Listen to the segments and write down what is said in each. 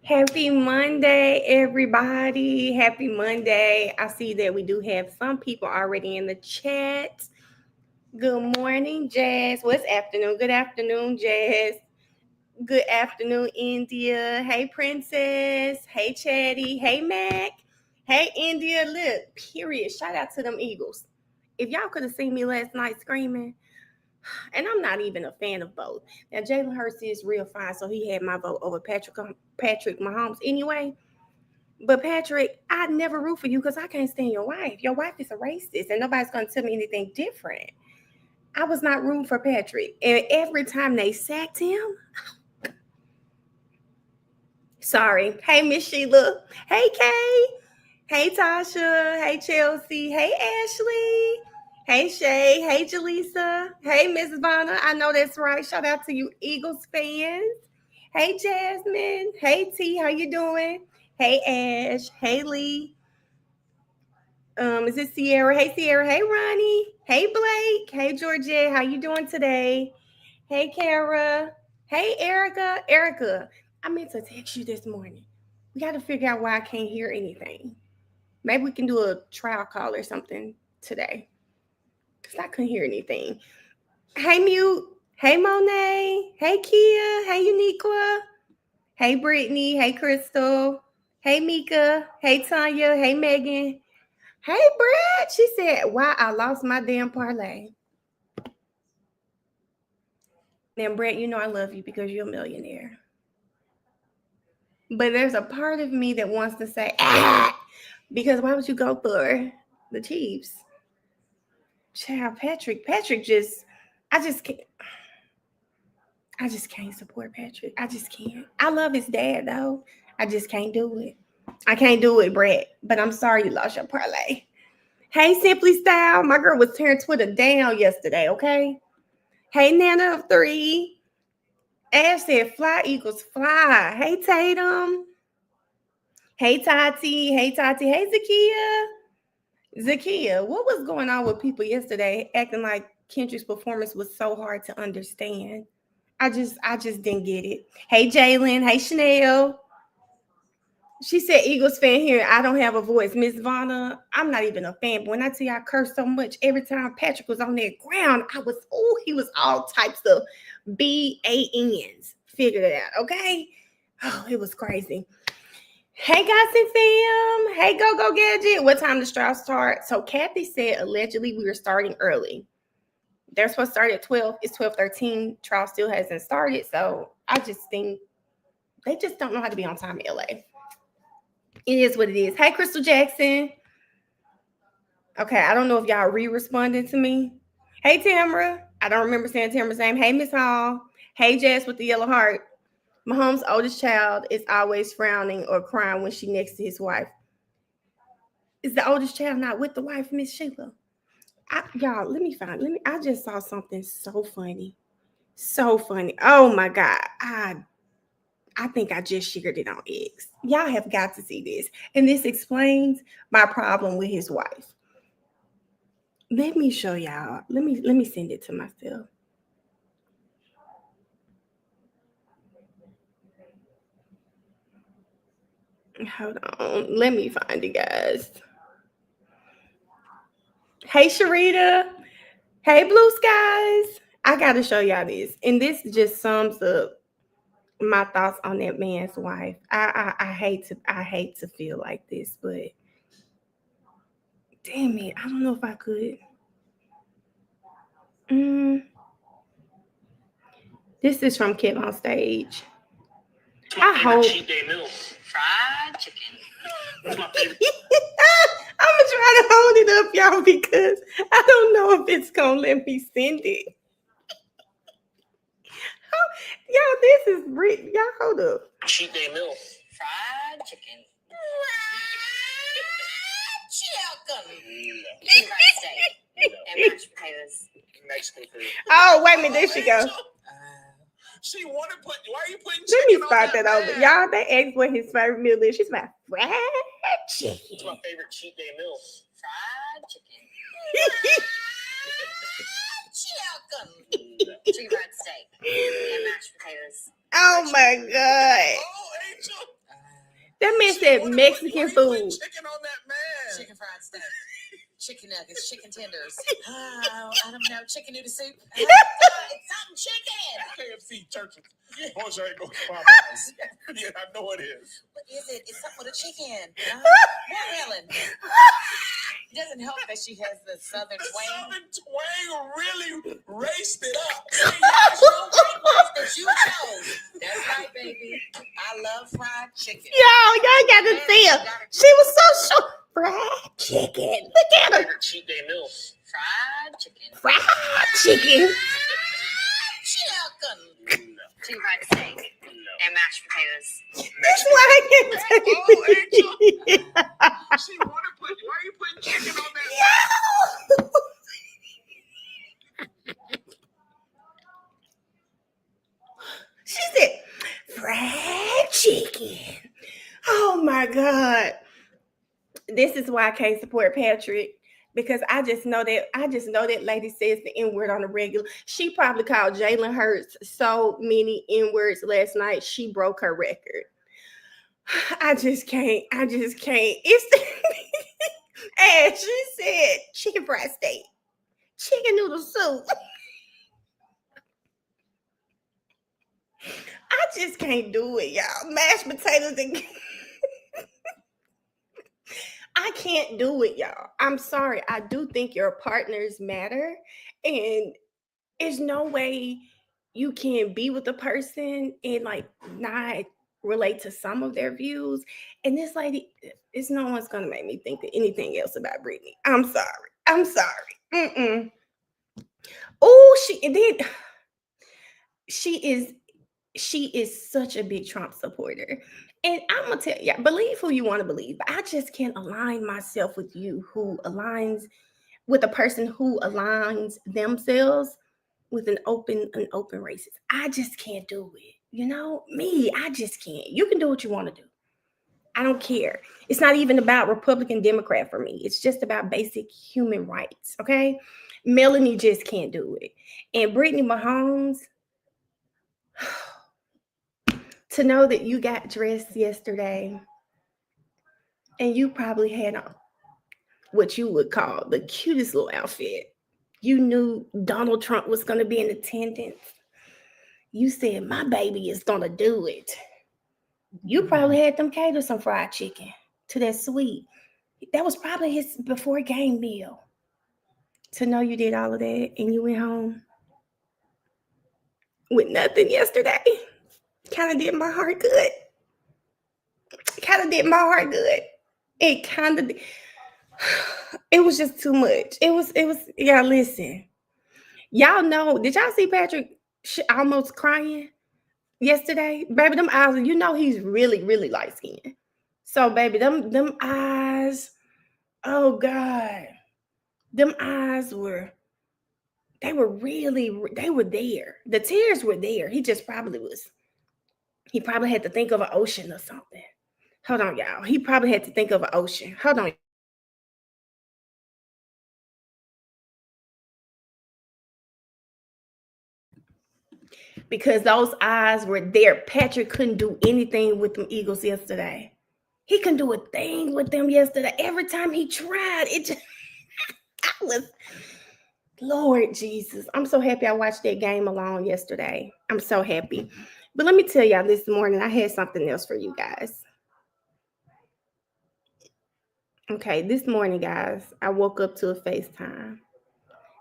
Happy Monday, everybody. Happy Monday. I see that we do have some people already in the chat. Good morning, Jazz. What's afternoon? Good afternoon, Jazz. Good afternoon, India. Hey, Princess. Hey, Chatty. Hey, Mac. Hey, India. Look, period. Shout out to them Eagles. If y'all could have seen me last night screaming, and I'm not even a fan of both. Now Jalen Hurts is real fine, so he had my vote over Patrick Mahomes anyway. But Patrick, I never root for you because I can't stand your wife. Your wife is a racist, and nobody's gonna tell me anything different. I was not rooting for Patrick, and every time they sacked him, sorry. Hey, Miss Sheila. Hey, Kay. Hey, Tasha. Hey, Chelsea. Hey, Ashley. Hey, Shay. Hey, Jaleesa. Hey, Mrs. Bonner. I know that's right. Shout out to you Eagles fans. Hey, Jasmine. Hey, T. How you doing? Hey, Ash. Hey, Lee. Is it Sierra? Hey, Sierra. Hey, Ronnie. Hey, Blake. Hey, Georgette. How you doing today? Hey, Kara. Hey, Erica. Erica, I meant to text you this morning. We got to figure out why I can't hear anything. Maybe we can do a trial call or something today because I couldn't hear anything. Hey, Mute. Hey, Monet. Hey, Kia. Hey, Uniqua. Hey, Brittany. Hey, Crystal. Hey, Mika. Hey, Tanya. Hey, Megan. Hey, Brad. She said, "Why I lost my damn parlay." Then, Brad, you know I love you because you're a millionaire. But there's a part of me that wants to say, because why would you go for the Chiefs? Child, Patrick I just can't support Patrick. I just can't. I love his dad though. I just can't do it. I can't do it, Brett. But I'm sorry you lost your parlay. Hey, Simply Style. My girl was tearing Twitter down yesterday, okay? Hey, Nana of 3. Ash said, fly equals fly. Hey, Tatum. Hey, Tati. Hey, Tati. Hey, Zakia. Zakia, what was going on with people yesterday acting like Kendrick's performance was so hard to understand? I just didn't get it. Hey, Jalen. Hey, Chanel. She said, Eagles fan here. I don't have a voice. Miss Vanna, I'm not even a fan. But when I tell you I cursed so much, every time Patrick was on that ground, he was all types of BANs. Figured it out, okay? Oh, it was crazy. Hey, guys and fam. Hey, Go Gadget. What time does trial start? So Kathy said allegedly we were starting early. They're supposed to start at 12. It's 12:13. Trial still hasn't started. So I just think they just don't know how to be on time in LA. It is what it is. Hey, Crystal Jackson. Okay, I don't know if y'all re-responding to me. Hey, Tamara. I don't remember saying Tamara's name. Hey, Miss Hall. Hey, Jess with the yellow heart. Mahomes' oldest child is always frowning or crying when she next to his wife. Is the oldest child not with the wife, Miss Sheila? Y'all, I just saw something so funny. So funny. Oh my God. I think I just shared it on X. Y'all have got to see this. And this explains my problem with his wife. Let me show y'all. Let me send it to myself. Hold on. Let me find it, guys. Hey, Sharita. Hey, Blue Skies. I got to show y'all this. And this just sums up my thoughts on that man's wife. I hate to feel like this, but damn it, I don't know if I could. This is from Kid on Stage. I hope. Cheap day meal. Fried chicken. That's my favorite. I'm gonna try to hold it up, y'all, because I don't know if it's gonna let me send it. Y'all, this is y'all hold up. Cheap day meal. Fried chicken. Chicken. Fried steak. And mashed potatoes. Mexican food. Oh, wait a minute, there she goes. She wanted put. Why are you putting chicken? Let me start that over. Y'all, they asked what his favorite meal is. She's my fried chicken. It's my favorite cheat day meal. Fried chicken. Chicken. Fried steak. And mashed potatoes. Oh my God. Oh, Angel. That man said Mexican food. Chicken on that man. Chicken fried steak. Chicken nuggets, chicken tenders. Oh, I don't know. Chicken noodle soup. It's something chicken. KFC, Churches. Boys ain't go to Popeyes. Yeah, I know it is. What is it? It's something with a chicken. Helen. It doesn't help that she has the southern twang. Southern twang really raced it up. Yes, your white that you chose. That's right, baby. I love fried chicken. Y'all got to see her. She was so short. Fried chicken. Look at her. Cheat day meal. Fried chicken. Fried chicken. Chicken. Two fried steak. And mashed potatoes. That's why I can't take it. She wanna put. Why are you putting chicken on that? She said, fried chicken. Oh my God. This is why I can't support Patrick. Because I just know that lady says the N-word on the regular. She probably called Jalen Hurts so many N-words last night. She broke her record. I just can't. It's and she said chicken fried steak, chicken noodle soup. I just can't do it, y'all. Mashed potatoes and I can't do it, y'all. I'm sorry. I do think your partners matter. And there's no way you can be with a person and like not relate to some of their views. And this lady, it's no one's gonna make me think anything else about Brittany. I'm sorry. Oh, she is such a big Trump supporter. And I'm gonna tell you, believe who you want to believe, but I just can't align myself with you who aligns with a person who aligns themselves with an open racist. I just can't do it. You know, me, I just can't. You can do what you want to do. I don't care. It's not even about Republican, Democrat for me. It's just about basic human rights. Okay. Melanie just can't do it. And Brittany Mahomes, to know that you got dressed yesterday and you probably had on what you would call the cutest little outfit. You knew Donald Trump was going to be in attendance. You said, my baby is going to do it. You probably had them cater some fried chicken to that suite. That was probably his before game meal. To know you did all of that and you went home with nothing yesterday kind of did my heart good. It was just too much. It was, yeah, listen. Y'all know, did y'all see Patrick almost crying yesterday? Baby, them eyes, you know he's really, really light skinned. So, baby, them eyes, oh God. Them eyes were there. The tears were there. He probably had to think of an ocean or something. Hold on, y'all. He probably had to think of an ocean. Hold on. Because those eyes were there. Patrick couldn't do anything with them Eagles yesterday. He couldn't do a thing with them yesterday. Every time he tried, it just Lord Jesus. I'm so happy I watched that game alone yesterday. I'm so happy. But let me tell y'all this morning, I had something else for you guys. Okay, this morning, guys, I woke up to a FaceTime.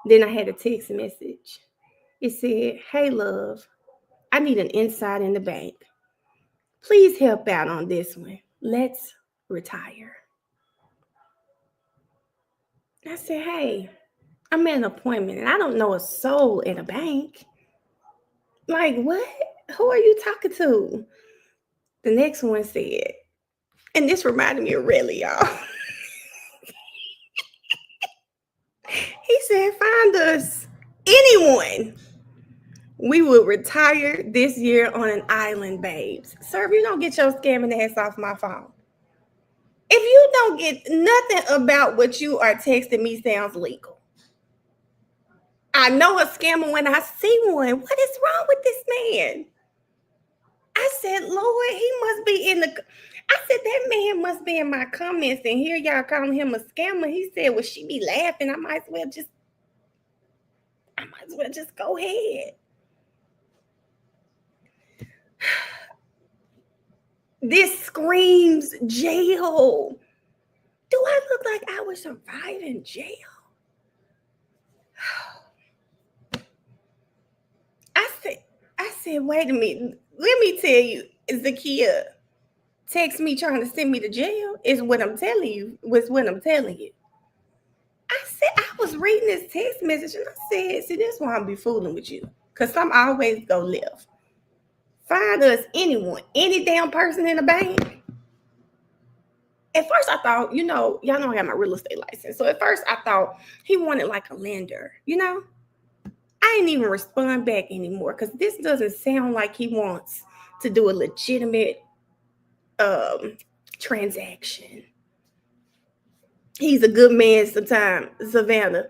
Then I had a text message. It said, hey, love, I need an inside in the bank. Please help out on this one. Let's retire. I said, hey, I'm at an appointment and I don't know a soul in a bank. Like, what? Who are you talking to? The next one said, and this reminded me of Reli, y'all. He said, find us anyone. We will retire this year on an island, babes. Sir, if you don't get your scamming ass off my phone. If you don't get nothing about what you are texting me sounds legal. I know a scammer when I see one. What is wrong with this man? I said, Lord, he must be in the. I said, that man must be in my comments, and here y'all calling him a scammer. He said, well, she be laughing. I might as well just go ahead. This screams jail. Do I look like I would survive in jail? I said, wait a minute. Let me tell you, Zakia, text me trying to send me to jail is what I'm telling you. Was what I'm telling you. I said, I was reading this text message and I said, see, that's why I'm be fooling with you. Because some always go left. Find us anyone, any damn person in the bank. At first I thought, y'all know I got my real estate license. So at first I thought he wanted like a lender, I didn't even respond back anymore because this doesn't sound like he wants to do a legitimate transaction. He's a good man sometimes, Savannah.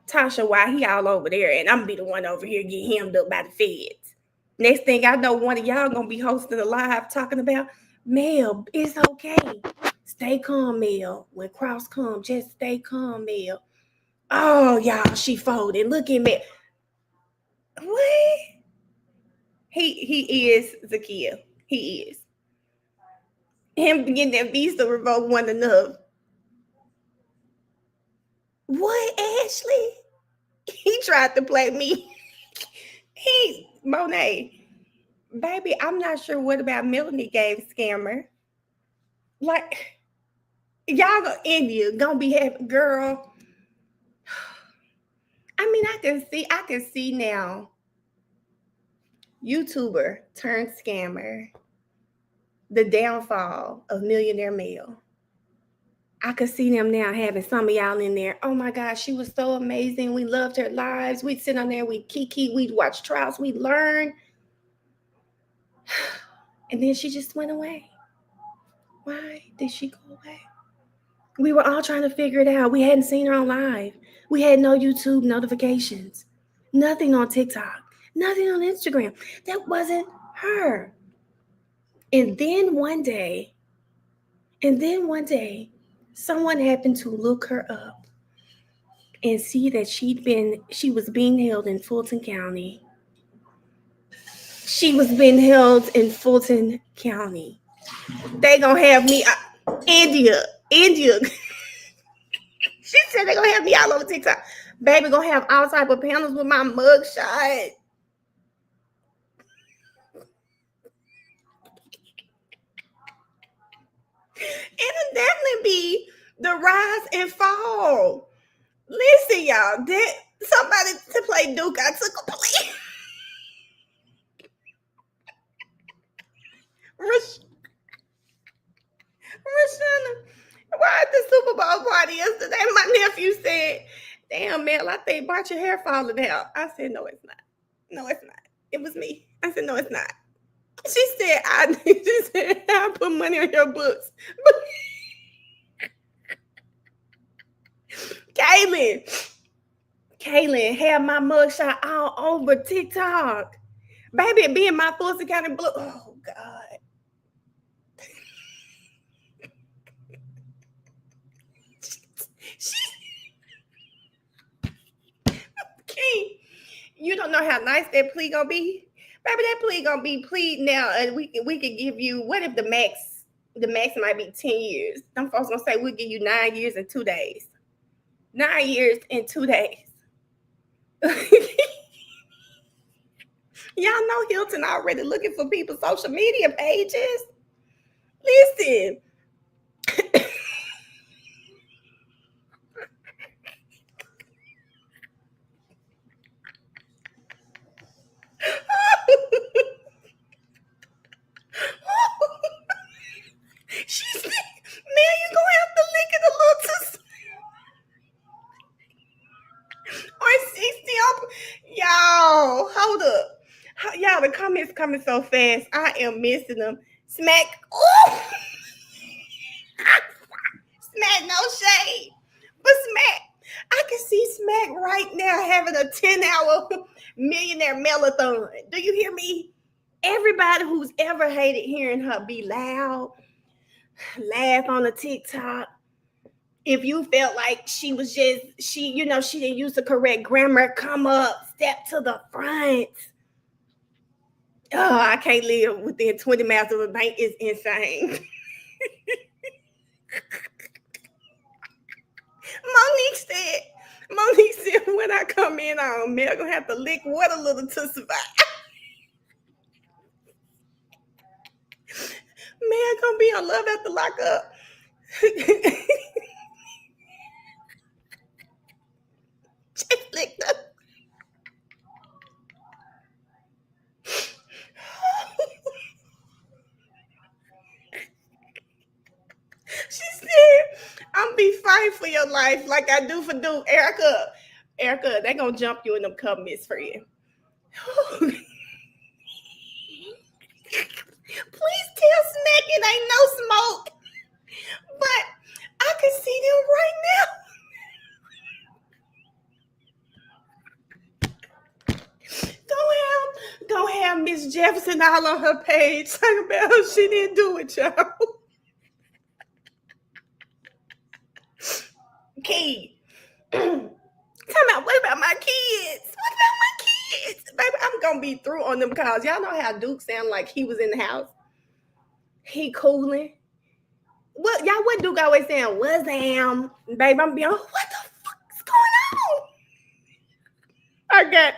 Tasha, why he all over there and I'm gonna be the one over here getting hemmed up by the feds. Next thing I know, one of y'all gonna be hosting a live talking about, Mel, it's okay. Stay calm, Mel. When Cross come, just stay calm, Mel. Oh, y'all, she folded. Look at me. What? He is Zakia. He is. Him getting that visa revoked wasn't enough. What, Ashley? He tried to play me. Monet, baby, I'm not sure what about Melanie gave scammer. Like, y'all go India, gonna be happy, girl. I mean, I can see now. YouTuber turned scammer. The downfall of Millionaire Mel. I could see them now having some of y'all in there. Oh my gosh, she was so amazing. We loved her lives. We'd sit on there, we'd kiki, we'd watch trials, we'd learn. And then she just went away. Why did she go away? We were all trying to figure it out. We hadn't seen her on live. We had no YouTube notifications. Nothing on TikTok. Nothing on Instagram. That wasn't her. And then one day, someone happened to look her up and see that she was being held in Fulton County. She was being held in Fulton County. They gonna have me, India. She said they gonna have me all over TikTok. Baby gonna have all type of panels with my mugshot. It'll definitely be the rise and fall. Listen, y'all, somebody to play Duke, I took a plea. Rhianna, why at the Super Bowl party yesterday, my nephew said, damn, Mel, I think about your hair falling out. I said, no, it's not. No, it's not. It was me. I said, no, it's not. She said, I put money on your books. Kaylin had my mugshot all over TikTok. Baby, it be in my Fulton County blue. Oh, God. King, you don't know how nice that plea gonna be. Baby, that plea gonna be plead now, and we can give you, what if the max might be 10 years? Them folks gonna say we'll give you 9 years and 2 days. 9 years and 2 days. Y'all know Hilton already looking for people's social media pages. Listen. She said, man, you gonna have to link it a little too. Or 60 up. Y'all, hold up. Y'all, the comments coming so fast. I am missing them. Smack. Ooh. Smack, no shade. But Smack, I can see Smack right now having a 10-hour millionaire marathon. Do you hear me? Everybody who's ever hated hearing her be loud, laugh on the TikTok, if you felt like she didn't use the correct grammar, come up, step to the front. Oh, I can't live within 20 miles of a bank. It's insane. Monique said, when I come in on me, I'm going to have to lick what a little to survive. Man, gonna be on love after lockup. Just licked up. She said, I'm be fighting for your life like I do for Duke. Erica, they gonna jump you in them comments, friend. Please tell Smack it ain't no smoke. But I can see them right now. Don't have Miss Jefferson all on her page talking about how she didn't do it, y'all. Key. Talking about, what about my kids? What about my kids? Baby, I'm going to be through on them calls. Y'all know how Duke sound like he was in the house? He cooling. What Duke always saying? What's Sam? Baby, I'm being, what the fuck is going on? I got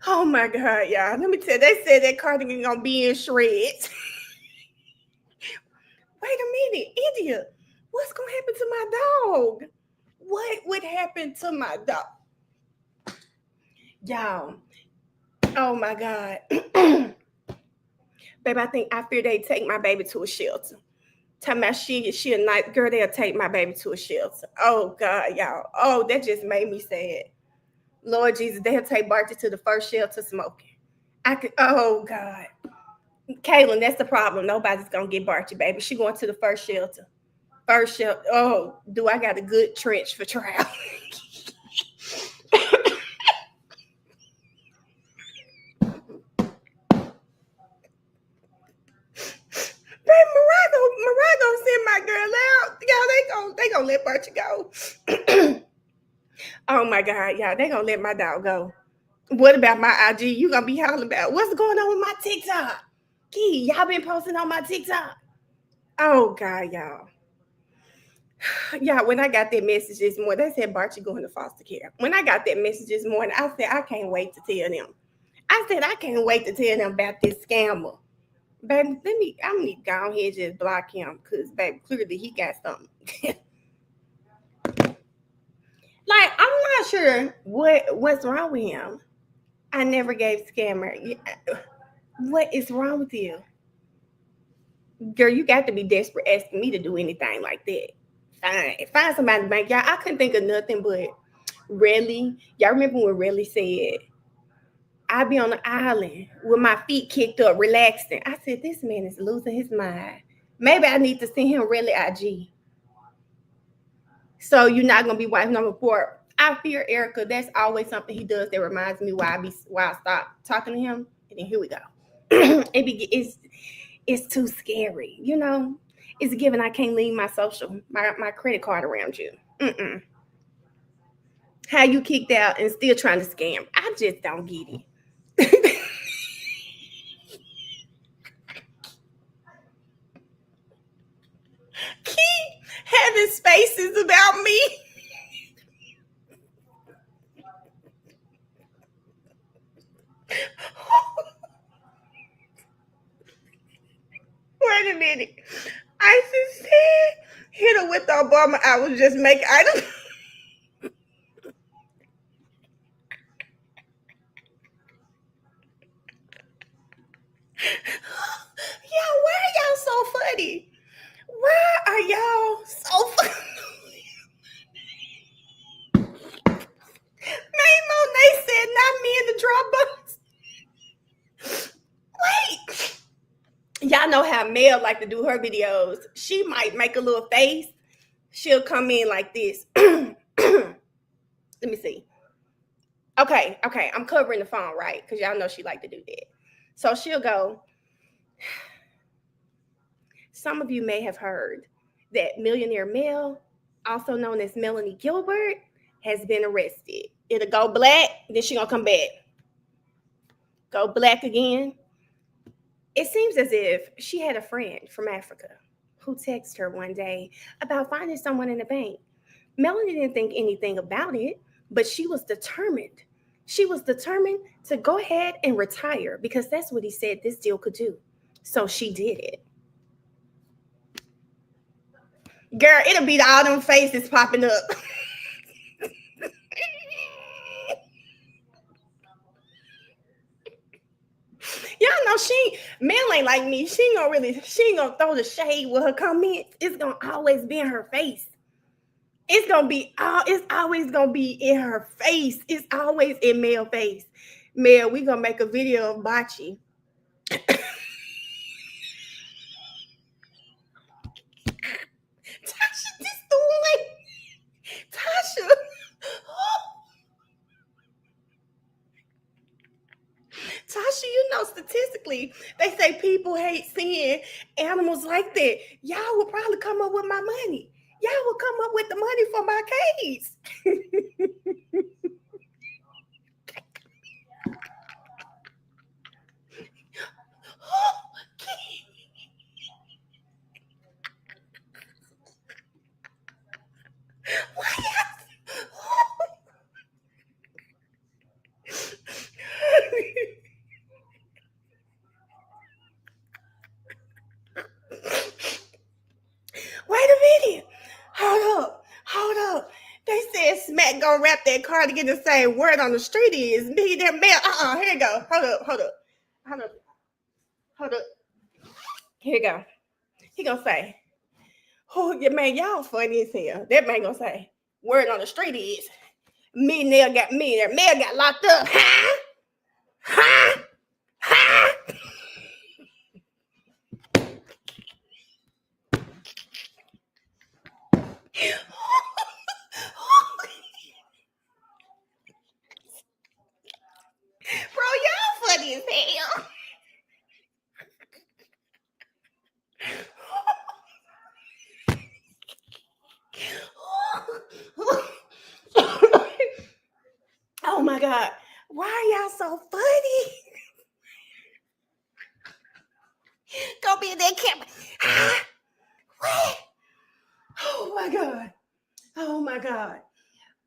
oh my God, y'all. Let me tell you, they said that cardigan gonna be in shreds. Wait a minute, India. What's gonna happen to my dog? What would happen to my dog? Y'all. Oh my God. Baby, I fear they take my baby to a shelter. Talking about she a nice girl, they'll take my baby to a shelter. Oh God, y'all. Oh, that just made me sad. Lord Jesus, they'll take Barty to the first shelter smoking. Oh God. Kaylin, that's the problem. Nobody's gonna get Barty, baby. She going to the first shelter. Oh, do I got a good trench for trial? Mariah gonna send my girl out. Y'all, they gonna let Barty go. Oh my God, y'all, they gonna let my dog go. What about my IG? You gonna be hollering about what's going on with my TikTok? Key, y'all been posting on my TikTok. Oh God, y'all. Yeah, when I got that message this morning, they said Barty going to foster care. When I got that message this morning, I said, I can't wait to tell them. I can't wait to tell them about this scammer. Baby, I'm need to go ahead and just block him because, baby, clearly he got something. Like, I'm not sure what's wrong with him. I never gave scammer. What is wrong with you? Girl, you got to be desperate asking me to do anything like that. Find somebody to bank. Y'all, I couldn't think of nothing but Reli. Y'all remember when Reli said, I'd be on the island with my feet kicked up, relaxing. I said, this man is losing his mind. Maybe I need to send him Reli IG. So you're not going to be wife number 4. I fear Erica. That's always something he does that reminds me why I stop talking to him. And then here we go. It's too scary, you know. It's a given I can't leave my credit card around you. How you kicked out and still trying to scam? I just don't get it. Keep having spaces about me. Wait a minute. I just said, hit her with the Obama. I was just making items. Y'all, why are y'all so funny? Why are y'all so funny? Monet said, not me in the Dropbox. Wait. Y'all know how Mel like to do her videos. She might make a little face. She'll come in like this. Let me see. Oh, Okay, I'm covering the phone, right? Because y'all know she like to do that. So she'll go, some of you may have heard that millionaire Mel, also known as Melanie Gilbert, has been arrested. It'll go black, then she gonna come back. Go black again. It seems as if she had a friend from Africa who texted her one day about finding someone in the bank. Melanie didn't think anything about it, but she was determined. She was determined to go ahead and retire because that's what he said this deal could do. So she did it. Girl, it'll be all them faces popping up. Y'all know Mel ain't like me. She ain't gonna throw the shade with her comments. It's gonna always be in her face. It's always gonna be in her face. It's always in Mel face. Mel, we gonna make a video of Bocce. Tasha, this the one. Tasha. Tasha, you know, statistically, they say people hate seeing animals like that. Y'all would probably come up with my money. Y'all would come up with the money for my case. Wait a minute. Hold up. They said Smack gonna rap that cardigan the same word on the street is millionaire Mel. Here you go. Hold up. Here you go. He gonna say, oh, yeah, man, y'all funny as hell. That man gonna say, word on the street is millionaire Mel got locked up. Ha! Bro, y'all funny as hell. Oh my God. Why are y'all so funny? Go be in that camera. Oh my God. Oh my God.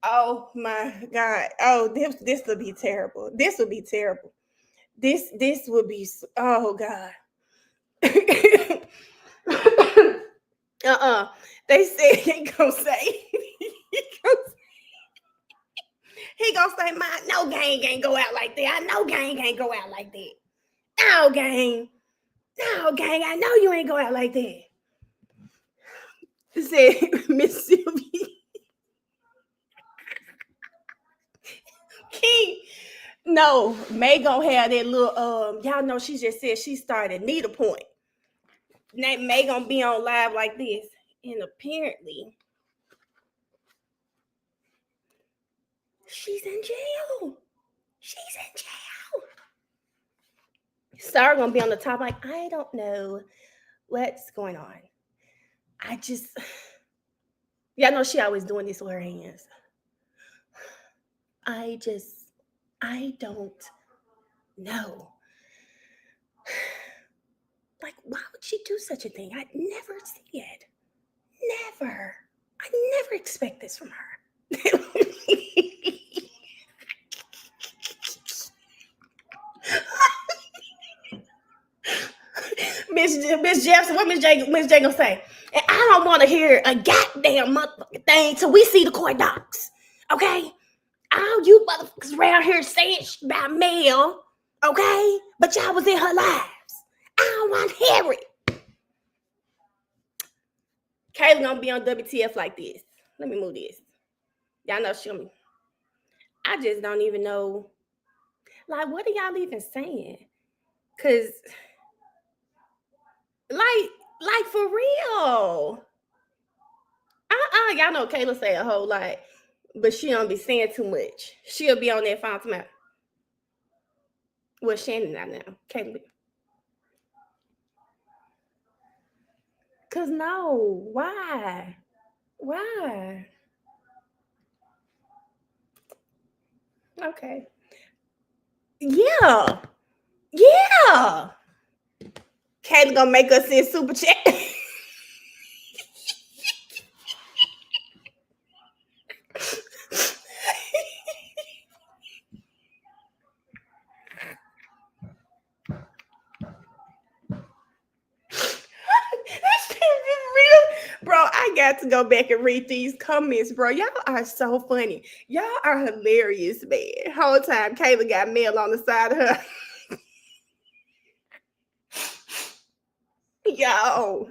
Oh my God. Oh, this would be terrible. This would be terrible. This would be, oh God. They said he gonna say my no gang ain't go out like that. I know gang ain't go out like that. No gang, I know you ain't go out like that. Said Miss Sylvie. King. No, May gonna have that little y'all know she just said she started needlepoint. May gonna be on live like this. And apparently she's in jail. Sarah gonna be on the top like, I don't know what's going on. Y'all know she always doing this with her hands. I don't know. Like, why would she do such a thing? I'd never see it. Never. I never expect this from her. Miss Jefferson, what Miss J gonna say? And I don't want to hear a goddamn motherfucking thing till we see the court docs. Okay? All you motherfuckers around here saying shit about Mel, okay? But y'all was in her lives. I don't want to hear it. Kayla gonna be on WTF like this. Let me move this. Y'all know she'll be. I just don't even know. Like, what are y'all even saying? Cause like for real. Y'all know Kayla say a whole lot. But she don't be saying too much. She'll be on that phone tomorrow. Well, Shannon not now. Caleb. Cause no, why? Why? Okay. Yeah. Yeah. Kayla gonna make us send super chat. That shit is real. Bro, I got to go back and read these comments, bro. Y'all are so funny. Y'all are hilarious, man. Whole time Kayla got mail on the side of her. Yo.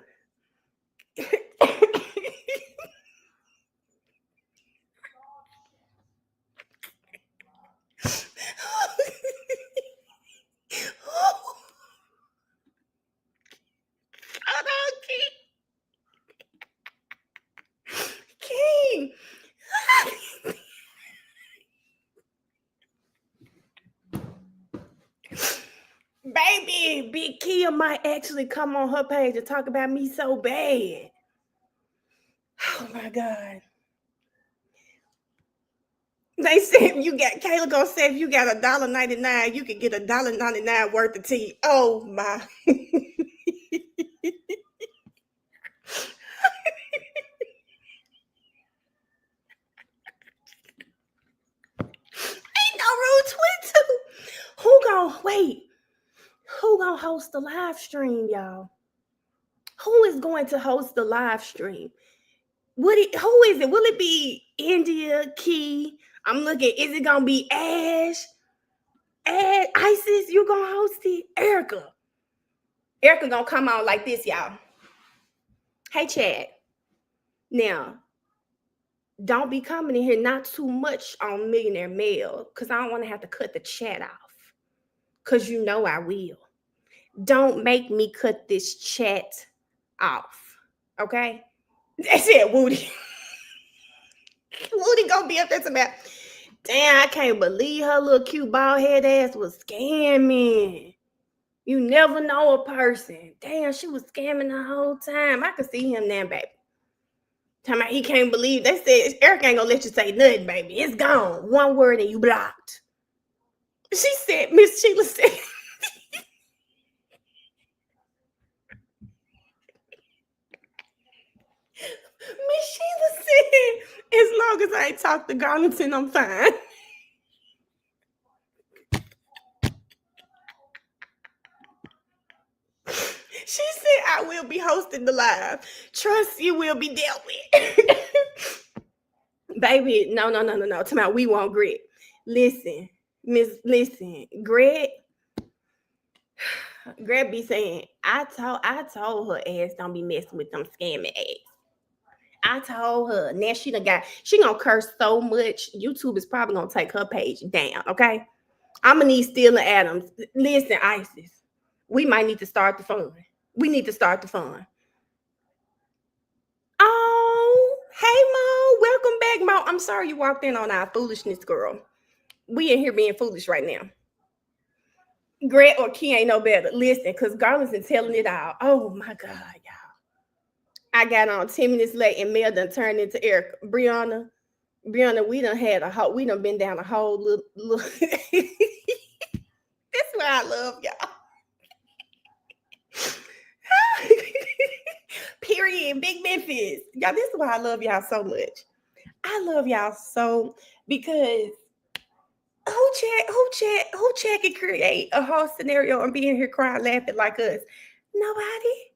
Hold on, King. Baby, Big Kia might actually come on her page and talk about me so bad. Oh my God. They said you got Kayla gonna say if you got $1.99, you can get $1.99 worth of tea. Oh my. Ain't no rule 22. Who gonna wait? Who gonna host the live stream, y'all? Who is going to host the live stream? Who is it? Will it be India, Key? I'm looking. Is it gonna be Ash? Isis, you gonna host it? Erica gonna come on like this, y'all. Hey, Chad. Now, don't be coming in here not too much on Millionaire Mail, because I don't want to have to cut the chat off. Because you know I will. Don't make me cut this chat off. Okay? That's it, Woody. Woody gonna be up there about, damn, I can't believe her little cute bald head ass was scamming. You never know a person. Damn, she was scamming the whole time. I could see him now, baby. Talking about he can't believe. They said Eric ain't gonna let you say nothing, baby. It's gone. One word and you blocked. She said, Miss Sheila said. Miss Sheila said, as long as I ain't talked to Garlington, I'm fine. She said, I will be hosting the live. Trust you will be dealt with. Baby, no. Tonight we won't grit. Listen, Greg be saying, I told her ass don't be messing with them scamming ass. I told her. Now she gonna curse so much. YouTube is probably gonna take her page down. Okay. I'ma need Steele Adams. Listen, Isis. We might need to start the fun. We need to start the fun. Oh, hey Mo. Welcome back, Mo. I'm sorry you walked in on our foolishness, girl. We in here being foolish right now. Greg or Key ain't no better. Listen, because Garland's telling it all. Oh my God, y'all. I got on 10 minutes late and Mel done turned into Eric. Brianna, we done been down a whole little. That's why I love y'all. Period. Big Memphis. Y'all, this is why I love y'all so much. I love y'all so because who can create a whole scenario and be in here crying, laughing like us? Nobody.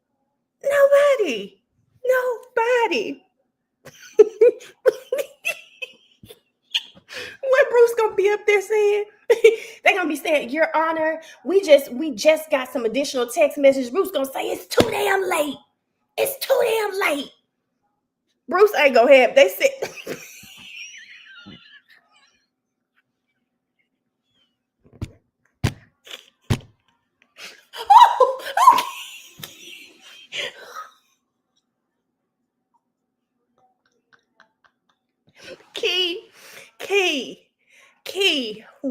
What Bruce gonna be up there saying? They gonna be saying, Your Honor, we just got some additional text messages. Bruce gonna say it's too damn late. It's too damn late. Bruce ain't gonna have. They said. Oh, okay. Key,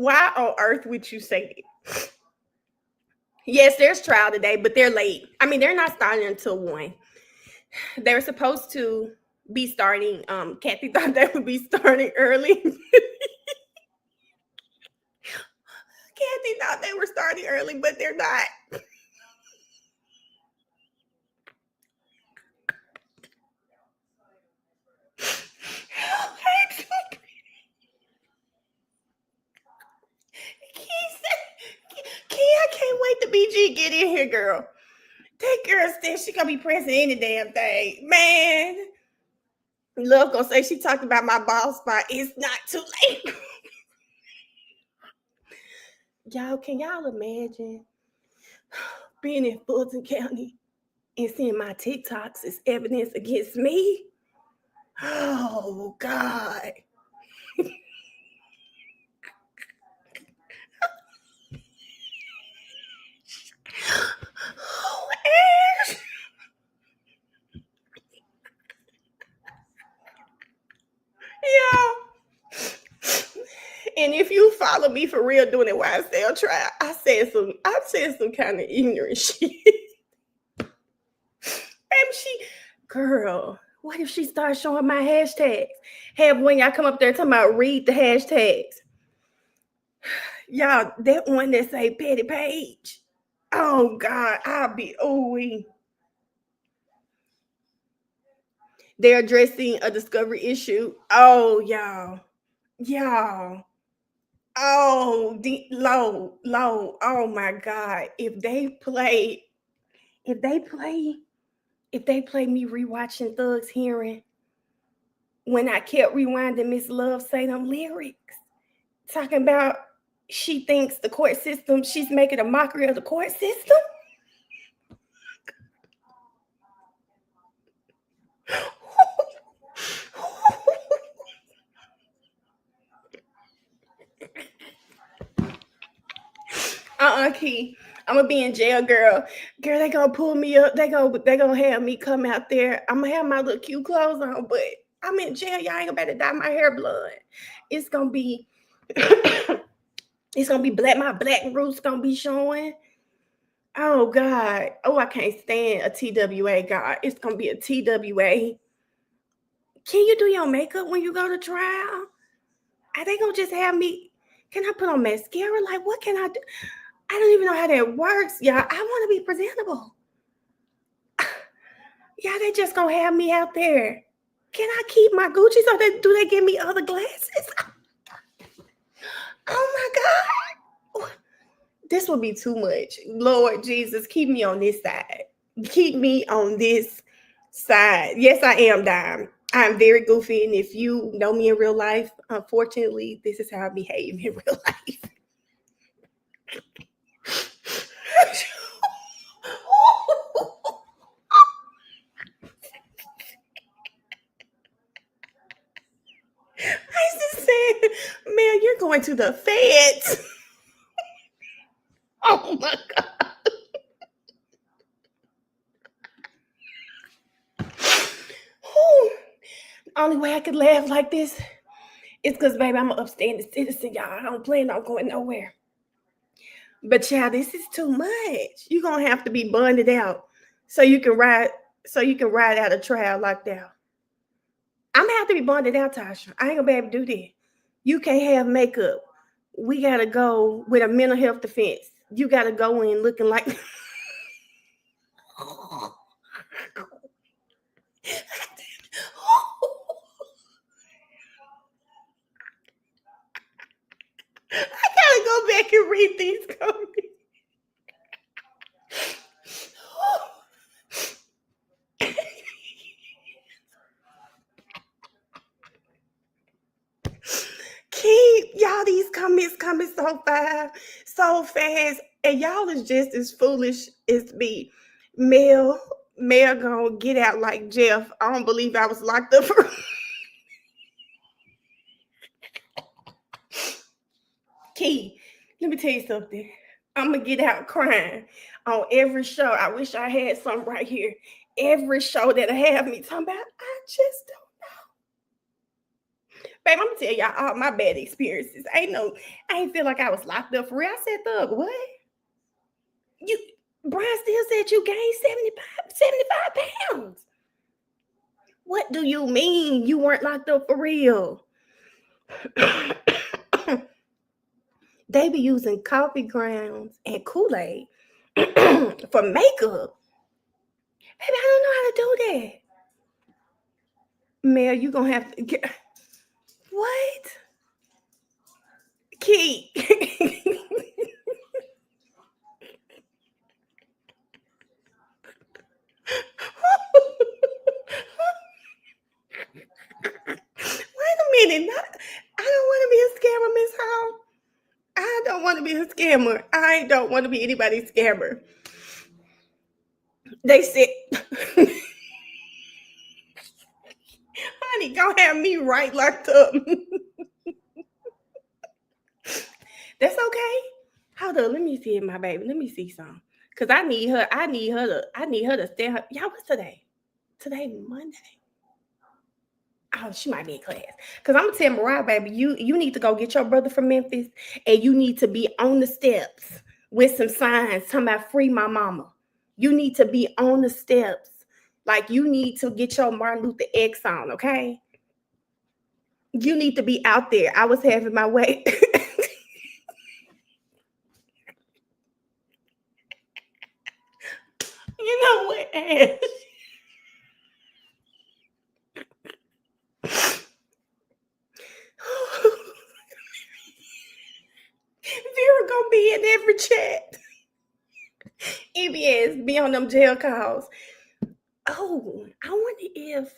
Why on earth would you say that? Yes, there's trial today, but they're late. I mean, they're not starting until 1. They were supposed to be starting. Kathy thought they would be starting early. Kathy thought they were starting early, but they're not. I can't wait to BG get in here, girl. That girl said she gonna be pressing any damn thing, man. Love gonna say she talked about my ball spot. It's not too late. Y'all, can y'all imagine being in Fulton County and seeing my TikToks as evidence against me? Oh God. Oh, Ash. Yeah. And if you follow me for real doing it YSL trial, I said some kind of ignorant shit. And girl, what if she starts showing my hashtags? Have when y'all come up there talking about read the hashtags. Y'all, that one that say Petty Page. Oh God, I'll be ooey. They're addressing a discovery issue. Oh, y'all. Oh, low. Oh my God. If they play me rewatching Thugs Hearing when I kept rewinding Miss Love say them lyrics, talking about she thinks the court system, she's making a mockery of the court system. Key. I'm gonna be in jail, girl. Girl, they gonna pull me up. They gonna have me come out there. I'm gonna have my little cute clothes on, but I'm in jail. Y'all ain't gonna better dye my hair blood. It's gonna be it's gonna be black. My black roots gonna be showing. Oh God. Oh, I can't stand a TWA, God. It's gonna be a TWA. Can you do your makeup when you go to trial? Are they gonna just have me? Can I put on mascara? Like, what can I do? I don't even know how that works, y'all. I want to be presentable. Yeah, they just gonna have me out there. Can I keep my Gucci? So do they give me other glasses? Oh my God. This will be too much. Lord Jesus, keep me on this side. Keep me on this side. Yes, I am, Dime. I'm very goofy. And if you know me in real life, unfortunately, this is how I behave in real life. I just said, man, you're going to the feds. Oh my God. Only way I could laugh like this is because, baby, I'm an upstanding citizen, y'all. I don't plan on going nowhere. But, child, this is too much. You're going to have to be bonded out so you can ride out a trial like that. I'm going to have to be bonded out, Tasha. I ain't going to be able to do that. You can't have makeup. We got to go with a mental health defense. You got to go in looking like... I gotta go back and read these comments. Keep y'all, these comments coming so fast, and y'all is just as foolish as me. Mel gonna get out like Jeff. I don't believe I was locked up for. Key, let me tell you something. I'm gonna get out crying on every show. I wish I had something right here. Every show that I have me talking about, I just don't know. Babe, I'm gonna tell y'all all my bad experiences. I ain't feel like I was locked up for real. I said, Thug, what? You Brian still said you gained 75 pounds. What do you mean you weren't locked up for real? They be using coffee grounds and Kool-Aid for makeup. Baby, I don't know how to do that. Mel, you gonna have to get what? Key. Wait a minute. I don't want to be a scammer, Miss Hall. I don't want to be a scammer. I don't want to be anybody's scammer. They said, honey, gonna have me right locked up. That's okay. Hold on, let me see it, my baby. Let me see some. Cause I need her to stand her. Y'all, what's today? Today Monday. Oh, she might be in class. Cause I'm gonna tell Mariah, baby, you need to go get your brother from Memphis, and you need to be on the steps with some signs talking about free my mama. You need to be on the steps. Like you need to get your Martin Luther X on, okay? You need to be out there. I was having my way. You know what, Ash? Vera gonna be in every chat. EBS be on them jail calls. Oh, I wonder if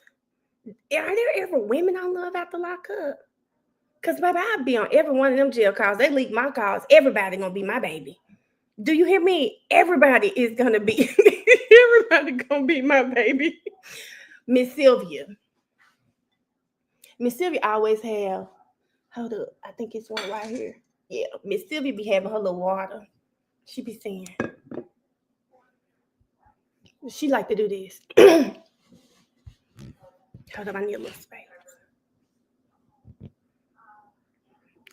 are there ever women on Love After Lockup? Cause baby, I'll be on every one of them jail calls. They leak my calls. Everybody gonna be my baby. Do you hear me? Everybody is gonna be. Everybody gonna be my baby. Miss Sylvia. Miss Sylvia always have. Hold up, I think it's one right here. Yeah, Miss Sylvia be having her little water. She be saying. She like to do this. Hold up, I need a little space.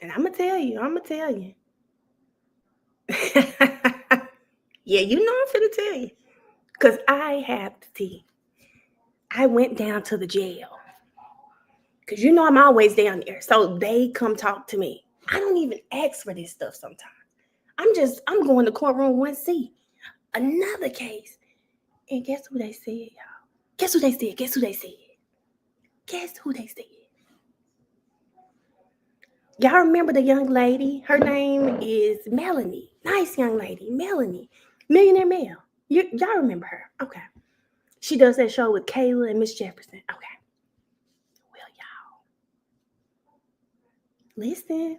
And I'm gonna tell you. Yeah, you know I'm finna tell you. Because I have the tea. I went down to the jail. Because you know I'm always down there. So they come talk to me. I don't even ask for this stuff sometimes. I'm going to courtroom 1C. Another case. And guess who they said, y'all? Guess who they said? Y'all remember the young lady? Her name is Melanie. Nice young lady, Melanie. Millionaire Mel. Y'all remember her? Okay. She does that show with Kayla and Miss Jefferson. Okay. Well, y'all. Listen.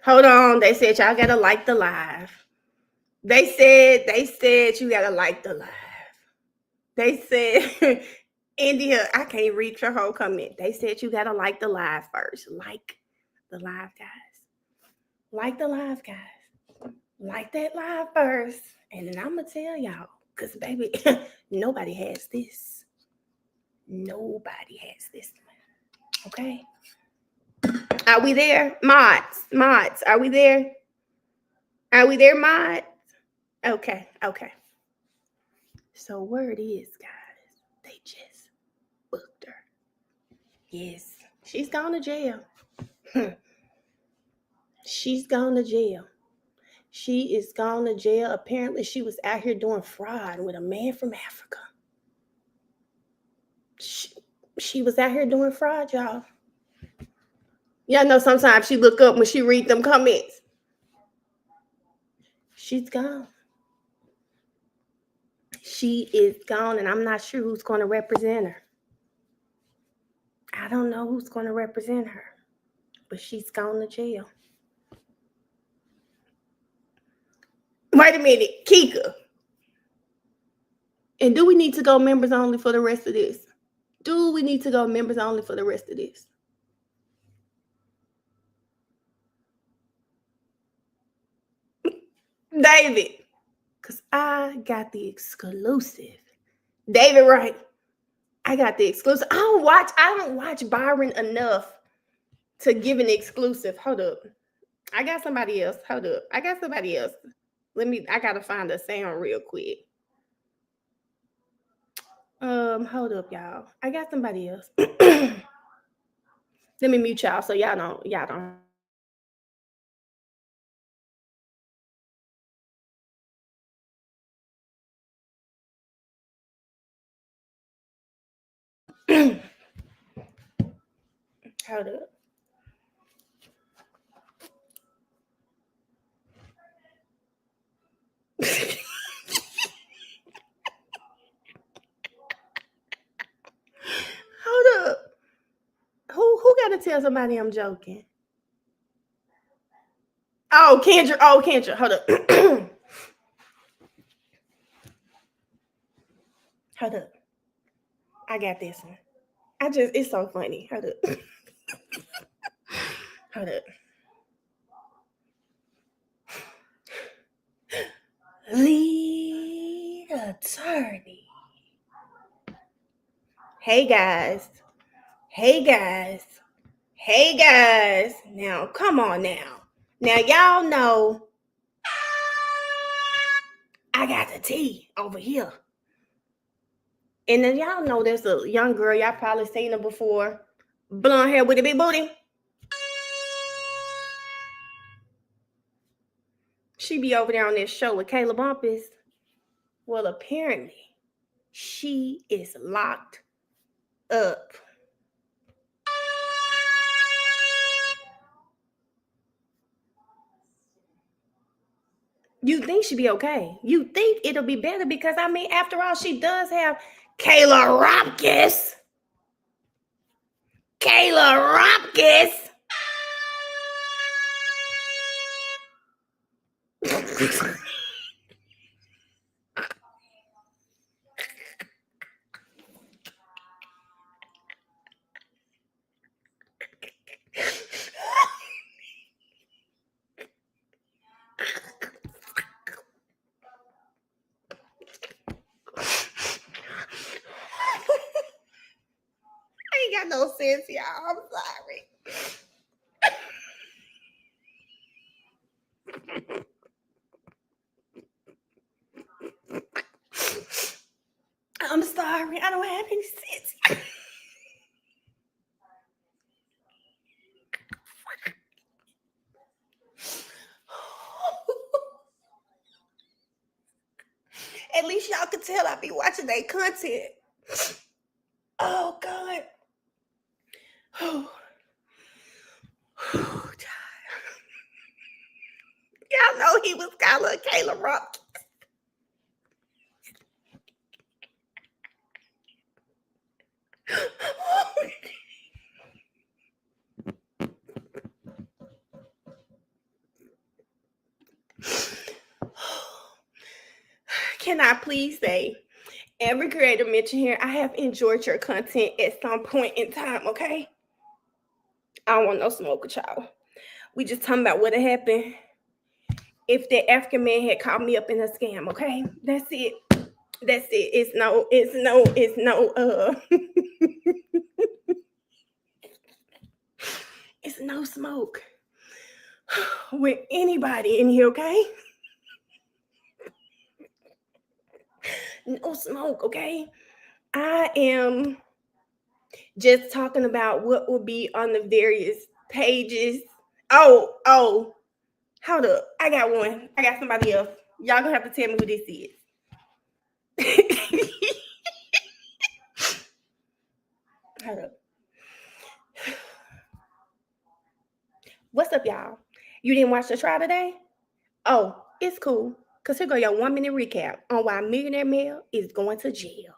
Hold on. They said y'all gotta like the live. They said you gotta like the live. They said, India, I can't read your whole comment. They said you gotta like the live first. Like the live, guys. Like the live, guys. Like that live first. And then I'm gonna tell y'all. Because baby, nobody has this. Nobody has this one. Okay. Are we there? Mods. Are we there? Mods? Okay. So word is, guys, they just booked her. Yes. She's gone to jail. She's gone to jail. She is gone to jail. Apparently, she was out here doing fraud with a man from Africa. She was out here doing fraud, y'all. Y'all know sometimes she look up when she read them comments. She's gone. She is gone, and I'm not sure who's going to represent her. I don't know who's going to represent her, but she's gone to jail. Wait a minute, Kika. And do we need to go members only for the rest of this? David, because I got the exclusive. David, right? I got the exclusive. I don't watch Byron enough to give an exclusive. Hold up. I got somebody else. Hold up. I got somebody else. I gotta find a sound real quick. Hold up, y'all. I got somebody else. Let me mute y'all so y'all don't. Hold up. Hold up. Who gotta tell somebody I'm joking? Oh, Kendra. Oh, Kendra. Hold up. Hold up. I got this one. It's so funny. Hold up. Hold up. Lead attorney. Hey guys. Hey guys. Hey guys. Now, come on now. Now, y'all know I got the tea over here. And then y'all know there's a young girl. Y'all probably seen her before. Blonde hair with a big booty. She be over there on this show with Kayla Bumpus. Well, apparently, she is locked up. You think she'd be okay? You think it'll be better because after all, she does have Kayla Hopkins. Kayla Hopkins. I ain't got no sense, y'all. I'm sorry. I'm sorry. I don't have any sense. At least y'all can tell I be watching their content. Oh, God. Y'all know he was calling Kayla Rock. Can I please say, every creator mentioned here, I have enjoyed your content at some point in time, okay? I don't want no smoke with y'all. We just talking about what had happened if that African man had caught me up in a scam, okay? That's it. That's it. It's no, it's no smoke with anybody in here, okay? No smoke, okay? I am just talking about what will be on the various pages. Oh, hold up. I got one. I got somebody else. Y'all gonna have to tell me who this is. Hold up. What's up, y'all? You didn't watch the trial today? Oh, it's cool. Because here go your 1 minute recap on why Millionaire Male is going to jail.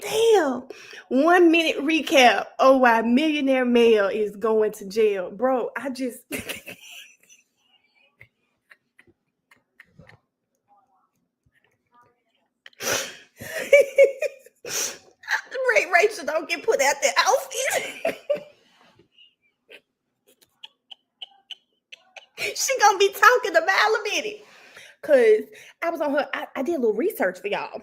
Damn. 1 minute recap on why Millionaire Male is going to jail. Bro, I just... Rachel don't get put out the outfit. She talking a mile a minute. Cause I was on her, I did a little research for y'all.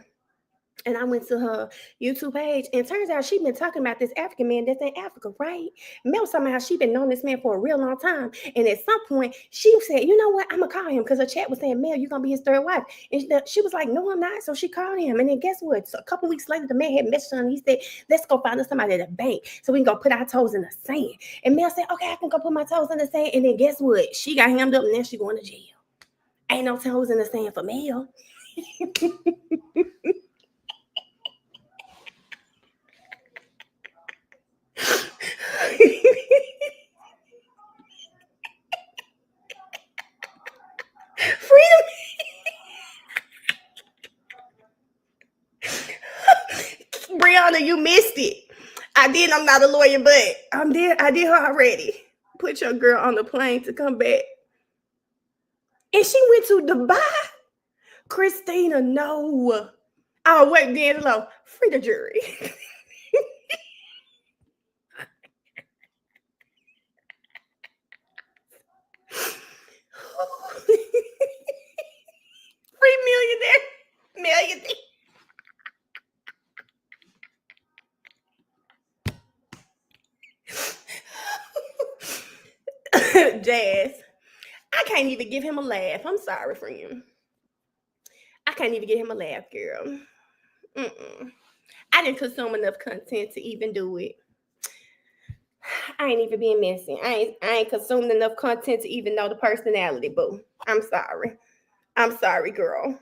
And I went to her YouTube page, and turns out she been talking about this African man that's in Africa, right? Mel somehow she been knowing this man for a real long time. And at some point, she said, "You know what? I'm gonna call him," because her chat was saying, "Mel, you're gonna be his third wife." And she was like, "No, I'm not." So she called him, and then guess what? So a couple weeks later, the man had messaged her, and he said, "Let's go find us somebody at a bank so we can go put our toes in the sand." And Mel said, "Okay, I can go put my toes in the sand." And then guess what? She got hemmed up, and then she going to jail. Ain't no toes in the sand for Mel. Freedom. Rhianna, you missed it. I did. I'm not a lawyer, but I did her already. Put your girl on the plane to come back. And she went to Dubai. Christina, no. Oh, wait, D'Angelo. Free the jury. Free millionaire. Jazz. I can't even give him a laugh. I'm sorry, friend. I can't even give him a laugh, girl. I didn't consume enough content to even do it. I ain't even being messy. I ain't consumed enough content to even know the personality, boo. I'm sorry. I'm sorry, girl.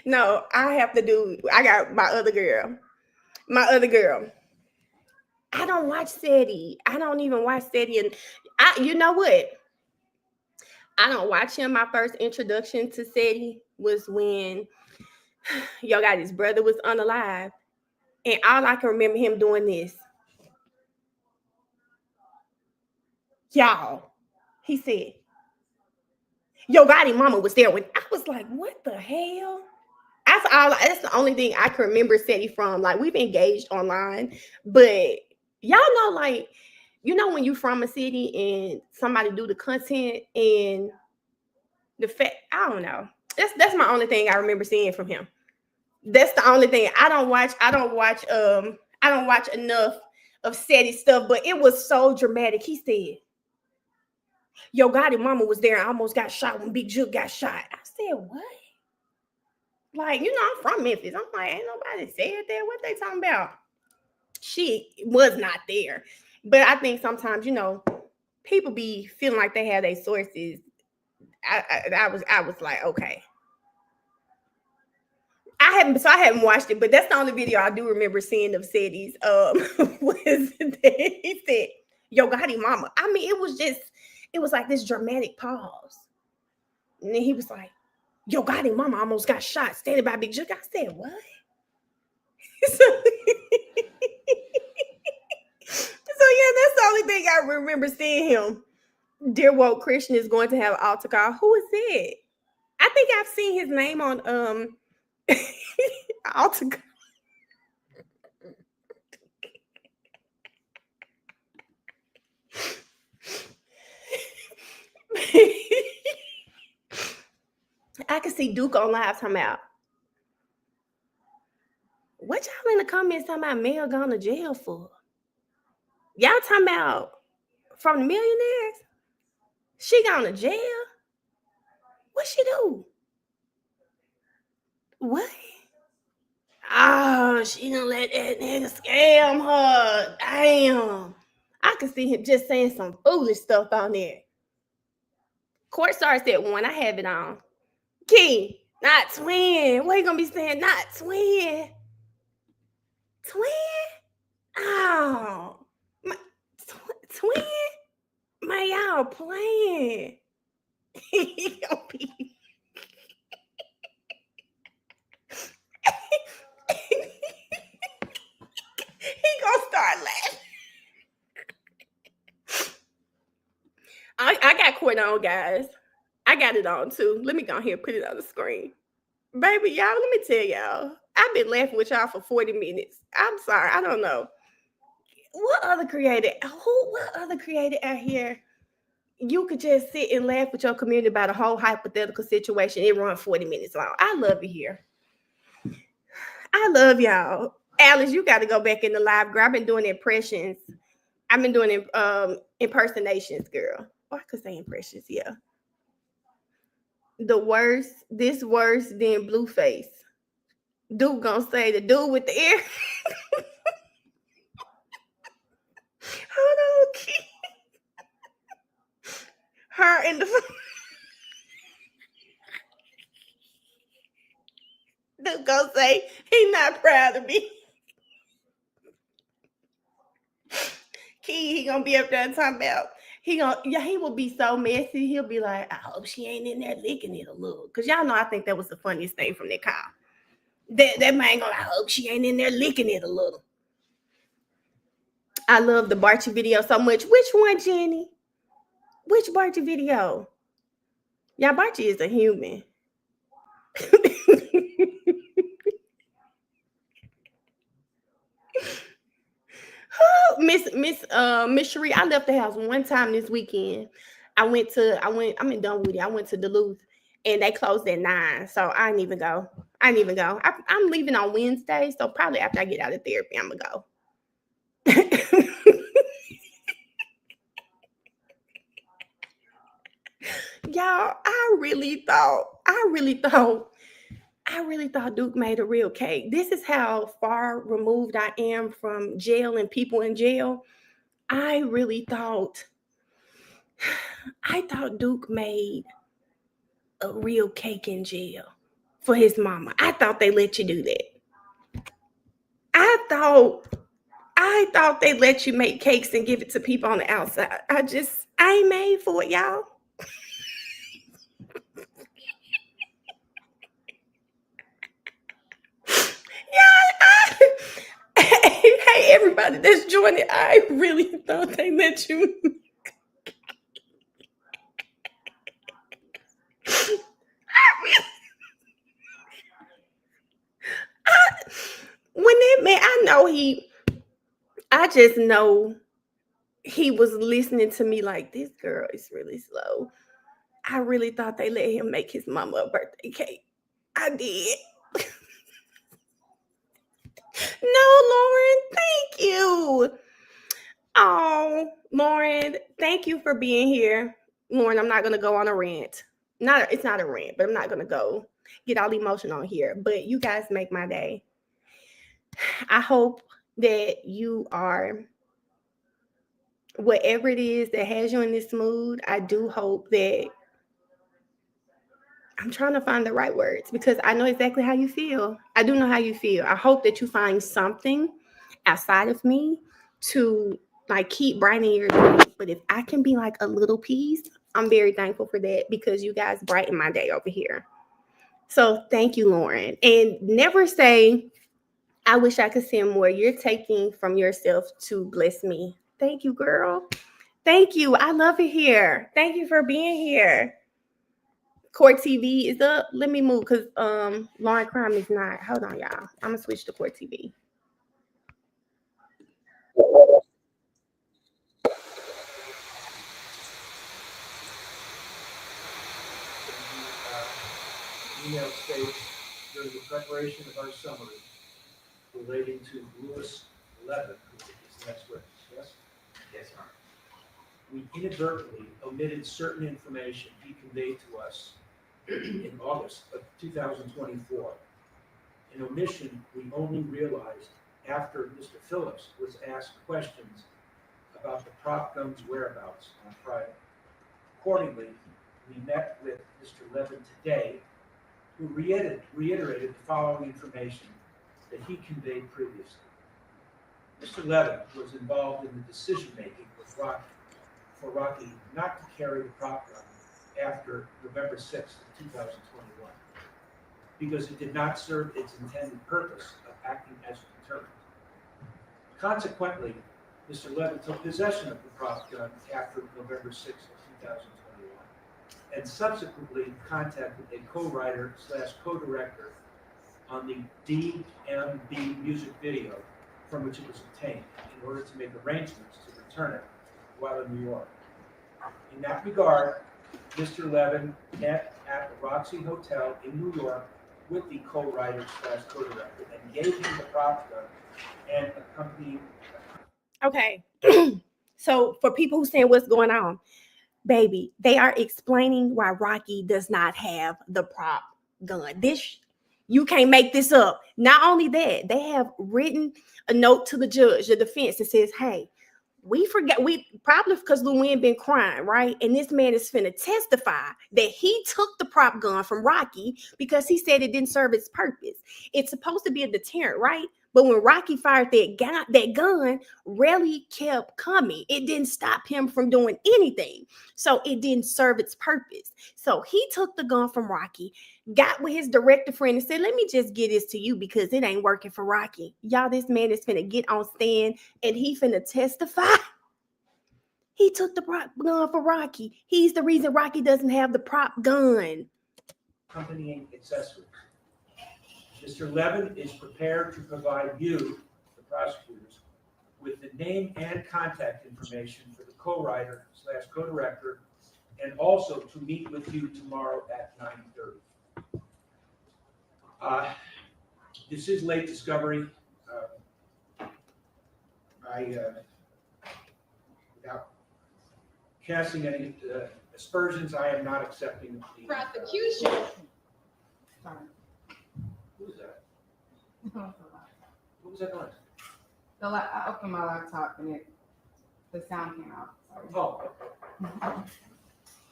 No, I got my other girl. I don't watch SETI. I don't even watch SETI. And you know what? I don't watch him. My first introduction to SETI was when Yo Gotti's brother was unalive. And all I can remember him doing this. Y'all, he said, Yo Gotti mama was there when I was like, what the hell? That's the only thing I can remember SETI from. Like, we've engaged online, but y'all know, like, you know, when you from a city and somebody do the content and the fact, I don't know. That's my only thing I remember seeing from him. That's the only thing. I don't watch enough of SETI stuff, but it was so dramatic. He said, Yo Gotti mama was there and almost got shot when Big Juke got shot. I said, what? Like, you know, I'm from Memphis. I'm like, ain't nobody said that. What they talking about? She was not there. But I think sometimes, you know, people be feeling like they have their sources. I was like, okay. I haven't watched it, but that's the only video I do remember seeing of SETI's. Was that he said, Yo Gotti mama. I mean, it was like this dramatic pause. And then he was like, Yo Gotti mama almost got shot standing by Big Juke. I said, what? So yeah, that's the only thing I remember seeing him. Dear Woke Christian is going to have altar call. Who is it? I think I've seen his name on altar call. I can see Duke on live talking about. What y'all in the comments talking about Mel gone to jail for? Y'all talking about from the millionaires? She gone to jail? What she do? What? Oh, she done let that nigga scam her. Damn. I can see him just saying some foolish stuff on there. Court starts at 1. I have it on. Key, not twin. What you gonna be saying? Not twin. Twin? Oh. Twin? Man, y'all playing. He gonna be... He gonna start laughing. I got court on, guys. I I got it on too. Let me go ahead and put it on the screen. Baby, y'all, let me tell y'all. I've been laughing with y'all for 40 minutes. I'm sorry. I don't know. What other creator out here you could just sit and laugh with your community about a whole hypothetical situation? It run 40 minutes long. I love it here. I love y'all. Alice, you got to go back in the live, girl. I've been doing impressions. I've been doing impersonations, girl. Or I could say impressions, yeah. This worse than Blueface. Dude gonna say the dude with the ear. Hold on, Keith. Her in the dude gonna say he not proud of me. Key, he gonna be up there talking about he will be so messy. He'll be like, I hope she ain't in there licking it a little. Cause y'all know I think that was the funniest thing from that call. That man gonna, I hope she ain't in there licking it a little. I love the Barchi video so much. Which one, Jenny? Which Barchi video? Yeah, Barchi is a human. Miss Cherie, I left the house one time this weekend. I'm in Dunwoody. I went to Duluth and they closed at 9. So I didn't even go. I'm leaving on Wednesday. So probably after I get out of therapy, I'm gonna go. Y'all, I really thought Duke made a real cake. This is how far removed I am from jail and people in jail. I thought Duke made a real cake in jail for his mama. I thought they let you do that. I thought they let you make cakes and give it to people on the outside. I ain't made for it, y'all. Hey, everybody that's joining, I really thought they let you. When that man, I just know he was listening to me like, this girl is really slow. I really thought they let him make his mama a birthday cake. I did. No, Lauren, thank you. Oh, Lauren, thank you for being here. Lauren, I'm not gonna go on a rant. It's not a rant, but I'm not gonna go get all emotional on here. But you guys make my day. I hope that you are whatever it is that has you in this mood. I do hope that I'm trying to find the right words because I know exactly how you feel. I do know how you feel. I hope that you find something outside of me to like keep brightening your day. But if I can be like a little piece, I'm very thankful for that because you guys brighten my day over here. So thank you, Lauren. And never say, I wish I could send more. You're taking from yourself to bless me. Thank you, girl. Thank you. I love it here. Thank you for being here. Court TV is up. Let me move because Law and Crime is not. Hold on, y'all. I'm gonna switch to Court TV. Email states during the preparation of our summary relating to Lewis 11, who is the next witness, yes? Yes, sir. We inadvertently omitted certain information he conveyed to us in August of 2024. An omission we only realized after Mr. Phillips was asked questions about the prop gun's whereabouts on Friday. Accordingly, we met with Mr. Levin today, who reiterated the following information that he conveyed previously. Mr. Levin was involved in the decision-making with Rocky not to carry the prop gun after November 6th of 2021 because it did not serve its intended purpose of acting as a deterrent. Consequently, Mr. Levin took possession of the prop gun after November 6th of 2021 and subsequently contacted a co-writer / co-director on the DMB music video from which it was obtained in order to make arrangements to return it while in New York. In that regard, Mr. Levin met at the Roxy Hotel in New York with the co-writer / co-director and gave him the prop gun and accompanying. Okay. So for people who saying what's going on, baby, they are explaining why Rocky does not have the prop gun. This, you can't make this up. Not only that, they have written a note to the judge, the defense, that says, hey, we forgot, we probably because Luann been crying, right? And this man is finna testify that he took the prop gun from Rocky because he said it didn't serve its purpose. It's supposed to be a deterrent, right? But when Rocky fired that gun, Reli kept coming. It didn't stop him from doing anything. So it didn't serve its purpose. So he took the gun from Rocky, got with his director friend and said, let me just get this to you because it ain't working for Rocky. Y'all, this man is finna get on stand and he finna testify. He took the prop gun for Rocky. He's the reason Rocky doesn't have the prop gun. Accompanying accessories. Mr. Levin is prepared to provide you, the prosecutors, with the name and contact information for the co-writer / co-director, and also to meet with you tomorrow at 9:30. This is late discovery. Without casting any aspersions, I am not accepting the Prosecution. Sorry. Who was that? What was that noise? I opened my laptop and the sound came out. Sorry.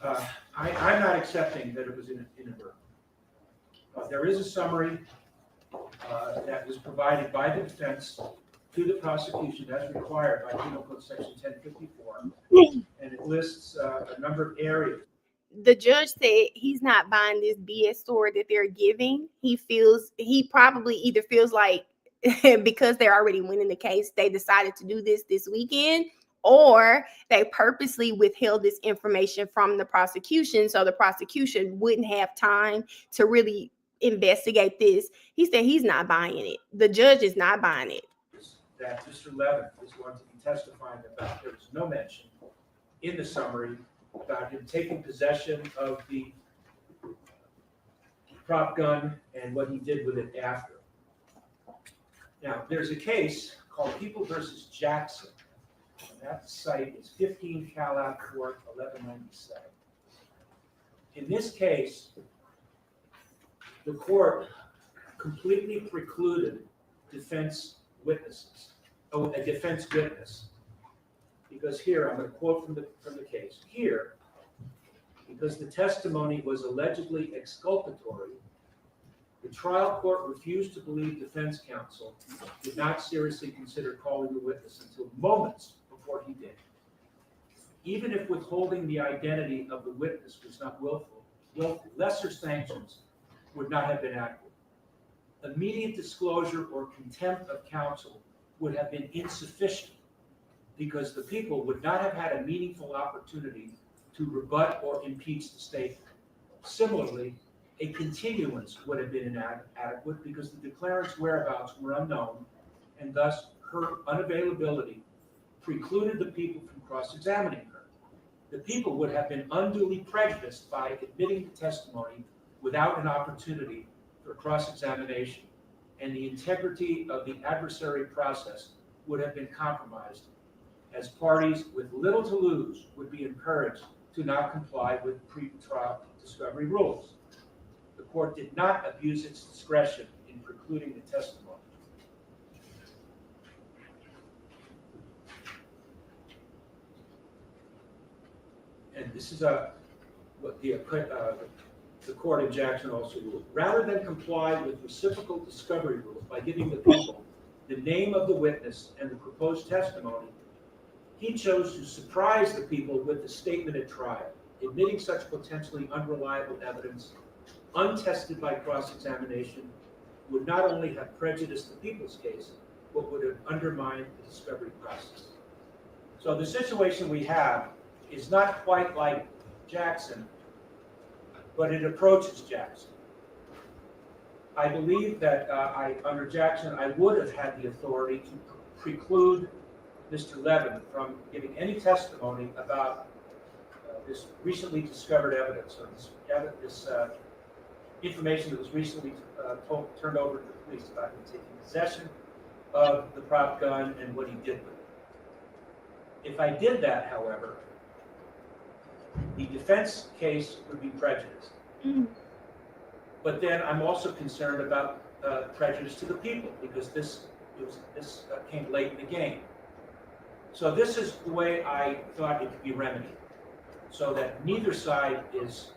Oh. I'm not accepting that it was inadvertent. There is a summary that was provided by the defense to the prosecution as required by Penal Code Section 1054, and it lists a number of areas. The judge said he's not buying this BS story that they're giving. He probably either feels like because they're already winning the case, they decided to do this weekend, or they purposely withheld this information from the prosecution so the prosecution wouldn't have time to really investigate this. He said he's not buying it. The judge is not buying it. That Mr. Levin is going to be testifying about. There was no mention in the summary about him taking possession of the prop gun and what he did with it after. Now, there's a case called People versus Jackson. And that site is 15 Calat Court, 1197. In this case, the court completely precluded defense witnesses, a defense witness. Because here, I'm going to quote from the case. Here, because the testimony was allegedly exculpatory, the trial court refused to believe defense counsel did not seriously consider calling the witness until moments before he did. Even if withholding the identity of the witness was not willful, lesser sanctions would not have been adequate. Immediate disclosure or contempt of counsel would have been insufficient because the people would not have had a meaningful opportunity to rebut or impeach the statement. Similarly, a continuance would have been inadequate because the declarant's whereabouts were unknown, and thus her unavailability precluded the people from cross-examining her. The people would have been unduly prejudiced by admitting the testimony without an opportunity for cross-examination, and the integrity of the adversary process would have been compromised, as parties with little to lose would be encouraged to not comply with pre-trial discovery rules. The court did not abuse its discretion in precluding the testimony. And this is what the court in Jackson also ruled. Rather than comply with reciprocal discovery rules by giving the people the name of the witness and the proposed testimony, he chose to surprise the people with the statement at trial, admitting such potentially unreliable evidence, untested by cross-examination, would not only have prejudiced the people's case, but would have undermined the discovery process. So the situation we have is not quite like Jackson, but it approaches Jackson. I believe that under Jackson, I would have had the authority to preclude Mr. Levin from giving any testimony about this recently discovered evidence, or this information that was recently turned over to the police about him taking possession of the prop gun and what he did with it. If I did that, however, the defense case would be prejudiced. Mm. But then I'm also concerned about prejudice to the people, because this came late in the game. So this is the way I thought it could be remedied, so that neither side is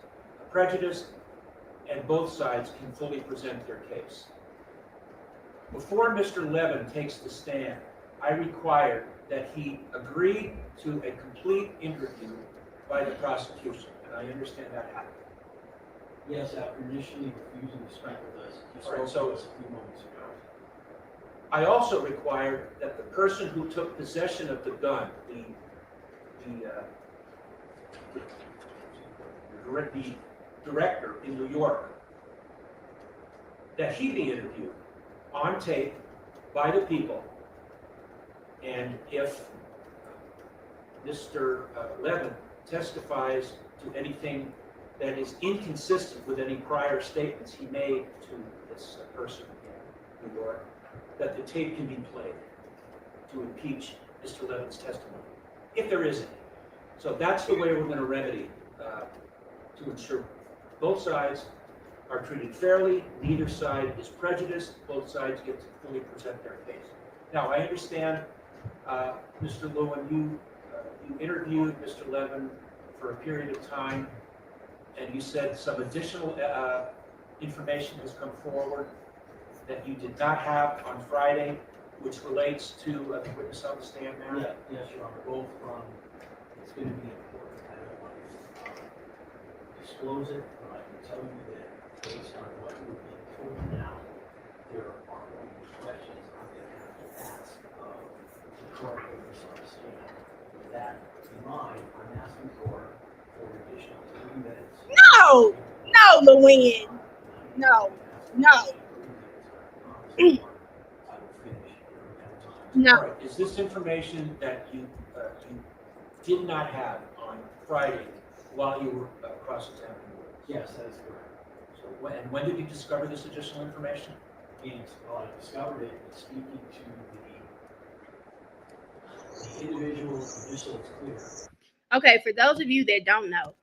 prejudiced and both sides can fully present their case. Before Mr. Levin takes the stand, I required that he agree to a complete interview by the prosecution, and I understand that happened. Yes, after initially refusing to speak with us, he All right, spoke so- to us a few moments ago. I also required that the person who took possession of the gun, the director in New York, that he be interviewed on tape by the people, and if Mr. Levin testifies to anything that is inconsistent with any prior statements he made to this person in New York, that the tape can be played to impeach Mr. Levin's testimony, if there is any. So that's the way we're going to remedy to ensure both sides are treated fairly, neither side is prejudiced, both sides get to fully present their case. Now, I understand, Mr. Lewin, you interviewed Mr. Levin for a period of time, and you said some additional information has come forward that you did not have on Friday, which relates to the witness on the stand now? Yeah, yes, Your Honor, both from, it's going to be important, I don't want to disclose it, but I can tell you that based on what we're being told now, there are going to be questions I'm going to have to ask of the court witness on the stand. With that in mind, I'm asking court for an additional 30 minutes. No, Lewin. No, no. No. All right. Is this information that you did not have on Friday while you were cross-examining? Yes, that is correct. So when did you discover this additional information? And well, I discovered it speaking to the individual, just so it's clear. Okay, for those of you that don't know,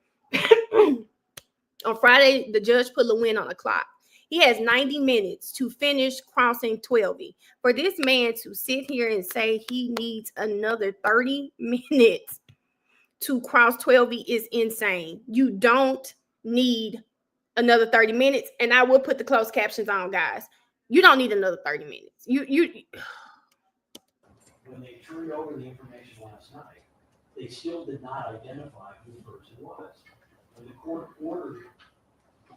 on Friday, the judge put Lewin on the clock. He has 90 minutes to finish crossing 12E. For this man to sit here and say he needs another 30 minutes to cross 12E is insane. You don't need another 30 minutes. And I will put the closed captions on, guys. You don't need another 30 minutes. When they turned over the information last night, they still did not identify who the person was. When the court ordered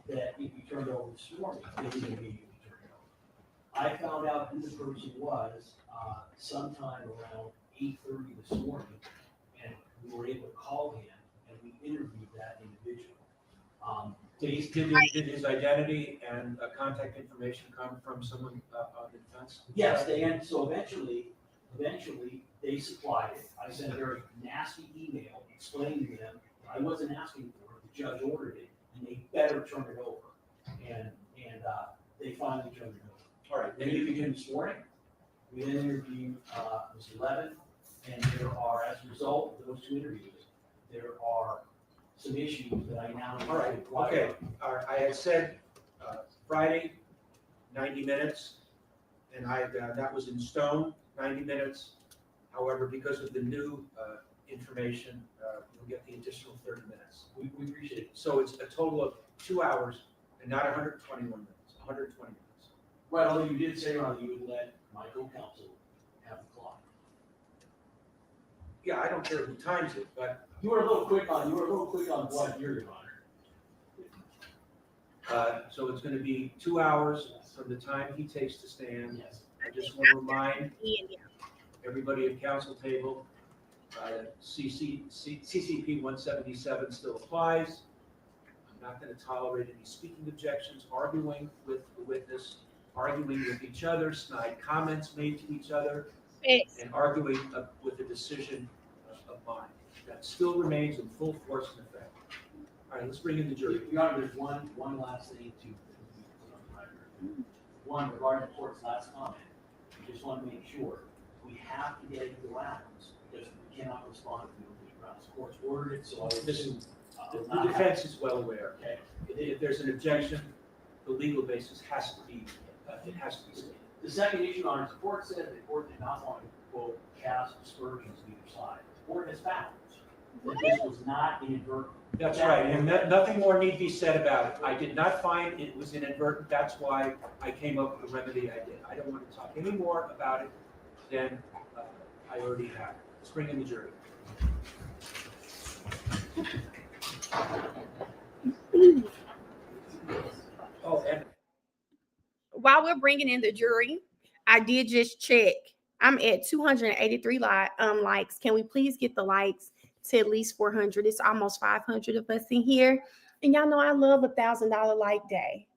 that it be turned over this morning, they didn't immediately turn it over. I found out who the person was sometime around 8:30 this morning, and we were able to call him, and we interviewed that individual. Did his identity and contact information come from someone on the defense? Yes, so eventually they supplied it. I sent a very nasty email explaining to them I wasn't asking for it, the judge ordered it, and they better turn it over. And they finally turned it over. All right. Then you begin this morning. We then interviewed Mr. Levin, and there are, as a result of those two interviews, there are some issues that I now All right. Okay. I had said Friday, 90 minutes, and that was in stone, 90 minutes. However, because of the new information, you'll get the additional 30 minutes. We appreciate it. So it's a total of 2 hours and not 121 minutes, 120 minutes. Well, although you did say, Ron, you would let my co-counsel have the clock. Yeah, I don't care who times it, but You were a little quick on what you're on. so it's going to be 2 hours from the time he takes the stand. Yes. I just want to remind everybody at council table, CCP 177 still applies. I'm not going to tolerate any speaking objections, arguing with the witness, arguing with each other, snide comments made to each other, and arguing with a decision of mine. That still remains in full force and effect. All right, let's bring in the jury. Your Honor, there's one last thing to put on the record. One, regarding the court's last comment, we just want to make sure we have to get into rounds because we cannot respond to the rounds. The court's ordered it, so The defense is well aware. Okay. If there's an objection, the legal basis has to be, it has to be stated. The second issue, Your Honor, the court said the court did not want to, quote, cast aspersions on either side. The court has found that this was not inadvertent. That's right, and nothing more need be said about it. I did not find it was inadvertent. That's why I came up with the remedy I did. I don't want to talk any more about it than I already have. Let's bring in the jury. Oh, and While we're bringing in the jury, I did just check. I'm at 283 likes. Can we please get the likes to at least 400? It's almost 500 of us in here. And y'all know I love $1,000 like day.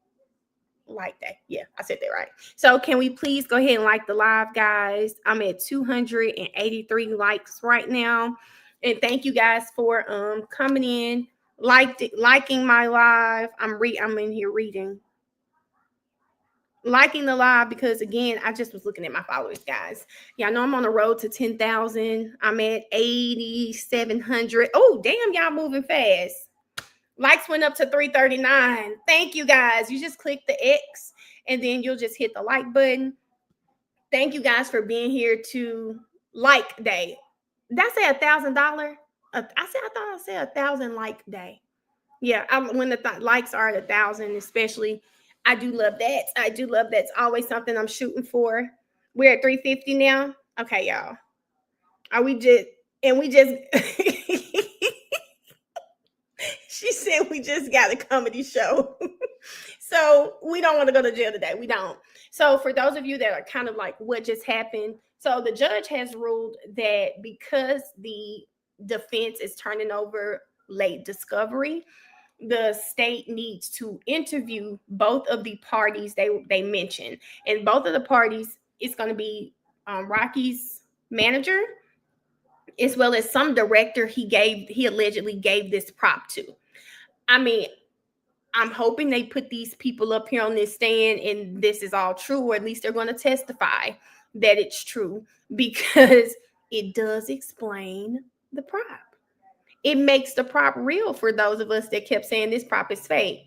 Like day. Yeah, I said that right. So can we please go ahead and like the live, guys? I'm at 283 likes right now. And thank you guys for coming in, liking my live. I'm in here reading. Liking the live because, again, I just was looking at my followers, guys. Y'all know I'm on the road to 10,000. I'm at 8,700. Oh, damn, y'all moving fast. Likes went up to 339. Thank you, guys. You just click the X, and then you'll just hit the like button. Thank you, guys, for being here to like day. Did I say $1,000? I thought I said 1,000 like day. Yeah, when the likes are at 1,000, especially, I do love that. I do love that. It's always something I'm shooting for. We're at 350 now. Okay, y'all. She said we just got a comedy show. So we don't want to go to jail today. We don't. So for those of you that are kind of like, what just happened? So the judge has ruled that because the defense is turning over late discovery, the state needs to interview both of the parties they mentioned. And both of the parties, it's going to be Rocky's manager, as well as some director he allegedly gave this prop to. I mean, I'm hoping they put these people up here on this stand and this is all true, or at least they're going to testify that it's true, because it does explain the prop. It makes the prop real for those of us that kept saying this prop is fake.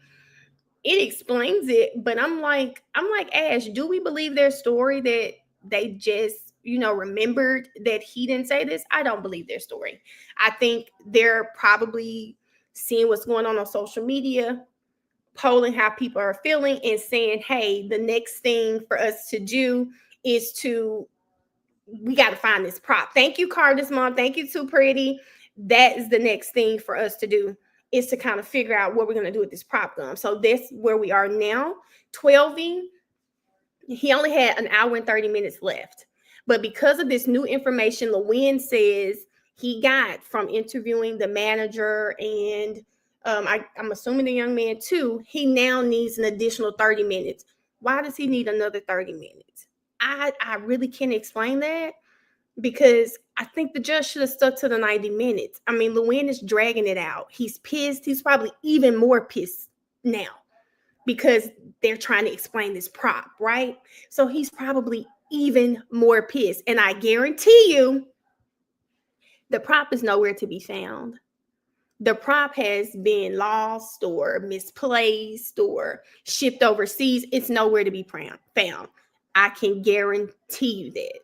It explains it, but I'm like, Ash, do we believe their story that they just, remembered that he didn't say this? I don't believe their story. I think they're probably seeing what's going on social media, polling how people are feeling, and saying, hey, the next thing for us to do is we got to find this prop. Thank you, Carter's mom. Thank you, Too Pretty. That is the next thing for us to do, is to kind of figure out what we're going to do with this prop gun. So that's where we are now. 12ing, he only had an hour and 30 minutes left. But because of this new information LeWin says he got from interviewing the manager and I'm assuming the young man too, he now needs an additional 30 minutes. Why does he need another 30 minutes? I really can't explain that, because I think the judge should have stuck to the 90 minutes. I mean, LeWin is dragging it out. He's pissed. He's probably even more pissed now because they're trying to explain this prop, right? So he's probably even more pissed. And I guarantee you, the prop is nowhere to be found. The prop has been lost or misplaced or shipped overseas. It's nowhere to be found. I can guarantee you that.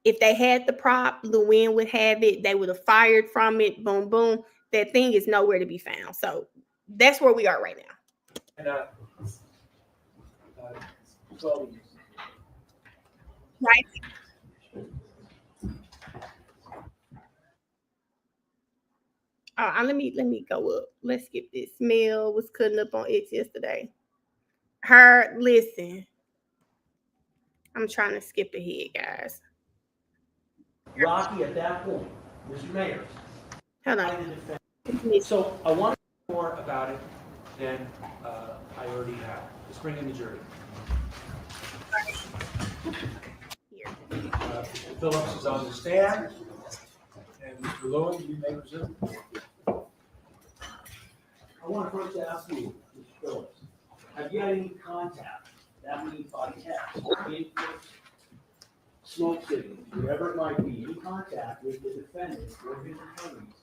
If they had the prop, LeWin would have it. They would have fired from it. Boom, boom. That thing is nowhere to be found. So that's where we are right now. And 12 years. Right. Let me go up. Let's skip this. Mel was cutting up on X yesterday. Listen. I'm trying to skip ahead, guys. Rocky, at that point, Mr. Mayers. Hold on. So I want to know more about it. than I already have. Let's bring in the jury. Mr. Phillips is on the stand, and Mr. Lewin, you may resume. I want to first ask you, Mr. Phillips, have you had any contact, that means by text, in smoke signals, wherever it might be, any contact with the defendant or his attorneys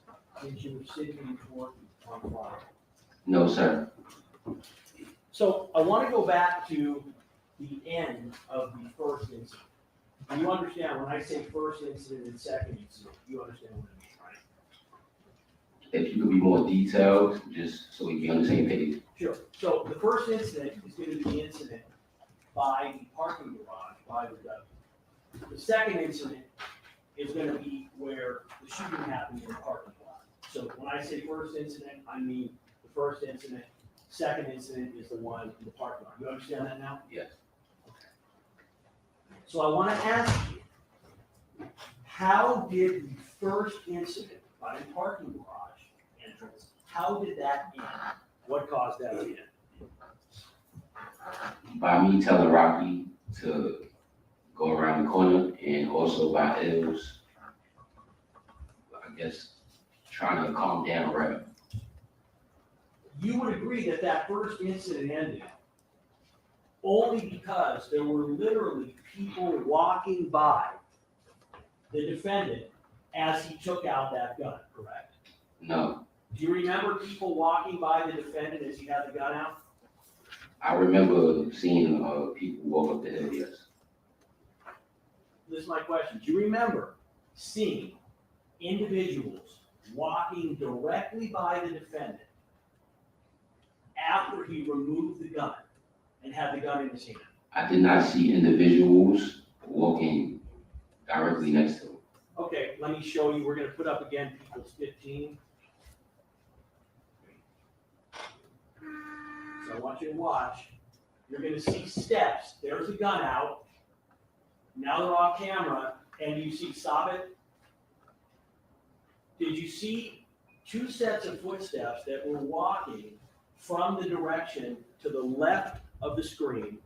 since you were sitting in court on trial? No, sir. So I want to go back to the end of the first incident. And you understand, when I say first incident and second incident, you understand what I mean, right? If you could be more detailed, just so we can be on the same page. Sure. So the first incident is going to be the incident by the parking garage, by the W. The second incident is going to be where the shooting happened in the parking lot. So when I say first incident, I mean the first incident. Second incident is the one in the parking lot. You understand that now? Yes. So I want to ask you, how did the first incident by the parking garage entrance, how did that end? What caused that to end? By me telling Rocky to go around the corner, and also by Ills, I guess, trying to calm down Rev. You would agree that that first incident ended only because there were literally people walking by the defendant as he took out that gun, correct? No, Do you remember people walking by the defendant as he had the gun out? I remember seeing people walk up the hill, yes. This is my question. Do you remember seeing individuals walking directly by the defendant after he removed the gun and had the gun in his hand? I did not see individuals walking directly next to him. Okay, let me show you. We're going to put up again People's 15. So I want you to watch. You're going to see steps. There's the gun out. Now they're off camera, and you see, stop it. Did you see two sets of footsteps that were walking from the direction to the left of the screen,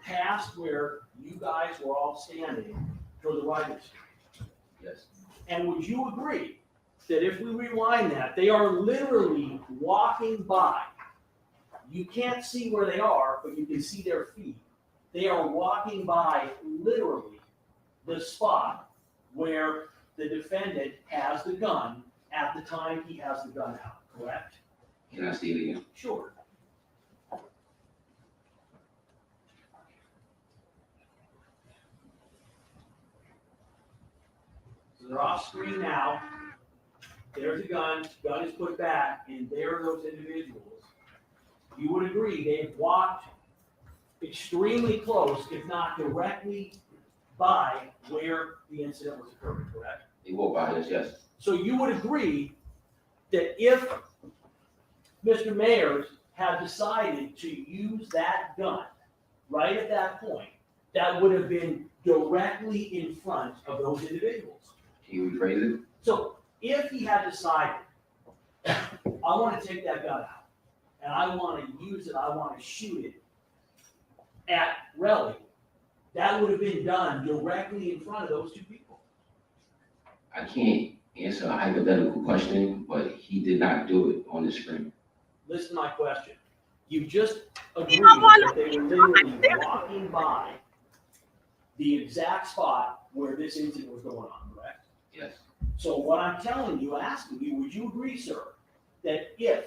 past where you guys were all standing, toward the right of the screen? Yes. And would you agree that if we rewind that, they are literally walking by? You can't see where they are, but you can see their feet. They are walking by literally the spot where the defendant has the gun at the time he has the gun out, correct? Can I see it again? Sure. So they're off screen now. There's the gun is put back, and there are those individuals. You would agree they've walked extremely close, if not directly by where the incident was occurring, correct? They walk by us, yes. So you would agree that if Mr. Mayers had decided to use that gun right at that point, that would have been directly in front of those individuals. Can you rephrase it? So if he had decided, I want to take that gun out, and I want to use it, I want to shoot it at Reli, that would have been done directly in front of those two people. I can't answer a hypothetical question, but he did not do it on the screen. Listen to my question. You just agreed that they were literally walking by the exact spot where this incident was going on, correct? Yes. So what I'm telling you, asking you, would you agree, sir, that if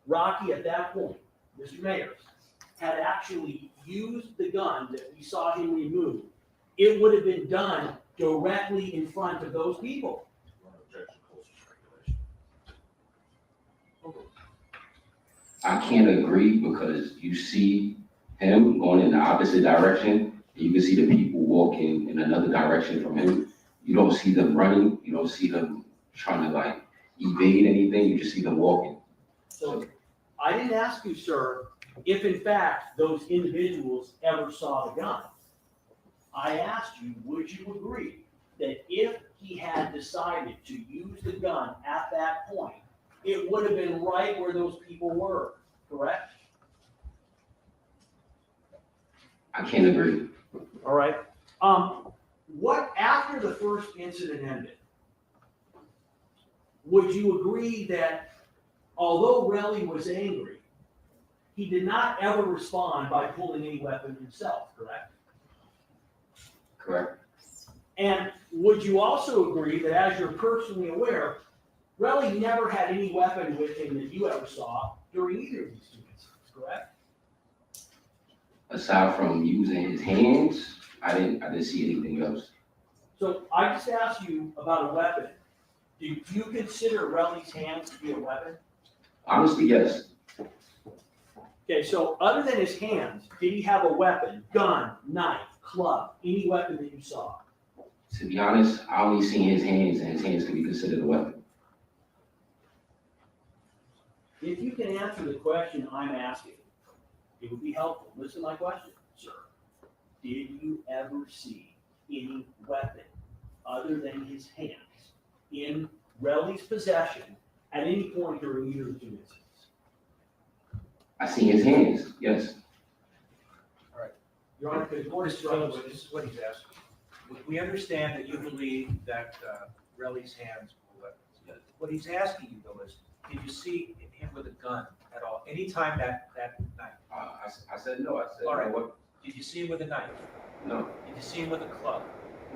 Rocky at that point, Mr. Mayers, had actually used the gun that we saw him remove, it would have been done directly in front of those people? I can't agree because you see him going in the opposite direction, and you can see the people walking in another direction from him. You don't see them running. You don't see them trying to like evade anything. You just see them walking. So I didn't ask you, sir, if in fact those individuals ever saw the gun. I asked you, would you agree that if he had decided to use the gun at that point, it would have been right where those people were? correct? I can't agree. All right. What, after the first incident ended, would you agree that although Reli was angry, he did not ever respond by pulling any weapon himself, correct? Correct. And would you also agree that, as you're personally aware, Reli never had any weapon with him that you ever saw during either of these two incidents, correct? Aside from using his hands, I didn't see anything else. So I just asked you about a weapon. Do you consider Reli's hands to be a weapon? Honestly, yes. Okay, so other than his hands, did he have a weapon, gun, knife, club, any weapon that you saw? To be honest, I only seen his hands, and his hands can be considered a weapon. If you can answer the question I'm asking, it would be helpful. Listen to my question, sir. Did you ever see any weapon other than his hands in Reli's possession at any point during either of the two incidents? I seen his hands, yes. Your Honor, could the court Mr. instruct Phillips, this is what he's asking. We understand that you believe that Reli's hands were weapons. What he's asking you though is, did you see him with a gun at all, anytime that night? I said no. I said, All right. no, what? Did you see him with a knife? No. Did you see him with a club?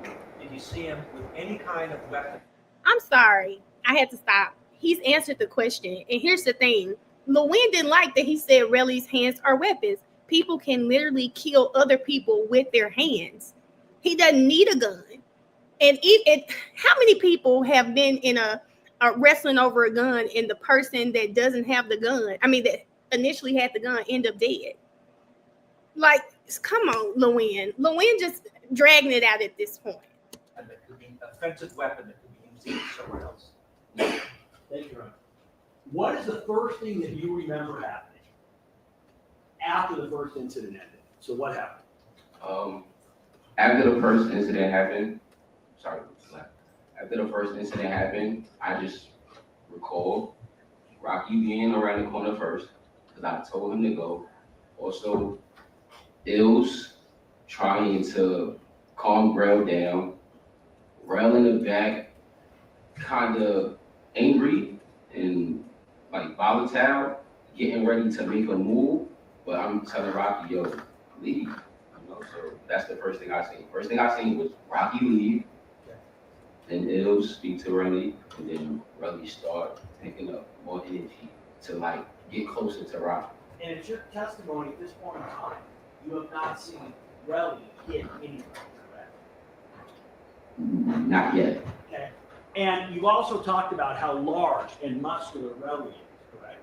Did you see him with any kind of weapon? I'm sorry. I had to stop. He's answered the question. And here's the thing. Lewin didn't like that he said Reli's hands are weapons. People can literally kill other people with their hands. He doesn't need a gun. And how many people have been in a wrestling over a gun, and the person that doesn't have the gun, that initially had the gun, end up dead? Like, come on, Lewin. Lewin just dragging it out at this point. And that could be an offensive weapon that could be used somewhere else. Thank you, Your Honor. What is the first thing that you remember happening after the first incident ended? So what happened? After the first incident happened, I just recall Rocky being around the corner first, because I told him to go. Also, Ills trying to calm Rel down. Rel in the back, kind of angry and like volatile, getting ready to make a move. But I'm telling Rocky, yo, leave. So that's the first thing I seen. First thing I seen was Rocky leave, then Ills speak to Reli, and then Reli start picking up more energy to like get closer to Rocky. And it's your testimony at this point in time, you have not seen Reli hit anyone, correct? Not yet. Okay. And you've also talked about how large and muscular Reli is, correct?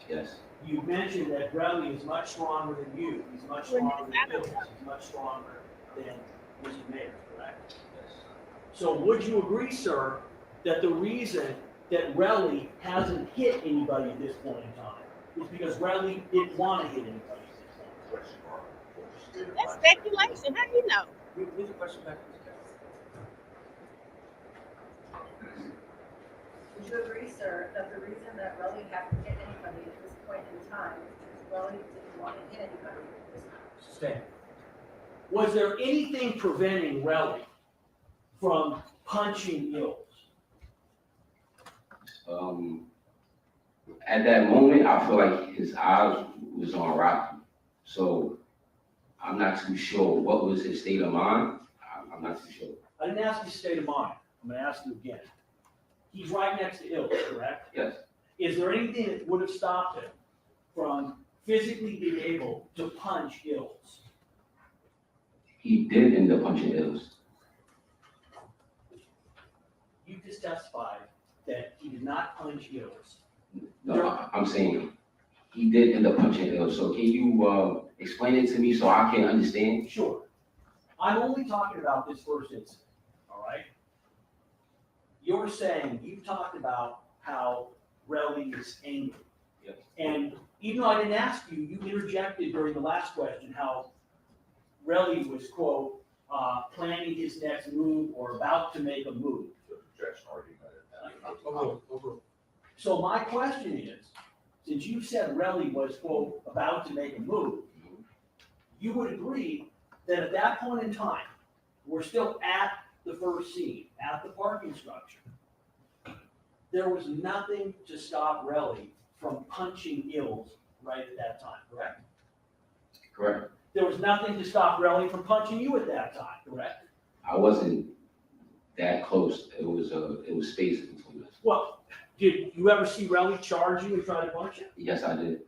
Yes. You mentioned that Reli is much stronger than you. He's much stronger than Phillips. He's much stronger than Mr. Mayers, correct? Yes. So would you agree, sir, that the reason that Reli hasn't hit anybody at this point in time is because Reli didn't want to hit anybody at this point? That's speculation. How do you know? Leave the question back to the judge. Would you agree, sir, that the reason that Reli hasn't hit anybody at this point in time is because Reli didn't want to hit anybody at this time? Stay. Was there anything preventing Reli from punching Ills? At that moment, I feel like his eyes was on Rocky. So I'm not too sure what was his state of mind. I'm not too sure. I didn't ask you state of mind. I'm going to ask you again. He's right next to Ills, correct? Yes. Is there anything that would have stopped him from physically being able to punch Ills? He did end up punching Ills. You just testified that he did not punch Ills. No, I'm saying he did end up punching Ills. So can you explain it to me so I can understand? Sure. I'm only talking about this first incident, all right? You're saying, you talked about how Reli is angry. Yes. And even though I didn't ask you, you interjected during the last question how Reli was, quote, planning his next move or about to make a move. The objection argument. So my question is, since you said Reli was, quote, about to make a move, you would agree that at that point in time, we're still at the first scene, at the parking structure. There was nothing to stop Reli from punching Ills right at that time, correct? Correct. There was nothing to stop Reli from punching you at that time, correct? I wasn't that close. It was space between us. Well, did you ever see Reli charge you and try to punch you? Yes, I did.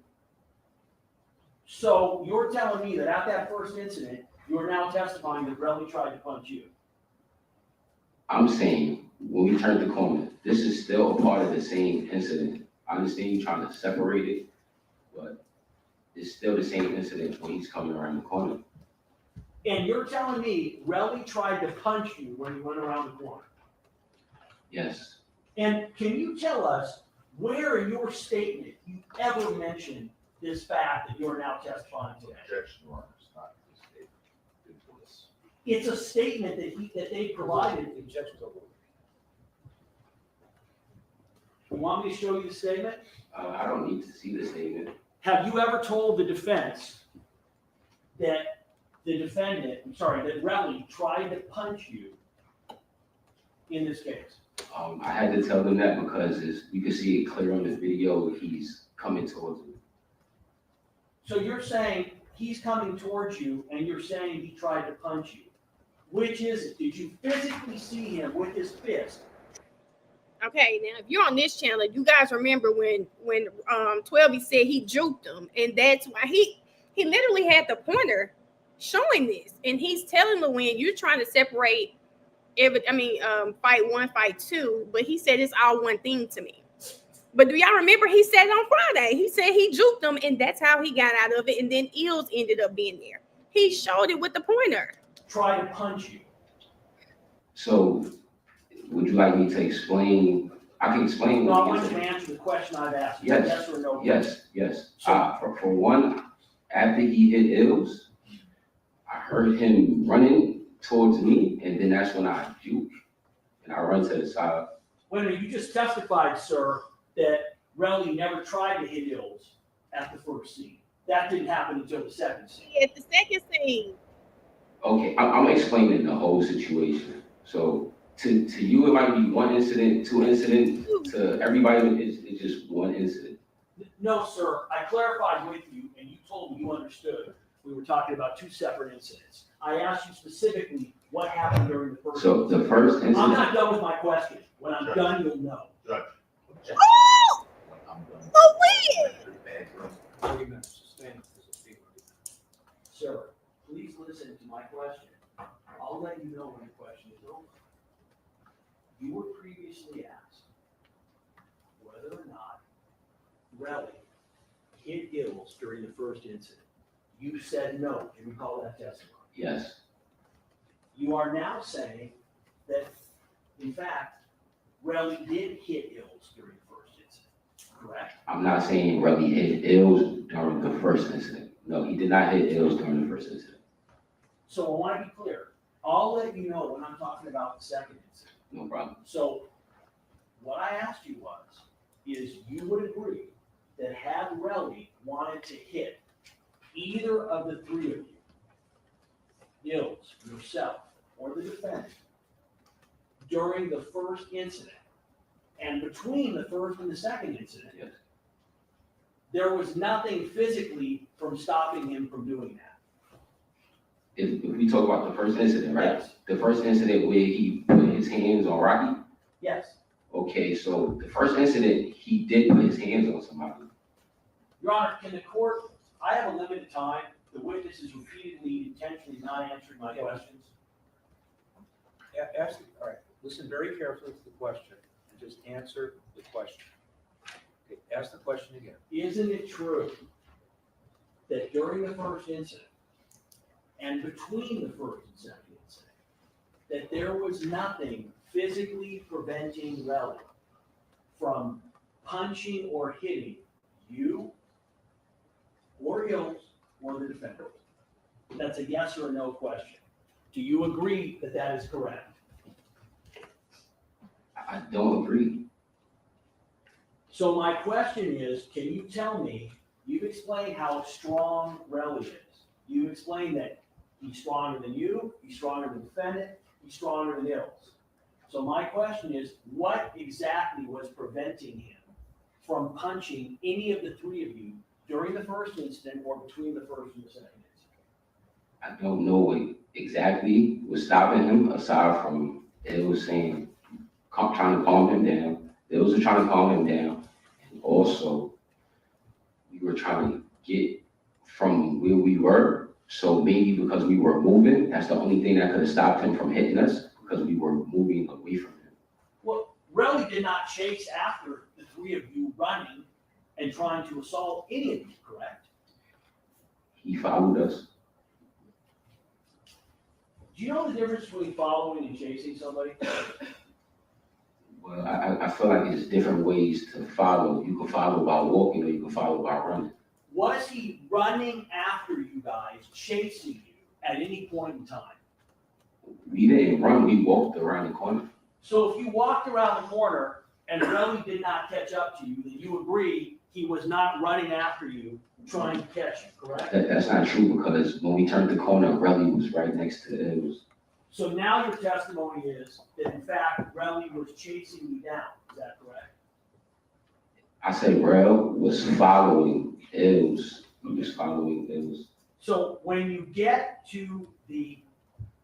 So you're telling me that at that first incident, you're now testifying that Reli tried to punch you? I'm saying, when we turned the corner, this is still a part of the same incident. I understand you trying to separate it, but it's still the same incident when he's coming around the corner. And you're telling me Reli tried to punch you when he went around the corner? Yes. And can you tell us where in your statement you ever mentioned this fact that you're now testifying today? Objection, Your Honor, it's not a statement. It was- It's a statement that they provided. The objection's over. You want me to show you the statement? I don't need to see the statement. Have you ever told the defense that that Reli tried to punch you in this case? I had to tell them that because you can see it clear on the video, he's coming towards me. So you're saying he's coming towards you and you're saying he tried to punch you. Which is it? Did you physically see him with his fist? Okay, now if you're on this channel, you guys remember when 12 said he juked him, and that's why he literally had the pointer showing this, and he's telling Lewin, you're trying to separate fight one, fight two, but he said it's all one thing to me. But do y'all remember he said on Friday, he said he juked him, and that's how he got out of it, and then Ills ended up being there. He showed it with the pointer. Try to punch you. So, would you like me to explain? I can explain. No, I want you to answer the question I've asked. Yes. Yes or no? Yes. So- For one, after he hit Ills, I heard him running towards me, and then that's when I juke, and I run to the side. Wait a minute, you just testified, sir, that Reli never tried to hit Ills at the first scene. That didn't happen until the second scene. At the second scene. Okay, I'm explaining the whole situation. So to you, it might be one incident, two incidents. To everybody, it's just one incident. No, sir, I clarified with you, and you told me you understood. We were talking about two separate incidents. I asked you specifically what happened during the first. So the first I'm incident, not done with my question. When I'm done, you'll know. Judge. Oh! I'm done. Oh, wait! Bad room. 30 minutes, sustained. Sir, please listen to my question. I'll let you know when the question is over. You were previously asked whether or not Reli hit Ills during the first incident. You said no. Do you recall that testimony? yes, You are now saying that, in fact, Reli did hit Ills during the first incident, correct? I'm not saying Reli hit Ills during the first incident. No, he did not hit Ills during the first incident. So I want to be clear. I'll let you know when I'm talking about the second incident. No problem. So what I asked you is you would agree that had Reli wanted to hit either of the three of you, Ills, yourself, or the defendant, during the first incident, and between the first and the second incident, Yes. there was nothing physically from stopping him from doing that. If we talk about the first incident, right? Yes. The first incident where he put his hands on Rocky. Yes. Okay, so the first incident, he did put his hands on somebody. Your Honor, can the court, I have a limited time. The witness is repeatedly, intentionally not answering my questions. All right, listen very carefully to the question and just answer the question. Okay, ask the question again. Isn't it true that during the first incident and between the first and second incident, that there was nothing physically preventing Reli from punching or hitting you or Ills or the defendant? That's a yes or a no question. Do you agree that that is correct? I don't agree. So my question is, can you tell me, you've explained how strong Reli is. You explained that he's stronger than you, he's stronger than the defendant, he's stronger than Ills. So my question is, what exactly was preventing him from punching any of the three of you during the first incident or between the first and the second incident? I don't know what exactly was stopping him, aside from it was saying, trying to calm him down. It was trying to calm him down. And also, we were trying to get from where we were. So maybe because we were moving, that's the only thing that could have stopped him from hitting us, because we were moving away from him. Well, Reli did not chase after the three of you running and trying to assault any of you, correct? He followed us. Do you know the difference between following and chasing somebody? Well, I feel like there's different ways to follow. You can follow by walking or you can follow by running. Was he running after you guys, chasing you at any point in time? We didn't run, we walked around the corner. So if you walked around the corner and Reli did not catch up to you, then you agree he was not running after you, trying to catch you, correct? That's not true, because when we turned the corner, Reli was right next to it. So now your testimony is that in fact Reli was chasing you down, is that correct? I said Rel was following Ills. He was following Ills. So when you get to the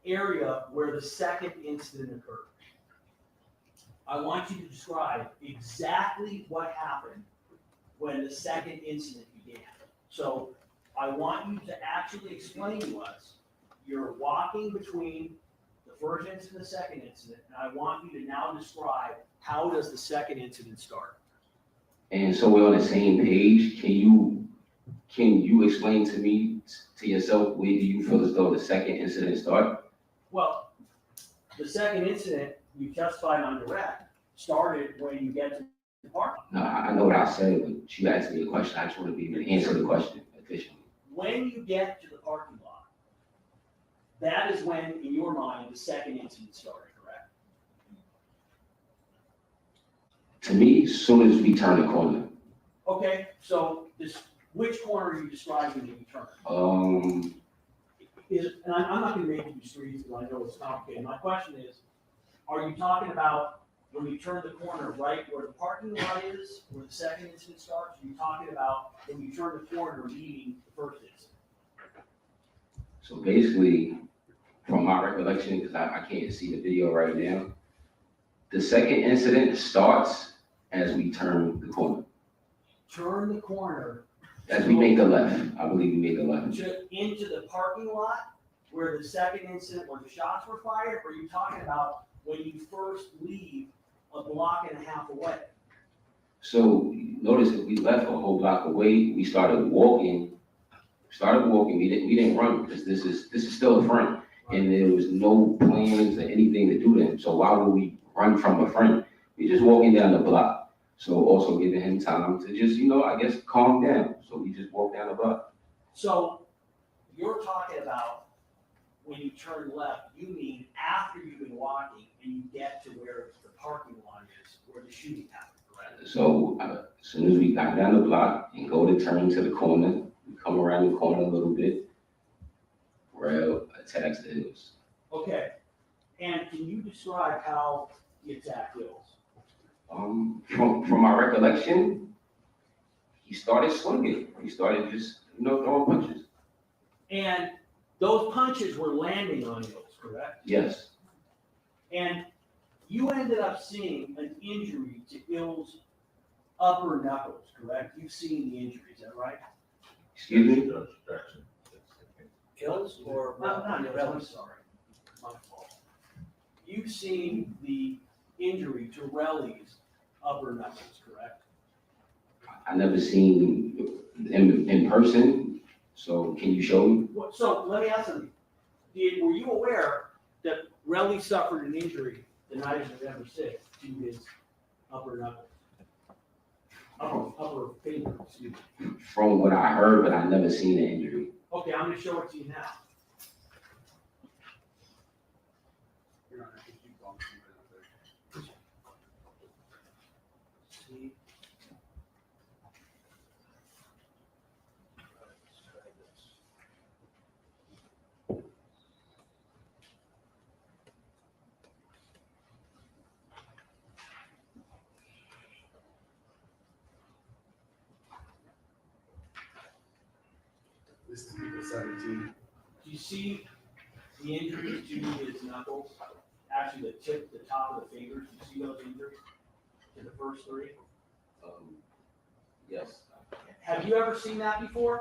area where the second incident occurred, I want you to describe exactly what happened when the second incident began. So I want you to actually explain to us, you're walking between the first incident and the second incident, and I want you to now describe how does the second incident start? And so we're on the same page. Can you explain to me, to yourself, where do you feel as though the second incident started? Well, the second incident, you testified on direct, started when you get to the park. No, I know what I said, but you asked me a question. I just want to be able to answer the question efficiently. When you get to the parking lot, that is when, in your mind, the second incident started, correct? To me, as soon as we turn the corner, Okay, so which corner are you describing that you turned? And I'm not gonna make you do streets, because I know it's complicated. My question is, are you talking about when you turn the corner right where the parking lot is, where the second incident starts? Are you talking about when you turn the corner leading the first incident? so basically, from my recollection, because I can't see the video right now, the second incident starts as we turn the corner. Turn the corner. As we make the left, I believe we make the left. Into the parking lot where the second incident, where the shots were fired, or are you talking about when you first leave a block and a half away? So notice that we left a whole block away. We started walking. We didn't run, because this is still a friend, and there was no plans or anything to do to him. So why would we run from a friend? We just walking down the block. So also giving him time to just, I guess, calm down. So we just walked down the block. So you're talking about when you turn left, you mean after you've been walking and you get to where the parking lot is, where the shooting happened, correct? So as soon as we got down the block and go to turn to the corner, we come around the corner a little bit, Rel attacks the Hills. Okay, and can you describe how the attack goes? From my recollection, he started swinging. He started just, throwing punches. And those punches were landing on Ills, correct? Yes. And you ended up seeing an injury to Ills' upper knuckles, correct? You've seen the injury, is that right? Excuse me? Ills or? Not Ills, I'm sorry. My fault. You've seen the injury to Reli's upper knuckles, correct? I never seen him in person, so can you show me? So let me ask you, were you aware that Reli suffered an injury the night of November 6th to his upper knuckles? Upper finger, excuse me. From what I heard, but I never seen an injury. Okay, I'm gonna show it to you now. See? This is people 17. Do you see the injuries to his knuckles? Actually, the top of the fingers, do you see those injuries to the first three? Yes. Have you ever seen that before?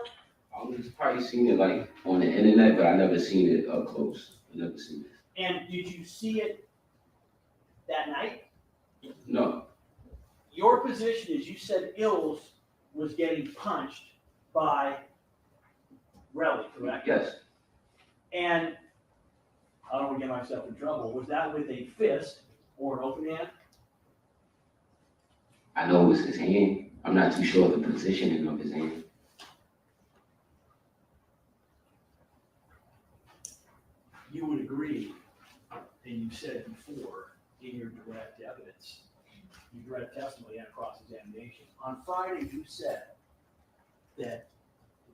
I've probably seen it like on the internet, but I never seen it up close. I never seen it. And did you see it that night? No, Your position is you said Ills was getting punched by Reli, correct? yes, And I don't want to get myself in trouble. Was that with a fist or an open hand? I know it was his hand. I'm not too sure of the positioning of his hand. You would agree, and you said before in your direct evidence, your direct testimony and cross-examination. On Friday, you said that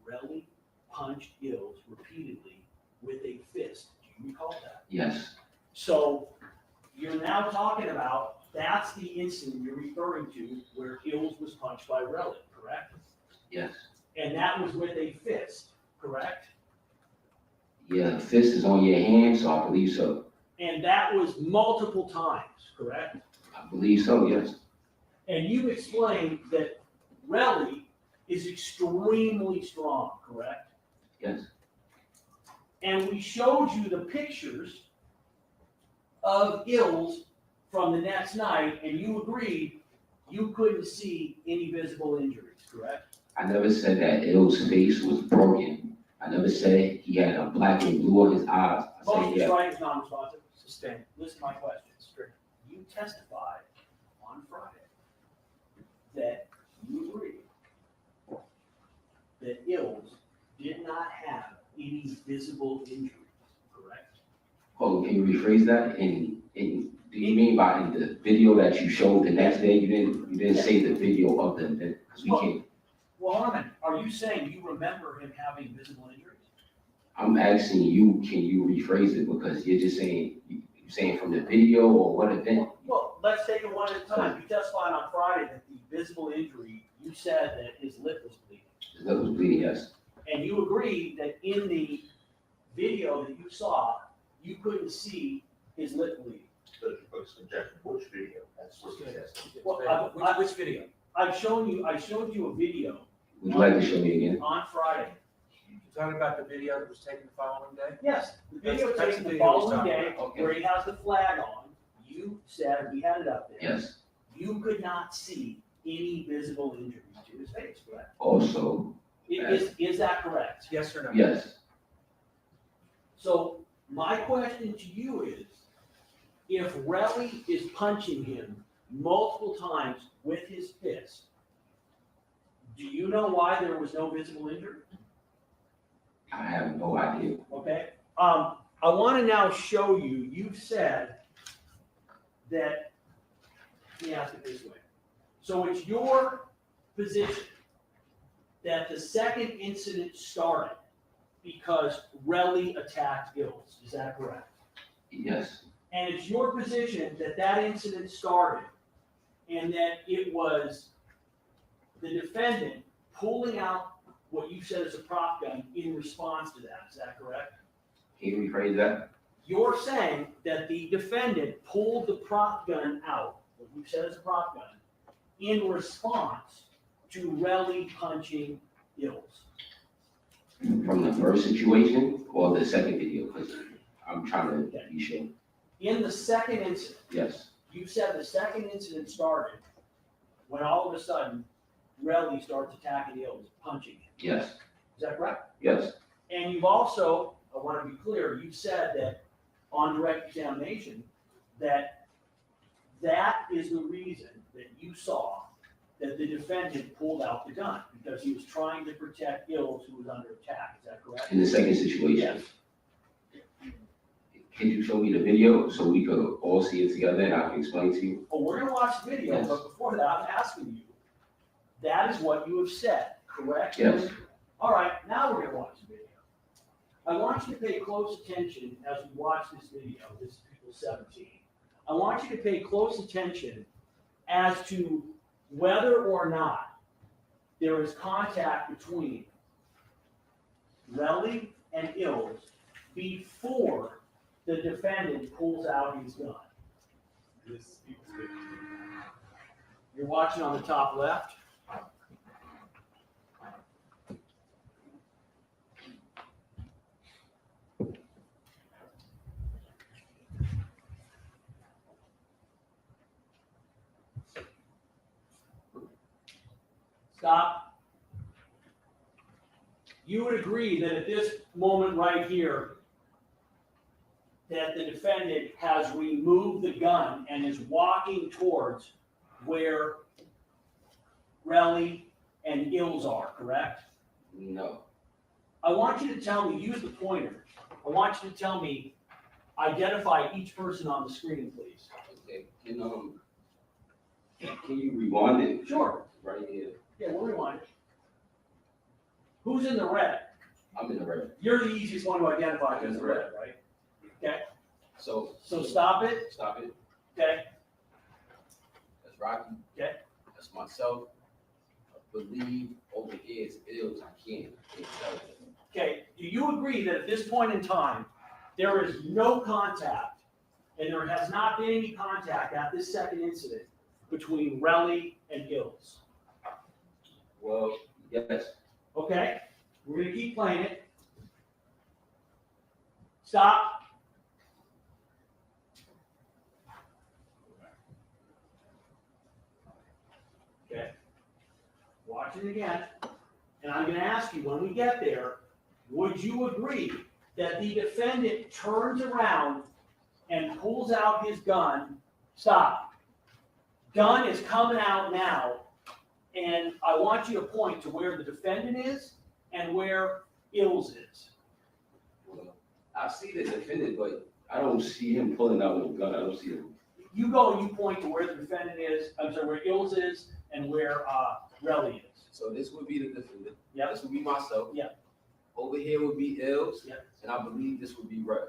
Reli punched Ills repeatedly with a fist. Do you recall that? Yes, So you're now talking about, that's the incident you're referring to where Ills was punched by Reli, correct? yes. And that was with a fist, correct? Yeah, fist is on your hand, so I believe so. And that was multiple times, correct? I believe so, yes. And you explained that Reli is extremely strong, correct? Yes, And we showed you the pictures of Ills from the next night, and you agreed you couldn't see any visible injuries, correct? I never said that Ill's face was broken. I never said he had a black and blue on his eyes. I said, Motion yeah, strike is non-responsive. Sustained. Listen to my question. You testified on Friday that you agreed that Ills did not have any visible injuries, correct? oh, can you rephrase that? Do you mean by in the video that you showed the next day, you didn't say the video of the event? Because we can't. Well, Armin, are you saying you remember him having visible injuries? I'm asking you, can you rephrase it? Because you're just saying, you're saying from the video or what event? Well, let's take it one at a time. You testified on Friday that the visible injury, you said that his lip was bleeding. His lip was bleeding, yes. And you agreed that in the video that you saw, you couldn't see his lip bleeding. Which video? That's what he says. Well, Which video? I showed you a video Would you like to show me again? on Friday. You're talking about the video that was taken the following day? Yes, the video That's taken the the video he's following talking day about. Okay. where he has the flag on. You said, we had it up there. Yes. You could not see any visible injuries to his face, correct? Also, Is that correct? Yes or no? yes, So my question to you is, if Reli is punching him multiple times with his fist, do you know why there was no visible injury? I have no idea. Okay, I want to now show you, you said that, let me ask it this way. So it's your position that the second incident started because Reli attacked Ills, is that correct? Yes, And it's your position that that incident started and that it was the defendant pulling out what you said is a prop gun in response to that, is that correct? can you rephrase that? You're saying that the defendant pulled the prop gun out, what you said is a prop gun, in response to Reli punching Ills. From the first situation or the second video? Because I'm trying to be sure. In the second incident, Yes, you said the second incident started when all of a sudden Reli starts attacking Ills, punching him. yes, Is that correct? yes, And you've also, I want to be clear, you said that on direct examination, that is the reason that you saw that the defendant pulled out the gun, because he was trying to protect Ills who was under attack. Is that correct? in the second situation. Yes. Can you show me the video so we could all see it together and I can explain to you? Well, we're going to watch the video, Yes. but before that, I'm asking you, that is what you have said, correct? Yes. All right, now we're going to watch the video. I want you to pay close attention as we watch this video. This is people 17. I want you to pay close attention as to whether or not there is contact between Reli and Ills before the defendant pulls out his gun? You're watching on the top left. Stop. You would agree that at this moment right here, that the defendant has removed the gun and is walking towards where Reli and Ills are, correct? No. I want you to tell me, use the pointer. I want you to tell me, identify each person on the screen, please. Okay. Can you rewind it? Sure. Right here. Yeah, we'll rewind it. Who's in the red? I'm in the red. You're the easiest one to identify as the red, right? Okay, So stop it. stop it. Okay, That's Rocky. Okay. That's myself. I believe over here is Ills. I can't tell you. okay. Do you agree that at this point in time, there is no contact, and there has not been any contact at this second incident between Reli and Ills? Well, yes. Okay, we're gonna keep playing it. Stop. Okay. Watch it again. And I'm gonna ask you, when we get there, would you agree that the defendant turns around and pulls out his gun? Stop. Gun is coming out now, and I want you to point to where the defendant is and where Ills is. Well, I see the defendant, but I don't see him pulling out no gun. I don't see him. You go and you point to where the defendant is, I'm sorry, where Ills is and where Reli is. So this would be the defendant. Yep. This would be myself. Yep. Over here would be Ills. Yep. And I believe this would be Red.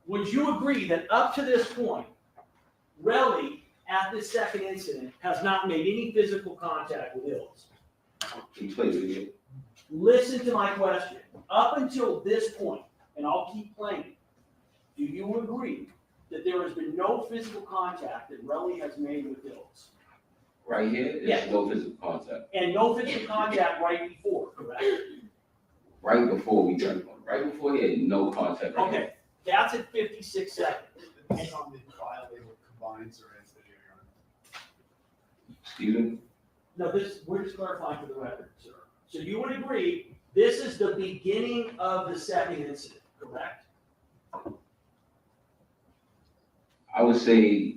Would you agree that up to this point, Reli, at this second incident, has not made any physical contact with Ills? Can you play it again? Listen to my question. Up until this point, and I'll keep playing, do you agree that there has been no physical contact that Reli has made with Ills? Right here, there's Yeah. no physical contact. And no physical contact right before, correct? Right before we got right before here, no contact. Right Okay, that's at 56 seconds. Something violated with combines or anything. here. Excuse me? No, we're just clarifying for the record, sir. So you would agree, this is the beginning of the second incident, correct? I would say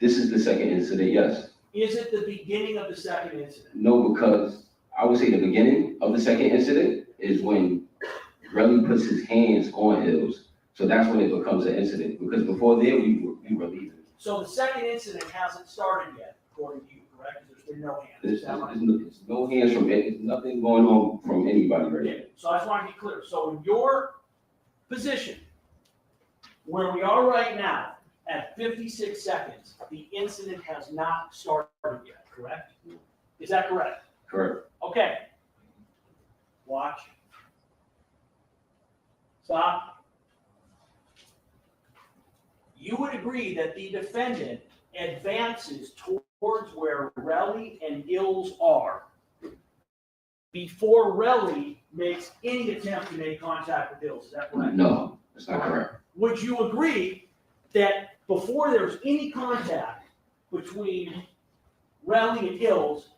this is the second incident, yes. Is it the beginning of the second incident? No, because I would say the beginning of the second incident is when Reli puts his hands on Ills. So that's when it becomes an incident. Because before there, we were leaving. So the second incident hasn't started yet, according to you, correct? There's been no hands. There's Is that right? no hands from it. There's nothing going on from anybody right now. Okay, so I just want to be clear. So in your position, where we are right now, at 56 seconds, the incident has not started yet, correct? Is that correct? Correct. Okay. Watch. Stop. You would agree that the defendant advances towards where Reli and Ills are before Reli makes any attempt to make contact with Ills. Is that correct? No, that's not correct. Would you agree that before there's any contact between Reli and Ills,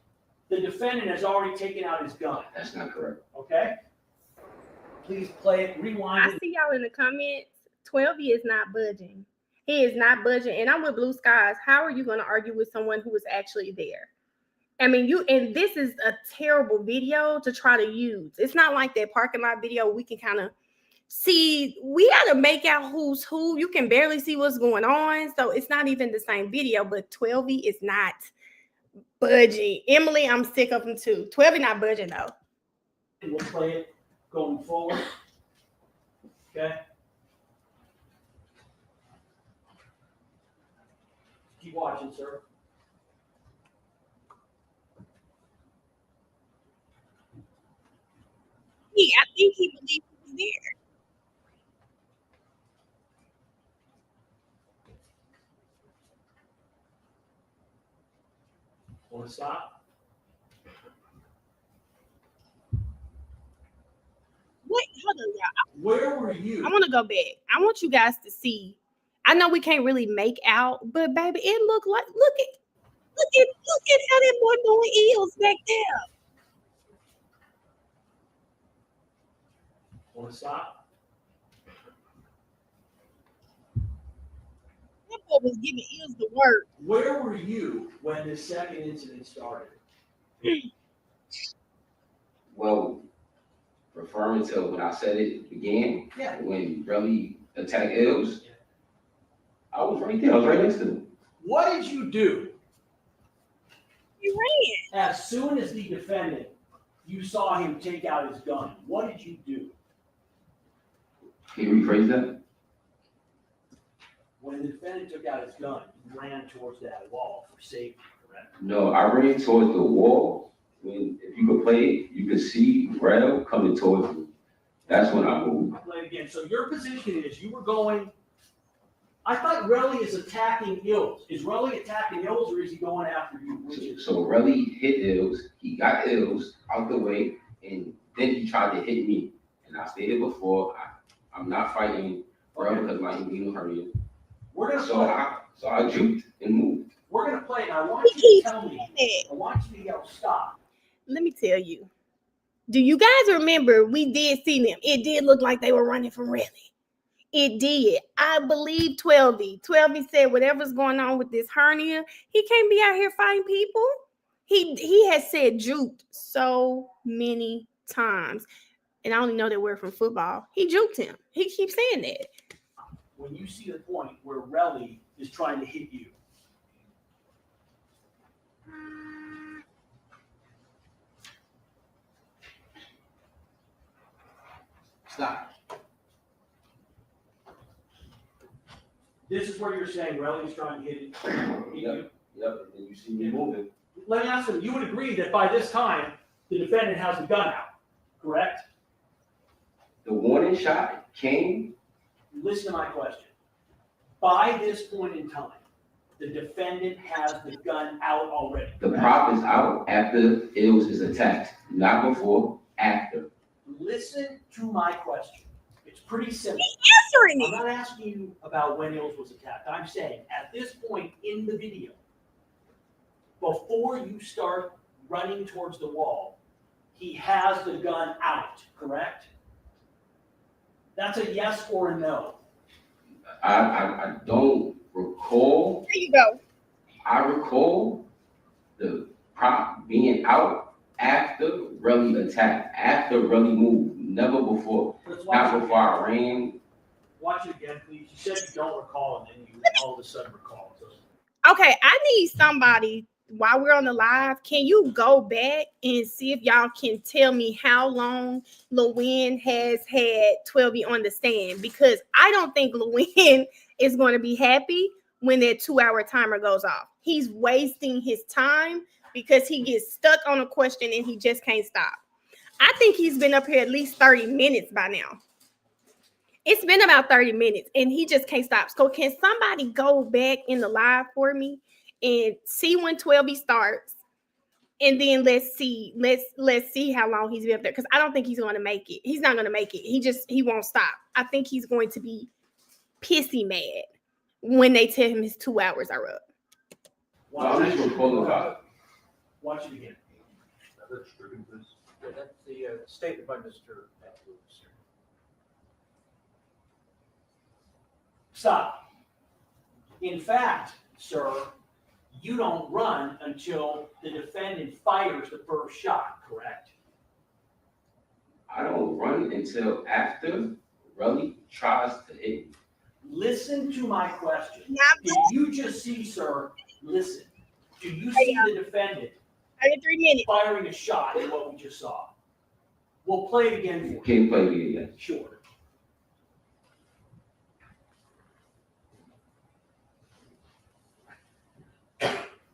the defendant has already taken out his gun? That's not correct. Okay? Please play it, rewind I it. see y'all in the comments. 12 is not budging. He is not budging. And I'm with Blue Skies. How are you going to argue with someone who is actually there? I mean, and this is a terrible video to try to use. It's not like that parking lot video. We can kind of see, we got to make out who's who. You can barely see what's going on. So it's not even the same video, but 12 is not budging. Emily, I'm sick of them too. 12 not budging though. We'll play it going forward. Okay? Keep watching, sir. I think he believes was there. Want to stop? Wait, hold on, y'all. Where were you? I want to go back. I want you guys to see. I know we can't really make out, but baby, it looked like look at how that boy doing eels back there. Want to stop? That boy was giving eels the word. Where were you when the second incident started? Well, referring to when I said it began, Yeah. when Reli attacked Ills, I was right there. I was right next to him. What did you do He ran. as soon as the defendant, you saw him take out his gun? What did you do? Can you rephrase that? When the defendant took out his gun, you ran towards that wall for safety, correct? No, I ran towards the wall. If you could play it, you could see Rel coming towards me. That's when I moved. I'll play it again. So your position is you were going. I thought Reli is attacking Ills. Is Reli attacking Ills or is he going after you? Which is So Reli hit Ills. He got Ills out the way, and then he tried to hit me. And I stated before, I'm not fighting Rel because my inguinal hernia. we're gonna So play. I juked and moved. We're gonna play, and I want He you to keeps tell me. saying I want you to yell stop. Let me tell you. Do you guys remember we did see them? It did look like they were running from Reli. It did. I believe 12. 12 said whatever's going on with this hernia, he can't be out here fighting people. He has said juked so many times. And I only know that word from football. He juked him. He keeps saying that. When you see the point where Reli is trying to hit you. Stop. This is where you're saying Reli's trying to hit you. Yep, and then you see me moving. Let me ask him, you would agree that by this time, the defendant has the gun out, correct? The warning shot came. Listen to my question. By this point in time, the defendant has the gun out already. The prop is out after Ills is attacked, not before, after. Listen to my question. It's pretty simple. Answering I'm it. not asking you about when Ills was attacked. I'm saying at this point in the video, before you start running towards the wall, he has the gun out, correct? That's a yes or a no. I don't recall. There you go. I recall the prop being out after Reli attacked, after Reli moved, never before. Let's watch Not it before again. I ran. Watch it again, please. You said you don't recall, and then you all of a sudden recall. Okay, I need somebody while we're on the live. Can you go back and see if y'all can tell me how long Lewin has had 12 on the stand? Because I don't think Lewin is going to be happy when that 2-hour timer goes off. He's wasting his time because he gets stuck on a question and he just can't stop. I think he's been up here at least 30 minutes by now. It's been about 30 minutes and he just can't stop. So can somebody go back in the live for me and see when 12 starts? And then let's see how long he's been up there. Because I don't think he's going to make it. He's not going to make it. He won't stop. I think he's going to be pissy mad when they tell him his 2 hours are up. I'm just recalling about it. Watch it again. That's the statement by Mr. Lewis. Stop. In fact, sir, you don't run until the defendant fires the first shot, correct? I don't run until after Reli tries to hit me. Listen to my question. Now, Did you just see, sir, listen, do you see the defendant 33 minutes. firing a shot in what we just saw? We'll play it again for you. Can't play me again. Sure.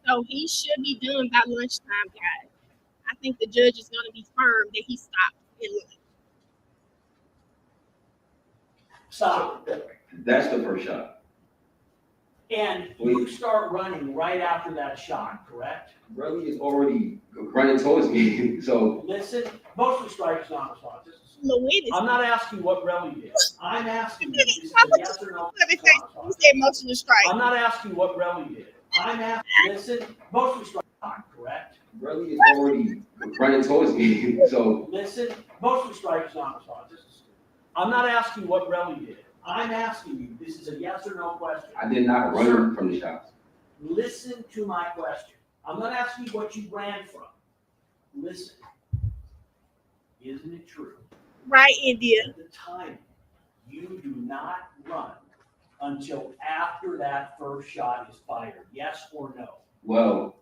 So he should be done by lunchtime, guys. I think the judge is going to be firm that he stops at lunch. Stop. That's the first shot. And you start running right after that shot, correct? Relly is already running towards me, so Listen, motion strike is not responsive. Louis I'm not asking what Relly did. I'm asking you, this is a yes or no. You said motion to strike. I'm not asking what Relly did. I'm asking, listen, motion strike, correct? Relly is already running towards me, so Listen, motion strike is not responsive. I'm not asking what Relly did. I'm asking you, this is a yes or no question. I did not run from the shots. Listen to my question. I'm not asking you what you ran from. Listen. Isn't it true? Right, India. At the time, you do not run until after that first shot is fired. Yes or no? Well,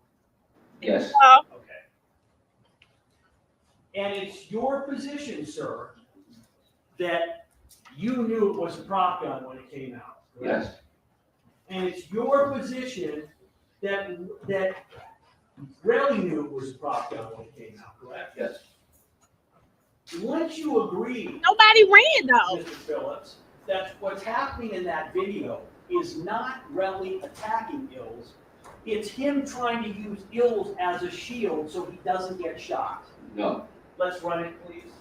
yes. Okay. And it's your position, sir, that you knew it was a prop gun when it came out. Correct? Yes. And it's your position that Reli knew it was a prop gun when it came out, correct? Yes. Once you agree, Nobody ran though. Mr. Phillips, that what's happening in that video is not Reli attacking Ills, it's him trying to use Ills as a shield so he doesn't get shot. No. Let's run it, please.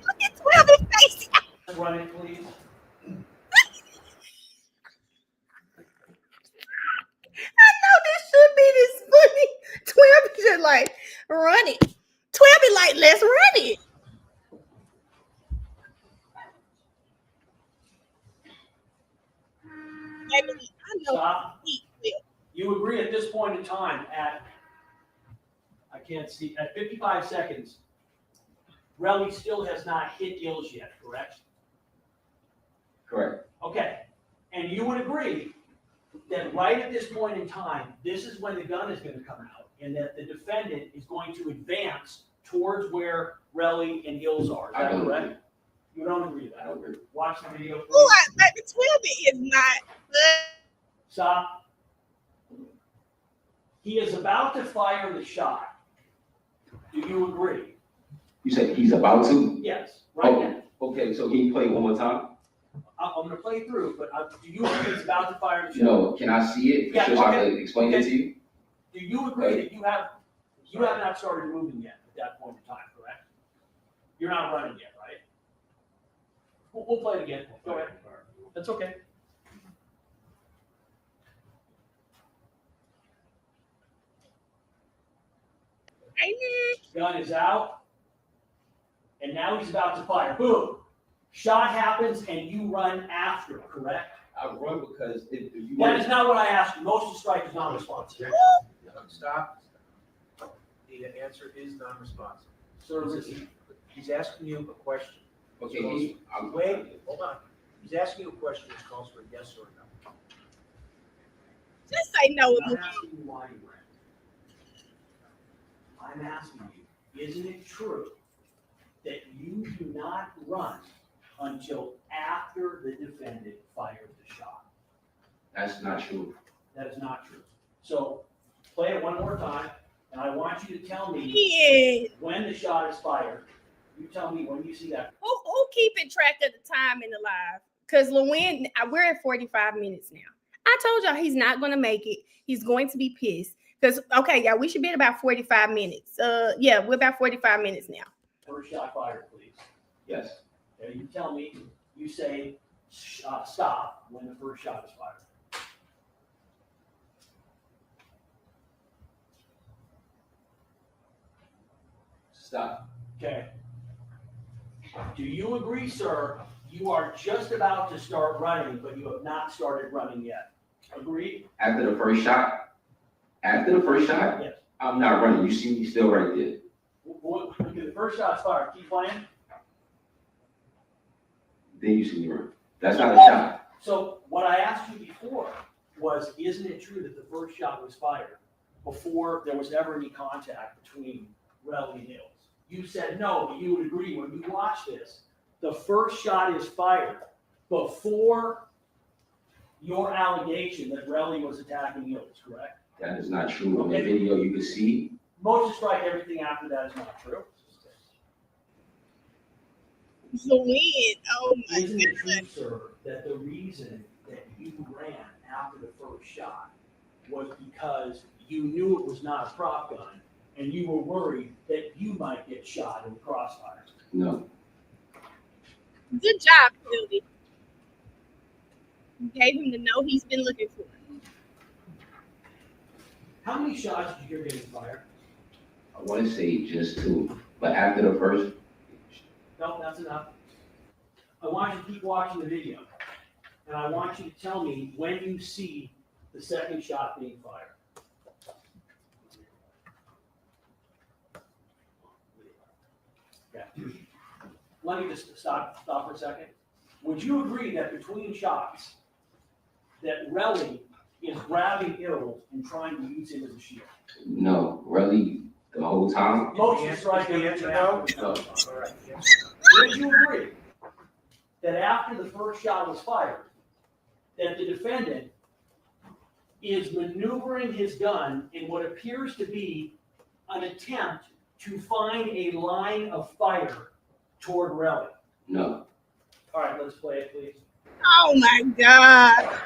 Look at 12's face. Let's run it, please. I know this should be this funny. 12 is just like, run it. 12 is like, let's run it. I know. Stop. You agree at this point in time at, I can't see, at 55 seconds, Reli still has not hit Ills yet, correct? Correct. Okay, and you would agree that right at this point in time, this is when the gun is gonna come out, and that the defendant is going to advance towards where Reli and Ills are, is I that don't correct? agree. You don't agree with I that? don't agree. Watch the video, Ooh, please. like the 12 is not. Stop. He is about to fire the shot. Do you agree? You said he's about to? Yes, right now. Okay, so can you play it one more time? I'm gonna play through, but do you agree he's about to fire the shot? No, can I see it? Yeah, So I okay. can explain it to you? Do you agree that you have not started moving yet at that point in time, correct? You're not running yet, right? We'll play it again. Go ahead. That's okay. Gun is out. And now he's about to fire. Boom. Shot happens and you run after, correct? I run because if you That is not what I asked you. Motion strike is not responsive. Stop. The answer is non-responsive. Sir, He's asking you a question. Okay, Wait, hold on. He's asking you a question which calls for a yes or a no. Just say no. I'm not asking you why you ran. I'm asking you, isn't it true that you do not run until after the defendant fired the shot? that's not true. That is not true. So play it one more time, and I want you to tell me Yeah. when the shot is fired. You tell me when you see that. Who keeping track of the time in the live? Because Lewin, we're at 45 minutes now. I told y'all he's not going to make it. He's going to be pissed. Because, okay, yeah, we should be at about 45 minutes. Yeah, we're about 45 minutes now. First shot fired, please. Yes. Okay, you tell me, you say stop when the first shot is fired. Stop. Okay. Do you agree, sir, you are just about to start running, but you have not started running yet? Agreed? After the first shot? After the first shot? Yes. I'm not running. You see me still right there. Okay, the first shot's fired. Keep playing. Then you see me run. That's not a shot. So what I asked you before was, isn't it true that the first shot was fired before there was ever any contact between Reli and Hills? You said no, but you would agree when you watch this, the first shot is fired before your allegation that Reli was attacking Hills, correct? That is not true. In the video, you can see. Motion strike, everything after that is not true. The wind. Oh my Isn't it God. true, sir, that the reason that you ran after the first shot was because you knew it was not a prop gun and you were worried that you might get shot in the crossfire? No, Good job, Hildy. Gave him the note he's been looking for. How many shots did you hear getting fired? I want to say just two, but after the first, No, that's enough. I want you to keep watching the video, and I want you to tell me when you see the second shot being fired. Okay. Let me just stop for a second. Would you agree that between shots, that Reli is grabbing Ills and trying to use him as a shield? no, really, the whole time, Motion strike. Is the answer no? no, All right, yes. Would you agree that after the first shot was fired, that the defendant is maneuvering his gun in what appears to be an attempt to find a line of fire toward Reli? no. All right, let's play it, please. Oh my God.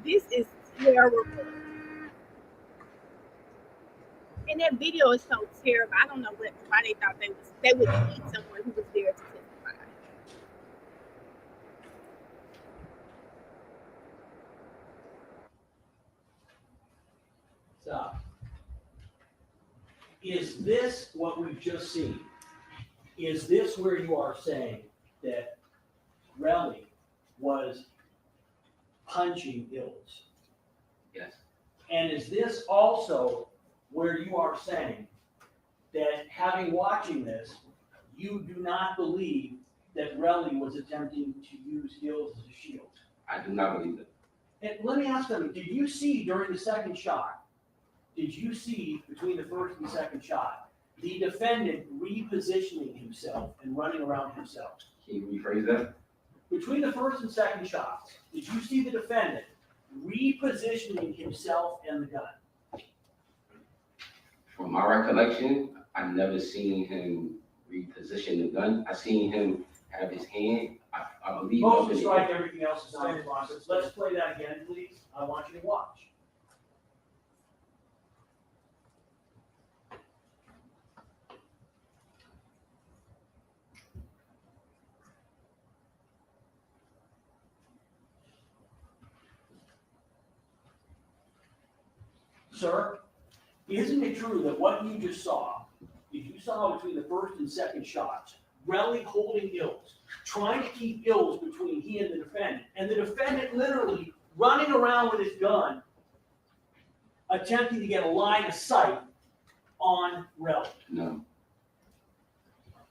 This is terrible. And that video is so terrible. I don't know why they thought they would need someone who was there to testify. Stop. Is this what we've just seen? Is this where you are saying that Reli was punching Ills? Yes, And is this also where you are saying that having watching this, you do not believe that Reli was attempting to use Ills as a shield? I do not believe it. And let me ask them, did you see during the second shot, did you see between the first and second shot, the defendant repositioning himself and running around himself? Can you rephrase that? Between the first and second shots, did you see the defendant repositioning himself and the gun? From my recollection, I've never seen him reposition the gun. I seen him have his hand, I believe. up Motion in the strike, air. everything else is not in process. Let's play that again, please. I want you to watch. Sir, isn't it true that what you just saw, if you saw between the first and second shots, Reli holding Ills, trying to keep Ills between he and the defendant literally running around with his gun, attempting to get a line of sight on Reli? No,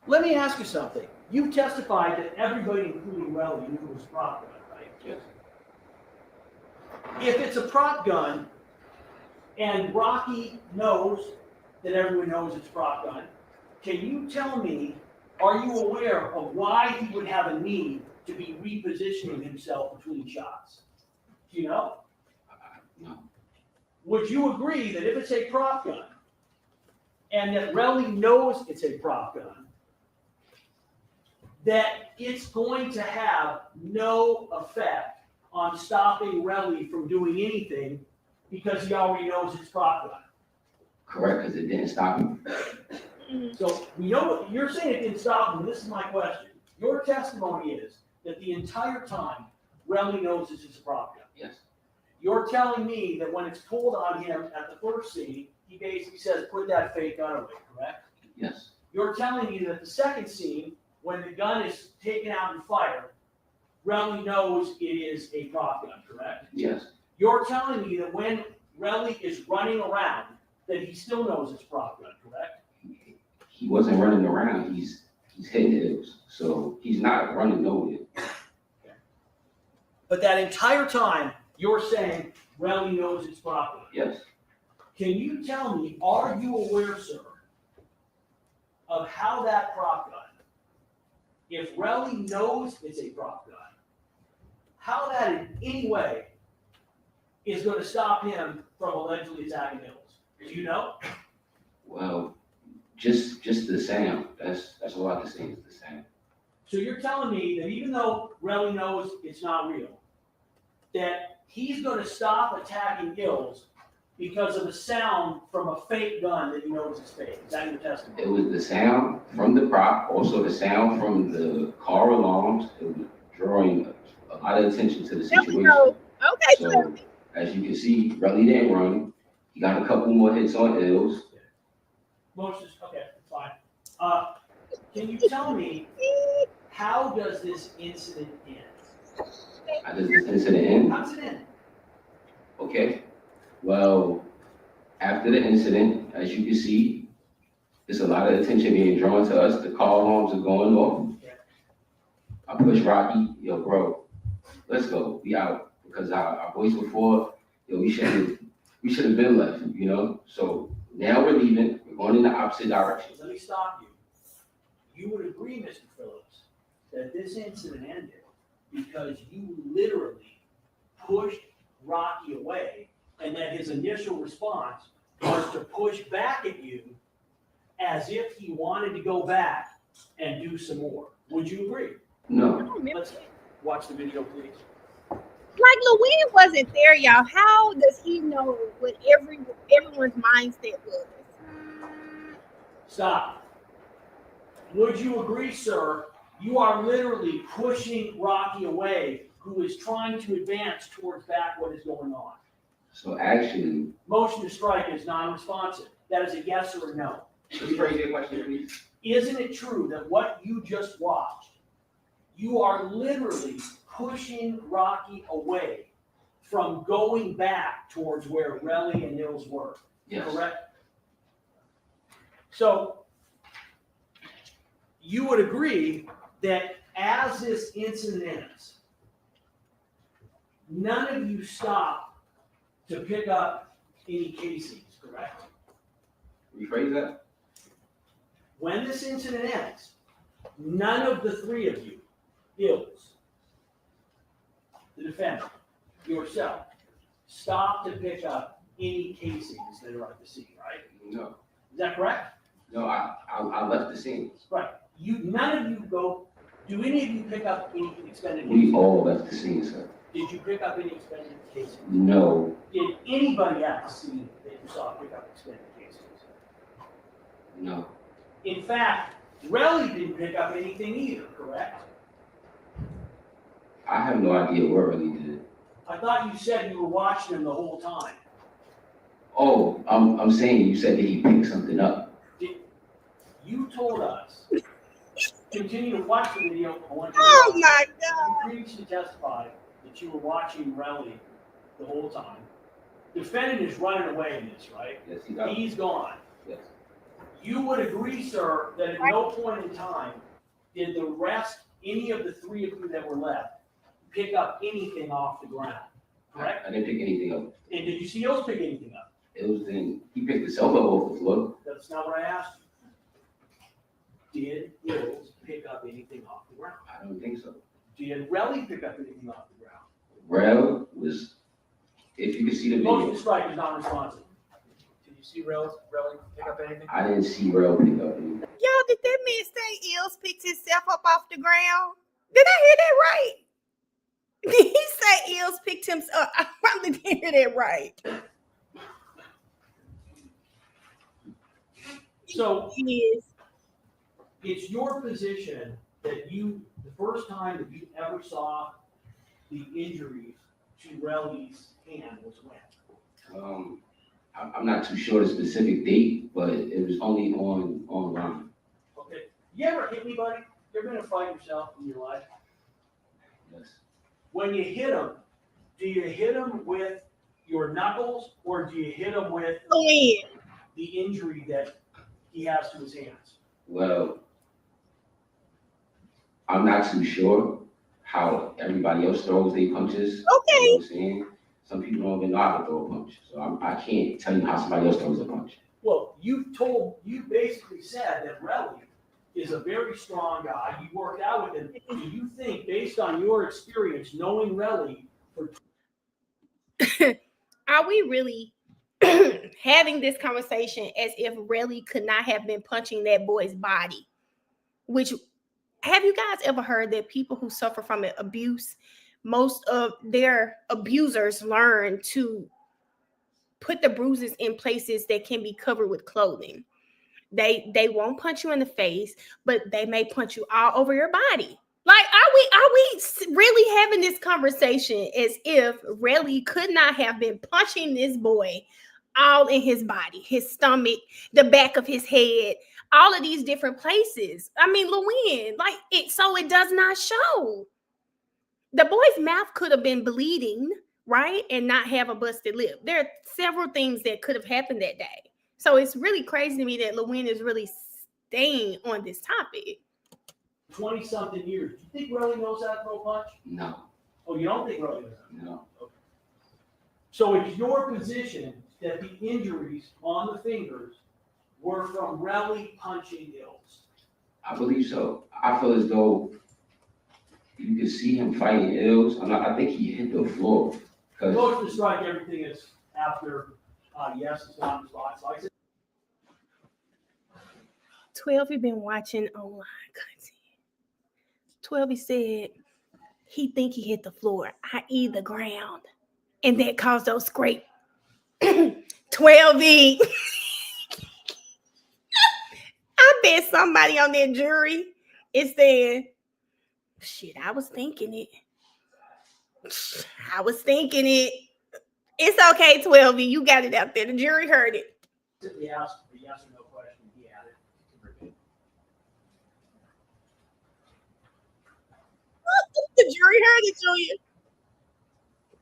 Let me ask you something. You testified that everybody, including Reli, knew it was a prop gun, right? yes, If it's a prop gun, and Rocky knows that everyone knows it's a prop gun, can you tell me, are you aware of why he would have a need to be repositioning himself between shots? Do you know? no, Would you agree that if it's a prop gun, and that Reli knows it's a prop gun, that it's going to have no effect on stopping Reli from doing anything because he already knows it's prop gun? correct, because it didn't stop him. So we know, you're saying it didn't stop him. This is my question. Your testimony is that the entire time Reli knows this is a prop gun. Yes, You're telling me that when it's pulled on him at the first scene, he basically says, put that fake gun away, correct? yes, You're telling me that the second scene, when the gun is taken out and fired, Reli knows it is a prop gun, correct? yes, You're telling me that when Reli is running around, that he still knows it's prop gun, correct? he wasn't running around, he's hitting Ills, so he's not running nowhere. But that entire time, you're saying Reli knows it's prop gun. Yes, Can you tell me, are you aware, sir, of how that prop gun, if Reli knows it's a prop gun, how that in any way is going to stop him from allegedly attacking Ills? Do you know? well, Just the sound. That's all I can say is the sound. So you're telling me that even though Reli knows it's not real, that he's gonna stop attacking Ills because of the sound from a fake gun that he knows is fake? Is that your testimony? It was the sound from the prop, also the sound from the car alarms. It was drawing a lot of attention to the There we situation. go. Okay, So as you can see, Reli didn't run. He got a couple more hits on Ills. Motion, okay, fine. Can you tell me, how does this incident end? How does this incident end? How does it end? Okay. Well, after the incident, as you can see, there's a lot of attention being drawn to us. The call alarms are going off. Yeah. I push Rocky, yo, bro, let's go. We out. Because our voice before, yo, we should have been left, you know? So now we're leaving. We're going in the opposite direction. Let me stop you. You would agree, Mr. Phillips, that this incident ended because you literally pushed Rocky away, and that his initial response was to push back at you as if he wanted to go back and do some more. Would you agree? No. Let's watch the video, please. like Louise wasn't there, y'all. How does he know what everyone's mindset was? Stop. Would you agree, sir? You are literally pushing Rocky away, who is trying to advance towards back what is going on. So actually, Motion to strike is non-responsive. That is a yes or a no. rephrase your question, please. Isn't it true that what you just watched, you are literally pushing Rocky away from going back towards where Reli and Nils were? Yes. Correct? So you would agree that as this incident ends, none of you stop to pick up any casings, correct? Rephrase that? When this incident ends, none of the three of you, Ills, the defendant, yourself, stop to pick up any casings that are at the scene, right? No. Is that correct? No, I left the scene. Right. None of you go. Do any of you pick up any expended We casings? all left the scene, sir. Did you pick up any expended casings? No. Did anybody else see that you saw pick up expended casings? No. In fact, Reli didn't pick up anything either, correct? I have no idea what Reli did. I thought you said you were watching him the whole time. Oh, I'm saying you said that he picked something up. You told us. Continue to watch the video. I want you to Oh watch. my You God. previously testified that you were watching Reli the whole time. Defendant is running away in this, right? Yes, he got it. He's gone. Yes. You would agree, sir, that at no point in time did the rest, any of the three of you that were left, pick up anything off the ground, correct? I didn't pick anything up. And did you see Ills pick anything up? It was then he picked himself up off the floor. That's not what I asked you. Did Ills pick up anything off the ground? I don't think so. Did Reli pick up anything off the ground? Rel was, if you can see the Motion video, to strike is not responsive. Did you see Reli pick up anything? I didn't see Rel pick up anything. Yo, did that man say Ills picked himself up off the ground? Did I hear that right? Did he say Ills picked himself up? I probably didn't hear that right. So Yes. it's your position that the first time that you ever saw the injuries to Reli's hand was when? I'm not too sure the specific date, but it was only online. Okay. You ever hit anybody? You ever been in a fight yourself in your life? Yes. When you hit them, do you hit them with your knuckles or do you hit them with When? the injury that he has to his hands? Well, I'm not too sure how everybody else throws their punches. Okay. You know what I'm saying? Some people don't even know how to throw a punch. So I can't tell you how somebody else throws a punch. Well, you basically said that Reli is a very strong guy. You worked out with him. Do you think, based on your experience, knowing Reli for Are we really having this conversation as if Reli could not have been punching that boy's body. Which, have you guys ever heard that people who suffer from abuse, most of their abusers learn to put the bruises in places that can be covered with clothing? They won't punch you in the face, but they may punch you all over your body. Like, are we really having this conversation as if Reli could not have been punching this boy all in his body, his stomach, the back of his head, all of these different places? I mean, Luann, like it, so it does not show. The boy's mouth could have been bleeding, right, and not have a busted lip. There are several things that could have happened that day. So it's really crazy to me that Luann is really staying on this topic. 20-something years. Do you think Reli knows how to throw a punch? No, Oh, you don't think Reli knows how to? no. So it's your position that the injuries on the fingers were from Reli punching Ills? I believe so. I feel as though you can see him fighting Ills. I think he hit the floor. Cause Motion to strike everything is after yes, it's not response. So I said 12, you've been watching online content. 12, he said he think he hit the floor, i.e. the ground, and that caused those scrapes. 12E. I bet somebody on that jury is saying, shit, I was thinking it. It's okay, 12E. You got it out there. The jury heard it. simply asked a yes or no question. He added. The jury heard it, Julia.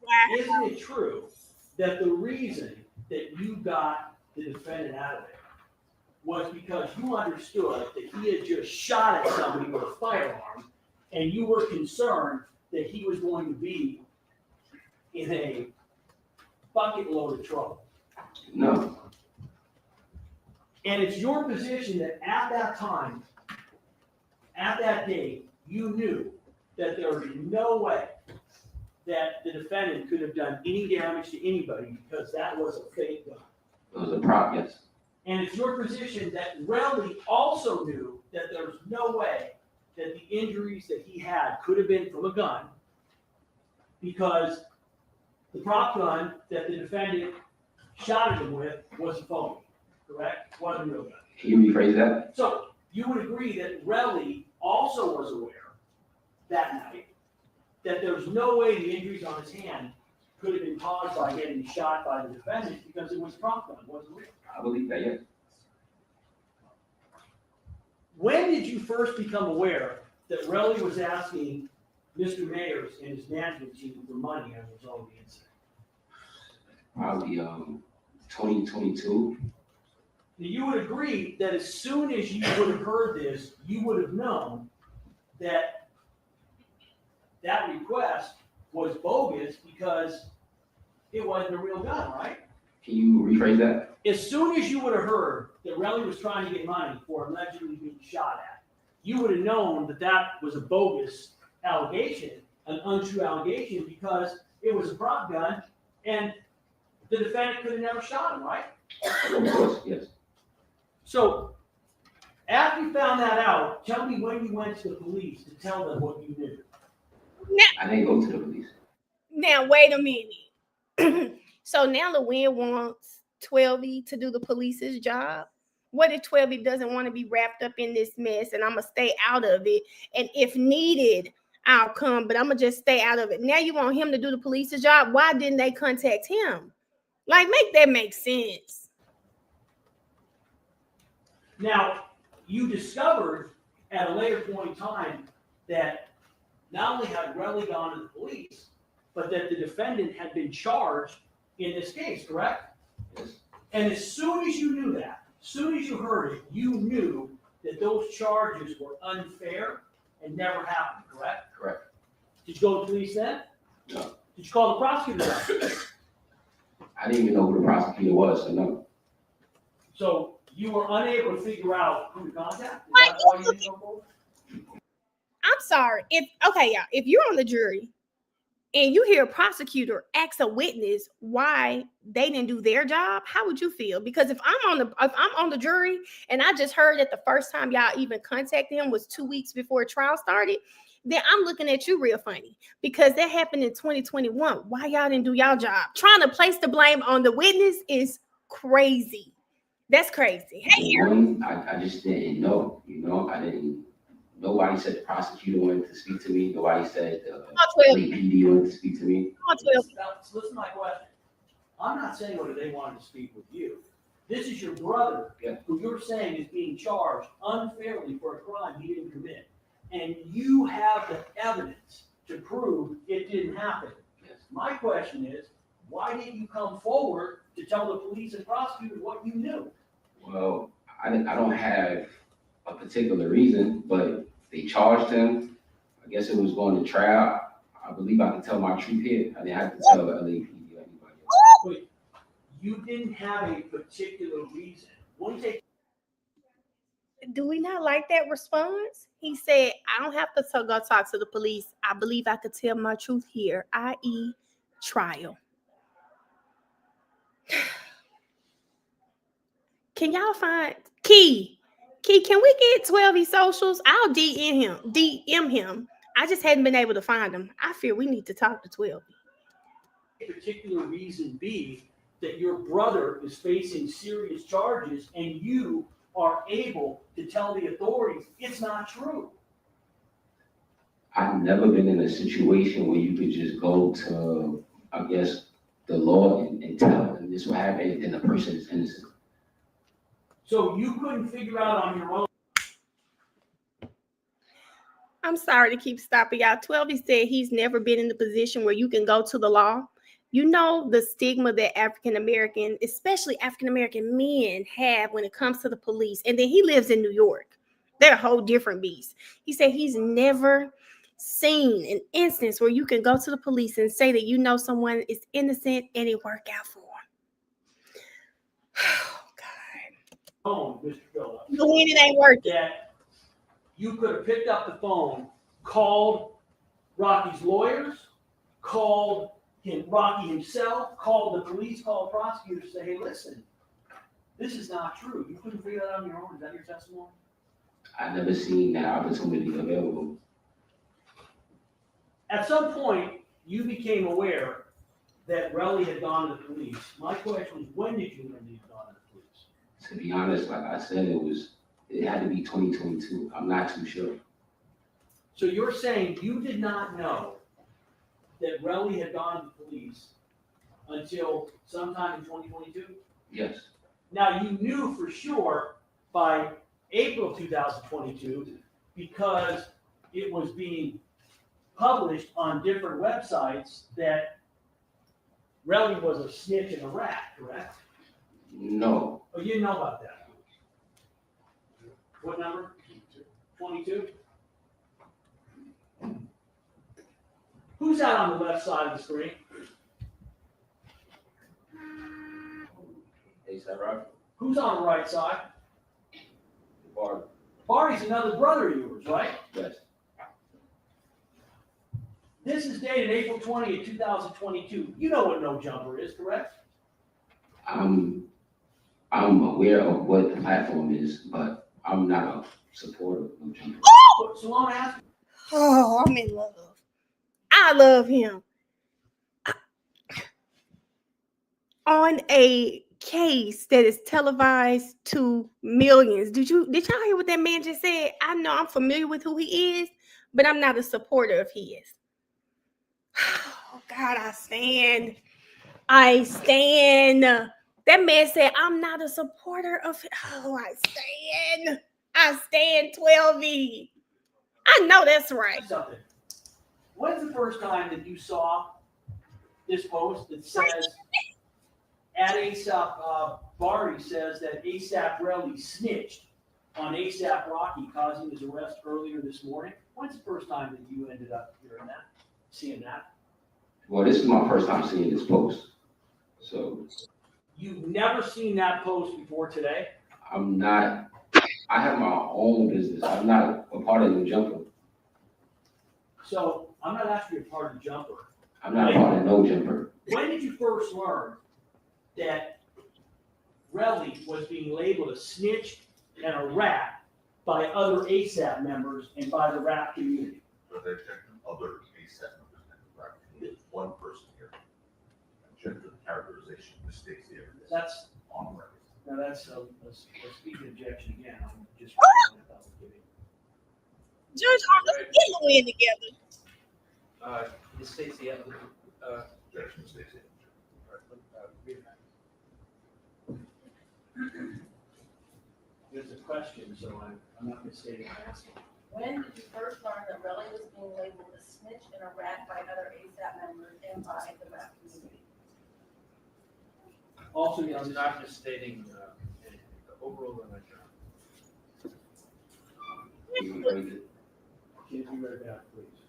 Wow. Isn't it true that the reason that you got the defendant out of there was because you understood that he had just shot at somebody with a firearm, and you were concerned that he was going to be in a bucket load of trouble? No, And it's your position that at that time, at that date, you knew that there was no way that the defendant could have done any damage to anybody because that was a fake gun. it was a prop, yes. And it's your position that Reli also knew that there was no way that the injuries that he had could have been from a gun because the prop gun that the defendant shot at him with was a phony, correct? Wasn't a real gun. Can you rephrase that? So you would agree that Reli also was aware that night that there was no way the injuries on his hand could have been caused by getting shot by the defendant because it was a prop gun, it wasn't real. I believe that, yes. When did you first become aware that Reli was asking Mr. Mayers and his management team for money as a result of the incident? Probably 2022. Now, you would agree that as soon as you would have heard this, you would have known that that request was bogus because it wasn't a real gun, right? Can you rephrase that? As soon as you would have heard that Reli was trying to get money for allegedly being shot at, you would have known that that was a bogus allegation, an untrue allegation, because it was a prop gun and the defendant could have never shot him, right? Of course, yes. So after you found that out, tell me when you went to the police to tell them what you knew. I didn't go to the police. Now, wait a minute. So now Luann wants 12E to do the police's job. What if 12E doesn't want to be wrapped up in this mess and I'm going to stay out of it? And if needed, I'll come, but I'm going to just stay out of it. Now you want him to do the police's job. Why didn't they contact him? Like, make that make sense. Now, you discovered at a later point in time that not only had Reli gone to the police, but that the defendant had been charged in this case, correct? Yes. And as soon as you knew that, as soon as you heard it, you knew that those charges were unfair and never happened, correct? Correct. Did you go to the police then? No. Did you call the prosecutor then? I didn't even know who the prosecutor was, so no. So you were unable to figure out who to contact? Is that why you didn't go forward? I'm sorry. If you're on the jury and you hear a prosecutor ask a witness why they didn't do their job, how would you feel? Because if I'm on the jury and I just heard that the first time y'all even contacted him was 2 weeks before trial started, then I'm looking at you real funny because that happened in 2021. Why y'all didn't do y'all job? Trying to place the blame on the witness is crazy. That's crazy. Hey, One, I just didn't know, I didn't, nobody said the prosecutor wanted to speak to me, nobody said the PD wanted to speak to me. Now, listen to my question. I'm not saying whether they wanted to speak with you. This is your brother, Yeah. who you're saying is being charged unfairly for a crime he didn't commit. And you have the evidence to prove it didn't happen. Yes. My question is, why didn't you come forward to tell the police and prosecutors what you knew? Well, I don't have a particular reason, but they charged him. I guess it was going to trial. I believe I can tell my truth here. I didn't have to tell the LAPD or anybody else. Wait, you didn't have a particular reason. Wouldn't take do we not like that response? He said, I don't have to go talk to the police. I believe I could tell my truth here, i.e., trial. Can y'all find Key? Key, can we get 12 socials? I'll DM him. I just hadn't been able to find him. I fear we need to talk to 12. a particular reason be that your brother is facing serious charges and you are able to tell the authorities it's not true. I've never been in a situation where you could just go to, I guess, the law and tell them this will happen and the person is innocent. So you couldn't figure out on your own. I'm sorry to keep stopping y'all. 12 said he's never been in the position where you can go to the law. You know the stigma that African American, especially African American men, have when it comes to the police. And then he lives in New York. They're a whole different beast. He said he's never seen an instance where you can go to the police and say that you know someone is innocent and it work out for him. Oh, God. Mr. Phillips, When it ain't working. that you could have picked up the phone, called Rocky's lawyers, called Rocky himself, called the police, called prosecutors, say, hey, listen, this is not true. You couldn't figure that out on your own. Is that your testimony? I've never seen that opportunity available. At some point, you became aware that Reli had gone to the police. My question is, when did you learn that he'd gone to the police? To be honest, like I said, it had to be 2022. I'm not too sure. So you're saying you did not know that Reli had gone to the police until sometime in 2022? Yes. Now, you knew for sure by April 2022 because it was being published on different websites that Reli was a snitch and a rat, correct? No. Oh, you didn't know about that? What number? 22? Who's out on the left side of the screen? Is that right? Who's on the right side? Or, Barney's another brother of yours, right? yes. This is dated April 20th, 2022. You know what no jumper is, correct? I'm aware of what the platform is, but I'm not a supporter of no jumper. So I'm asking. Oh, I'm in love. I love him. On a case that is televised to millions. Did y'all hear what that man just said? I know I'm familiar with who he is, but I'm not a supporter of his. Oh God, I stand. That man said, I'm not a supporter of it. Oh, I stand 12E. I know that's right. Something. When's the first time that you saw this post that says, at ASAP, Barty says that ASAP Reli snitched on ASAP Rocky, causing his arrest earlier this morning? When's the first time that you ended up hearing that, seeing that? Well, this is my first time seeing this post. So You've never seen that post before today? I have my own business. I'm not a part of the jumper. So I'm not asking you a part of the jumper. I'm not about a no jumper. When did you first learn that Reli was being labeled a snitch and a rat by other ASAP members and by the rap community? But they're checking other ASAP members and the rap community. One person here. Gender characterization mistakes the evidence. That's On record. now that's a speaking objection again. I'm just Judge, get Louis together. Ms. Stacy, Objection mistakes the evidence. there's a question, so I'm not misstating my answer. When did you first learn that Reli was being labeled a snitch and a rat by other ASAP members and by the rap community? Also, it's not misstating anything. The overall in my job. You can raise it. can you read it out, please?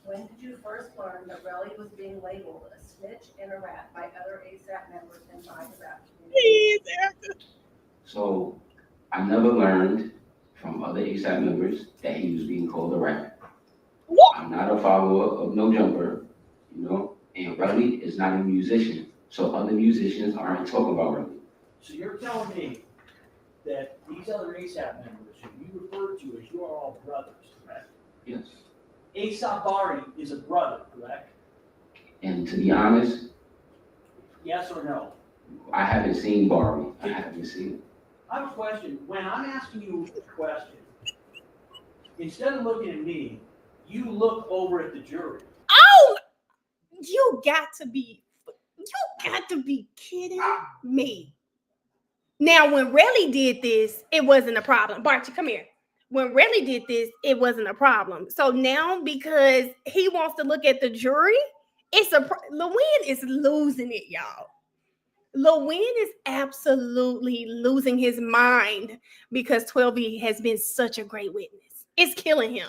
When did you first learn that Reli was being labeled a snitch and a rat by other ASAP members and by the rap community? So I never learned from other ASAP members that he was being called a rat. I'm not a follower of No Jumper, you know, and Reli is not a musician. So other musicians aren't talking about Reli. So you're telling me that these other ASAP members who you refer to as you are all brothers, correct? Yes. ASAP Bari is a brother, correct? And to be honest, Yes or no? I haven't seen Barbie. I haven't seen it. I have a question. When I'm asking you a question, instead of looking at me, you look over at the jury. Oh, you got to be kidding me. Now, when Reli did this, it wasn't a problem. Barty, come here. When Reli did this, it wasn't a problem. So now, because he wants to look at the jury, Lewin is losing it, y'all. Lewin is absolutely losing his mind because 12E has been such a great witness. It's killing him.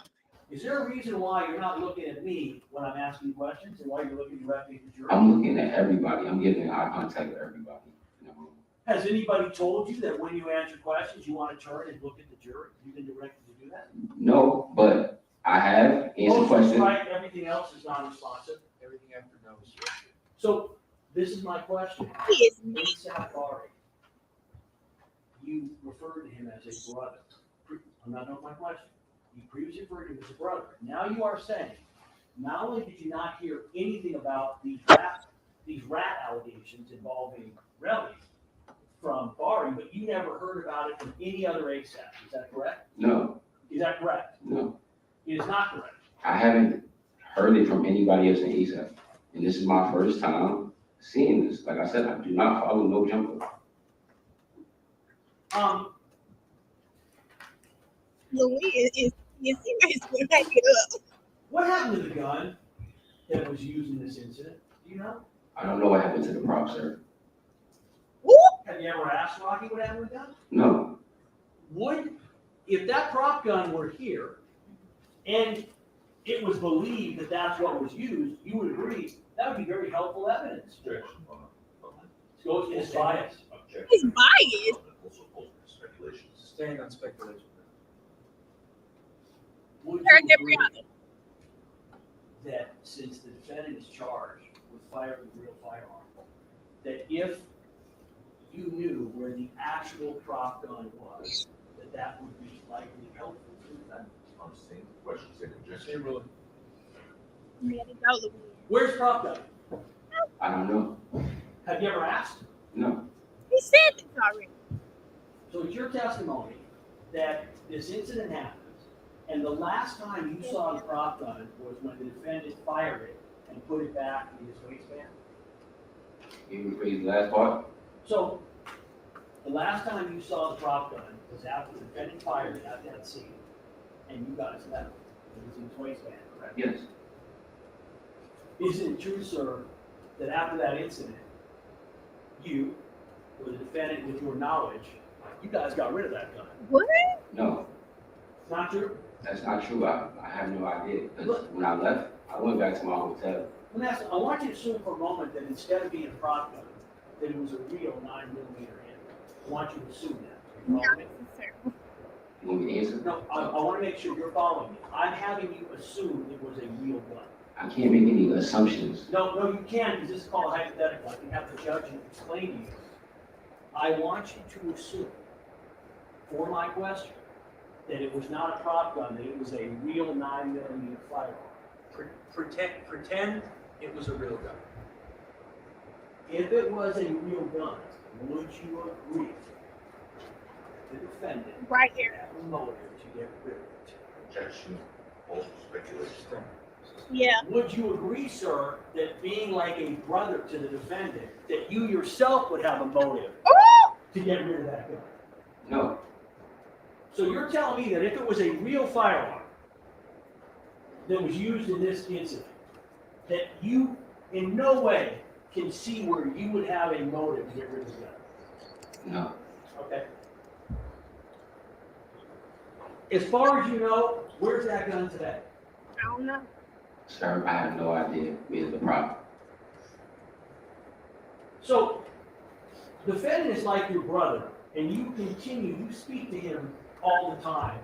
Is there a reason why you're not looking at me when I'm asking you questions and why you're looking directly at the jury? I'm looking at everybody. I'm giving eye contact with everybody. You know? Has anybody told you that when you answer questions, you want to turn and look at the jury? You've been directed to do that? No, but I have answered questions. Right, everything else is non-responsive. Everything after no is yes. So this is my question. He is ASAP Bari, you referred to him as a brother. I'm not done with my question. You previously referred to him as a brother. Now you are saying, not only did you not hear anything about these rat allegations involving Reli from Bari, but you never heard about it from any other ASAP. Is that correct? No, Is that correct? no. It is not correct. I haven't heard it from anybody else in ASAP. And this is my first time seeing this. Like I said, I do not follow No Jumper. Lewin is he might as well hang it up. What happened to the gun that was used in this incident? Do you know? I don't know what happened to the prop, sir. Have you ever asked Rocky what happened to the gun? No. If that prop gun were here and it was believed that that's what was used, you would agree that would be very helpful evidence. Objection. So it's biased. Objection. He's biased. Also open speculations. Stand on speculation. Would you Heard that, agree Rhianna. that since the defendant is charged with firing a real firearm, that if you knew where the actual prop gun was, that would be likely helpful to the defendant? Understand the question, say objection. Same ruling. Where's prop gun? I don't know. Have you ever asked? No. He said this already. So it's your testimony that this incident happens, and the last time you saw the prop gun was when the defendant fired it and put it back in his waistband? Can you rephrase the last part? So the last time you saw the prop gun was after the defendant fired it at that scene, and you got his medal. It was in his waistband, correct? Yes. Isn't it true, sir, that after that incident, you, or the defendant with your knowledge, you guys got rid of that gun? What? No. It's not true? That's not true. I have no idea. Because when I left, I went back to my hotel. Let me ask you, I want you to assume for a moment that instead of being a prop gun, that it was a real 9mm handle. I want you to assume that. You follow me? You want me to answer? No, I want to make sure you're following me. I'm having you assume it was a real gun. I can't make any assumptions. No, you can, because this is called hypothetical. I can have the judge explain to you. I want you to assume, for my question, that it was not a prop gun, that it was a real 9mm firearm. Pretend it was a real gun. If it was a real gun, would you agree the defendant Right here. had a motive to get rid of it? Objection, all speculation. Yeah. Would you agree, sir, that being like a brother to the defendant, that you yourself would have a motive to get rid of that gun? No, So you're telling me that if it was a real firearm that was used in this incident, that you in no way can see where you would have a motive to get rid of the gun? no, Okay. As far as you know, where's that gun today? I don't know. sir, I have no idea where's the problem. So, defendant is like your brother, and you speak to him all the time,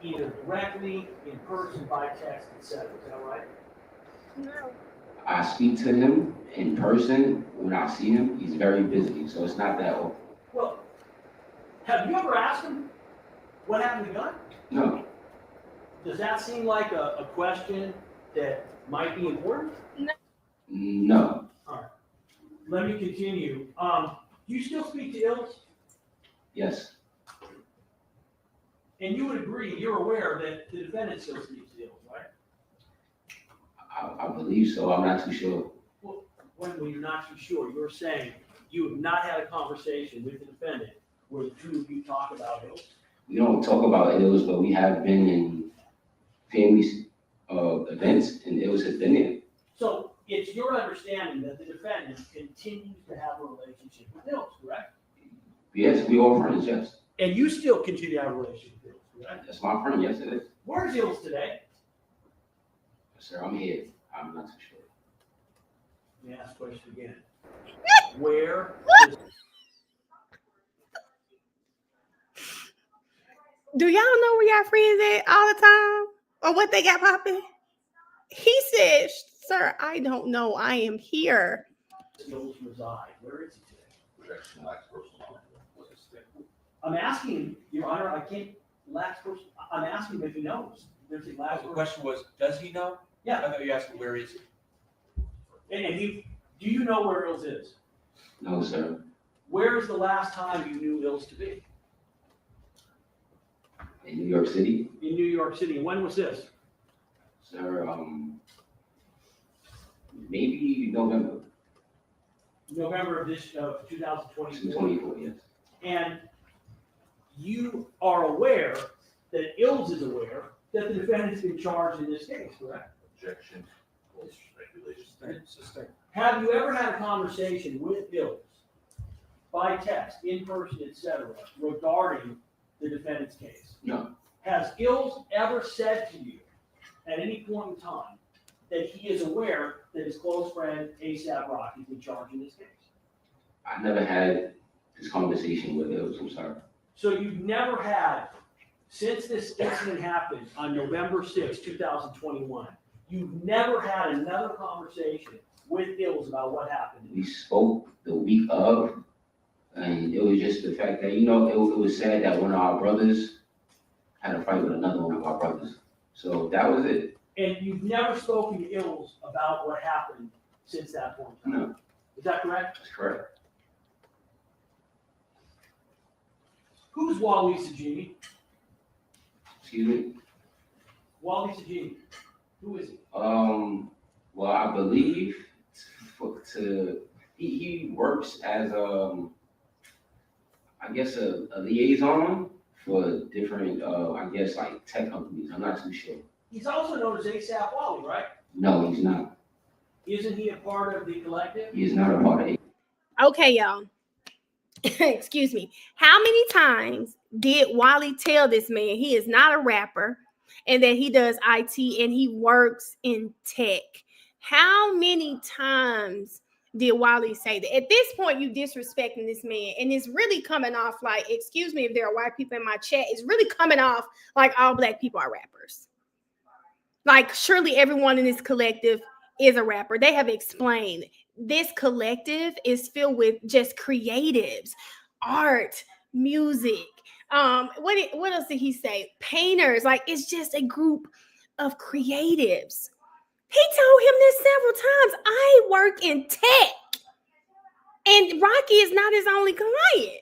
either directly, in person, by text, etc. Is that right? No. I speak to him in person when I see him. He's very busy, so it's not that often. Well, have you ever asked him what happened to the gun? No, Does that seem like a question that might be important? no, Let me continue. Do you still speak to Ills? yes, And you would agree, you're aware that the defendant still speaks to Ills, right? I believe so. I'm not too sure. When you're not too sure, you're saying you have not had a conversation with the defendant where the two of you talk about Ills? We don't talk about ills, but we have been in family events, and ills has been there. So it's your understanding that the defendant continues to have a relationship with Ills, correct? Yes, we all friends. Yes, And you still continue to have a relationship with Ills, correct? that's my friend. Yes, it is. Where's Ills today? Sir, I'm here. I'm not too sure. Let me ask the question again. Where is Do y'all know where y'all friends at all the time? Or what they got popping? He said, sir, I don't know. I am here. Ills reside? Where is he today? Objection, lacks personal knowledge. I'm asking, Your Honor, I can't last person. I'm asking if he knows. There's a last The person. question was, does he know? I Yeah, thought you asked me, where is he? and do you know where Ills is? No, sir. Where is the last time you knew Ills to be? In New York City, In New York City. When was this? sir. Maybe November November of 2024. 2024. Yes. And you are aware that Ills is aware that the defendant's been charged in this case, correct? Objection, all speculation. Have you ever had a conversation with Ills by text, in person, etc., regarding the defendant's case? No. Has Ills ever said to you at any point in time that he is aware that his close friend ASAP Rocky has been charged in this case? I never had this conversation with ills. I'm sorry. So you've never had, since this incident happened on November 6, 2021, you've never had another conversation with Ills about what happened? We spoke the week of, and it was just the fact that, it was sad that one of our brothers had a fight with another one of our brothers. So that was it. And you've never spoken to Ills about what happened since that point in time? No, Is that correct? that's correct. Who's Wally Sajini? Excuse me. Wally Sajini. Who is he? Well, I believe he works as I guess a liaison for different like tech companies. I'm not too sure. He's also known as ASAP Wally, right? No, he's not. Isn't he a part of the collective? He is not a part of it. Okay, y'all. Excuse me. How many times did Wally tell this man he is not a rapper and that he does IT and he works in tech? How many times did Wally say that. At this point, you disrespecting this man, and it's really coming off like, excuse me if there are white people in my chat, it's really coming off like all black people are rappers. Like, surely everyone in this collective is a rapper. They have explained this collective is filled with just creatives, art, music. What else did he say? Painters. Like, it's just a group of creatives. He told him this several times. I work in tech, and Rocky is not his only client.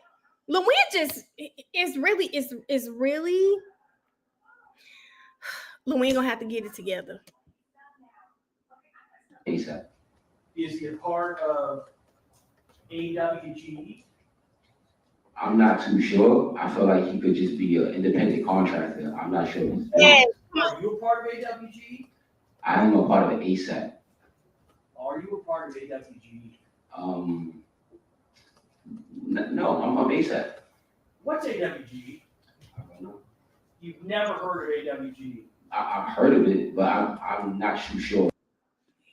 LaWin just is really. LaWin gonna have to get it together. ASAP. Is he a part of AWG? I'm not too sure. I feel like he could just be an independent contractor. I'm not sure. Yes. Are you a part of AWG? I am a part of ASAP. Are you a part of AWG? No, I'm ASAP. What's AWG? I don't know. You've never heard of AWG? I've heard of it, but I'm not too sure.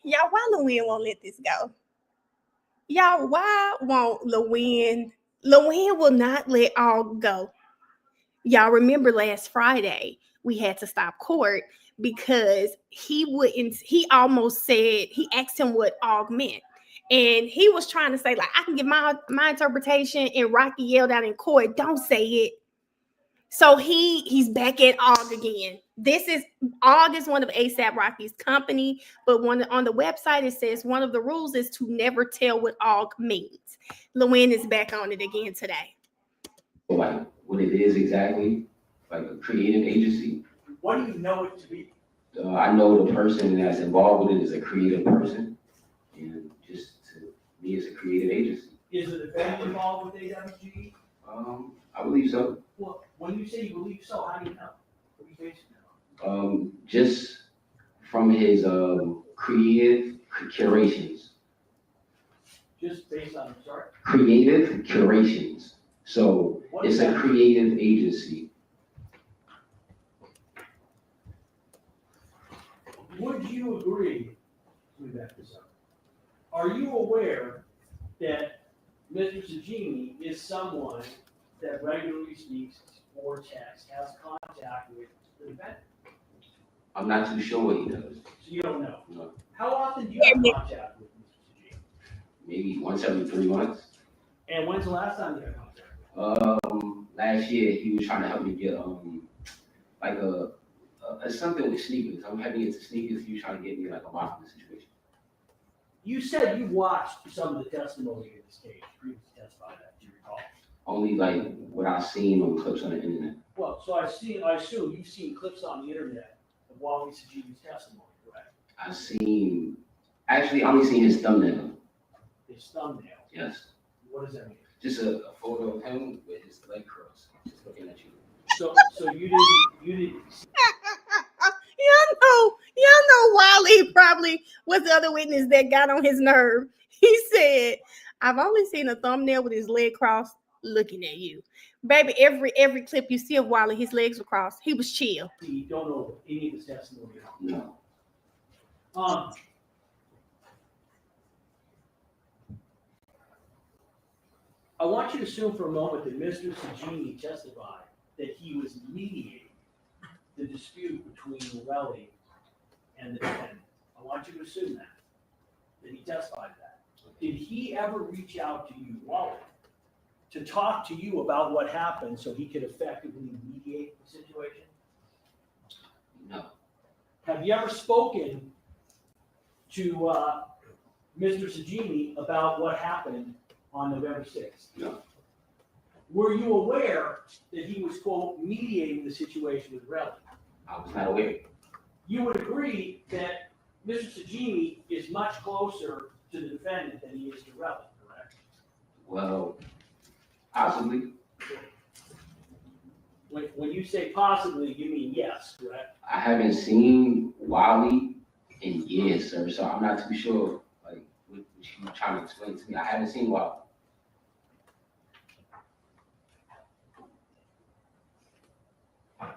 Y'all, why LaWin won't let this go? Y'all, why won't LaWin? LaWin will not let all go. Y'all remember last Friday, we had to stop court because he almost said, he asked him what all meant. And he was trying to say, like, I can give my interpretation, and Rocky yelled out in court, don't say it. So he's back at AUG again. AUG is one of ASAP Rocky's company, but on the website it says one of the rules is to never tell what AUG means. LaWin is back on it again today. Like what it is exactly, like a creative agency. What do you know it to be? I know the person that's involved with it is a creative person, and just to me, it's a creative agency. Is the defendant involved with AWG? I believe so. Well, when you say you believe so, how do you know? What are you basing it on? Just from his creative curations. Just based on, sorry? Creative curations. So it's a creative agency. Would you agree, let me back this up. Are you aware that Mr. Sajini is someone that regularly speaks or texts, has contact with the defendant? I'm not too sure what he does. So you don't know? No. How often do you have contact with Mr. Sajini? Maybe once every 3 months. And when's the last time you had contact? Last year he was trying to help me get like a something with sneakers. I'm heavy into sneakers. He was trying to get me like a mafia situation. You said you watched some of the testimony in this case, previously testified that, do you recall? Only like what I've seen on clips on the internet. Well, so I assume you've seen clips on the internet of Wally Sajini's testimony, correct? I only seen his thumbnail. His thumbnail. Yes. What does that mean? Just a photo of him with his leg crossed, just looking at you. So you didn't. Y'all know Wally probably was the other witness that got on his nerve. He said, I've only seen a thumbnail with his leg crossed looking at you. Baby, every clip you see of Wally, his legs were crossed. He was chill. You don't know any of his testimony at all. No. I want you to assume for a moment that Mr. Sajini testified that he was mediating the dispute between Reli and the defendant. I want you to assume that he testified that. Did he ever reach out to you, Wally, to talk to you about what happened so he could effectively mediate the situation? No. Have you ever spoken to Mr. Sajini about what happened on November 6th? No. Were you aware that he was, quote, mediating the situation with Reli? I was not aware. You would agree that Mr. Sajini is much closer to the defendant than he is to Reli, correct? Well, possibly. When you say possibly, you mean yes, correct? I haven't seen Wally in years, sir, so I'm not too sure like what you're trying to explain to me. I haven't seen Wally.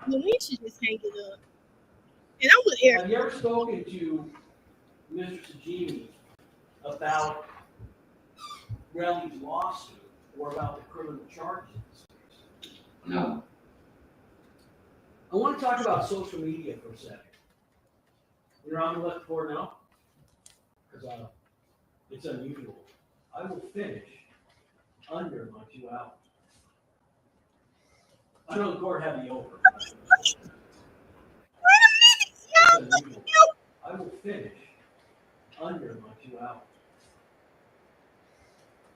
We should just hang it up. And I'm with Eric. Have you ever spoken to Mr. Sajini about Reli's lawsuit or about the criminal charges in this case? No. I want to talk about social media for a second. You're on the left board now? Because it's unusual. I will finish under my 2 hours. I know the court had me over. It's unusual. I will finish under my 2 hours.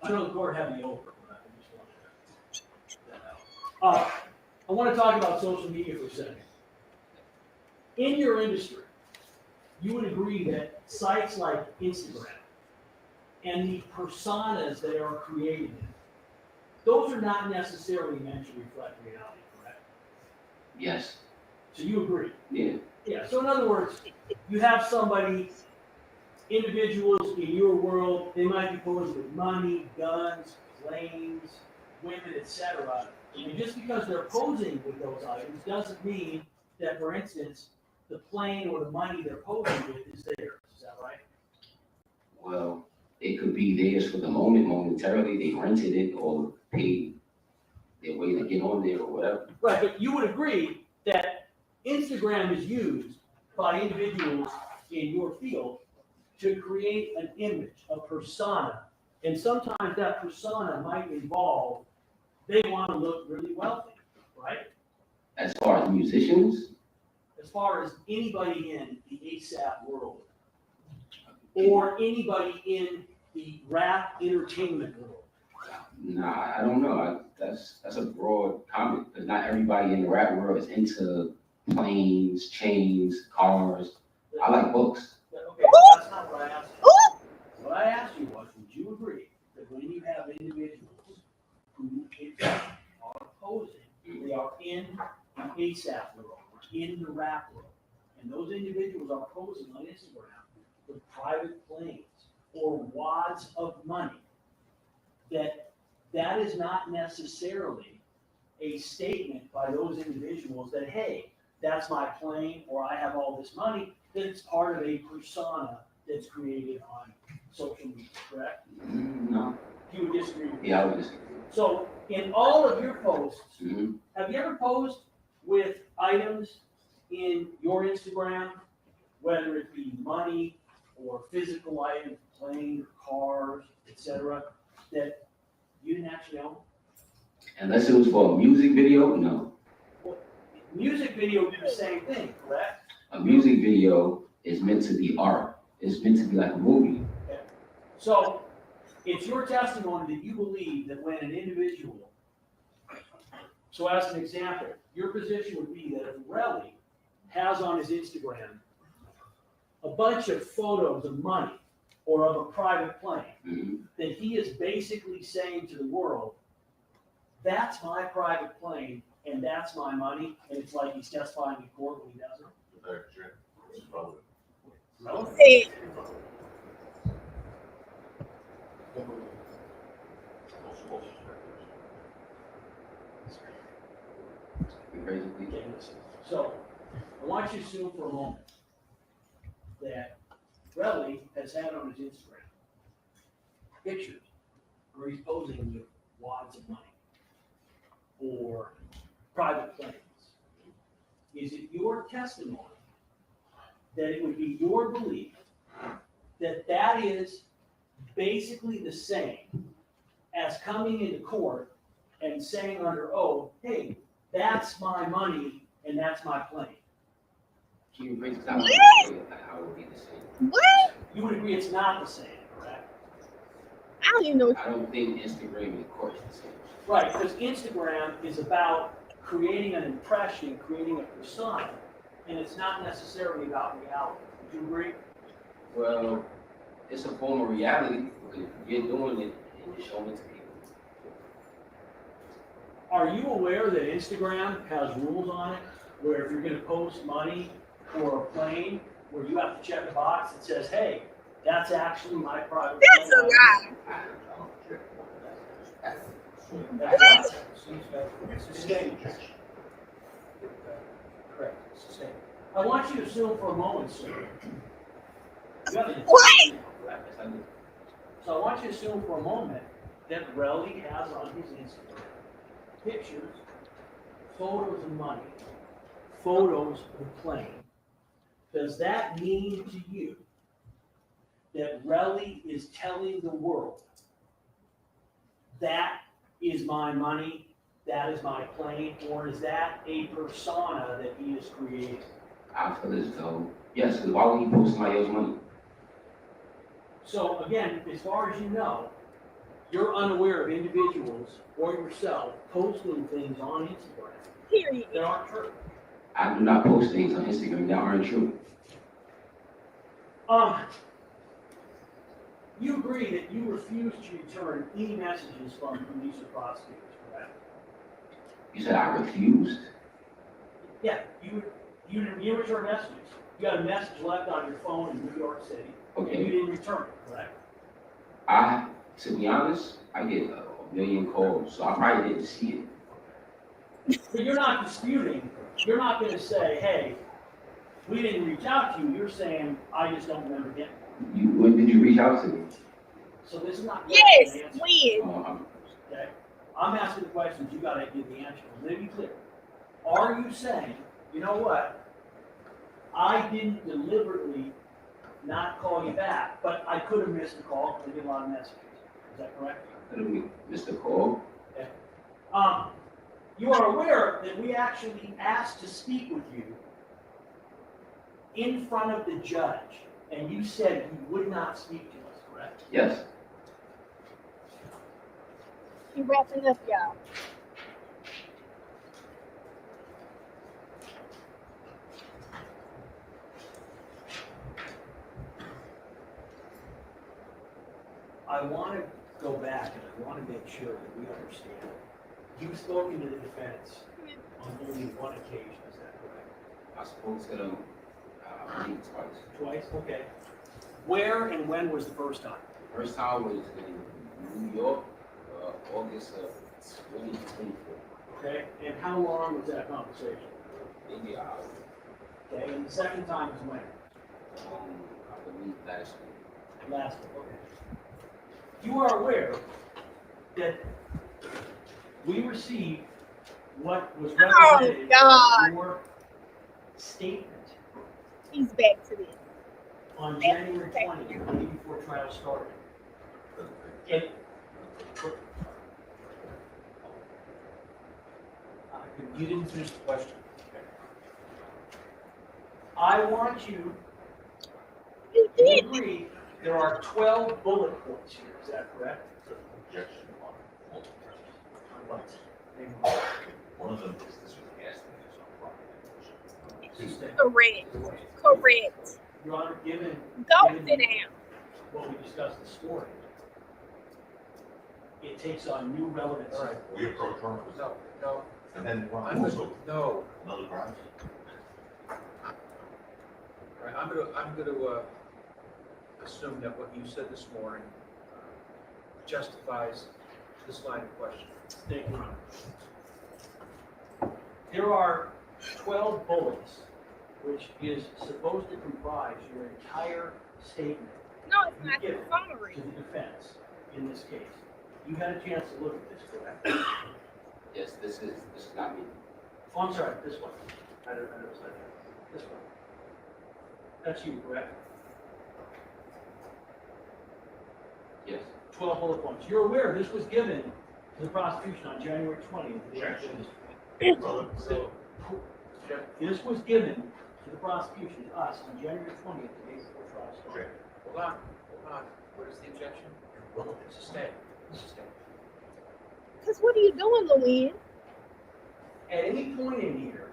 I know the court had me over, but I just wanted to get that out. I want to talk about social media for a second. In your industry, you would agree that sites like Instagram and the personas that are created, those are not necessarily meant to reflect reality, correct? Yes. So you agree? Yeah. Yeah, so in other words, you have somebody, individuals in your world, they might be posing with money, guns, planes, women, etc. And just because they're posing with those items doesn't mean that, for instance, the plane or the money they're posing with is theirs. Is that right? Well, it could be theirs for the moment, momentarily. They rented it or paid their way to get on there or whatever. Right, but you would agree that Instagram is used by individuals in your field to create an image, a persona. And sometimes that persona might involve, they want to look really wealthy, right? As far as musicians, As far as anybody in the ASAP world, or anybody in the rap entertainment world. nah, I don't know. That's a broad comment because not everybody in the rap world is into planes, chains, cars. I like books. Okay, that's not what I asked you. What I asked you was, would you agree that when you have individuals who are posing, they are in the ASAP world, or in the rap world, and those individuals are posing on Instagram with private planes or wads of money, that is not necessarily a statement by those individuals that, hey, that's my plane, or I have all this money, that it's part of a persona that's created on social media, correct? No. You would disagree with me? Yeah, I would disagree. So in all of your posts, Mm-hmm. have you ever posed with items in your Instagram, whether it be money or physical items, plane, cars, etc., that you didn't actually own? Unless it was for a music video, no. Well, music video would be the same thing, correct? A music video is meant to be art. It's meant to be like a movie. Okay. So it's your testimony that you believe that when an individual, so as an example, your position would be that if Reli has on his Instagram a bunch of photos of money or of a private plane, Mm-hmm. that he is basically saying to the world, that's my private plane and that's my money, and it's like he's testifying in court when he doesn't. Say, Basically. Okay, listen. So I want you to assume for a moment that Reli has had on his Instagram pictures where he's posing with wads of money or private planes. Is it your testimony that it would be your belief that that is basically the same as coming into court and saying under oath, hey, that's my money and that's my plane? Can you break down how it would be the same? what? You would agree it's not the same, correct? I don't even know. I don't think Instagram and court is the same. Right, because Instagram is about creating an impression, creating a persona, and it's not necessarily about reality. Would you agree? Well, it's a form of reality because you're doing it and you're showing it to people. Are you aware that Instagram has rules on it where if you're going to post money or a plane, where you have to check a box that says, hey, that's actually my private That's a plane. lie. That's right. Sustained. Correct, sustained. I want you to assume for a moment, sir. You have an What? correct? So I want you to assume for a moment that Reli has on his Instagram pictures, photos of money, photos of the plane, does that mean to you that Reli is telling the world that is my money, that is my plane, or is that a persona that he is creating? I feel as though, yes, because why would he post somebody else's money? So again, as far as you know, you're unaware of individuals or yourself posting things on Instagram Period. that aren't true. I do not post things on Instagram that aren't true. You agree that you refuse to return any messages from police or prosecutors, correct? You said I refused? Yeah, you return messages. You got a message left on your phone in New York City, and you Okay. didn't return it, correct? To be honest, I get a million calls, so I probably didn't see it. But you're not disputing, you're not gonna say, hey, we didn't reach out to you, you're saying, I just don't remember getting it. When did you reach out to me? So this is not. Yes, an answer, when? Okay, I'm asking the questions, you gotta give the answer, let me be clear. Are you saying, you know what? I didn't deliberately not call you back, but I could have missed the call because I get a lot of messages, is that correct? I didn't miss the call. You are aware that we actually asked to speak with you in front of the judge, and you said you would not speak to us, correct? Yes. You wrapping up, y'all. I want to go back and I want to make sure that we understand. You've spoken to the defense on only one occasion, is that correct? I spoke to them, I think twice. Twice? Okay. Where and when was the first time? First time was in New York, August of 2024. Okay. And how long was that conversation? Maybe an hour. Okay. And the second time was when? I believe last week. Last one. Okay. You are aware that we received what was represented in God. your statement He's back to this. on January 20th, the day before trial started. And You didn't finish the question. I want you You to did. agree there are 12 bullet points here, is that correct? Objection on multiple grounds. What? One of them is this was asked and it's on property. Correct. Correct. Your Honor, given Go sit down. what we discussed this morning, it takes on new relevance. All right. We approach her with No, no, and then I'm also gonna, no. another ground. All right, I'm gonna assume that what you said this morning justifies this line of question. Thank you, Your Honor. There are 12 bullets, which is supposed to comprise your entire statement No, it's not the summary. to the defense in this case. You had a chance to look at this, correct? Yes, this is not me. Oh, I'm sorry, this one. I don't know, this one. That's you, correct? Yes. 12 bullet points. You're aware this was given to the prosecution on January 20th. Objection. So, this was given to the prosecution, to us, on January 20th, the day before trial started. Hold on. What is the objection? It's a stay. It's a stay. Because what are you doing, Louise? At any point in here,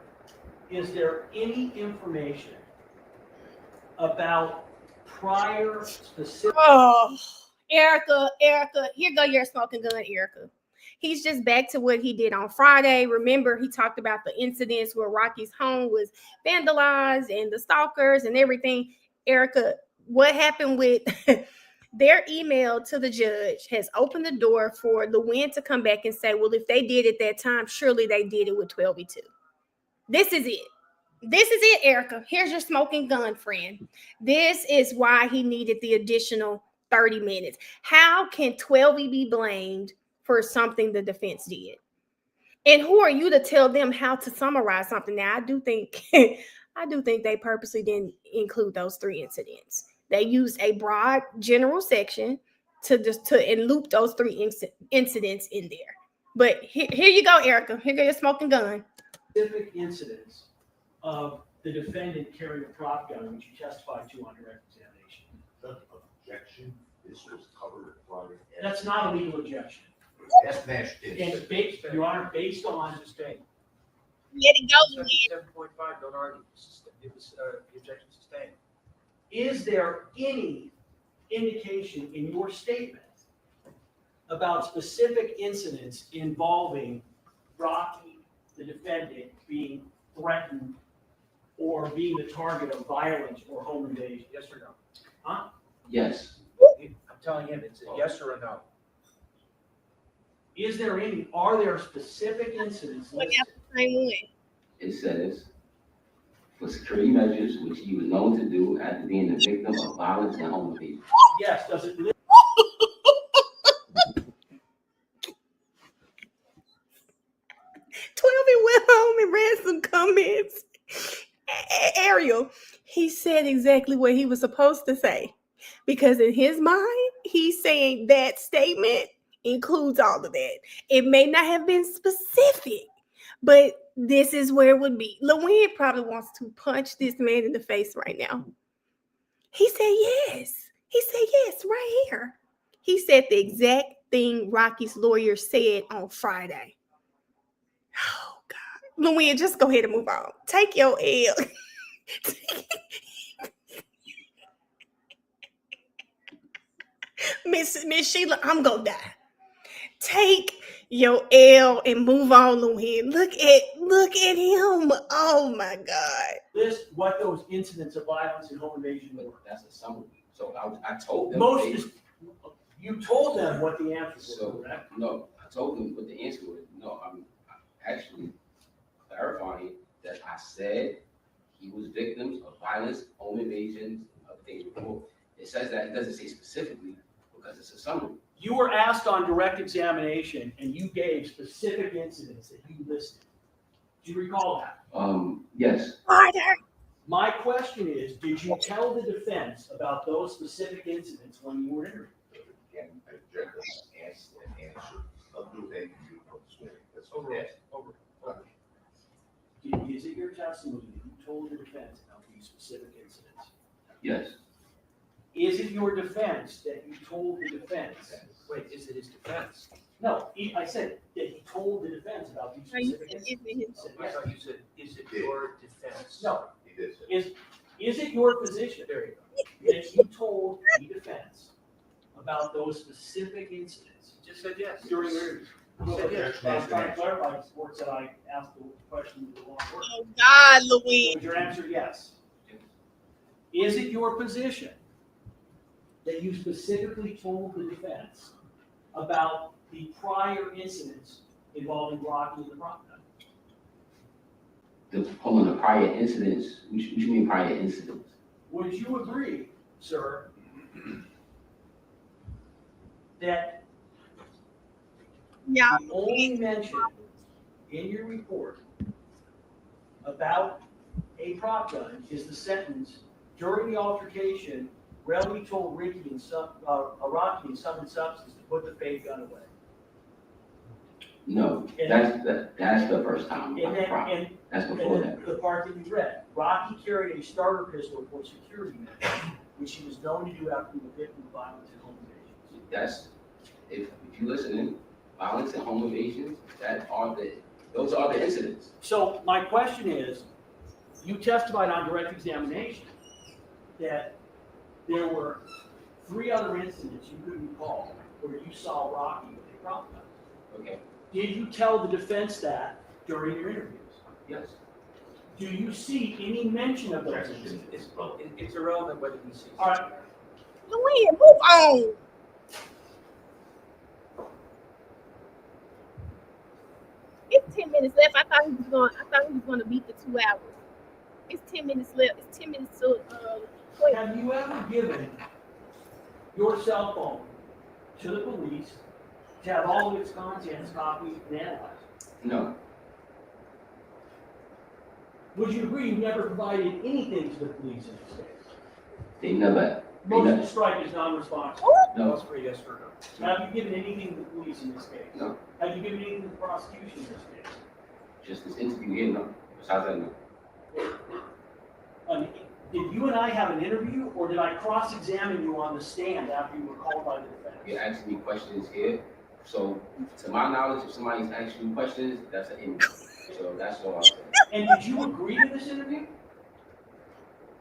is there any information about prior specific? Oh, Erica, here go your smoking gun, Erica. He's just back to what he did on Friday. Remember, he talked about the incidents where Rocky's home was vandalized and the stalkers and everything. Erica, what happened with their email to the judge has opened the door for the win to come back and say, well, if they did at that time, surely they did it with 12E2. This is it. This is it, Erica. Here's your smoking gun, friend. This is why he needed the additional 30 minutes. How can 12 be blamed for something the defense did? And who are you to tell them how to summarize something? Now, I do think they purposely didn't include those 3 incidents. They used a broad general section and loop those 3 incidents in there. But here you go, Erica. Here go your smoking gun. Specific incidents of the defendant carrying a prop gun, which you testified to on direct examination. The objection, this was covered prior. That's not a legal objection. Yes, Nash And is. based, Your Honor, based on Sustained. Let it go, Lynn. 7.5, don't argue. It was, the objection sustained. is there any indication in your statement about specific incidents involving Rocky, the defendant, being threatened or being the target of violence or home invasion? Yes or no? Huh? Yes, I'm telling him, it's a yes or a no. Are there specific incidents listed? it says, for security measures, which he was known to do after being a victim of violence and home invasion. Yes, does it list? 12 went home and read some comments. Ariel, he said exactly what he was supposed to say. Because in his mind, he's saying that statement includes all of that. It may not have been specific, but this is where it would be. LaWynn probably wants to punch this man in the face right now. He said yes. He said yes right here. He said the exact thing Rocky's lawyer said on Friday. Oh, God. LaWynn, just go ahead and move on. Take your L. Miss Sheila, I'm gonna die. Take your L and move on, LaWynn. Look at him. Oh my God. List what those incidents of violence and home invasion were. That's a summary. So I told them. You told them what the answers were, So, correct? no, I told them what the answer was. No, I'm actually clarifying that I said he was victims of violence, home invasions, and other things before. It says that, it doesn't say specifically because it's a summary. You were asked on direct examination and you gave specific incidents that you listed. Do you recall that? Yes, My question is, did you tell the defense about those specific incidents when you were interviewed? Again, objection, asked and answered. I'll do anything you want to say. That's Over. okay. Is it your testimony that you told the defense about these specific incidents? yes, Is it your defense that you told the defense? Wait, is it his defense? No, I said that he told the defense about these specific incidents. I thought you said, is it your defense? No, He did say. is it your position There you go. that you told the defense about those specific incidents You just said yes. during your interview? You said yes. I was trying to clarify the sports that I asked the question with the wrong word. Oh God, So LaWynn. is your answer yes? Is it your position that you specifically told the defense about the prior incidents involving Rocky and the prop gun? the prior incidents, what you mean prior incidents? Would you agree, sir, that Yeah. the only mention in your report about a prop gun is the sentence, during the altercation, Reli told Rocky and some substance to put the fake gun away. No, that's the first time. That's before And that. then the part that you read, Rocky carried a starter pistol for security measures, which he was known to do after the victim of violence and home invasions. That's, if you listen, violence and home invasions, those are the incidents. So my question is, you testified on direct examination that there were 3 other incidents you could recall where you saw Rocky with a prop gun. Okay, Did you tell the defense that during your interviews? yes. Do you see any mention of those Objection incidents? is It's irrelevant whether he sees. All right, LaWynn, move on. It's 10 minutes left. I thought he was going to beat the 2 hours. It's 10 minutes left. It's 10 minutes to have you ever given your cell phone to the police to have all of its contents copied and analyzed? No, Would you agree you never provided anything to the police in this case? they never, Motion to strike is non-responsive. no, That's for yes or no. Have you given anything to the police in this case? no, Have you given anything to the prosecution in this case? just this interview here, no. Besides that, no. Did you and I have an interview, or did I cross-examine you on the stand after you were called by the defense? You're asking me questions here, so to my knowledge, if somebody's asking you questions, that's an interview. So that's all I'm saying. And did you agree to this interview?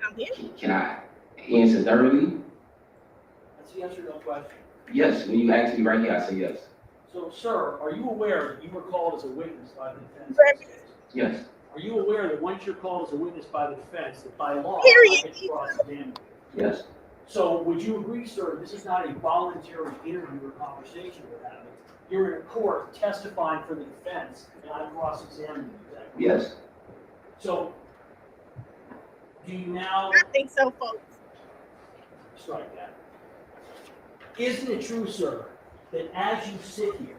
I'm here. Can I answer thoroughly? That's a yes or no question. Yes, when you ask me right here, I say yes. So, sir, are you aware that you were called as a witness by the defense in this case? Yes, Are you aware that once you're called as a witness by the defense, that by law, Period. I get to cross-examine you? yes, So would you agree, sir, this is not a voluntary interview or conversation we're having? You're in a court testifying for the defense, and I'm cross-examining you, is that correct? yes, So, do you now I think so, folks. strike that? Isn't it true, sir, that as you sit here,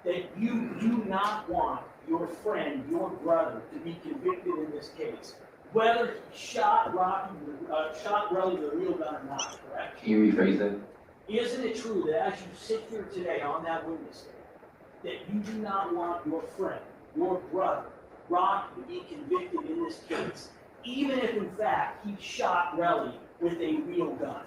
that you do not want your friend, your brother, to be convicted in this case, whether he shot Reli with a real gun or not, correct? can you rephrase that? Isn't it true that as you sit here today on that witness stand, that you do not want your friend, your brother, Rocky, to be convicted in this case, even if in fact he shot Reli with a real gun?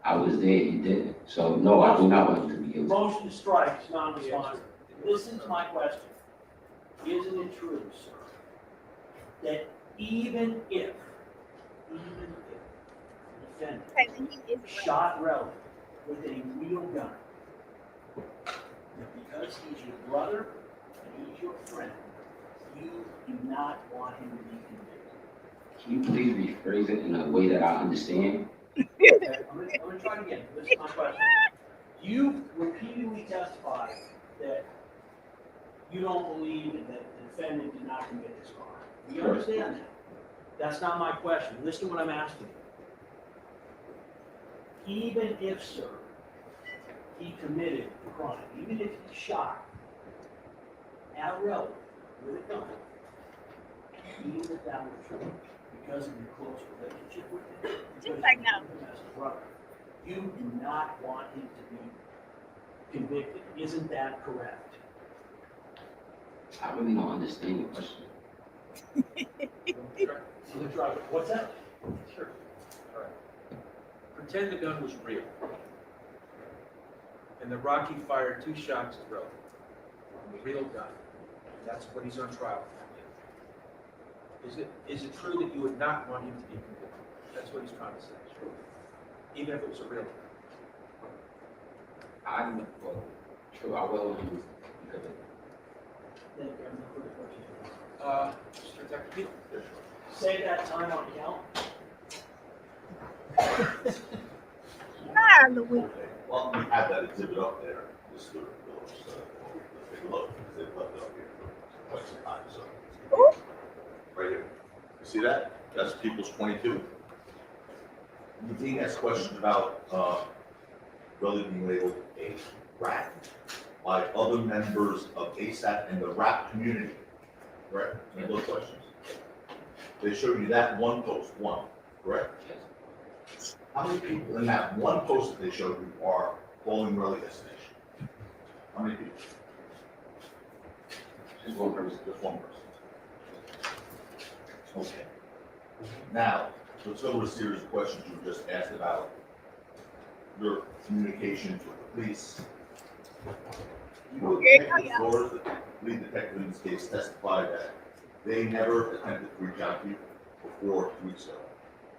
I was there, he didn't, so no, I do not want him to be guilty. Motion to strike is non-responsive. Listen to my question. Isn't it true, sir, that even if the defendant shot Reli with a real gun, that because he's your brother and he's your friend, you do not want him to be convicted? Can you please rephrase it in a way that I understand? Okay, I'm gonna try it again. Listen to my question. You repeatedly testified that you don't believe that the defendant did not commit this crime. You understand that? That's not my question. Listen to what I'm asking you. Even if, sir, he committed the crime, even if he shot at Reli with a gun, even if that were true, because of your close relationship with him, because like you no. knew him as a brother, you do not want him to be convicted. Isn't that correct? I really don't understand the question. I'm gonna try it. What's that? Sure. All right. Pretend the gun was real. And that Rocky fired 2 shots at Reli from a real gun. That's what he's on trial for. Is it true that you would not want him to be convicted? That's what he's trying to say. Even if it was a real gun. True, I will want him to because of Thank you. I have no further questions. Mr. Detective Peter? Say that time on count. Ah, Louis. Okay, well, we have that exhibit up there, Mr. Phillips, so let's take a look, because they've left it up here for quite some time, so. Ooh. Right here, you see that? That's People's 22. Dean asked questions about, Reli being labeled a rat by other members of ASAP and the rap community, correct? Any of those questions? They showed you that one post, correct? yes. How many people in that one post that they showed you are calling Reli destination? How many people? Just one person. Just one person. Okay. Now, let's go over a series of questions you were just asked about your communications with the police. You were detective Flores, the lead detective in this case, testified that they never attempted to reach out to you before 2 weeks ago.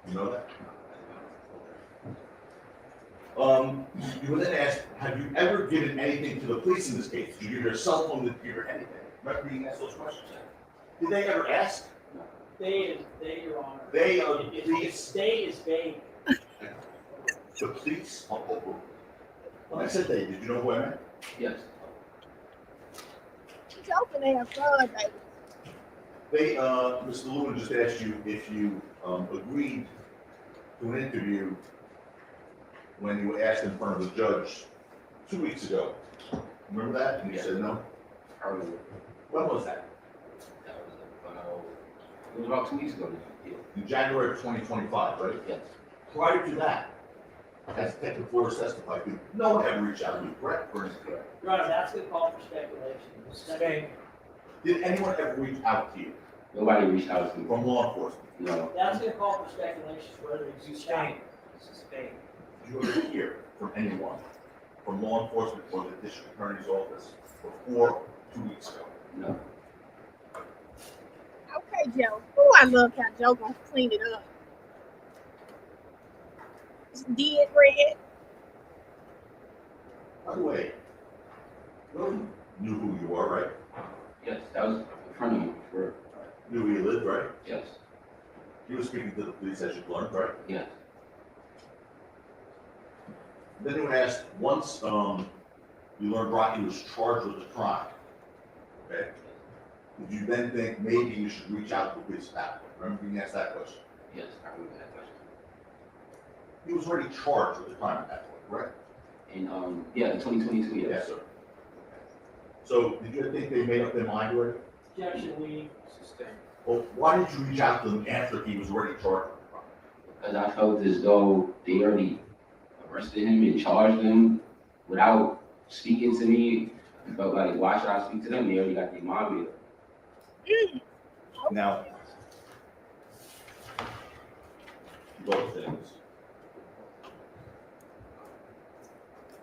You know that? You were then asked, have you ever given anything to the police in this case? Did you give your cell phone, did you give anything? Remember being asked those questions? Did they ever ask? They, Your Honor. They, It's they is vague. The police, when I said they, did you know who I meant? Yes. She's hoping they have fun, baby. They, Mr. Lewin just asked you if you, agreed to an interview when you were asked in front of the judge 2 weeks ago. Remember that? And you said no? Probably, When was that? that was about, it was about 2 weeks ago. Yeah. In January of 2025, right? Yes. Prior to that, as Detective Flores testified, did no one ever reach out to you, correct? Or is it correct? Your Honor, that's a call for speculation. Sustain. Did anyone ever reach out to you Nobody reached out to me. from law enforcement? No. That's a call for speculation, whether it's Sustain. Sustain. Did you ever hear from anyone, from law enforcement or the district attorney's office before 2 weeks ago? No. Okay, Joe. Oh, I love how Joe gonna clean it up. Did Red? By the way, Willie knew who you were, right? Yes, that was in front of me. For, Knew where you lived, right? yes. He was speaking to the police as you learned, right? Yes. Then they would ask, once you learned Rocky was charged with a crime, okay? Did you then think maybe you should reach out to the police at that point? Remember being asked that question? Yes, I remember that question. He was already charged with the crime at that point, correct? And, yeah, 2022, yes. Yes, sir. So did you think they made up their mind already? objection, we, Sustain. Well, why did you reach out to them after he was already charged with the crime? Because I felt as though they already arrested him and charged him without speaking to me. I felt like, why should I speak to them? They already got their mind made up. Now, both things.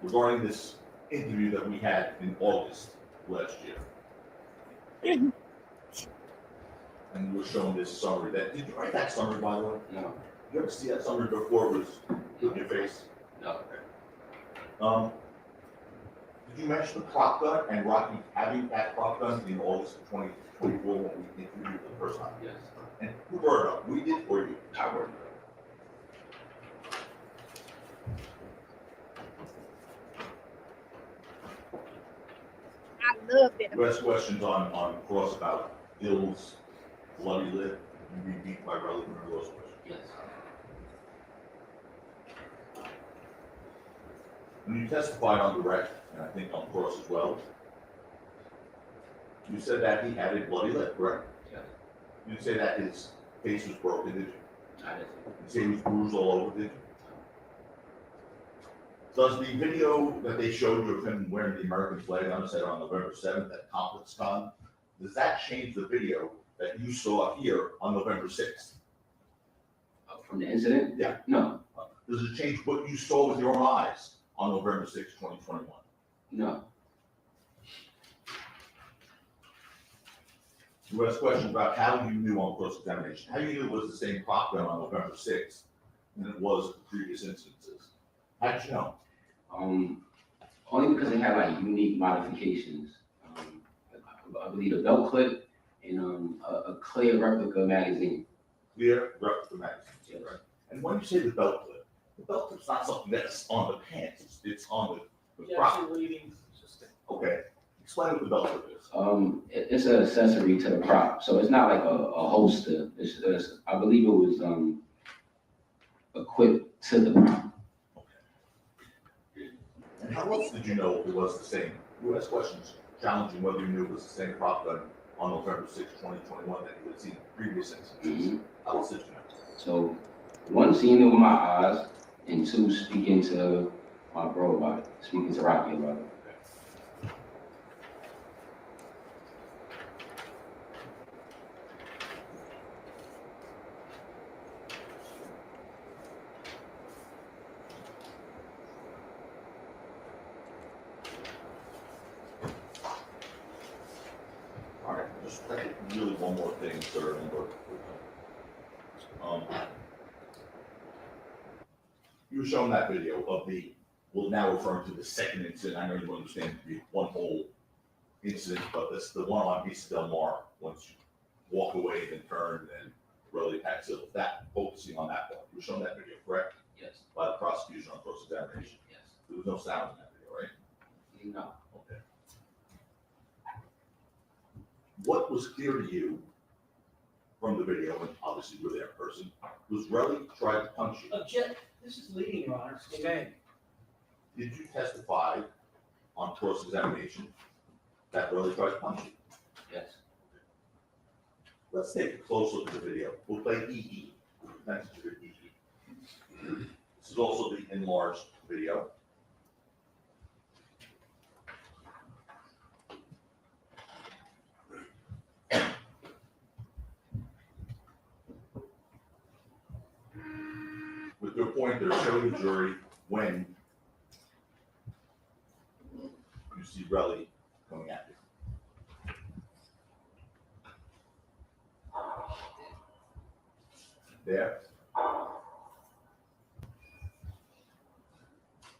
Regarding this interview that we had in August last year. And you were shown this summary that, did you write that summary, by the way? No, Did you ever see that summary before it was in your face? no. Did you mention the prop gun and Rocky having that prop gun in August of 2024 when we interviewed you for the first time? Yes. And who brought it up? We did or you? I worked. I love it. You asked questions on cross about Bill's bloody lip, you be beat by Reli, remember those questions? Yes. When you testified on direct, and I think on cross as well, you said that he had a bloody lip, correct? Yes. You didn't say that his face was broken, did you? I didn't. You say he was bruised all over, did you? Does the video that they showed you of him wearing the American flag on his head on November 7th at ConferenceCon, does that change the video that you saw here on November 6th? From the incident? Yeah. No, Does it change what you saw with your own eyes on November 6th, 2021? no. You asked questions about how you knew on cross-examination, how you knew it was the same prop gun on November 6th than it was the previous instances. How did you know? Only because they had like unique modifications. I believe a belt clip and a clear replica magazine. Clear replica magazines, Yes. right? And when you say the belt clip's not something that's on the pants, it's on the prop. objection leading, Sustain. Okay, explain what the belt clip is. It's an accessory to the prop, so it's not like a holster. It's I believe it was equipped to the prop. And how else did you know it was the same? You asked questions challenging whether you knew it was the same prop gun on November 6th, 2021 that you had seen in previous instances. Mhm. How else did you know? So, one, seeing it with my eyes, and two, speaking to my bro about it, speaking to Rocky about it. All right, just really one more thing, sir, and we're you were shown that video of the, well, now referring to the second incident. I know you understand it to be one whole incident, but that's the one on Vista Del Mar, once you walk away, then turn, and really exit, that, focusing on that part. You were shown that video, correct? Yes, By the prosecution on cross-examination. yes. There was no sound in that video, right? No. Okay. What was clear to you from the video, and obviously you were there in person, was Reli tried to punch you. this is leading, Your Honor. Sustain. did you testify on cross-examination that Relly tried to punch you? Yes. Let's take a close look at the video. We'll play EE. Thanks to EE. This is also the enlarged video. With your pointer, show the jury when you see Relly coming at you. There.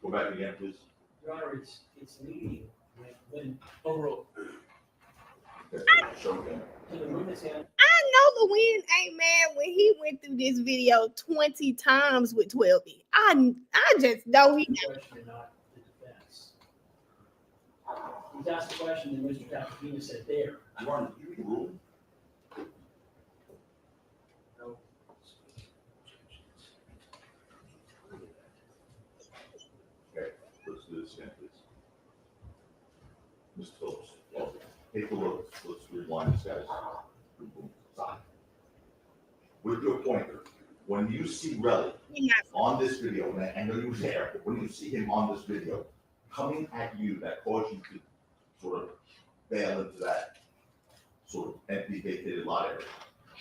Go back again, please. Your Honor, it's leading when overall, Okay, show again. to the witness hand, I know Lewin ain't mad when he went through this video 20 times with 12E. I just know he. the question and not the defense. He's asked a question and Mr. Tapakina said there. Your Honor, do you read the rule? No. Okay, let's do this again, please. Mr. Phillips, well, take a look, let's rewind this, guys. Stop. With your pointer, when you see Relly on this video, and I know you were there, but when you see him on this video, coming at you, that caused you to sort of bail into that sort of empty vacated lot area.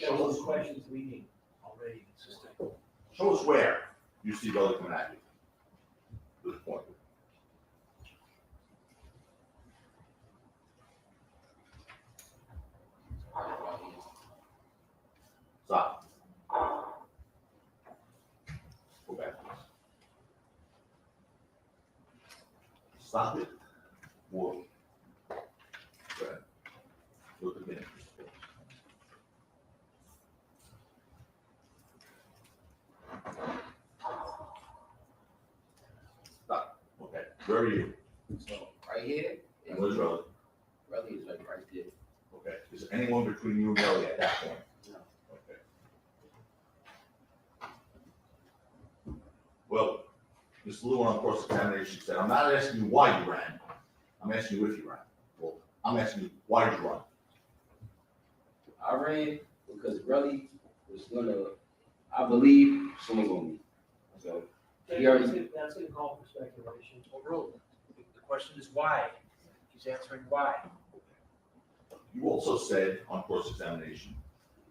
That was questions leading already consistent. Show us where you see Relly coming at you. This pointer. Stop. Go back, please. Stop it. Or. Go ahead. Look again. Stop. Okay. Where are you? So right here, And where's Relly? Relly is like right there. Okay. Is there anyone between you and Relly at that point? No. Okay. Well, Ms. Lewin on cross-examination said, I'm not asking you why you ran. I'm asking you if you ran. Well, I'm asking you why did you run? I ran because Relly was gonna, I believe, swing on me. So he already, That's gonna call for speculation. Overruled. The question is why. He's answering why. You also said on cross-examination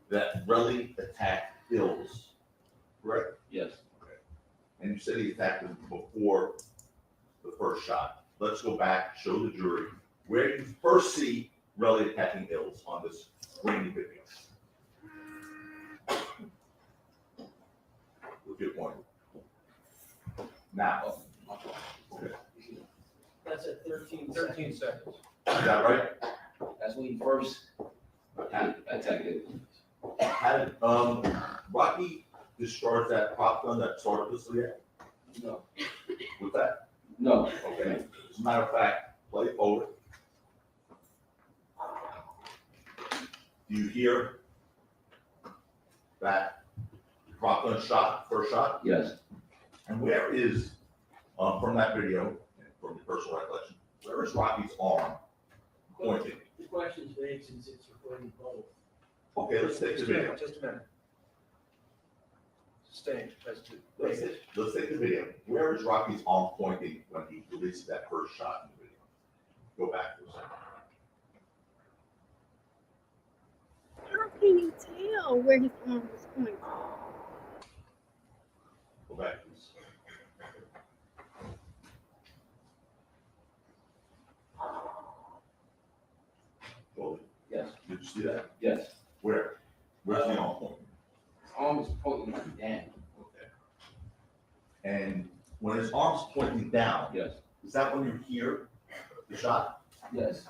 that Relly attacked Hills, correct? yes, And you said he attacked him before the first shot. Let's go back, show the jury where you first see Relly attacking Hills on this grainy video. With your point. Now, okay, That's at 13 seconds. 13 seconds. is that right? that's when he first attacked it. How did, Rocky discharge that prop gun that started this reaction? No, With that? no, Okay, as a matter of fact, play forward. Do you hear that prop gun shot, first shot? yes, And where is, from that video, and from your personal recollection, where is Rocky's arm pointing? The question's vague since it's recording both. Okay, let's take the Just a video. minute, just a minute. Stay, Let's take the video. Where is Rocky's arm pointing when he releases that first shot in the video? Go back for a second. How can you tell where his arm was pointing? Go back, please. Well, yes, did you see that? yes. Where? Where's the arm pointing? His arm is pointing like down. Okay. And when his arm's pointing down, Yes, is that when you hear the shot? yes.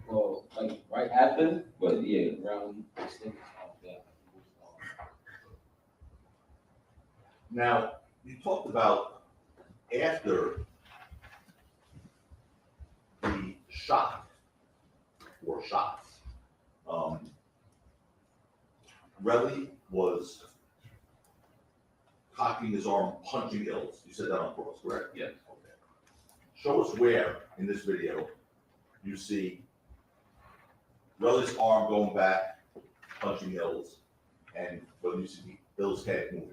Well, like right after, but yeah, around the stick is off there. Now, you talked about after the shot or shots, Relly was cocking his arm, punching Ills. You said that on cross, correct? Yes. Okay. show us where in this video you see Relly's arm going back, punching Hills, and whether you see Hills' head moving.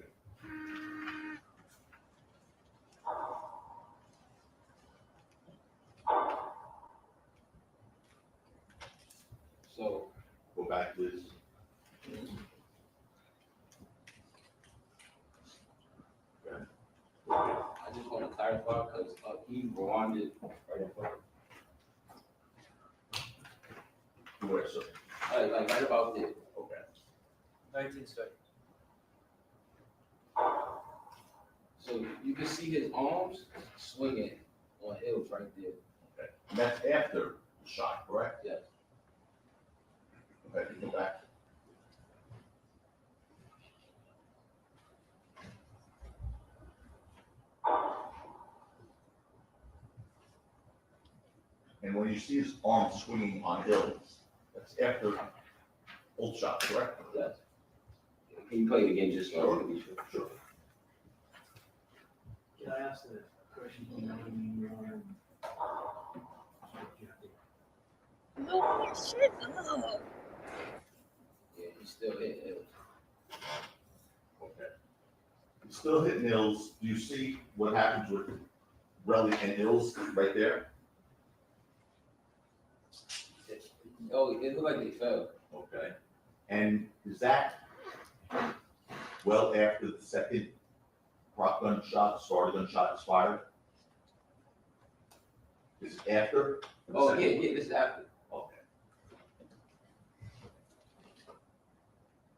So, Go back, please. I just want to clarify, because he rewinded right in front. Where, sir? Like right about there. Okay. 19 seconds. So you can see his arms swinging on Hills right there. Okay. And that's after the shot, correct? Yes. Okay, you go back. And when you see his arm swinging on Hills, that's after both shots, correct? Yes. Can you play it again just so I can be sure? Sure. Can I ask the question? No, shit. Oh. Yeah, he's still hitting Hills. Okay. He's still hitting Hills. Do you see what happens with Relly and Hills right there? Oh, it looked like they fell. Okay. And is that well after the second prop gun shot, starter gun shot is fired? Is it after? the Oh, second yeah, one? yeah, this is after. Okay.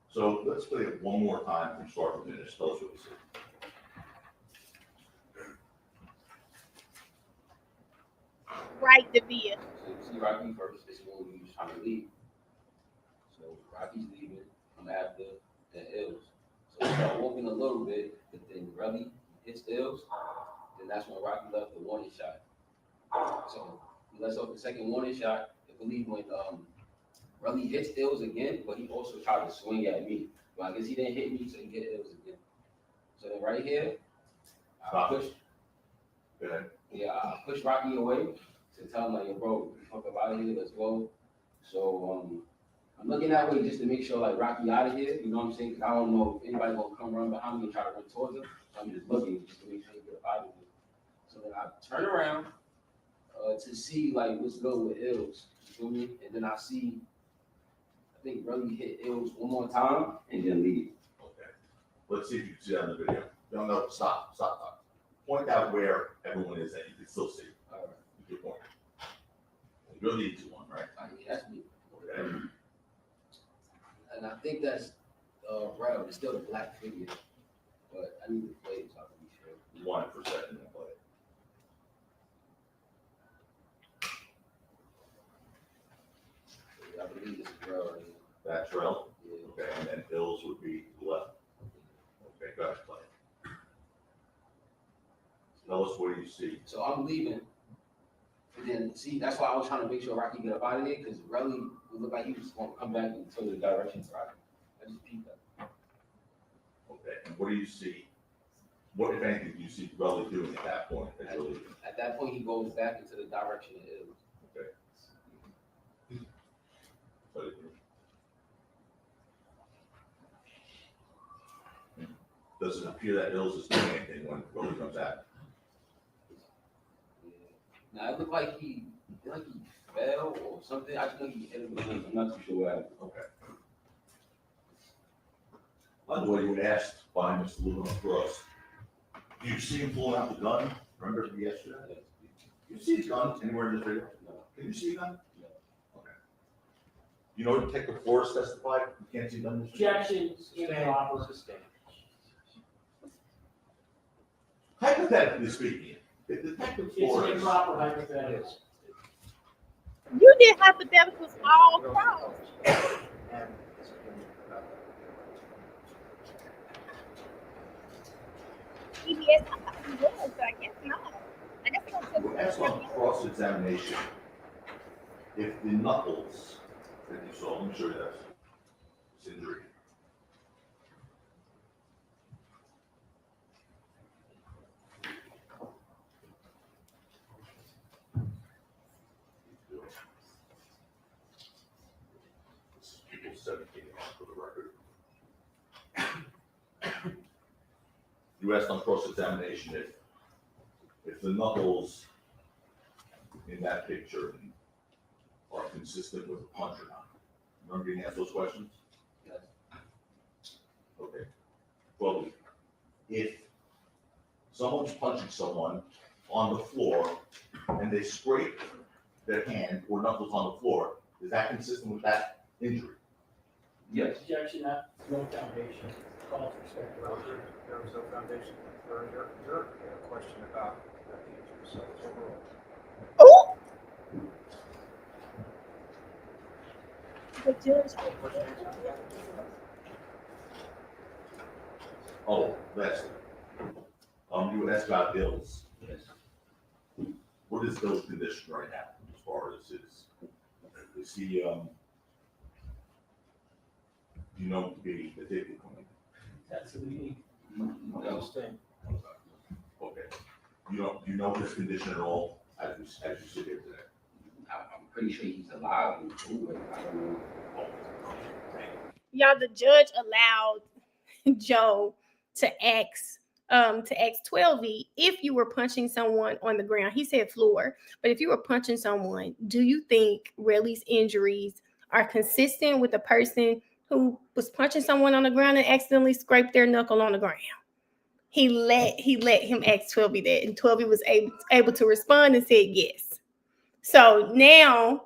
So let's play it one more time from start to finish. Tell us what you see. Right, Devia. So you see Rocky first, this is when he was trying to leave. So Rocky's leaving, I'm after the Hills. So we start walking a little bit, but then Relly hits the Hills, then that's when Rocky left the warning shot. So he lets off the second warning shot, I believe when Relly hits Hills again, but he also tried to swing at me. But I guess he didn't hit me, so he hit Hills again. So then right here, I Stop. push, Go ahead. yeah, I push Rocky away to tell him like, yo, bro, fuck up out of here, let's go. So I'm looking that way just to make sure like Rocky out of here, you know what I'm saying? Because I don't know if anybody gonna come run behind me and try to run towards him. So I'm just looking just to make sure he get up out of here. So then I turn around to see like what's good with Ills, you feel me? And then I see, I think Relly hit Ills one more time and then leave. Okay. Let's see if you can see that in the video. No, stop. Point out where everyone is that you can still see. All right, Good point. You're the easy one, right? that's me. Okay. And I think that's Rel, it's still a black figure, but I need to play it so I can be sure. One for second and play. I believe this is Rel right here. That's Rel. Yeah. Okay, and then Hills would be the left. Okay, go ahead, play. Tell us what you see. So I'm leaving. And then, see, that's why I was trying to make sure Rocky get up out of there, because Relly would look like he was going to come back and tell the direction to Rocky. I just peeped that. Okay, and what do you see? What, if anything, do you see Relly doing at that point? As you're leaving? At that point, he goes back into the direction it is. Okay. But does it appear that Hills is doing anything when Relly comes out? Yeah. Now, it looked like he fell or something. I just think he hit him with I'm not too sure what happened. Okay. By the way, you asked by Mr. Lewin Cross, do you see him pulling out the gun? Remember yesterday? You see the gun anywhere in this video? No. Can you see the gun? No. Okay. You know, Detective Forrest testified, you can't see the gun in this video? Objection, improper. Hypothetically speaking, if Detective It's an Forrest, improper hypothetical. You did hypotheticals all across. CBS, I thought he was, but I guess not. I guess he you asked on cross-examination, if the knuckles that you saw, let me show you this, this injury. you asked on cross-examination if the knuckles in that picture are consistent with the punch or not. Remember being asked those questions? Yes. Okay. Well, if someone's punching someone on the floor and they scrape their hand or knuckles on the floor, is that consistent with that injury? Yes. Objection, that no foundation, call for respect. There was no foundation for your question about the injury, so it's overall. Oh, Oh, that's, you asked about Bill's. Yes. What is Bill's condition right now as far as is he, you know, to be addicted? That's the meaning. No. Okay. You know his condition at all as you sit here today? I'm pretty sure he's alive and cool, but I don't know. y'all, the judge allowed Joe to ask 12E if you were punching someone on the ground. He said floor, but if you were punching someone, do you think Reli's injuries are consistent with the person who was punching someone on the ground and accidentally scraped their knuckle on the ground? He let him ask 12E that, and 12E was able to respond and said yes. So now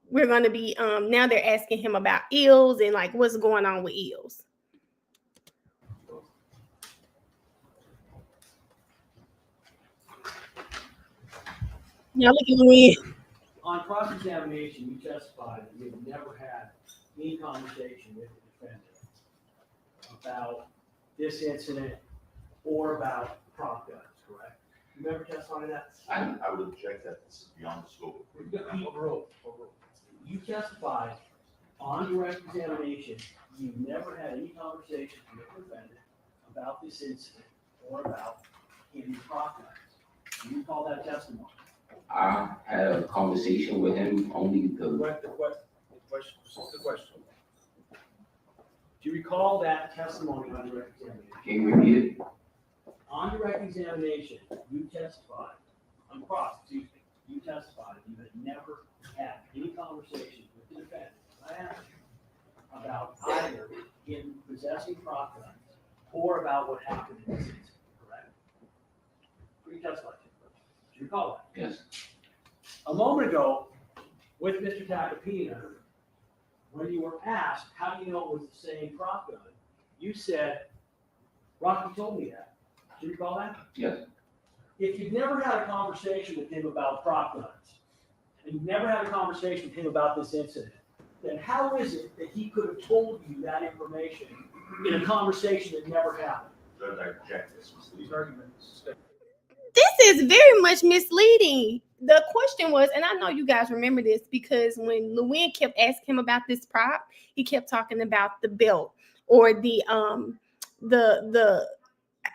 we're going to be now they're asking him about ills and like what's going on with ills. Now look at Louis. On cross-examination, you testified that you have never had any conversation with the defendant about this incident or about prop guns, correct? You ever testified to that? I would object that this is beyond the scope. Overruled. You testified on direct examination, you never had any conversation with the defendant about this incident or about any prop guns. Do you call that testimony? I had a conversation with him, only the question. Do you recall that testimony on direct examination? can you repeat it? On direct examination, you testified, on cross, excuse me, you testified you had never had any conversation with the defendant, I asked you, about either him possessing prop guns or about what happened in this incident, correct? You testified to. Do you recall that? Yes. A moment ago, with Mr. Tacopina, when you were asked, how do you know it was the same prop gun? You said, Rocky told me that. Do you recall that? Yes. If you've never had a conversation with him about prop guns, and you've never had a conversation with him about this incident, then how is it that he could have told you that information in a conversation that never happened? Judge, I object this misleading. This is very much misleading. The question was, and I know you guys remember this because when Lewin kept asking him about this prop, he kept talking about the belt or the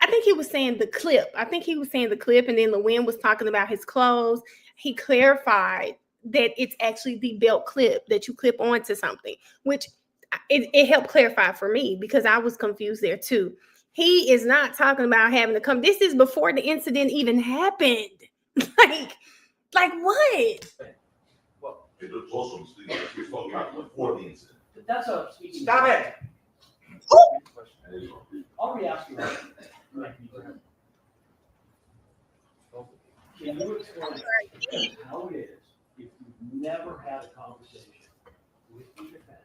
I think he was saying the clip. And then Lewin was talking about his clothes. He clarified that it's actually the belt clip that you clip onto something, which it helped clarify for me because I was confused there too. He is not talking about having to come. This is before the incident even happened. like what? Well, it was also misleading. He was talking about before the incident. That's a speaking. Stop it. And it was- I'll re-ask you that. Can you explain how it is if you've never had a conversation with the defendant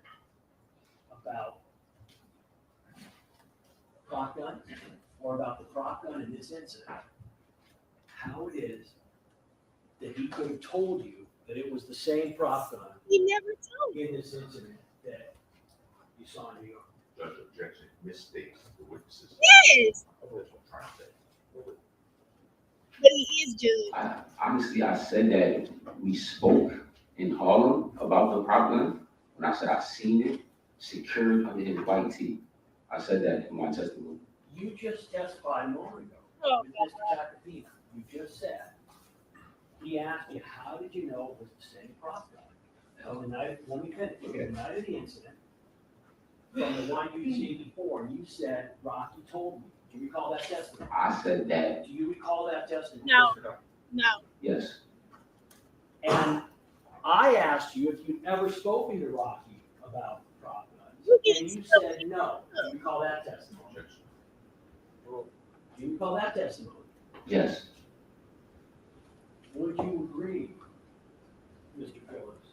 about prop gun or about the prop gun in this incident, how it is that he could have told you that it was the same prop gun He never told me. in this incident that you saw in New York? Judge objection misstates the witnesses. Yes, That's what I'm trying to say. but he is judged. Honestly, I said that we spoke in Harlem about the prop gun. When I said I seen it secured under his white tee, I said that in my testimony. You just testified a moment ago Oh. with Mr. Tacopina. You just said, he asked you, how did you know it was the same prop gun? On the night, let me finish, Okay. the night of the incident, from the one you seen before, you said, Rocky told me. Do you recall that testimony? I said that, Do you recall that testimony? No. No. yes, And I asked you if you'd ever spoken to Rocky about prop guns, You and get you said no. Do you recall that testimony? Objection. Do you recall that testimony? yes, Would you agree, Mr. Phillips,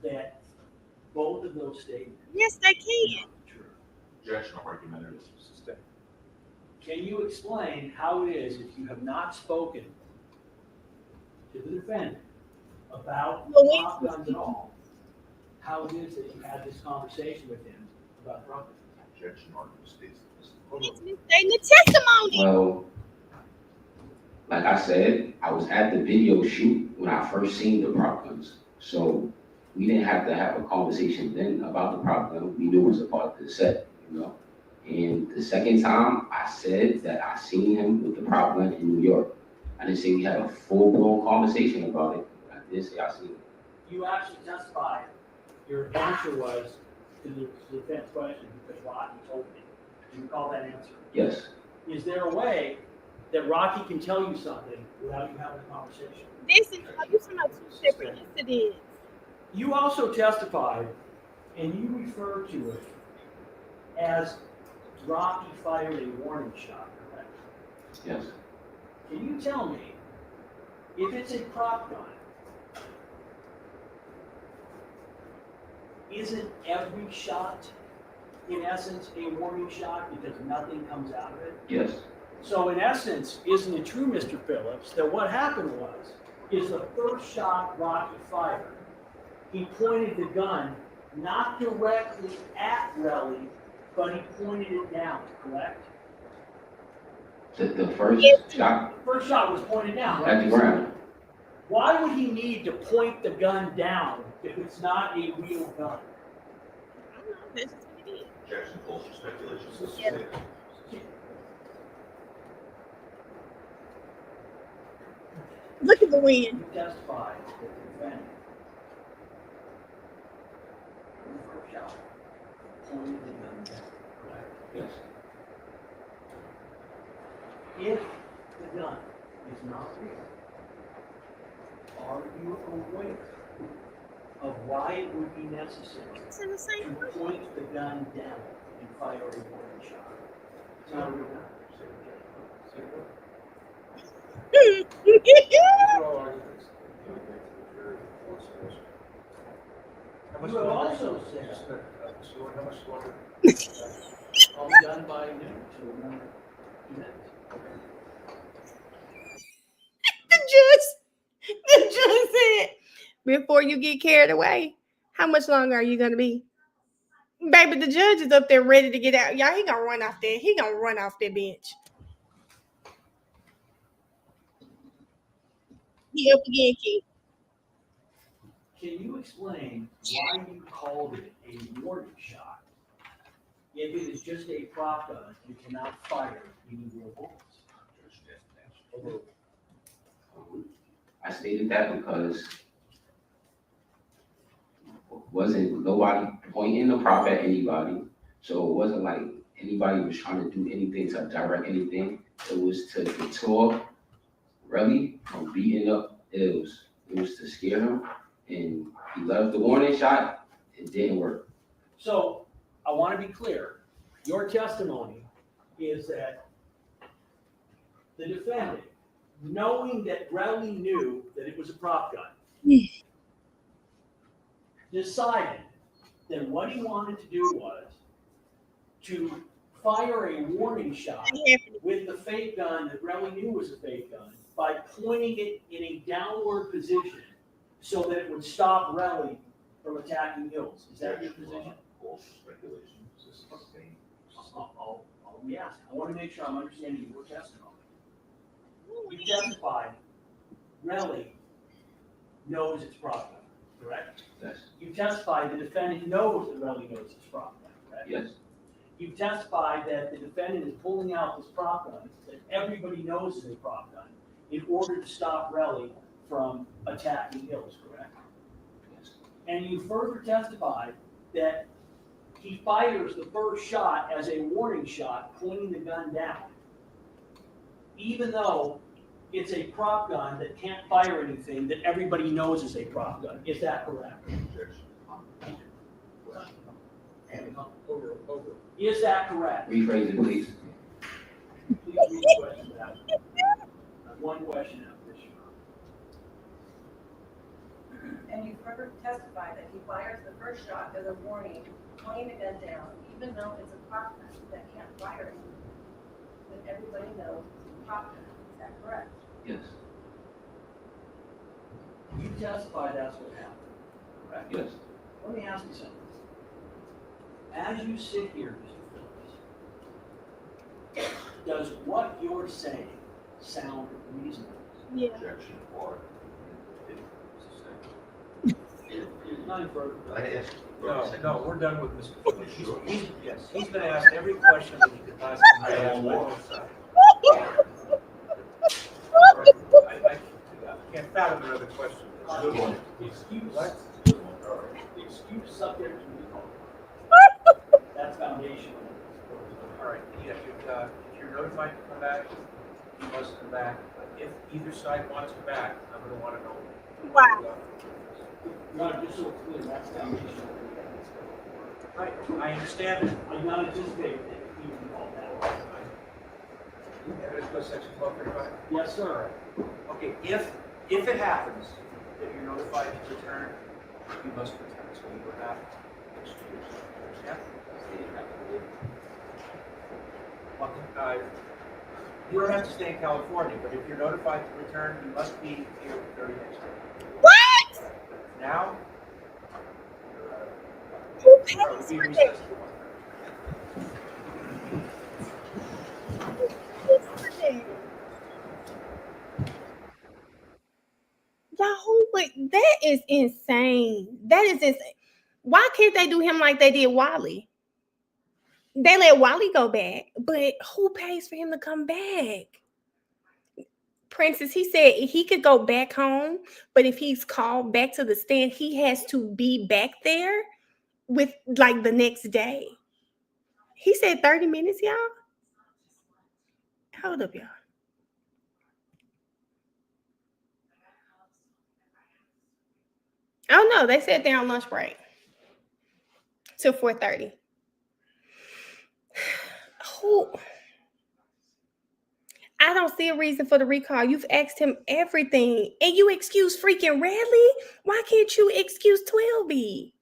that both of those statements Yes, they are can. not true? Objection, argumentative. Sustained. Can you explain how it is, if you have not spoken to the defendant about Well, prop guns at all, how it is that you had this conversation with him about prop guns? Objection, argument states that this. It's misstating the testimony. well, like I said, I was at the video shoot when I first seen the prop guns. So we didn't have to have a conversation then about the prop gun. We knew it was a part of the set, you know? And the second time, I said that I seen him with the prop gun in New York. I didn't say we had a full-blown conversation about it. I did say I seen it. You actually testified, your answer was to the defense question, because Rocky told me. Do you recall that answer? Yes, Is there a way that Rocky can tell you something without you having a conversation? This is, you talking about two separate incidents. You also testified, and you referred to it as Rocky fired a warning shot, correct? yes, Can you tell me, if it's a prop gun, isn't every shot, in essence, a warning shot because nothing comes out of it? yes, So in essence, isn't it true, Mr. Phillips, that what happened is the first shot Rocky fired, he pointed the gun not directly at Reli, but he pointed it down, correct? the first shot The first shot was pointed down, at the right? ground. Why would he need to point the gun down if it's not a real gun? I don't know. That's just what it is. Objection, false or speculation. Yeah. Sustained. Look at the wind. You testified that the defendant, in the first shot, pointed the gun down, correct? Yes, If the gun is not real, are you aware of why it would be necessary It's in the same to point the gun down and fire a warning shot? It's not a real gun. You have also said, all done by noon to another event. The judge said, before you get carried away, how much longer are you gonna be? Baby, the judge is up there ready to get out. Y'all, he gonna run off there. He gonna run off that bench. He up again, kid. Can you explain why you called it a warning shot? If it is just a prop gun, you cannot fire any real bullets. I stated that because wasn't nobody pointing the prop at anybody. So it wasn't like anybody was trying to do anything to direct anything. It was to deter Reli from beating up Ills. It was to scare him, and he left the warning shot. It didn't work. So I want to be clear. Your testimony is that the defendant, knowing that Reli knew that it was a prop gun, decided that what he wanted to do was to fire a warning shot with the fake gun that Reli knew was a fake gun by pointing it in a downward position so that it would stop Reli from attacking Hills. Is that your position? False or speculation. Sustained. Yes, I want to make sure I'm understanding your testimony. You testified Reli knows it's prop gun, correct? Yes, You testified the defendant knows that Reli knows it's prop gun, correct? yes, You testified that the defendant is pulling out this prop gun that everybody knows is a prop gun in order to stop Reli from attacking Hills, correct? yes, And you further testified that he fires the first shot as a warning shot, pointing the gun down. Even though it's a prop gun that can't fire anything that everybody knows is a prop gun. Is that correct? Objection. Over. Is that correct? Rephrase it, please. Please read the question out. One question out this year. And you further testify that he fires the first shot as a warning, pointing the gun down, even though it's a prop gun that can't fire anything that everybody knows is a prop gun. Is that correct? Yes, You testify that's what happened, correct? yes. Let me ask you something. As you sit here, Mr. Phillips, does what you're saying sound reasonable? Yeah. Objection. Or. There's nothing further. No, we're done with Mr. Phillips. He's been asked every question that he could possibly I have ask. more. I can't fathom another question. Good one. Excuse, What? excuse subject to recall. That's foundational. All right, if you're notified to come back, you must come back. But if either side wants you back, I'm gonna wanna know. Wow. Not just so it's clear, that's foundational. Right, I understand that. I'm not anticipating that you can call that. Evidence goes section 1235. Yes, sir. Okay, if it happens that you're notified to return, you must return, so you are not excused. Understand? Well, you don't have to stay in California, but if you're notified to return, you must be here the very next day. What? Now, Who you're pays being for recessed that? to 1:30. Y'all, that is insane. That is insane. Why can't they do him like they did Wally? They let Wally go back, but who pays for him to come back? Princess, he said he could go back home, but if he's called back to the stand, he has to be back there with like the next day. He said 30 minutes, y'all. Hold up, y'all. Oh no, they said they're on lunch break till 4:30. Who? I don't see a reason for the recall. You've asked him everything, and you excuse freaking Radley. Why can't you excuse 12B?